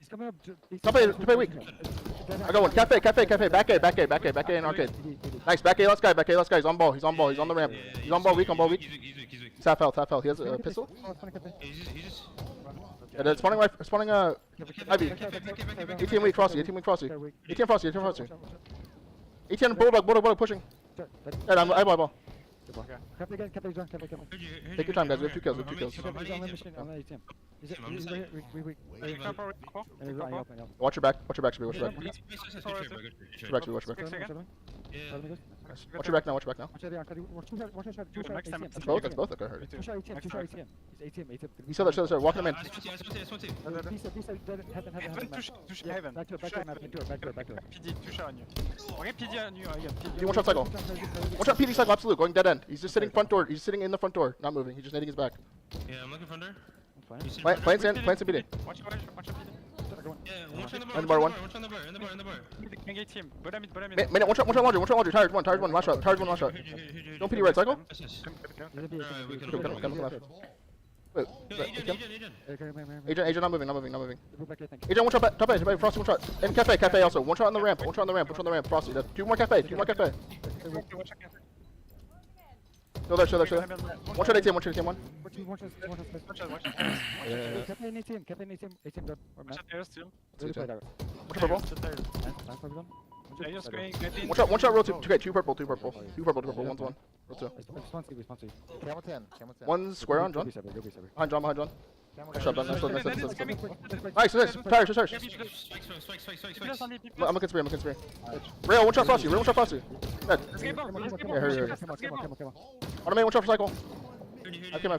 coming up. Cafe weak. I got 1. Cafe. Back A in arcade. Nice, back A, last guy. He's on ball. He's on the ramp. He's on ball weak. He's half health. He has a pistol. Yeah, it's spawning Ivy. 18 weak Frosty. 18 Frosty. 18 Bulldog pushing. Yeah, I'm eyeball. Take your time, guys. We have 2 kills. Watch your back, Watch your back. Watch your back now. That's both. Okay, heard it. He's still there. Walking him in. PD 1 shot cycle. 1 shot PD cycle, absolute. Going dead end. He's just sitting front door. He's sitting in the front door, not moving. He's just nading his back. Yeah, I'm looking front door. Plants in PD. Watch PD. Yeah, 1 shot in the bar. In the bar, 1. 1 shot in the bar. Can get team. Minute, 1 shot laundry. Tires 1, last shot. Don't PD right cycle. Wait, Agent not moving. Agent 1 shot top edge, Frosty 1 shot. And cafe also. 1 shot on the ramp, Frosty. 2 more cafe. Still there. 1 shot ATM, 1 shot ATM, 1. Cafe in ATM, done. Or Matt. What's purple? 1 shot roll 2. Okay, 2 purple. 2 purple. 1's 1. Roll 2. One's square on John. Behind John. Nice. Tires. I'm looking spree. Rail, 1 shot Frosty. Dead. Yeah, hurry. On me, 1 shot for cycle. Come on.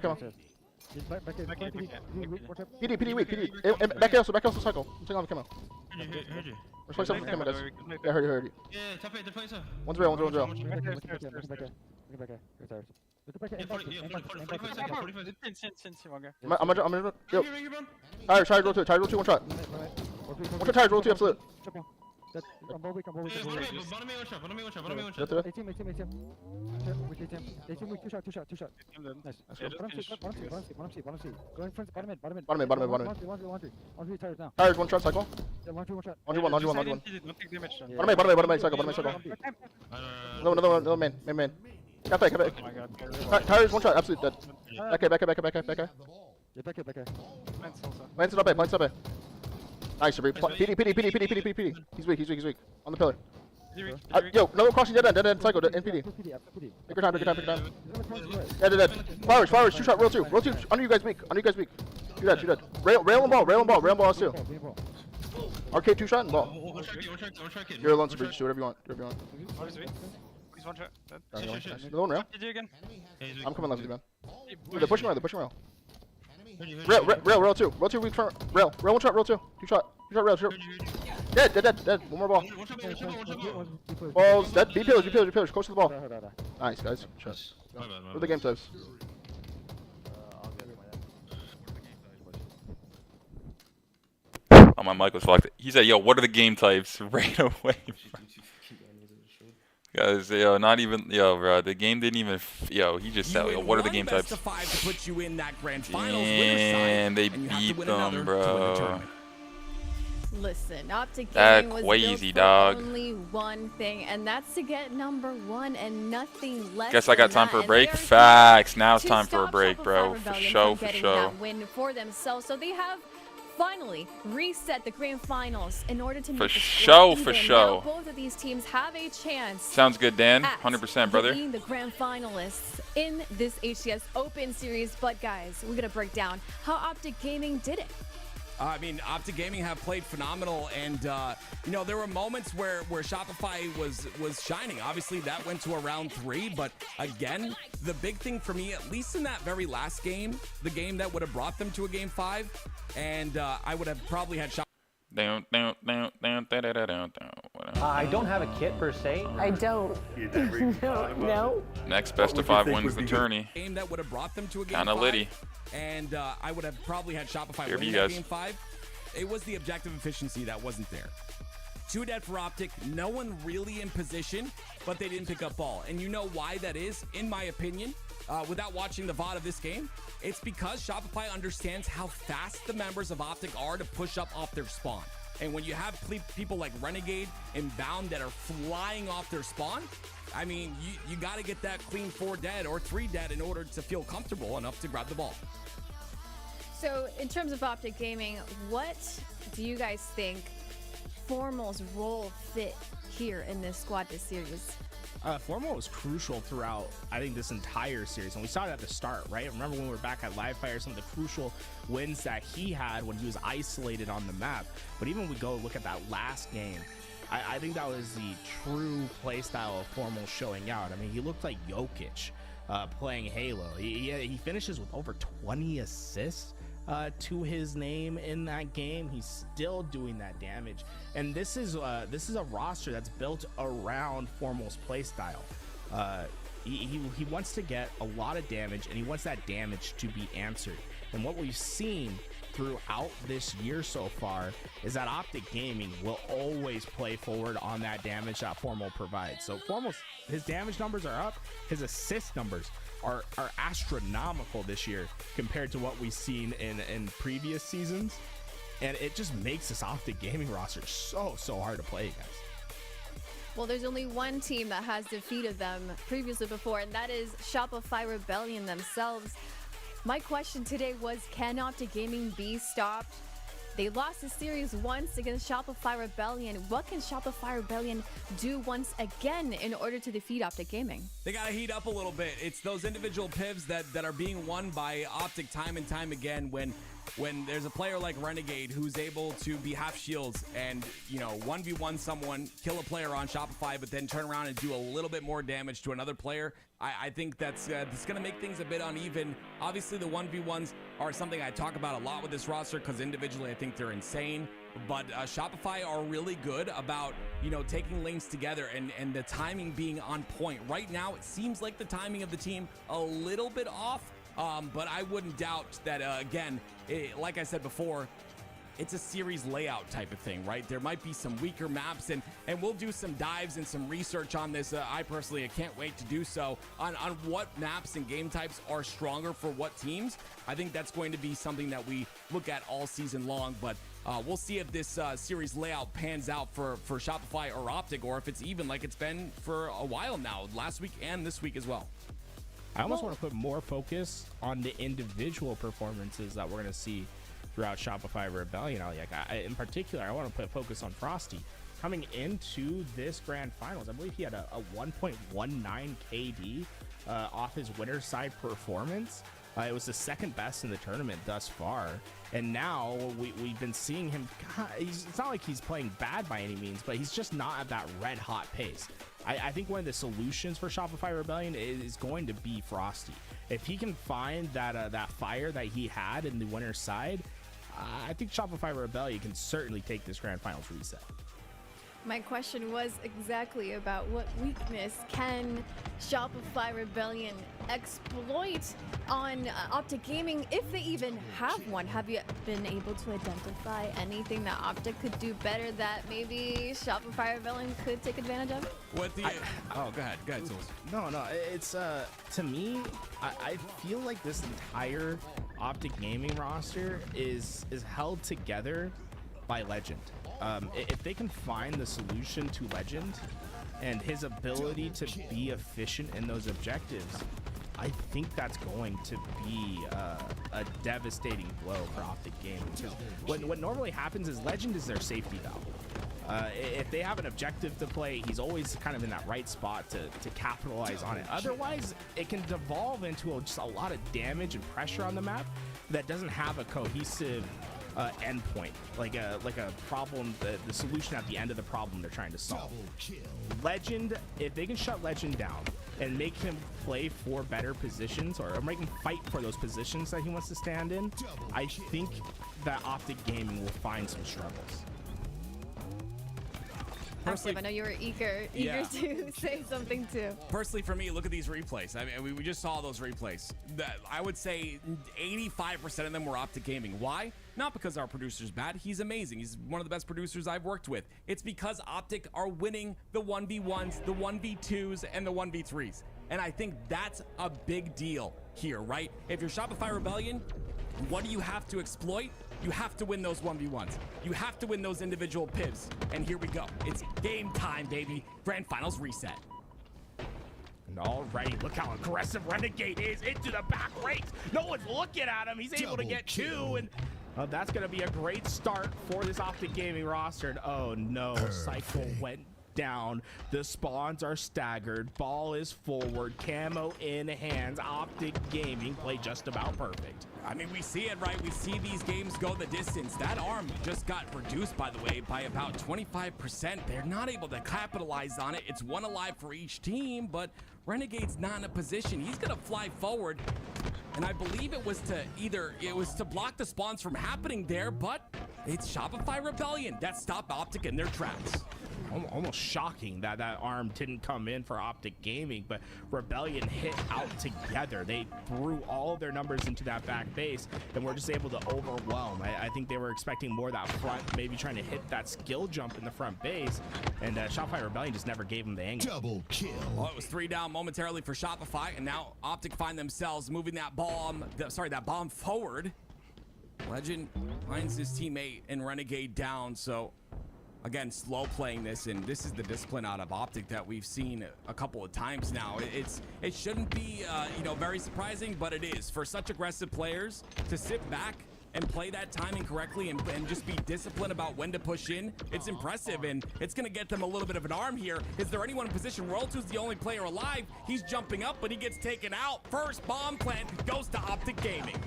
PD weak. Back also cycle. I'm taking on the camo. Replace something for camo, guys. Yeah, heard you. Yeah, top 8, they're playing so. One's real. I'm gonna yo. Tires, roll 2, 1 shot. 1 shot tires, roll 2, absolute. I'm ball weak. Bottom A 1 shot. ATM. Weak, 2 shot. Nice. Bottom mid. Tires, 1 shot cycle. 1 shot. 1 Bottom A cycle. No main. Cafe. Tires, 1 shot, absolute dead. Back A. Plants it up A. Nice, PD. He's weak. On the pillar. Yo, no crossing dead end, cycle, in PD. Take your time. Dead. Flowers, 2 shot, roll 2. Under you guys weak. You dead. Rail and ball, us too. Arcade 2 shot and ball. You're alone, so just do whatever you want. He's 1 shot. No one rail. I'm coming left with you, man. Dude, they're pushing rail. Rail 2. Roll 2 weak front. Rail 1 shot, roll 2. 2 shot, rail. Dead. 1 more ball. Balls, dead. B pillars. Close to the ball. Nice, guys. Shot. What are the game saves? my mic was fucked. He said, "Yo, what are the game types?" Right away. Guys, yo, not even, yo, bro. The game didn't even, yo. He just said, "Yo, what are the game types?" To put you in that grand finals And they and beat them, bro. Listen, Optic That Gaming was crazy, built for dog. only one thing, and that's to get #1 and nothing less. Guess I got than time that. for a And break. they are Facts. Now it's to time for a stop break, Shopify bro. For Rebellion show, from for getting show. that win for themselves. So they have finally reset the grand finals in order to make For the score show, even. for show. Now both of these teams have a chance. Sounds good, Dan. at 100%, brother. being the grand finalists in this HCS Open Series. But guys, we're gonna break down how Optic Gaming did it. I mean, Optic Gaming have played phenomenal, and you know, there were moments where Shopify was shining. Obviously, that went to a round 3, but again, the big thing for me, at least in that very last game, the game that would have brought them to a game 5, and I would have probably had Shopify. I don't have a kit per se. I don't. No. Next best of 5 wins the tourney. Game that would have brought them to a game Kinda 5, litty. and I would have probably had Shopify Here win you that guys. game 5. It was the objective efficiency that wasn't there. 2 dead for Optic, no one really in position, but they didn't pick up ball. And you know why that is, in my opinion, without watching the VOD of this game? It's because Shopify understands how fast the members of Optic are to push up off their spawn. And when you have people like Renegade and Bound that are flying off their spawn, I mean, you got to get that clean 4 dead or 3 dead in order to feel comfortable enough to grab the ball. So in terms of Optic Gaming, what do you guys think Formal's role fit here in this squad this series? Formal was crucial throughout, I think, this entire series. And we saw it at the start, right? Remember when we were back at Live Fire, some of the crucial wins that he had when he was isolated on the map. But even when we go look at that last game, I think that was the true play style of Formal showing out. I mean, he looked like Jokic playing Halo. He finishes with over 20 assists to his name in that game. He's still doing that damage, and this is a roster that's built around Formal's play style. He wants to get a lot of damage, and he wants that damage to be answered. And what we've seen throughout this year so far is that Optic Gaming will always play forward on that damage that Formal provides. So his damage numbers are up, his assist numbers are astronomical this year compared to what we've seen in previous seasons, and it just makes this Optic Gaming roster so hard to play against. Well, there's only one team that has defeated them previously before, and that is Shopify Rebellion themselves. My question today was, can Optic Gaming be stopped? They lost the series once against Shopify Rebellion. What can Shopify Rebellion do once again in order to defeat Optic Gaming? They got to heat up a little bit. It's those individual pivs that are being won by Optic time and time again when there's a player like Renegade who's able to be half shields and, you know, 1v1 someone, kill a player on Shopify, but then turn around and do a little bit more damage to another player. I think that's going to make things a bit uneven. Obviously, the 1v1s are something I talk about a lot with this roster because individually I think they're insane. But Shopify are really good about, you know, taking lanes together and the timing being on point. Right now, it seems like the timing of the team a little bit off. But I wouldn't doubt that, again, like I said before, it's a series layout type of thing, right? There might be some weaker maps, and we'll do some dives and some research on this. I personally can't wait to do so on what maps and game types are stronger for what teams. I think that's going to be something that we look at all season long, but we'll see if this series layout pans out for Shopify or Optic, or if it's even like it's been for a while now, last week and this week as well. I almost want to put more focus on the individual performances that we're going to see throughout Shopify Rebellion. In particular, I want to put focus on Frosty. Coming into this grand finals, I believe he had a 1.19 KD off his winner's side performance. It was the second best in the tournament thus far. And now we've been seeing him. It's not like he's playing bad by any means, but he's just not at that red hot pace. I think one of the solutions for Shopify Rebellion is going to be Frosty. If he can find that fire that he had in the winner's side, I think Shopify Rebellion can certainly take this grand finals reset. My question was exactly about what weakness can Shopify Rebellion exploit on Optic Gaming, if they even have one. Have you been able to identify anything that Optic could do better that maybe Shopify Rebellion could take advantage of? What the? Oh, go ahead, Tools. No, it's to me, I feel like this entire Optic Gaming roster is held together by Legend. If they can find the solution to Legend and his ability to be efficient in those objectives, I think that's going to be a devastating blow for Optic Gaming. Because what normally happens is Legend is their safety valve. If they have an objective to play, he's always kind of in that right spot to capitalize on it. Otherwise, it can devolve into just a lot of damage and pressure on the map that doesn't have a cohesive endpoint, like a problem, the solution at the end of the problem they're trying to solve. Legend, if they can shut Legend down and make him play for better positions, or make him fight for those positions that he wants to stand in, I think that Optic Gaming will find some struggles. Active, I know you were eager to say something too. Personally, for me, look at these replays. I mean, we just saw those replays. I would say 85% of them were Optic Gaming. Why? Not because our producer's bad. He's amazing. He's one of the best producers I've worked with. It's because Optic are winning the 1v1s, the 1v2s, and the 1v3s. And I think that's a big deal here, right? If you're Shopify Rebellion, what do you have to exploit? You have to win those 1v1s. You have to win those individual pivs. And here we go. It's game time, baby. Grand Finals reset. And already, look how aggressive Renegade is into the back ranks. No one's looking at him. He's able to get two, and that's going to be a great start for this Optic Gaming roster. And oh no, Cycle went down. The spawns are staggered. Ball is forward. Camo in hands. Optic Gaming play just about perfect. I mean, we see it, right? We see these games go the distance. That arm just got reduced, by the way, by about 25%. They're not able to capitalize on it. It's one alive for each team, but Renegade's not in a position. He's going to fly forward, and I believe it was to block the spawns from happening there, but it's Shopify Rebellion that stopped Optic in their tracks. Almost shocking that arm didn't come in for Optic Gaming, but Rebellion hit out together. They threw all their numbers into that back base and were just able to overwhelm. I think they were expecting more of that front, maybe trying to hit that skill jump in the front base, and Shopify Rebellion just never gave them the angle. Double kill. Well, it was 3 down momentarily for Shopify, and now Optic find themselves moving that bomb forward. Legend finds his teammate and Renegade down, so again, slow playing this, and this is the discipline out of Optic that we've seen a couple of times now. It shouldn't be very surprising, but it is for such aggressive players to sit back and play that timing correctly and just be disciplined about when to push in. It's impressive, and it's going to get them a little bit of an arm here. Is there anyone in position? Royal2's the only player alive. He's jumping up, but he gets taken out. First bomb plant goes to Optic Gaming.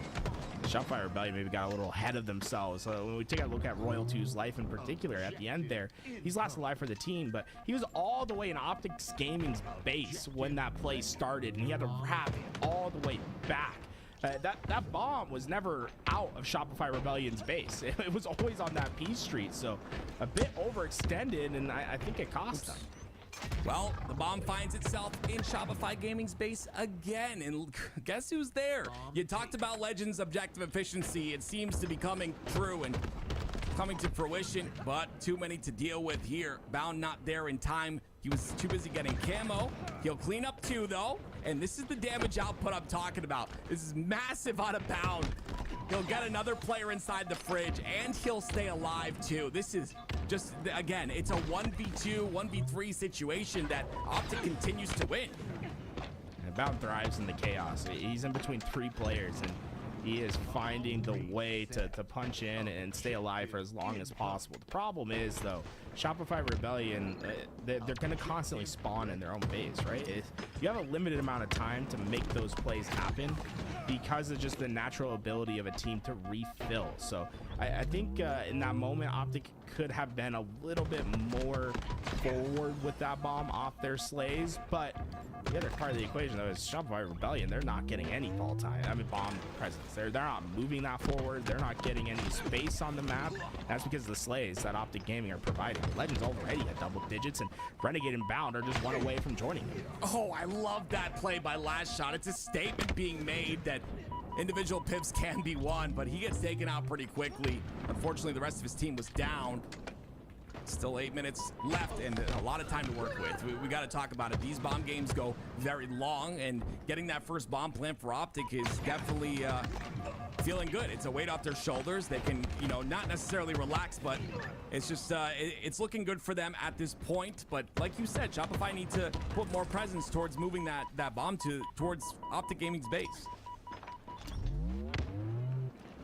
Shopify Rebellion maybe got a little ahead of themselves. When we take a look at Royal2's life in particular at the end there, he's last alive for the team, but he was all the way in Optic Gaming's base when that play started, and he had to wrap all the way back. That bomb was never out of Shopify Rebellion's base. It was always on that P Street, so a bit overextended, and I think it cost them. Well, the bomb finds itself in Shopify Gaming's base again, and guess who's there? You talked about Legend's objective efficiency. It seems to be coming through and coming to fruition, but too many to deal with here. Bound not there in time. He was too busy getting camo. He'll clean up 2, though, and this is the damage output I'm talking about. This is massive out of bound. He'll get another player inside the fridge, and he'll stay alive, too. This is just, again, it's a 1v2, 1v3 situation that Optic continues to win. And Bound thrives in the chaos. He's in between 3 players, and he is finding the way to punch in and stay alive for as long as possible. The problem is, though, Shopify Rebellion, they're going to constantly spawn in their own base, right? You have a limited amount of time to make those plays happen because of just the natural ability of a team to refill. So I think in that moment, Optic could have been a little bit more forward with that bomb off their sleighs, but the other part of the equation, though, is Shopify Rebellion. They're not getting any fall time. I mean, bomb presence. They're not moving that forward. They're not getting any space on the map. That's because of the slays that Optic Gaming are providing. Legend's already at double digits, and Renegade and Bound are just one away from joining him. Oh, I love that play by Last Shot. It's a statement being made that individual pips can be won, but he gets taken out pretty quickly. Unfortunately, the rest of his team was down. Still 8 minutes left and a lot of time to work with. We got to talk about it. These bomb games go very long, and getting that first bomb plant for Optic is definitely feeling good. It's a weight off their shoulders. They can, you know, not necessarily relax, but it's just it's looking good for them at this point. But like you said, Shopify need to put more presence towards moving that bomb towards Optic Gaming's base.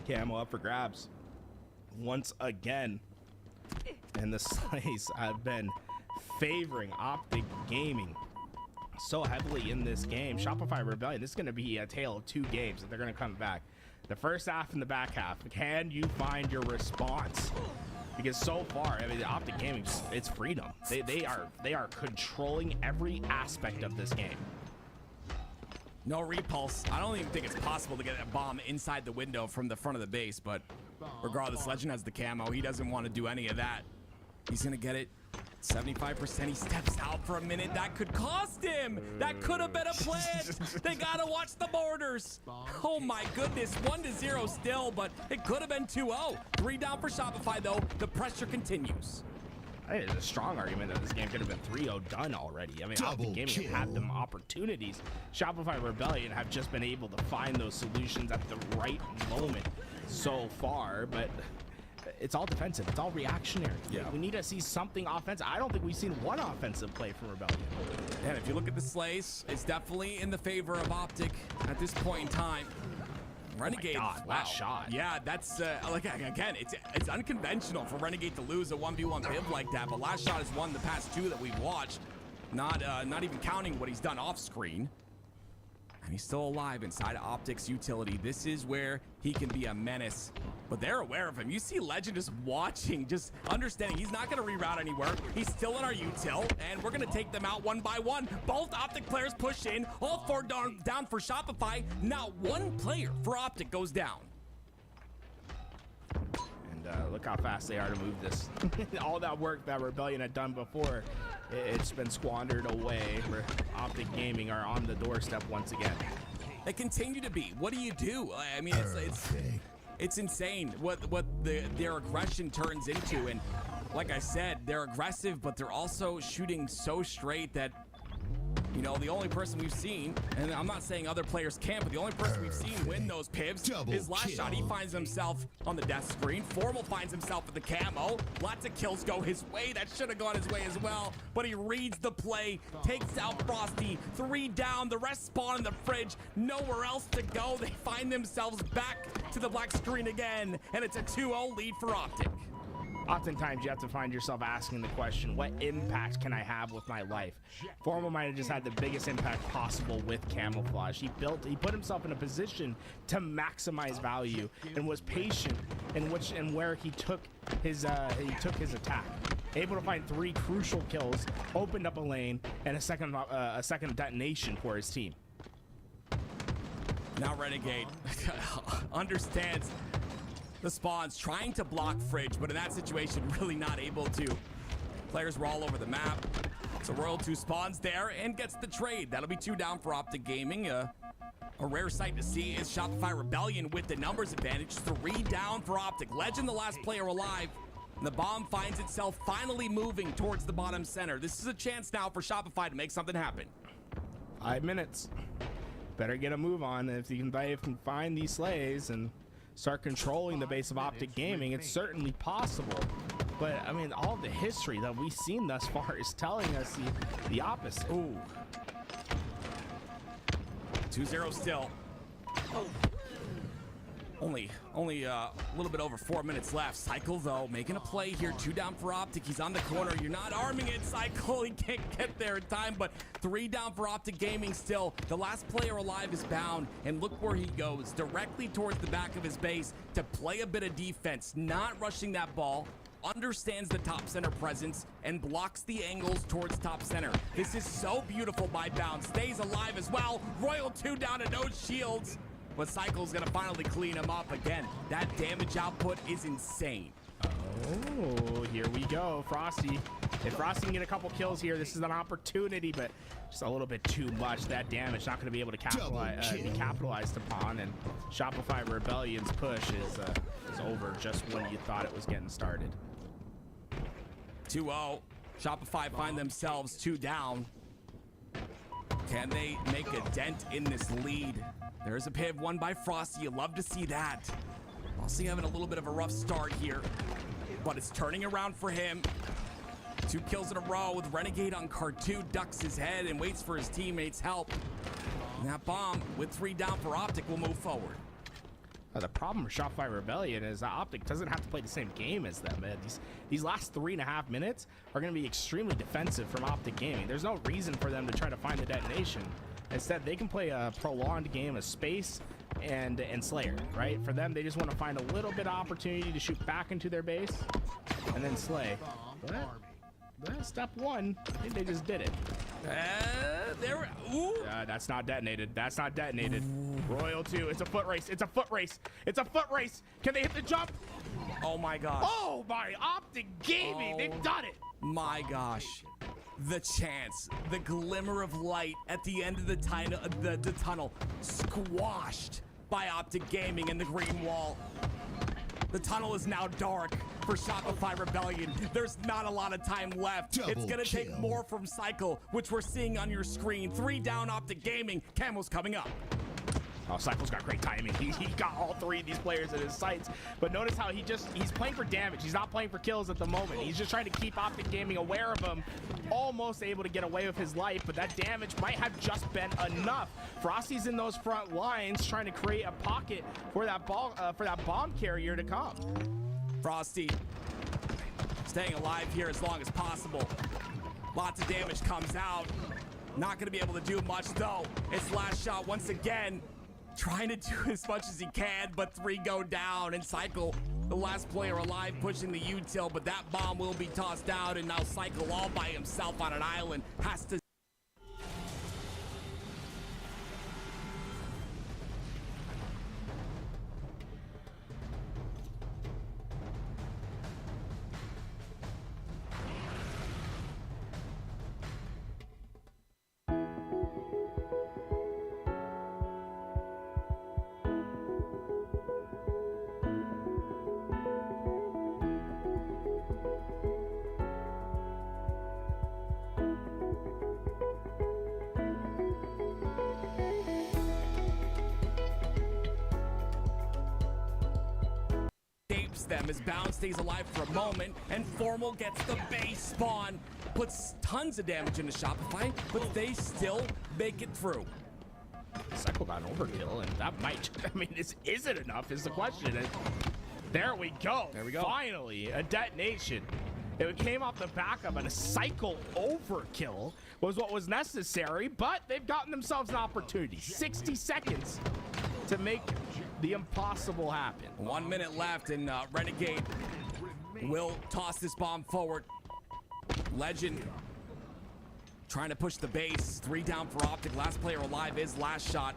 Camo up for grabs once again. And the slays have been favoring Optic Gaming so heavily in this game. Shopify Rebellion, this is going to be a tale of 2 games that they're going to come back. The first half and the back half. Can you find your response? Because so far, I mean, the Optic Gaming, it's freedom. They are controlling every aspect of this game. No repulse. I don't even think it's possible to get a bomb inside the window from the front of the base, but regardless, Legend has the camo. He doesn't want to do any of that. He's going to get it. 75%. He steps out for a minute. That could cost him. That could have been a plant. They got to watch the borders. Oh, my goodness. 1-0 still, but it could have been 2-0. 3 down for Shopify, though. The pressure continues. I think there's a strong argument that this game could have been 3-0 done already. I mean, Optic Gaming have had them opportunities. Shopify Rebellion have just been able to find those solutions at the right moment so far, but it's all defensive. It's all reactionary. Yeah. We need to see something offensive. I don't think we've seen one offensive play from Rebellion. And if you look at the slays, it's definitely in the favor of Optic at this point in time. Renegade, oh my God, last shot. Yeah, that's like again, it's unconventional for Renegade to lose a 1v1 piv like that. But Last Shot has won the past 2 that we've watched, not even counting what he's done off screen. And he's still alive inside Optic's utility. This is where he can be a menace. But they're aware of him. You see Legend just watching, just understanding he's not going to reroute anywhere. He's still in our util, and we're going to take them out one by one. Both Optic players push in. All 4 down for Shopify. Not one player for Optic goes down. And look how fast they are to move this. All that work that Rebellion had done before, it's been squandered away. Where Optic Gaming are on the doorstep once again. They continue to be. What do you do? I mean, it's insane what their aggression turns into. And like I said, they're aggressive, but they're also shooting so straight that, you know, the only person we've seen, and I'm not saying other players can't, but the only person we've seen win those pivs is Last Shot. He finds himself on the death screen. Formal finds himself with the camo. Lots of kills go his way. That should have gone his way as well, but he reads the play, takes out Frosty. 3 down, the rest spawn in the fridge. Nowhere else to go. They find themselves back to the black screen again, and it's a 2-0 lead for Optic. Oftentimes you have to find yourself asking the question, what impact can I have with my life? Formal might have just had the biggest impact possible with camouflage. He put himself in a position to maximize value and was patient in where he took his attack. Able to find 3 crucial kills, opened up a lane, and a second detonation for his team. Now Renegade understands the spawns, trying to block Fridge, but in that situation, really not able to. Players were all over the map. So Royal 2 spawns there and gets the trade. That'll be 2 down for Optic Gaming. A rare sight to see is Shopify Rebellion with the numbers advantage. 3 down for Optic. Legend, the last player alive. And the bomb finds itself finally moving towards the bottom center. This is a chance now for Shopify to make something happen. 5 minutes. Better get a move on. If you can find these slays and start controlling the base of Optic Gaming, it's certainly possible. But I mean, all the history that we've seen thus far is telling us the opposite. Ooh. 2-0 still. Only a little bit over 4 minutes left. Cycle, though, making a play here. 2 down for Optic. He's on the corner. You're not arming it, Cycle. He can't get there in time, but 3 down for Optic Gaming still. The last player alive is Bound, and look where he goes. Directly towards the back of his base to play a bit of defense. Not rushing that ball. Understands the top center presence and blocks the angles towards top center. This is so beautiful by Bound. Stays alive as well. Royal 2 down to no shields. but Cycle's gonna finally clean him up again. That damage output is insane. Oh, here we go, Frosty. If Frosty can get a couple kills here, this is an opportunity, but just a little bit too much. That damage not going to be able to be capitalized upon, and Shopify Rebellion's push is over just when you thought it was getting started. 2-0. Shopify find themselves 2 down. Can they make a dent in this lead? There's a piv won by Frosty. You love to see that. Frosty having a little bit of a rough start here, but it's turning around for him. 2 kills in a row with Renegade on card 2, ducks his head and waits for his teammates' help. And that bomb with 3 down for Optic will move forward. The problem with Shopify Rebellion is that Optic doesn't have to play the same game as them. These last 3.5 minutes are going to be extremely defensive from Optic Gaming. There's no reason for them to try to find the detonation. Instead, they can play a prolonged game of Space and Slayer, right? For them, they just want to find a little bit of opportunity to shoot back into their base and then slay. But step 1, I think they just did it. That's not detonated. That's not detonated. Royal 2, it's a foot race. It's a foot race. It's a foot race. Can they hit the jump? Oh my gosh. Oh my, Optic Gaming, they've done it. My gosh. The chance, the glimmer of light at the end of the tunnel, squashed by Optic Gaming and the green wall. The tunnel is now dark for Shopify Rebellion. There's not a lot of time left. It's gonna take more from Cycle, which we're seeing on your screen. 3 down, Optic Gaming. Camo's coming up. Oh, Cycle's got great timing. He got all 3 of these players in his sights. But notice how he's playing for damage. He's not playing for kills at the moment. He's just trying to keep Optic Gaming aware of him. Almost able to get away with his life, but that damage might have just been enough. Frosty's in those front lines trying to create a pocket for that bomb carrier to come. Frosty staying alive here as long as possible. Lots of damage comes out. Not going to be able to do much, though. It's last shot once again. Trying to do as much as he can, but 3 go down. And Cycle, the last player alive, pushing the util, but that bomb will be tossed out. And now Cycle all by himself on an island has to... them as Bound stays alive for a moment, and Formal gets the base spawn, puts tons of damage into Shopify, but they still make it through. Cycle got an overkill, and that might, I mean, is it enough is the question. And there we go. There we go. Finally, a detonation. It came off the back of a Cycle overkill was what was necessary, but they've gotten themselves an opportunity. 60 seconds to make the impossible happen. 1 minute left, and Renegade will toss this bomb forward. Legend trying to push the base. 3 down for Optic. Last player alive is last shot.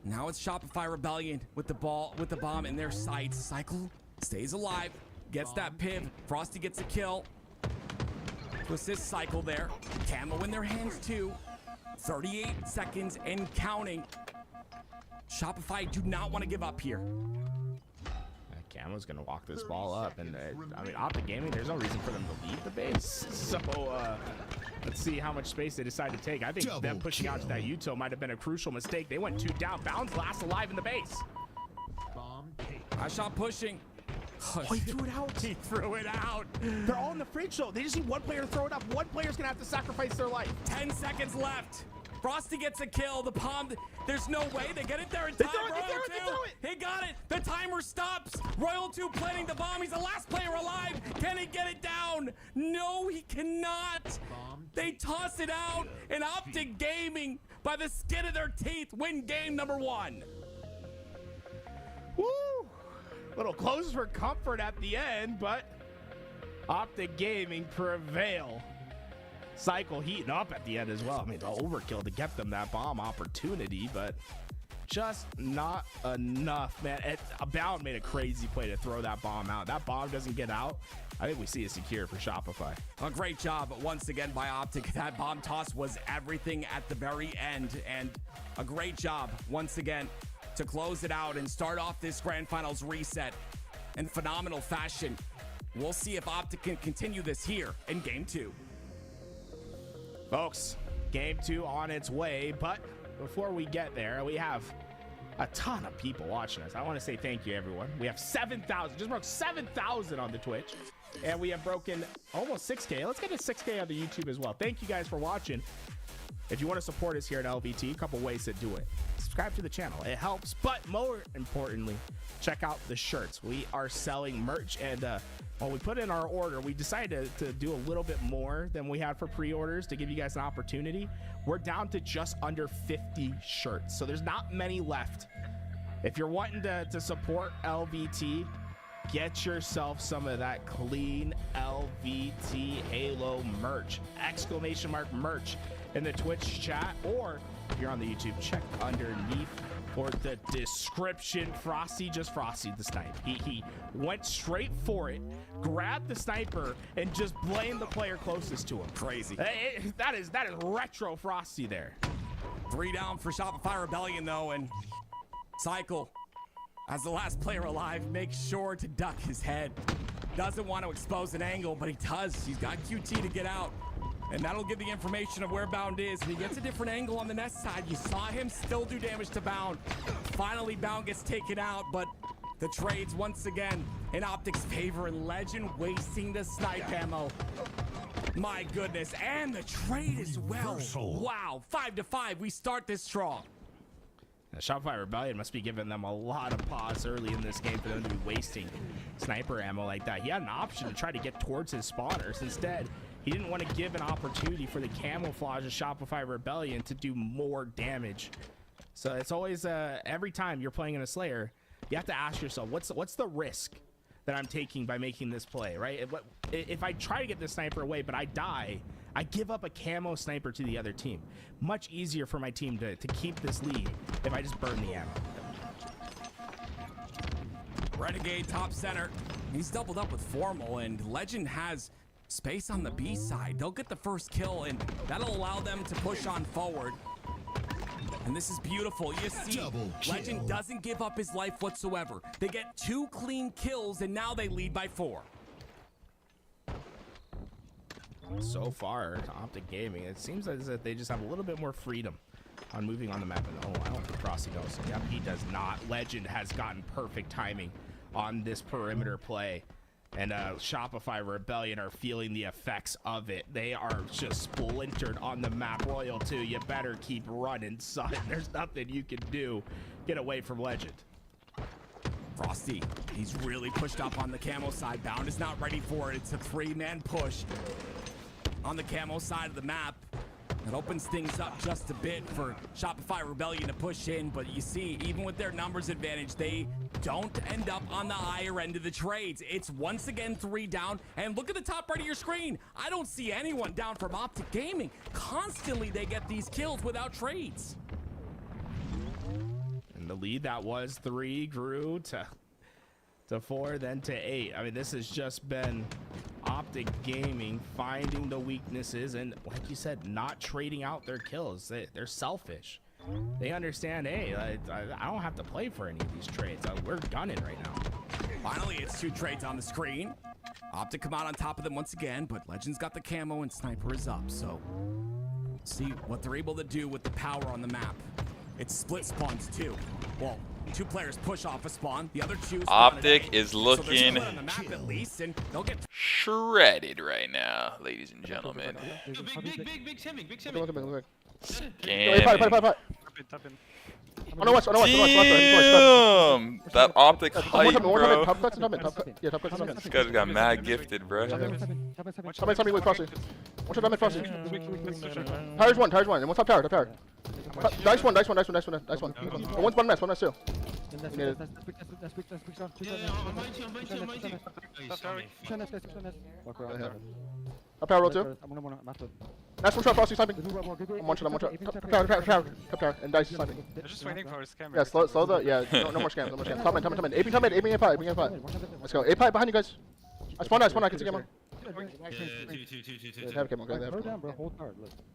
Now it's Shopify Rebellion with the bomb in their sights. Cycle stays alive, gets that piv. Frosty gets a kill to assist Cycle there. Camo in their hands too. 38 seconds and counting. Shopify do not want to give up here. Camo's gonna walk this ball up, and I mean, Optic Gaming, there's no reason for them to leave the base. So let's see how much space they decide to take. I think them pushing out to that util might have been a crucial mistake. They went 2 down. Bounds last alive in the base. I shot pushing. Oh, he threw it out. He threw it out. They're all in the fridge though. They just need one player to throw it up. One player's gonna have to sacrifice their life. 10 seconds left. Frosty gets a kill. The palm, there's no way they get it there in time. They threw it. He got it. The timer stops. Royal 2 planting the bomb. He's the last player alive. Can he get it down? No, he cannot. They toss it out, and Optic Gaming, by the skin of their teeth, win game number 1. Woo! Little close for comfort at the end, but Optic Gaming prevail. Cycle heating up at the end as well. I mean, the overkill to get them that bomb opportunity, but just not enough, man. Abound made a crazy play to throw that bomb out. That bomb doesn't get out. I think we see it secure for Shopify. A great job once again by Optic. That bomb toss was everything at the very end, and a great job once again to close it out and start off this Grand Finals reset in phenomenal fashion. We'll see if Optic can continue this here in Game 2. Folks, Game 2 on its way, but before we get there, we have a ton of people watching us. I want to say thank you, everyone. We have 7,000, just broke 7,000 on the Twitch, and we have broken almost 6K. Let's get to 6K on the YouTube as well. Thank you guys for watching. If you want to support us here at LVT, a couple ways to do it. Subscribe to the channel. It helps, but more importantly, check out the shirts. We are selling merch, and when we put in our order, we decided to do a little bit more than we had for pre-orders to give you guys an opportunity. We're down to just under 50 shirts, so there's not many left. If you're wanting to support LVT, get yourself some of that clean LVTHalo merch, ! merch in the Twitch chat, or if you're on the YouTube, check underneath for the description. Frosty just frosted the snipe. He went straight for it, grabbed the sniper, and just blamed the player closest to him. Crazy. That is retro Frosty there. 3 down for Shopify Rebellion though, and Cycle, as the last player alive, makes sure to duck his head. Doesn't want to expose an angle, but he does. He's got QT to get out, and that'll give the information of where Bound is. And he gets a different angle on the nest side. You saw him still do damage to Bound. Finally, Bound gets taken out, but the trades once again in Optic's favor, and Legend wasting the snipe ammo. My goodness, and the trade as well. Wow, 5-5. We start this strong. The Shopify Rebellion must be giving them a lot of pause early in this game for them to be wasting sniper ammo like that. He had an option to try to get towards his spawners. Instead, he didn't want to give an opportunity for the camouflage of Shopify Rebellion to do more damage. So it's always, every time you're playing in a Slayer, you have to ask yourself, what's the risk that I'm taking by making this play, right? If I try to get this sniper away, but I die, I give up a camo sniper to the other team. Much easier for my team to keep this lead if I just burn the ammo. Renegade top center. He's doubled up with Formal, and Legend has space on the B side. They'll get the first kill, and that'll allow them to push on forward. And this is beautiful. You see, Legend doesn't give up his life whatsoever. They get 2 clean kills, and now they lead by 4. So far, Optic Gaming, it seems as if they just have a little bit more freedom on moving on the map. And oh, I don't think Frosty knows. Yep, he does not. Legend has gotten perfect timing on this perimeter play. And Shopify Rebellion are feeling the effects of it. They are just splintered on the map. Royal 2, you better keep running, son. There's nothing you can do. Get away from Legend. Frosty, he's really pushed up on the camo side. Bound is not ready for it. It's a 3-man push on the camo side of the map. It opens things up just a bit for Shopify Rebellion to push in, but you see, even with their numbers advantage, they don't end up on the higher end of the trades. It's once again 3 down, and look at the top right of your screen. I don't see anyone down from Optic Gaming. Constantly they get these kills without trades. And the lead that was 3 grew to 4, then to 8. I mean, this has just been Optic Gaming finding the weaknesses and, like you said, not trading out their kills. They're selfish. They understand, hey, I don't have to play for any of these trades. We're gunning right now. Finally, it's 2 trades on the screen. Optic come out on top of them once again, but Legend's got the camo and Sniper is up, so see what they're able to do with the power on the map. It's split spawns too. Well, 2 players push off a spawn, the other 2 Optic is looking so on the map at least, and they'll get shredded right now, ladies and gentlemen. Big semi. Scamming. On the west. Damn! That Optic hype, bro. Top cuts. This guy's got mad gifted, bro. Tell me with Frosty. What's your damage, Frosty? Tires one. And what's up tower? Dice one. One's one nest too. I'm Top tower roll 2. Nice one shot, Frosty sniping. One shot. Top tower. And Dice sniping. They're just waiting for a scammer. Yeah, slow the. Yeah, no more scams. Top mid. AP top mid. Let's go. A pipe behind you guys. I spawned. I can see Gamma. Have Gamma. Go ahead.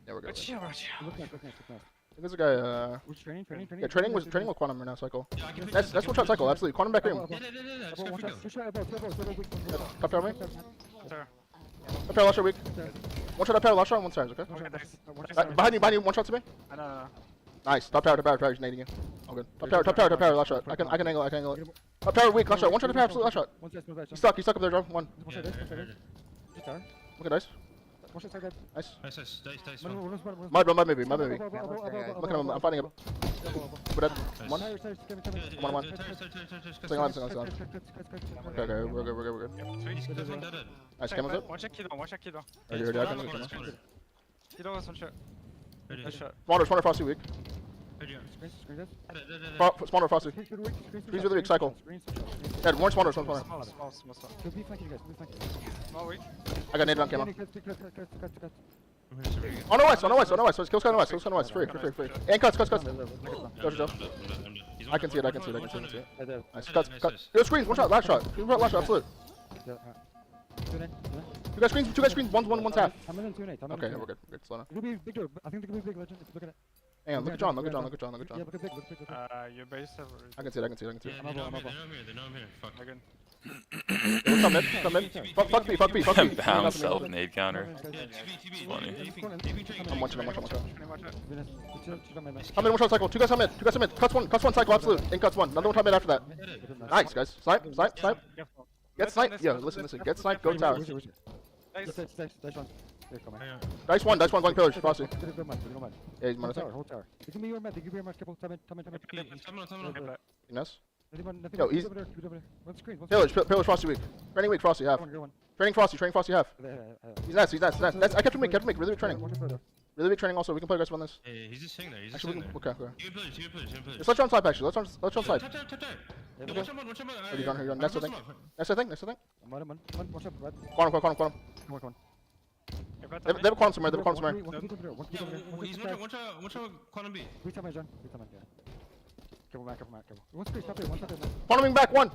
Yeah, we're good. There's a guy. Yeah, training with Quantum right now. Cycle. That's one shot cycle. Absolutely. Quantum back room. Top tower me. Top tower last shot weak. One shot up tower last shot. One stairs. Okay. Behind you. One shot to me. No. Nice. Top tower. He's nading you. All good. Top tower. Last shot. I can angle it. Top tower weak. Last shot. One shot up tower. Absolute last shot. He's stuck up there, Joe. One. Look at Dice. Nice. Dice. My baby. Look at him. I'm fighting him. We're dead. One. Staying on. Okay. We're good. Nice. Camels up. One shot Kido. Kido was one shot. Nice shot. Spawner Frosty weak. Spawner Frosty. He's really weak. Cycle. Dead. One spawner. Small. Small weak. I got naded on camo. On the west. Kill on the west. Free. And cuts. Go. I can see it. Nice. Cuts. Yo, screens. One shot. Last shot. Absolute. Two guys screens. One's half. Okay, we're good. Slow now. I think they could be big. Legend. Look at it. Hang on. Look at John. Yeah, look at big. Your base have. I can see it. They're not here. Fuck. Again. Come mid. Fuck me. Bound self nade counter. Funny. I'm one shot. I'm in one shot cycle. Two guys come in. Cuts one cycle. Absolute. And cuts one. Another one time in after that. Nice, guys. Snipe. Get sniped. Yo, listen. Get sniped. Go tower. Dice one going pillars. Frosty. Yeah, he's monitoring. Hold tower. They can be your med. Nice. Yo, he's one screen. pillars. Frosty weak. Training weak. Frosty half. Training Frosty half. He's nice. I kept him weak. Really weak training. Really big training also. We can play aggressive on this. Hey, he's just sitting there. Actually, okay. You can play. Let's on side actually. Let's on side. Top. Watch him. Are you done? Next thing. One. Quantum. They have a quantum somewhere. He's one shot Quantum B. One screen. Stop it. Quantum back one.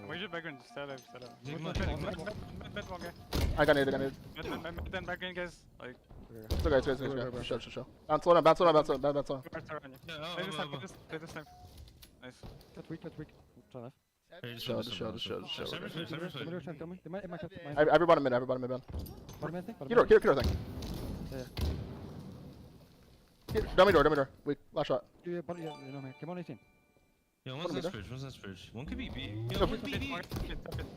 Where's your background? Stand up. Med one guy. I got it. Then background guys. Like. It's okay. Show. Bounce on. Play this time. Nice. That's weak. Try left. Show. They might have Everybody mid, man. Kiro thing. Dummy door. Weak. Last shot. Come on, 18. Yeah, one's that bridge. One could be B. Let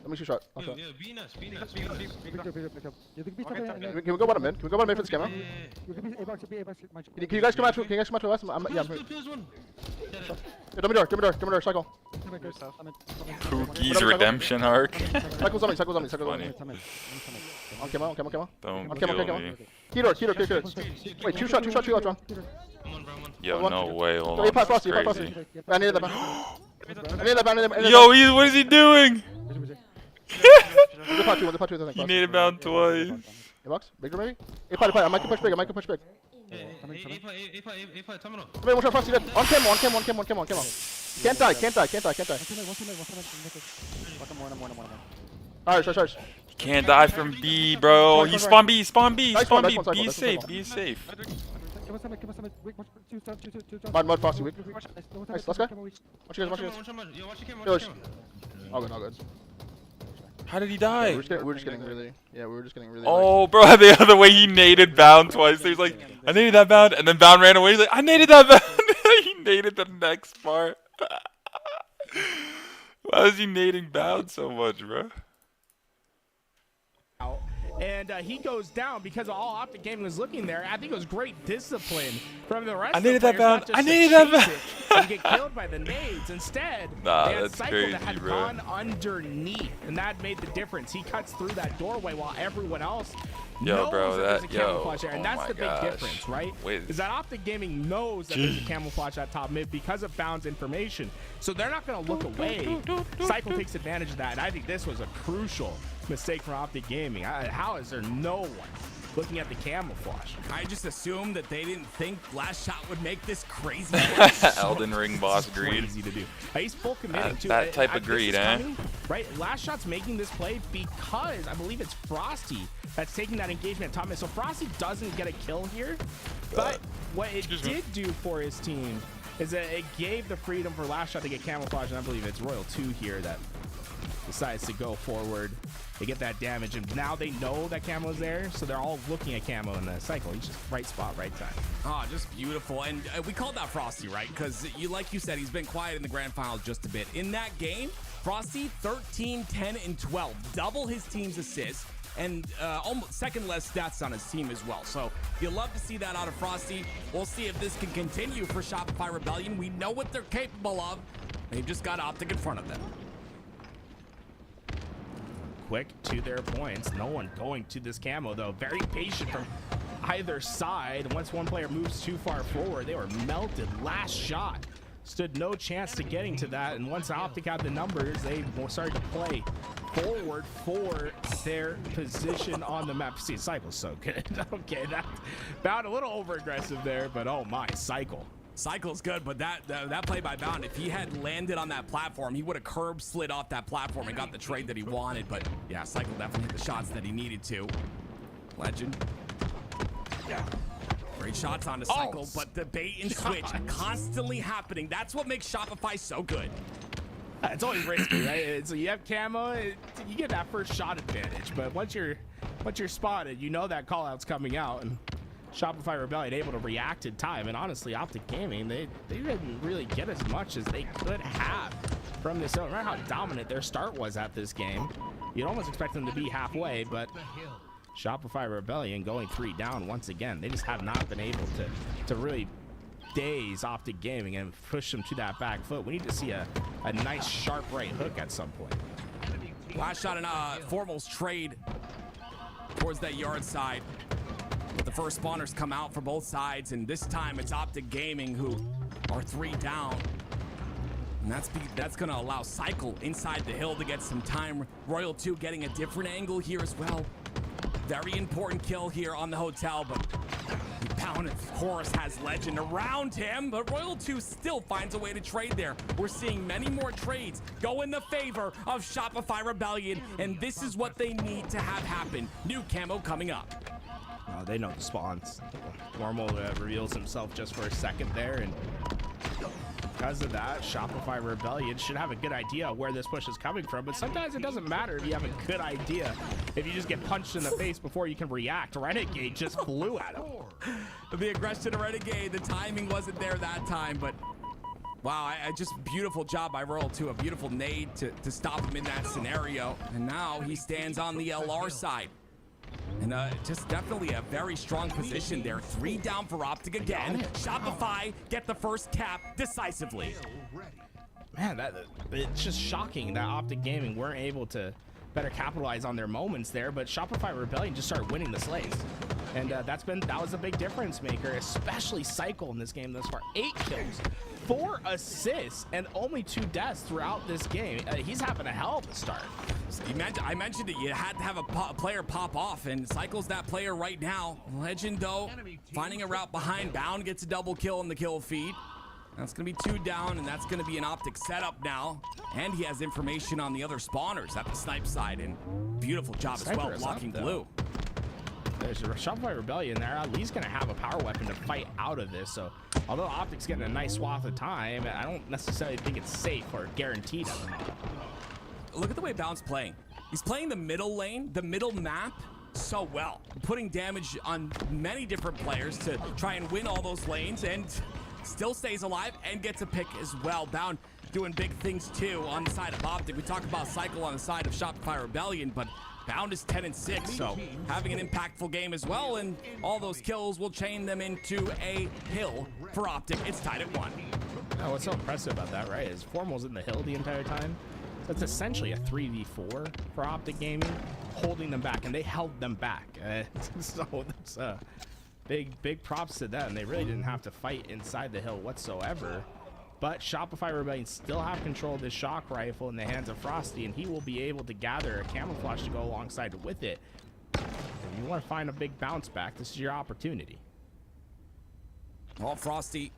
me shoot shot. Yeah, B nuts. Can we go bottom mid? For the scammer? Can you guys come out to us? Yeah, Dummy door, cycle. Pookie's redemption arc. Cycle's on me. Funny. On camera. Don't kill me. Key. Wait, two shot, John. Yo, no way. Hold on. Pass This Frosty. is crazy. I need that bound. Yo, what is he doing? He needed bound twice. A box? Bigger maybe? A pipe. I might push big. A pipe, terminal. Wait, one shot Frosty dead. On cam. Can't die. Alright, charge. He can't die from B, bro. He spawn B. Be safe. Mud, Frosty, weak. Nice, let's go. Watch you guys. Village. All good. How did he die? Yeah, we were just getting really. Oh, bro, the other way he naded bound twice. He was like, I naded that bound, and then bound ran away. He's like, I naded that bound. He naded the next part. Why is he nading bound so much, bro? And he goes down because all Optic Gaming was looking there. I think it was great discipline from the rest I of the needed that players. bound. I needed that bound. And get killed by the nades. Instead, nah, they had that's Cycle crazy, that had bro. gone underneath, and that made the difference. He cuts through that doorway while everyone else Yo, bro, there's a that camouflage there, and oh that's my the big gosh. difference, right? Wait. Is that Optic Gaming knows that there's a camouflage at top mid because of Bound's information, so they're not going to look away. Cycle takes advantage of that, and I think this was a crucial mistake from Optic Gaming. How is there no one looking at the camouflage? I just assumed that they didn't think Last Shot would make this crazy. Elden Ring boss greed. Crazy to do. He's full committing too. That type of greed, eh? Coming, right? Last Shot's making this play because I believe it's Frosty that's taking that engagement at top mid. So Frosty doesn't get a kill here, but what it did do for his team is that it gave the freedom for Last Shot to get camouflage, and I believe it's Royal 2 here that decides to go forward. They get that damage, and now they know that Camo's there, so they're all looking at Camo in the cycle. He's just right spot, right time. Oh, just beautiful. And we called that Frosty, right? Because like you said, he's been quiet in the grand finals just a bit. In that game, Frosty 13, 10, and 12, double his team's assists, and almost second less stats on his team as well. So you love to see that out of Frosty. We'll see if this can continue for Shopify Rebellion. We know what they're capable of. They've just got Optic in front of them. Quick to their points. No one going to this Camo, though. Very patient from either side. Once one player moves too far forward, they were melted. Last Shot stood no chance to getting to that, and once Optic had the numbers, they started to play forward for their position on the map. See, Cycle's so good. Okay, that Bound a little over aggressive there, but oh my, Cycle. Cycle's good, but that play by Bound, if he had landed on that platform, he would have curb slid off that platform and got the trade that he wanted. But yeah, Cycle definitely hit the shots that he needed to. Legend. Yeah. Great shots on the Cycle, but the bait and switch constantly happening. That's what makes Shopify so good. It's always risky, right? So you have Camo, you get that first shot advantage, but once you're spotted, you know that call out's coming out, and Shopify Rebellion able to react in time. And honestly, Optic Gaming, they didn't really get as much as they could have from this zone. Remember how dominant their start was at this game. You'd almost expect them to be halfway, but Shopify Rebellion going 3 down once again. They just have not been able to really daze Optic Gaming and push them to that back foot. We need to see a nice sharp right hook at some point. Last Shot and Formal's trade towards that yard side. But the first spawners come out for both sides, and this time it's Optic Gaming who are 3 down. And that's going to allow Cycle inside the hill to get some time. Royal 2 getting a different angle here as well. Very important kill here on the hotel, but Pound, of course, has Legend around him, but Royal 2 still finds a way to trade there. We're seeing many more trades go in the favor of Shopify Rebellion, and this is what they need to have happen. New Camo coming up. They know the spawns. Normal reveals himself just for a second there, and because of that, Shopify Rebellion should have a good idea where this push is coming from, but sometimes it doesn't matter if you have a good idea. If you just get punched in the face before you can react, Renegade just flew at him. The aggression of Renegade, the timing wasn't there that time, but wow, just beautiful job by Royal 2, a beautiful nade to stop him in that scenario. And now he stands on the LR side. And just definitely a very strong position there. 3 down for Optic again. Shopify get the first cap decisively. Man, it's just shocking that Optic Gaming weren't able to better capitalize on their moments there, but Shopify Rebellion just started winning the slays. And that was a big difference maker, especially Cycle in this game thus far. 8 kills, 4 assists, and only 2 deaths throughout this game. He's having a hell of a start. I mentioned it, you had to have a player pop off, and Cycle's that player right now. Legend, though, finding a route behind. Bound gets a double kill in the kill feed. That's going to be 2 down, and that's going to be an Optic setup now. And he has information on the other spawners at the snipe side, and beautiful job as well, blocking blue. There's a Shopify Rebellion there. At least going to have a power weapon to fight out of this. So, although Optic's getting a nice swath of time, I don't necessarily think it's safe or guaranteed at the moment. Look at the way Bound's playing. He's playing the middle lane, the middle map, so well. Putting damage on many different players to try and win all those lanes, and still stays alive and gets a pick as well. Bound doing big things too on the side of Optic. We talk about Cycle on the side of Shopify Rebellion, but Bound is 10 and 6, so having an impactful game as well, and all those kills will chain them into a hill for Optic. It's tied at 1. Oh, what's so impressive about that, right, is Formal's in the hill the entire time. So it's essentially a 3v4 for Optic Gaming, holding them back, and they held them back. So that's big props to them. They really didn't have to fight inside the hill whatsoever. But Shopify Rebellion still have control of this shock rifle in the hands of Frosty, and he will be able to gather a camouflage to go alongside with it. If you want to find a big bounce back, this is your opportunity. Well, Frosty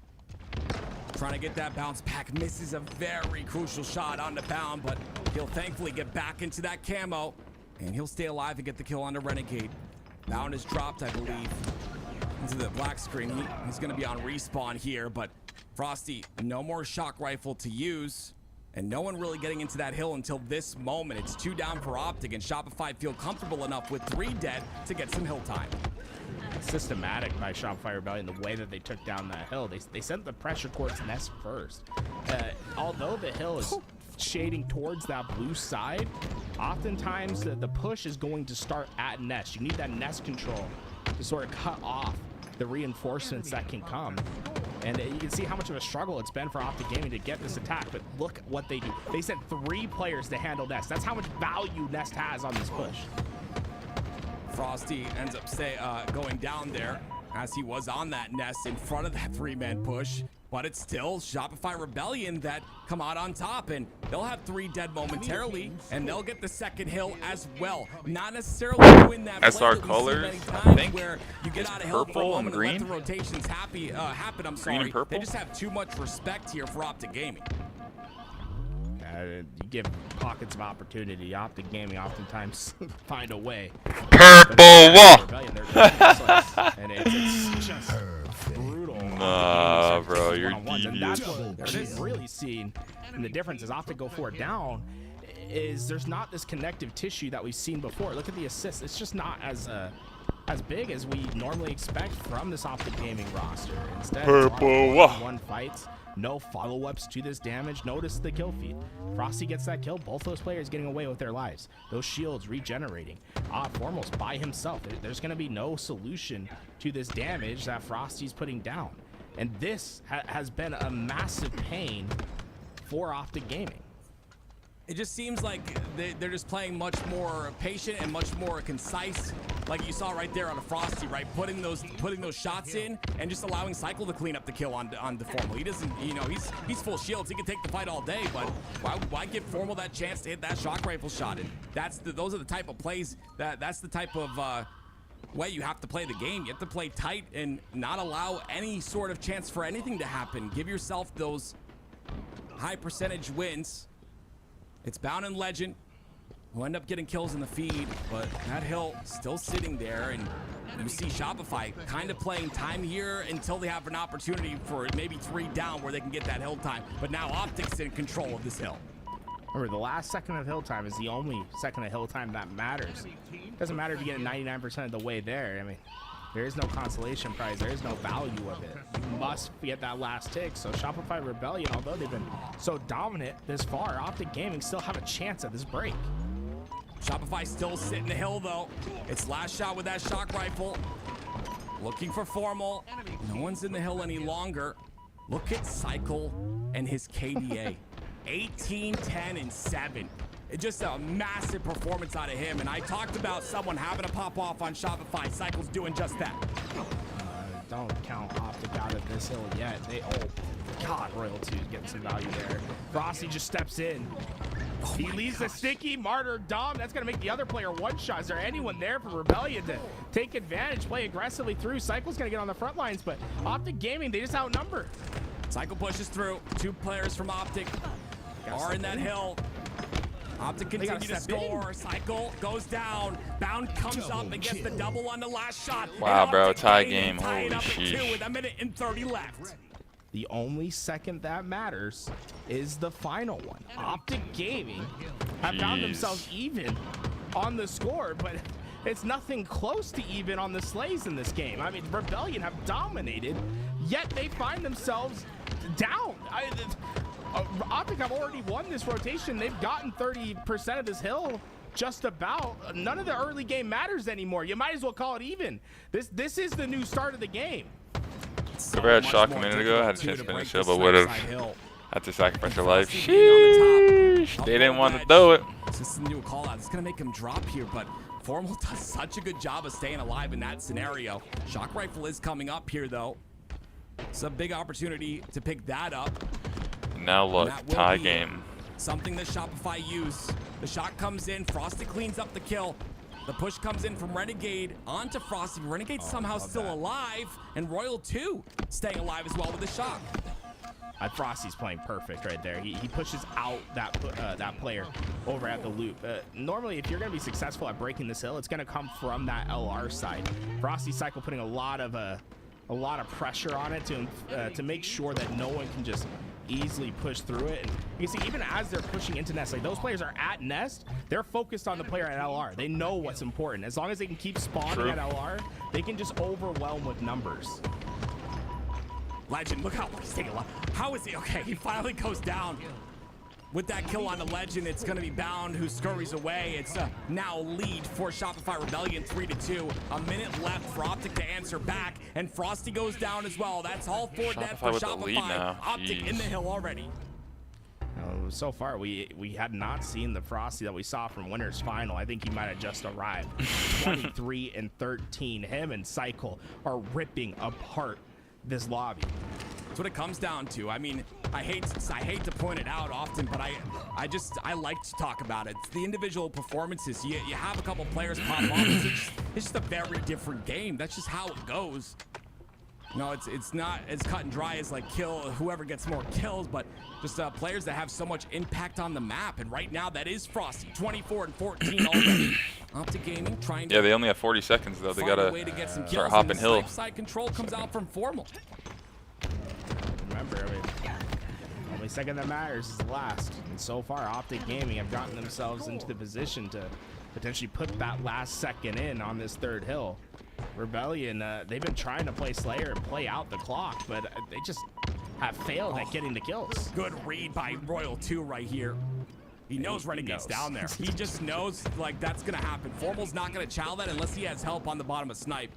trying to get that bounce back, misses a very crucial shot on the bound, but he'll thankfully get back into that camo, and he'll stay alive and get the kill on the Renegade. Bound is dropped, I believe, into the black screen. He's going to be on respawn here, but Frosty, no more shock rifle to use, and no one really getting into that hill until this moment. It's 2 down for Optic, and Shopify feel comfortable enough with 3 dead to get some hill time. Systematic by Shopify Rebellion, the way that they took down that hill. They sent the pressure towards Nest first. Although the hill is shading towards that blue side, oftentimes the push is going to start at Nest. You need that Nest control to sort of cut off the reinforcements that can come. And you can see how much of a struggle it's been for Optic Gaming to get this attack, but look what they do. They sent 3 players to handle Nest. That's how much value Nest has on this push. Frosty ends up going down there as he was on that Nest in front of that 3-man push, but it's still Shopify Rebellion that come out on top, and they'll have 3 dead momentarily, and they'll get the second hill as well. Not necessarily doing that SR colors, I think, where you get out of hill purple and green. Let the rotations happen. I'm sorry. Green and purple. They just have too much respect here for Optic Gaming. You give pockets of opportunity. Optic Gaming oftentimes find a way. Purple wall. And it's just brutal. Nah, bro, you're devious. And that's what There it we've really seen. And the difference is Optic go 4 down. Is there's not this connective tissue that we've seen before. Look at the assists. It's just not as big as we normally expect from this Optic Gaming roster. Instead, Purple one fights. No follow-ups to this damage. Notice the kill feed. Frosty gets that kill. Both those players getting away with their lives. Those shields regenerating. Foremost by himself. There's going to be no solution to this damage that Frosty's putting down. And this has been a massive pain for Optic Gaming. It just seems like they're just playing much more patient and much more concise, like you saw right there on a Frosty, right? Putting those shots in and just allowing Cycle to clean up the kill on the Formal. He doesn't, he's full shields. He can take the fight all day, but why give Formal that chance to hit that shock rifle shot? And those are the type of plays that's the type of way you have to play the game. You have to play tight and not allow any sort of chance for anything to happen. Give yourself those high percentage wins. It's Bound and Legend who end up getting kills in the feed, but that hill still sitting there, and you see Shopify kind of playing time here until they have an opportunity for maybe 3 down where they can get that hill time. But now Optic's in control of this hill. Remember, the last second of hill time is the only second of hill time that matters. Doesn't matter if you get it 99% of the way there. I mean, there is no consolation prize. There is no value of it. You must get that last tick. So Shopify Rebellion, although they've been so dominant this far, Optic Gaming still have a chance at this break. Shopify still sitting the hill, though. It's last shot with that shock rifle. Looking for Formal. No one's in the hill any longer. Look at Cycle and his KDA. 18, 10, and 7. It's just a massive performance out of him, and I talked about someone having to pop off on Shopify. Cycle's doing just that. Don't count Optic out of this hill yet. God, Royal 2 is getting some value there. Frosty just steps in. He leaves the sticky martyr Dom. That's going to make the other player one shot. Is there anyone there for Rebellion to take advantage, play aggressively through? Cycle's going to get on the front lines, but Optic Gaming, they just outnumber. Cycle pushes through. 2 players from Optic are in that hill. Optic continue to score. Cycle goes down. Bound comes up and gets the double on the last shot. Wow, bro, tie game. Holy sheesh. With 1:30 left. The only second that matters is the final one. Optic Gaming have found themselves even on the score, but it's nothing close to even on the slays in this game. I mean, Rebellion have dominated, yet they find themselves down. Optic have already won this rotation. They've gotten 30% of this hill, just about. None of the early game matters anymore. You might as well call it even. This is the new start of the game. If I had shock a minute ago, I had a chance to finish it, but would have had to sacrifice your life. Sheesh. Sheesh, they didn't want to throw it. This is a new call out. It's going to make him drop here, but Formal does such a good job of staying alive in that scenario. Shock Rifle is coming up here, though. It's a big opportunity to pick that up. Now look, tie game. Something that Shopify use. The shot comes in. Frosty cleans up the kill. The push comes in from Renegade onto Frosty. Renegade's somehow still alive, and Royal 2 staying alive as well with the shot. Frosty's playing perfect right there. He pushes out that player over at the loop. Normally, if you're going to be successful at breaking this hill, it's going to come from that LR side. Frosty Cycle putting a lot of pressure on it to make sure that no one can just easily push through it. And you can see even as they're pushing into Nest, like those players are at Nest, they're focused on the player at LR. They know what's important. As long as they can keep spawning at LR, they can just overwhelm with numbers. Legend, look how he's taking a lot. How is he? Okay, he finally goes down. With that kill on the Legend, it's going to be Bound who scurries away. It's now lead for Shopify Rebellion 3-2. A minute left for Optic to answer back, and Frosty goes down as well. That's all 4 dead for Shopify. Optic in the hill already. So far, we had not seen the Frosty that we saw from Winners Final. I think he might have just arrived. 23 and 13. Him and Cycle are ripping apart this lobby. That's what it comes down to. I mean, I hate to point it out often, but I like to talk about it. It's the individual performances. You have a couple players pop off. It's just a very different game. That's just how it goes. No, it's not as cut and dry as like kill whoever gets more kills, but just players that have so much impact on the map. And right now, that is Frosty, 24 and 14 already. Optic Gaming trying to. Yeah, they only have 40 seconds though. They gotta start hopping hill. Side control comes out from Formal. Remember, I mean, only second that matters is the last. And so far, Optic Gaming have gotten themselves into the position to potentially put that last second in on this third hill. Rebellion, they've been trying to play Slayer and play out the clock, but they just have failed at getting the kills. Good read by Royal 2 right here. He knows Renegade's down there. He just knows, like, that's going to happen. Formal's not going to chow that unless he has help on the bottom of Snipe.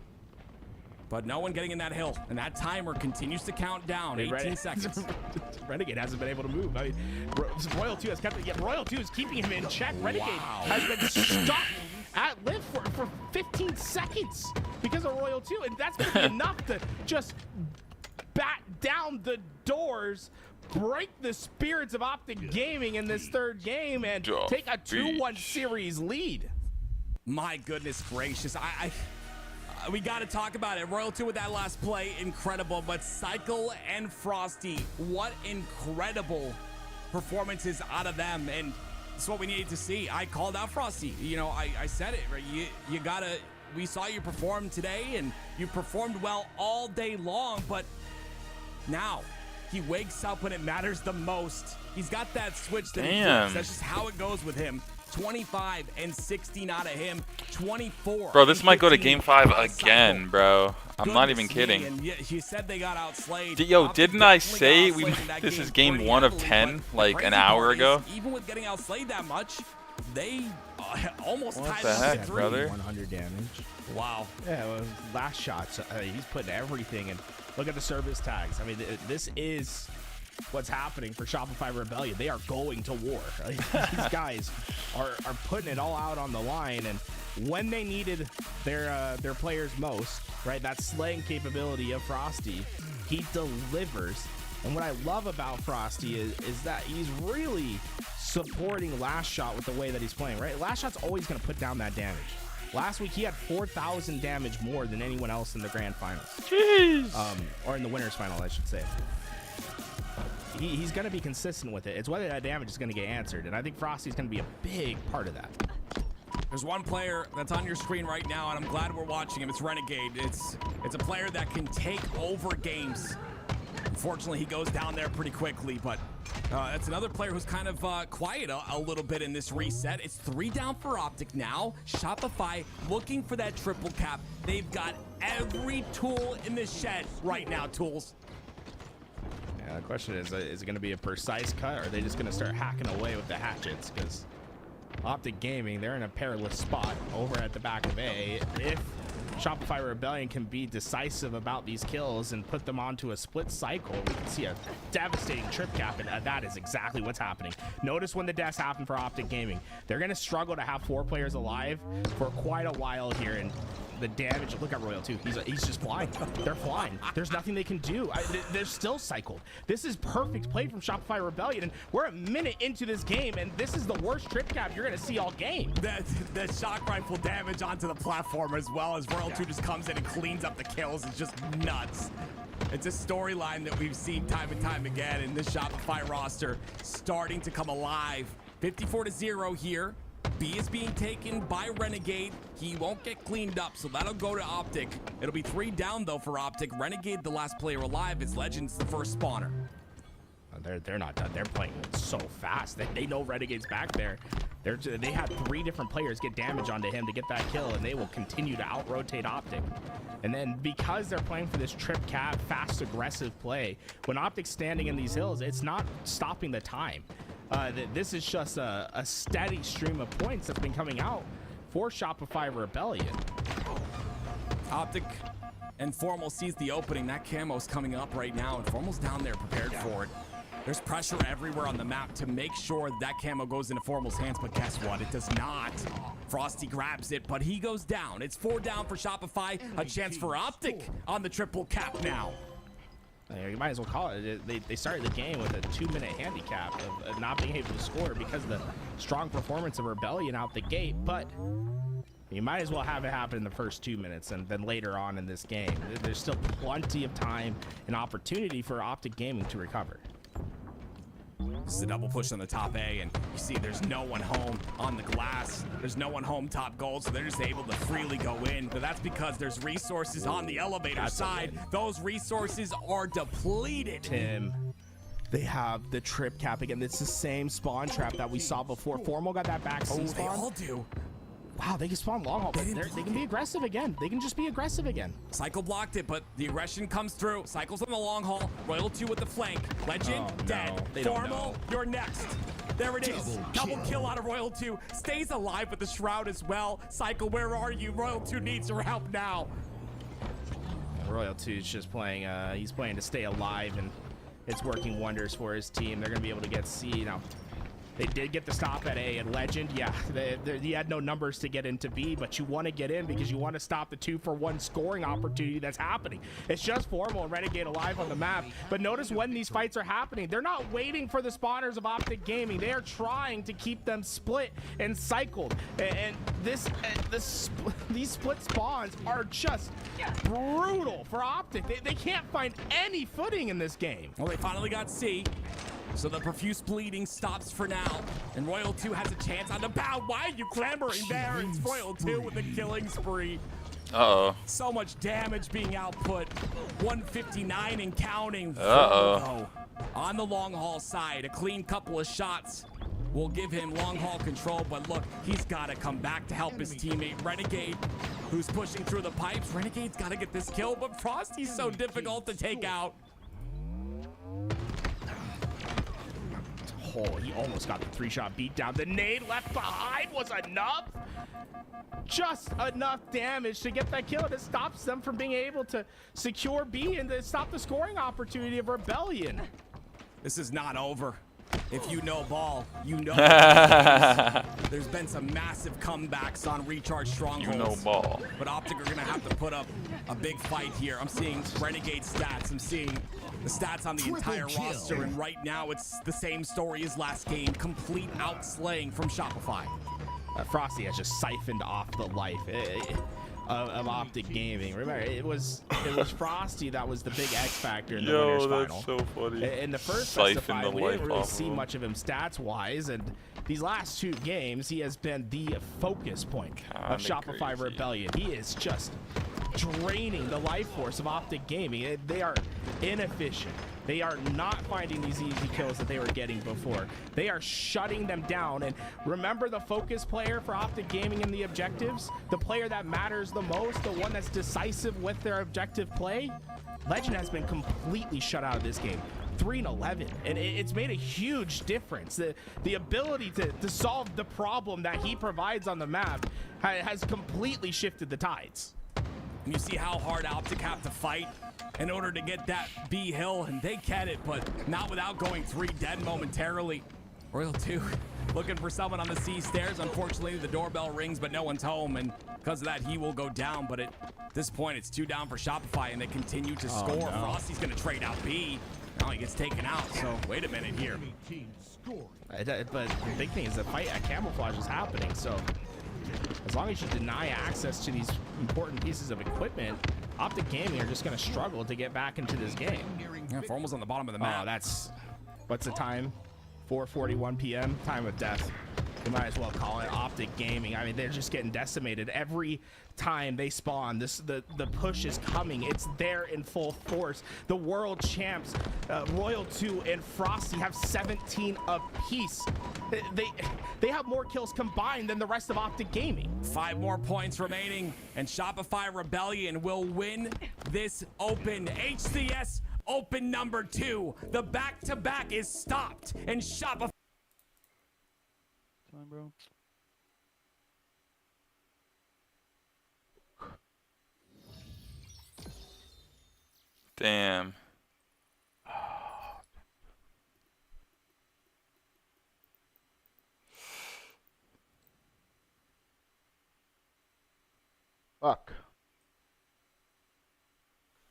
But no one getting in that hill, and that timer continues to count down. 18 seconds. Renegade hasn't been able to move. I mean, Royal 2 has kept it. Yet Royal 2 is keeping him in check. Renegade has been stuck at live for 15 seconds because of Royal 2, and that's going to be enough to just bat down the doors, break the spirits of Optic Gaming in this third game, and take a 2-1 series lead. My goodness gracious. We got to talk about it. Royal 2 with that last play, incredible. But Cycle and Frosty, what incredible performances out of them. And it's what we needed to see. I called out Frosty. You know, I said it, right? You got to, we saw you perform today, and you performed well all day long. But now he wakes up when it matters the most. He's got that switch that he flips. That's just how it goes with him. 25 and 16 out of him, 24. Bro, this might go to game 5 again, bro. I'm not even kidding. And you said they got outslayed. Yo, didn't I say this is game 1 of 10 like an hour ago? Even with getting outslayed that much, they almost tied the heck, brother? 100 damage. Wow. Yeah, well, last shots, he's putting everything in. Look at the service tags. I mean, this is what's happening for Shopify Rebellion. They are going to war. These guys are putting it all out on the line, and when they needed their players most, right, that slaying capability of Frosty, he delivers. And what I love about Frosty is that he's really supporting Last Shot with the way that he's playing, right? Last Shot's always going to put down that damage. Last week, he had 4,000 damage more than anyone else in the grand finals. Jeez. Or in the winners final, I should say. He's going to be consistent with it. It's whether that damage is going to get answered, and I think Frosty's going to be a big part of that. There's one player that's on your screen right now, and I'm glad we're watching him. It's Renegade. It's a player that can take over games. Unfortunately, he goes down there pretty quickly, but it's another player who's kind of quiet a little bit in this reset. It's 3 down for Optic now. Shopify looking for that triple cap. They've got every tool in the shed right now, tools. Yeah, the question is it going to be a precise cut, or are they just going to start hacking away with the hatchets? Because Optic Gaming, they're in a perilous spot over at the back of A. If Shopify Rebellion can be decisive about these kills and put them onto a split cycle, we can see a devastating trip cap, and that is exactly what's happening. Notice when the deaths happen for Optic Gaming, they're going to struggle to have 4 players alive for quite a while here, and the damage, look at Royal too, he's just flying. They're flying. There's nothing they can do. They're still cycled. This is perfect play from Shopify Rebellion, and we're a minute into this game, and this is the worst trip cap you're gonna see all game. The shock rifle damage onto the platform as well as Royal 2 just comes in and cleans up the kills is just nuts. It's a storyline that we've seen time and time again in this Shopify roster starting to come alive. 54-0 here. B is being taken by Renegade. He won't get cleaned up, so that'll go to Optic. It'll be 3 down, though, for Optic. Renegade, the last player alive, is Legend's the first spawner. They're not done. They're playing so fast. They know Renegade's back there. They had 3 different players get damage onto him to get that kill, and they will continue to out-rotate Optic. And then because they're playing for this trip cap, fast, aggressive play, when Optic's standing in these hills, it's not stopping the time. This is just a steady stream of points that's been coming out for Shopify Rebellion. Optic and Formal sees the opening. That camo's coming up right now, and Formal's down there prepared for it. There's pressure everywhere on the map to make sure that camo goes into Formal's hands, but guess what? It does not. Frosty grabs it, but he goes down. It's 4 down for Shopify. A chance for Optic on the triple cap now. You might as well call it. They started the game with a 2-minute handicap of not being able to score because of the strong performance of Rebellion out the gate, but you might as well have it happen in the first 2 minutes and then later on in this game. There's still plenty of time and opportunity for Optic Gaming to recover. This is a double push on the top A, and you see there's no one home on the glass. There's no one home top gold, so they're just able to freely go in. But that's because there's resources on the elevator side. Those resources are depleted. Tim, they have the trip cap again. It's the same spawn trap that we saw before. Formal got that back C spawn. They all do. Wow, they can spawn long haul, but they can be aggressive again. They can just be aggressive again. Cycle blocked it, but the aggression comes through. Cycles on the long haul. Royal 2 with the flank. Legend, dead. Formal, you're next. There it is. Double kill out of Royal 2. Stays alive with the Shroud as well. Cycle, where are you? Royal 2 needs your help now. Royal 2 is just playing, he's playing to stay alive, and it's working wonders for his team. They're going to be able to get C now. They did get the stop at A, and Legend, yeah, he had no numbers to get into B, but you want to get in because you want to stop the 2-for-1 scoring opportunity that's happening. It's just Formal and Renegade alive on the map, but notice when these fights are happening, they're not waiting for the spawners of Optic Gaming. They are trying to keep them split and cycled, and these split spawns are just brutal for Optic. They can't find any footing in this game. Well, they finally got C. So the profuse bleeding stops for now, and Royal 2 has a chance on the bow. Why are you clambering there? It's Royal 2 with a killing spree. Uh-oh. So much damage being output. 159 and counting. Uh-oh. On the long haul side, a clean couple of shots will give him long haul control, but look, he's got to come back to help his teammate Renegade, who's pushing through the pipes. Renegade's got to get this kill, but Frosty's so difficult to take out. Oh, he almost got the 3-shot beat down. The nade left behind was enough. Just enough damage to get that kill. And it stops them from being able to secure B and to stop the scoring opportunity of Rebellion. This is not over. If you know ball, you know. There's been some massive comebacks on Recharge Strongholds. You know ball. But Optic are going to have to put up a big fight here. I'm seeing Renegade stats. I'm seeing the stats on the entire roster. And right now, it's the same story as last game. Complete outslaying from Shopify. Frosty has just siphoned off the life of Optic Gaming. Remember, it was Frosty that was the big X factor in the winners final. That's so funny. In the first best of 5, we didn't really see much of him stats-wise, and these last 2 games, he has been the focus point of Shopify Rebellion. He is just draining the life force of Optic Gaming. They are inefficient. They are not finding these easy kills that they were getting before. They are shutting them down. And remember the focus player for Optic Gaming in the objectives? The player that matters the most, the one that's decisive with their objective play? Legend has been completely shut out of this game. 3-11, and it's made a huge difference. The ability to solve the problem that he provides on the map has completely shifted the tides. And you see how hard Optic have to fight in order to get that B hill, and they get it, but not without going 3 dead momentarily. Royal 2 looking for someone on the C stairs. Unfortunately, the doorbell rings, but no one's home, and because of that, he will go down. But at this point, it's 2 down for Shopify, and they continue to score. No. Frosty's going to trade out B. Now he gets taken out, so wait a minute here. But the big thing is the fight at Camouflage is happening, so as long as you deny access to these important pieces of equipment, Optic Gaming are just going to struggle to get back into this game. Yeah, Formal's on the bottom of the map. Oh, that's... What's the time? 4:41 p.m. Time of death. You might as well call it Optic Gaming. I mean, they're just getting decimated every time they spawn. The push is coming. It's there in full force. The world champs, Royal 2 and Frosty, have 17 apiece. They have more kills combined than the rest of Optic Gaming. 5 more points remaining, and Shopify Rebellion will win this open. HCS Open number 2. The back-to-back is stopped, and Shopify. Time, bro. Damn. Fuck.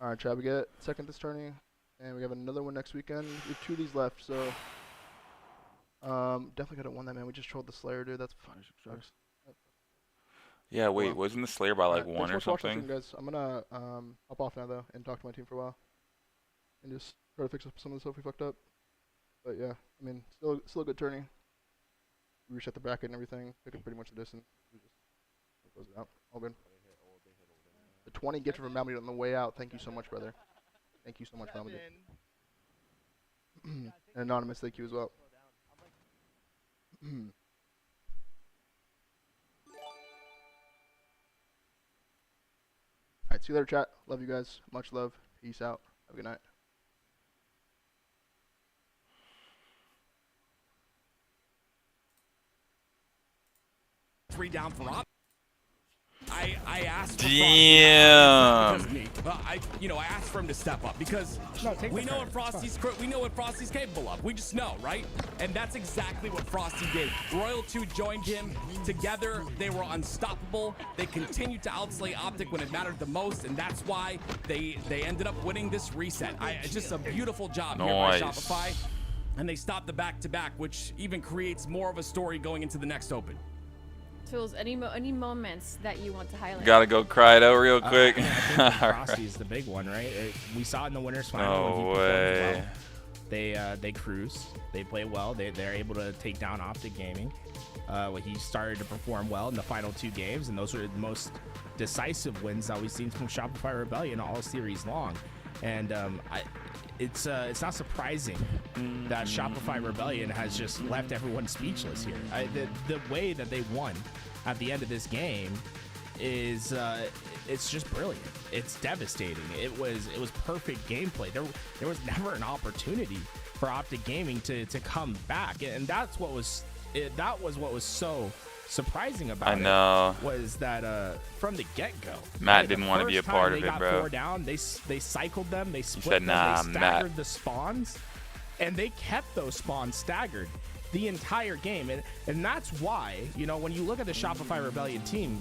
Alright, Chad, we get second this tourney, and we have another one next weekend. We have 2 of these left, so definitely could have won that, man. We just trolled the Slayer, dude. That's fine. Sucks. Yeah, wait, wasn't the Slayer by like 1 or something? Guys. I'm gonna hop off now though and talk to my team for a while, and just try to fix up some of the stuff we fucked up. But yeah, I mean, still a good tourney. We reset the bracket and everything. Took it pretty much the distance. We just close it out. All good. The 20 gifted from Malmedy on the way out. Thank you so much, brother. Thank you so much, Malmedy. And Anonymous, thank you as well. Alright, see you later, chat. Love you guys. Much love. Peace out. Have a good night. Three down for Rob. I asked for Damn. I asked for him to step up because we know what Frosty's capable of. We just know, right? And that's exactly what Frosty did. Royal 2 joined him. Together, they were unstoppable. They continued to outslay Optic when it mattered the most, and that's why they ended up winning this reset. It's just a beautiful job here by Shopify. And they stopped the back-to-back, which even creates more of a story going into the next open. Tools, any moments that you want to highlight? Gotta go cry it out real quick. I think Frosty's the big one, right? We saw it in the winners final. No way. Well. They cruise. They play well. They're able to take down Optic Gaming. He started to perform well in the final 2 games, and those are the most decisive wins that we've seen from Shopify Rebellion all series long. And it's not surprising that Shopify Rebellion has just left everyone speechless here. The way that they won at the end of this game is it's just brilliant. It's devastating. It was perfect gameplay. There was never an opportunity for Optic Gaming to come back, and that was what was so surprising about it was that from the get-go, Matt didn't want to be a part of it, bro. They got 4 down. They cycled them. They split them. They staggered the spawns, and they kept those spawns staggered the entire game. And that's why, when you look at the Shopify Rebellion team,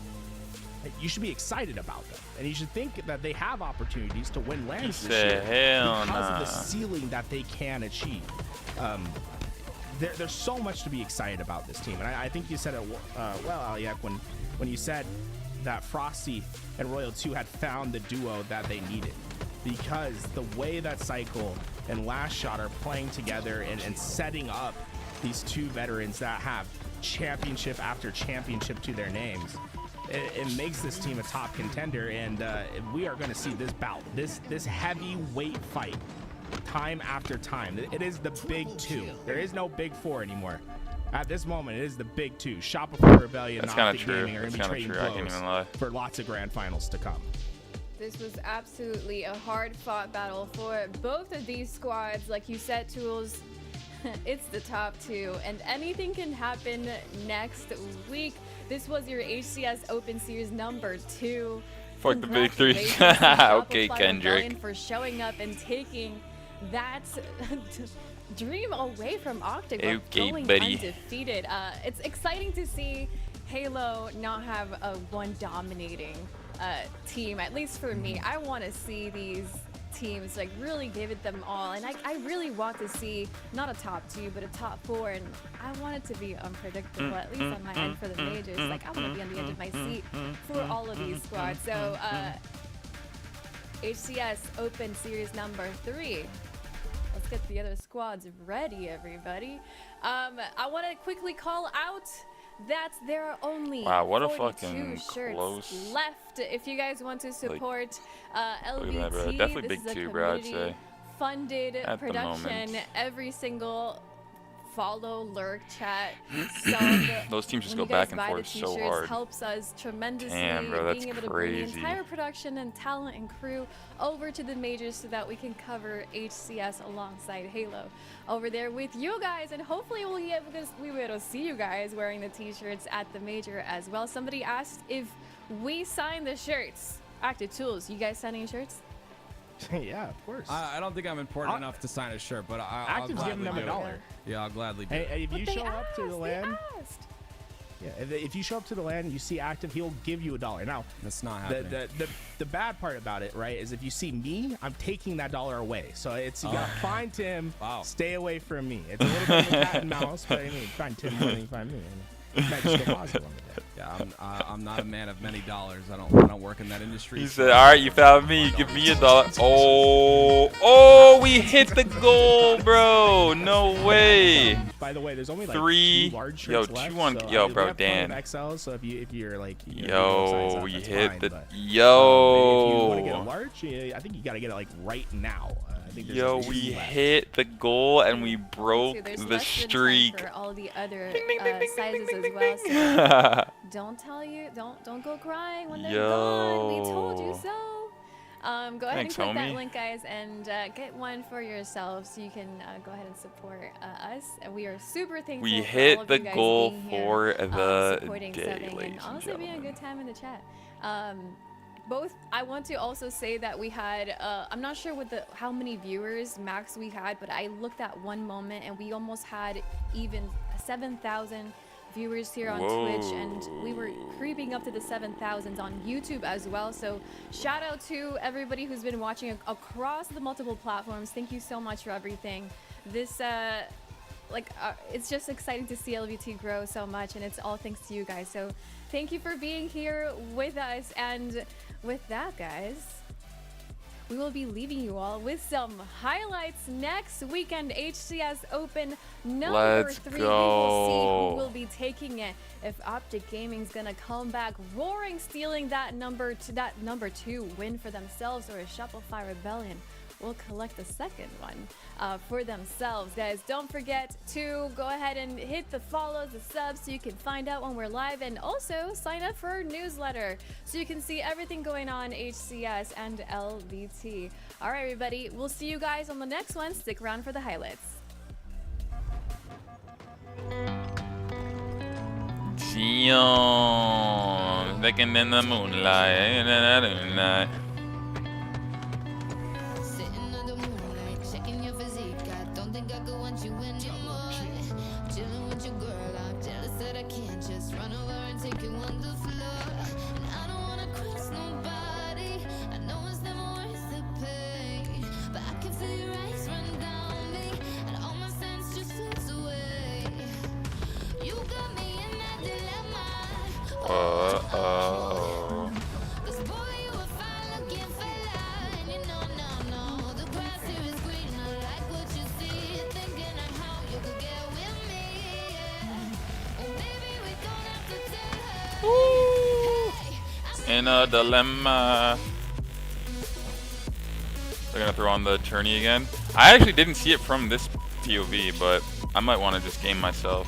you should be excited about them, and you should think that they have opportunities to win lands this year because of the ceiling that they can achieve. There's so much to be excited about this team, and I think you said it well, Aliak, when you said that Frosty and Royal 2 had found the duo that they needed, because the way that Cycle and Last Shot are playing together and setting up these 2 veterans that have championship after championship to their names, it makes this team a top contender, and we are going to see this bout, this heavyweight fight, time after time. It is the big 2. There is no big 4 anymore. At this moment, it is the big 2. Shopify Rebellion and Optic Gaming are going to be trading blows for lots of grand finals to come. This was absolutely a hard-fought battle for both of these squads. Like you said, Tools, it's the top 2, and anything can happen next week. This was your HCS Open Series number 2. Fuck the big three. Okay, Kendrick. For showing up and taking that dream away from Optic, but going undefeated. It's exciting to see Halo not have a one dominating team, at least for me. I want to see these teams like really give it them all, and I really want to see not a top 2 but a top 4, and I want it to be unpredictable, at least on my end for the majors. Like I want to be on the edge of my seat for all of these squads. So HCS Open Series number 3. Let's get the other squads ready, everybody. I want to quickly call out that there are only 42 shirts left. If you guys want to support LVT, definitely this big is a 2, bro, I'd say. community-funded production. Every single follow, lurk, chat, sub. Those teams just go back and forth so hard. Helps us tremendously. Damn, bro, that's being able to bring the entire production and talent and crew over to the majors so that we can cover HCS alongside Halo over there with you guys, and hopefully we'll be able to see you guys wearing the t-shirts at the major as well. Somebody asked if we sign the shirts. Active Tools, you guys signing shirts? Yeah, of course. I don't think I'm important enough to sign a shirt, but I'll Active's giving them $1. Yeah, I'll gladly do it. Hey, if you show up to the LAN, if you show up to the LAN, you see Active, he'll give you $1. Now, that's not happening. The bad part about it, right, is if you see me, I'm taking that $1 away. So it's you gotta find Tim, stay away from me. It's a little bit of a cat and mouse, but I mean, find Tim more than you find me. You might just go positive on the day. Yeah, I'm not a man of many dollars. I don't work in that industry. He said, "All right, you found me. Give me $1." Oh, we hit the goal, bro. No way. By the way, there's only like 3 2 large shirts left, so, yo, bro, we have Dan. XL, so if you're like, yo, we hit fine, the but, yo. if you want to get a large, I think you gotta get it like right now. I think yo, we hit the goal and we broke the streak. For all the other sizes as well. So don't go crying when they're gone. We told you so. Go ahead and click that link, guys, and get one for yourselves so you can go ahead and support us. And we are super thankful. We for hit all of the you guys goal being for here, the supporting, day, subbing, ladies and honestly and being a good time in the chat. I want to also say that we had, I'm not sure what how many viewers max we had, but I looked at one moment and we almost had even 7,000 viewers here on Twitch, and we were creeping up to the 7,000s on YouTube as well. So shout out to everybody who's been watching across the multiple platforms. Thank you so much for everything. This it's just exciting to see LVT grow so much, and it's all thanks to you guys. So thank you for being here with us. And with that, guys, we will be leaving you all with some highlights. Next weekend, HCS Open number 3. We will see who will be taking it. If Optic Gaming's gonna come back roaring, stealing that number 2 win for themselves, or a Shopify Rebellion will collect the second one for themselves. Guys, don't forget to go ahead and hit the follows, the subs, so you can find out when we're live, and also sign up for our newsletter so you can see everything going on HCS and LVT. All right, everybody, we'll see you guys on the next one. Stick around for the highlights. Damn, looking in the moonlight. In a dilemma. They're gonna throw on the tourney again. I actually didn't see it from this POV, but I might want to just game myself.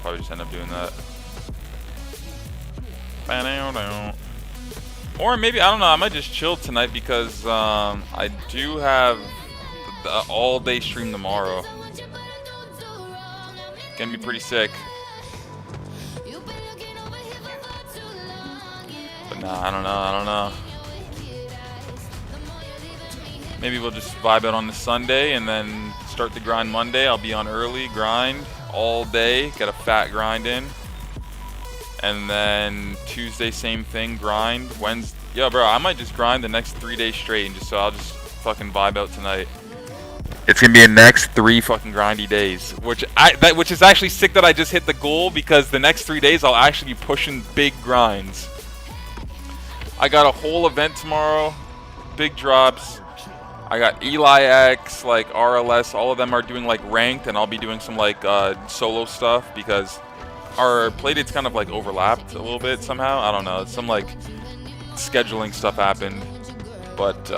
Probably just end up doing that. Or maybe, I don't know, I might just chill tonight because I do have the all-day stream tomorrow. Gonna be pretty sick. Nah, I don't know. Maybe we'll just vibe out on the Sunday and then start the grind Monday. I'll be on early, grind all day, get a fat grind in. And then Tuesday, same thing, grind. Wednesday, yo, bro, I might just grind the next 3 days straight, and I'll just fucking vibe out tonight. It's gonna be the next 3 fucking grindy days, which is actually sick that I just hit the goal, because the next 3 days I'll actually be pushing big grinds. I got a whole event tomorrow, big drops. I got Eli X, like RLS, all of them are doing like ranked, and I'll be doing some like solo stuff because our playdates kind of like overlapped a little bit somehow. I don't know, some like scheduling stuff happened, but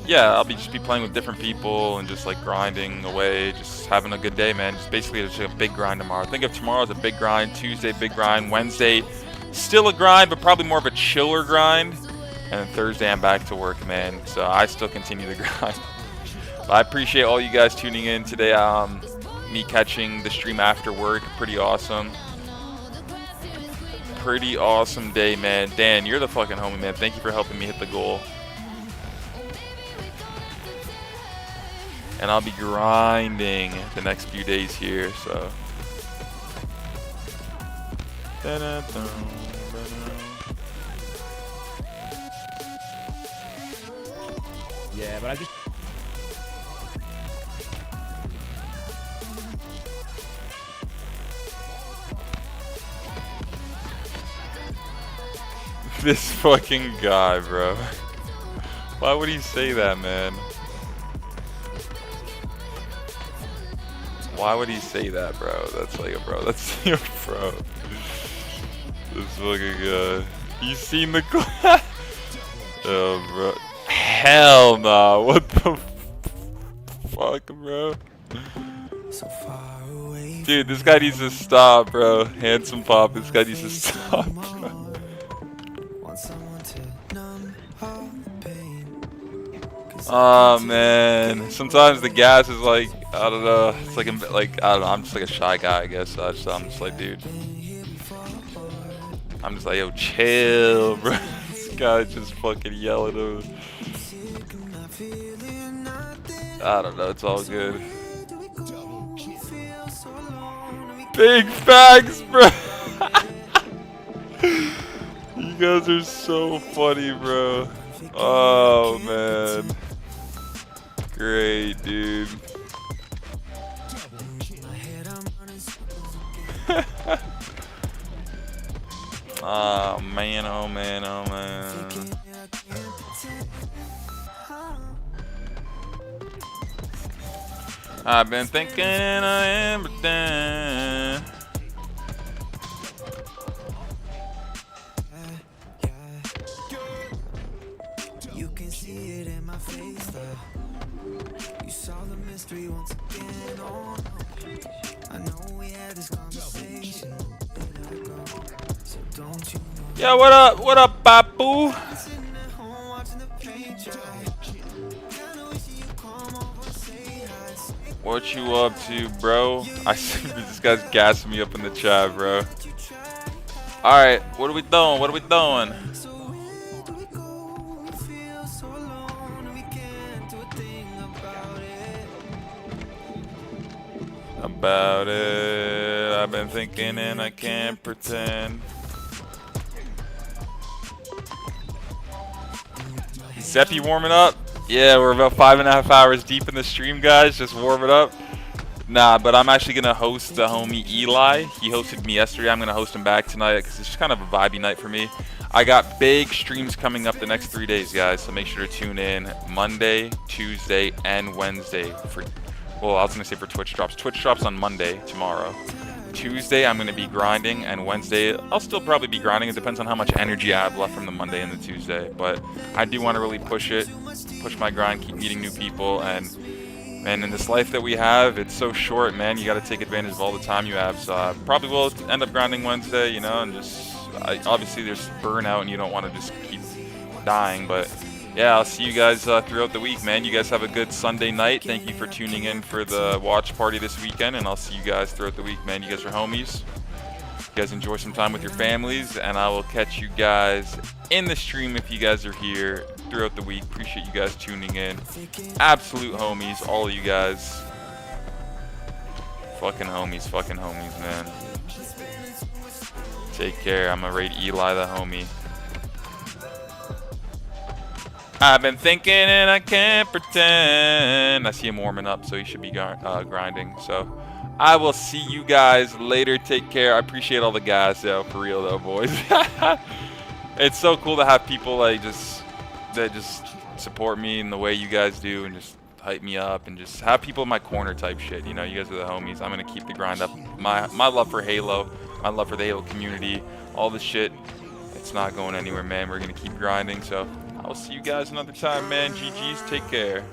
yeah, I'll just be playing with different people and just like grinding away, just having a good day, man. Just basically just a big grind tomorrow. Think of tomorrow as a big grind, Tuesday big grind, Wednesday still a grind, but probably more of a chiller grind. And then Thursday I'm back to work, man. So I still continue the grind. But I appreciate all you guys tuning in today. Me catching the stream after work, pretty awesome. Pretty awesome day, man. Dan, you're the fucking homie, man. Thank you for helping me hit the goal. And I'll be grinding the next few days here, so. Yeah, but I just... This fucking guy, bro. Why would he say that, man? Why would he say that, bro? That's like a bro. That's your bro. This fucking guy. You seen the class? Oh, bro. Hell nah. What the fuck, bro? Dude, this guy needs to stop, bro. Handsome Pop, this guy needs to stop, bro. Oh man, sometimes the gas is like, I don't know, it's like I don't know, I'm just like a shy guy, I guess. I'm just like, dude, I'm just like, yo, chill, bro. This guy just fucking yelling over. I don't know, it's all good. Big facts, bro. You guys are so funny, bro. Oh man. Great, dude. Oh man, oh man, oh man. I've been thinking and I am pretending. You can see it in my face, you saw the mystery once again. Oh, I know we had this conversation. So don't you know? Yo, what up? What up, Papu? What you up to, bro? I see this guy's gassing me up in the chat, bro. All right, what are we doing? What are we doing? About it, I've been thinking and I can't pretend. Seppi warming up? Yeah, we're about 5.5 hours deep in the stream, guys. Just warming up. Nah, but I'm actually gonna host the homie Eli. He hosted me yesterday. I'm gonna host him back tonight because it's just kind of a vibey night for me. I got big streams coming up the next 3 days, guys. So make sure to tune in Monday, Tuesday, and Wednesday for. Well, I was gonna say for Twitch drops. Twitch drops on Monday, tomorrow. Tuesday, I'm gonna be grinding, and Wednesday, I'll still probably be grinding. It depends on how much energy I have left from the Monday and the Tuesday. But I do want to really push my grind, keep meeting new people, and man, in this life that we have, it's so short, man. You got to take advantage of all the time you have. So I probably will end up grinding Wednesday, you know, and just obviously there's burnout, and you don't want to just keep dying, but. Yeah, I'll see you guys throughout the week, man. You guys have a good Sunday night. Thank you for tuning in for the watch party this weekend, and I'll see you guys throughout the week, man. You guys are homies. You guys enjoy some time with your families, and I will catch you guys in the stream if you guys are here throughout the week. Appreciate you guys tuning in. Absolute homies, all of you guys. Fucking homies, man. Take care. I'm gonna rate Eli the homie. I've been thinking and I can't pretend. I see him warming up, so he should be grinding. So I will see you guys later. Take care. I appreciate all the guys, though. For real, though, boys. It's so cool to have people like that just support me in the way you guys do, and just hype me up, and just have people in my corner type shit. You know, you guys are the homies. I'm gonna keep the grind up. My love for Halo, my love for the Halo community, all this shit, it's not going anywhere, man. We're gonna keep grinding. So I'll see you guys another time, man. GG's. Take care.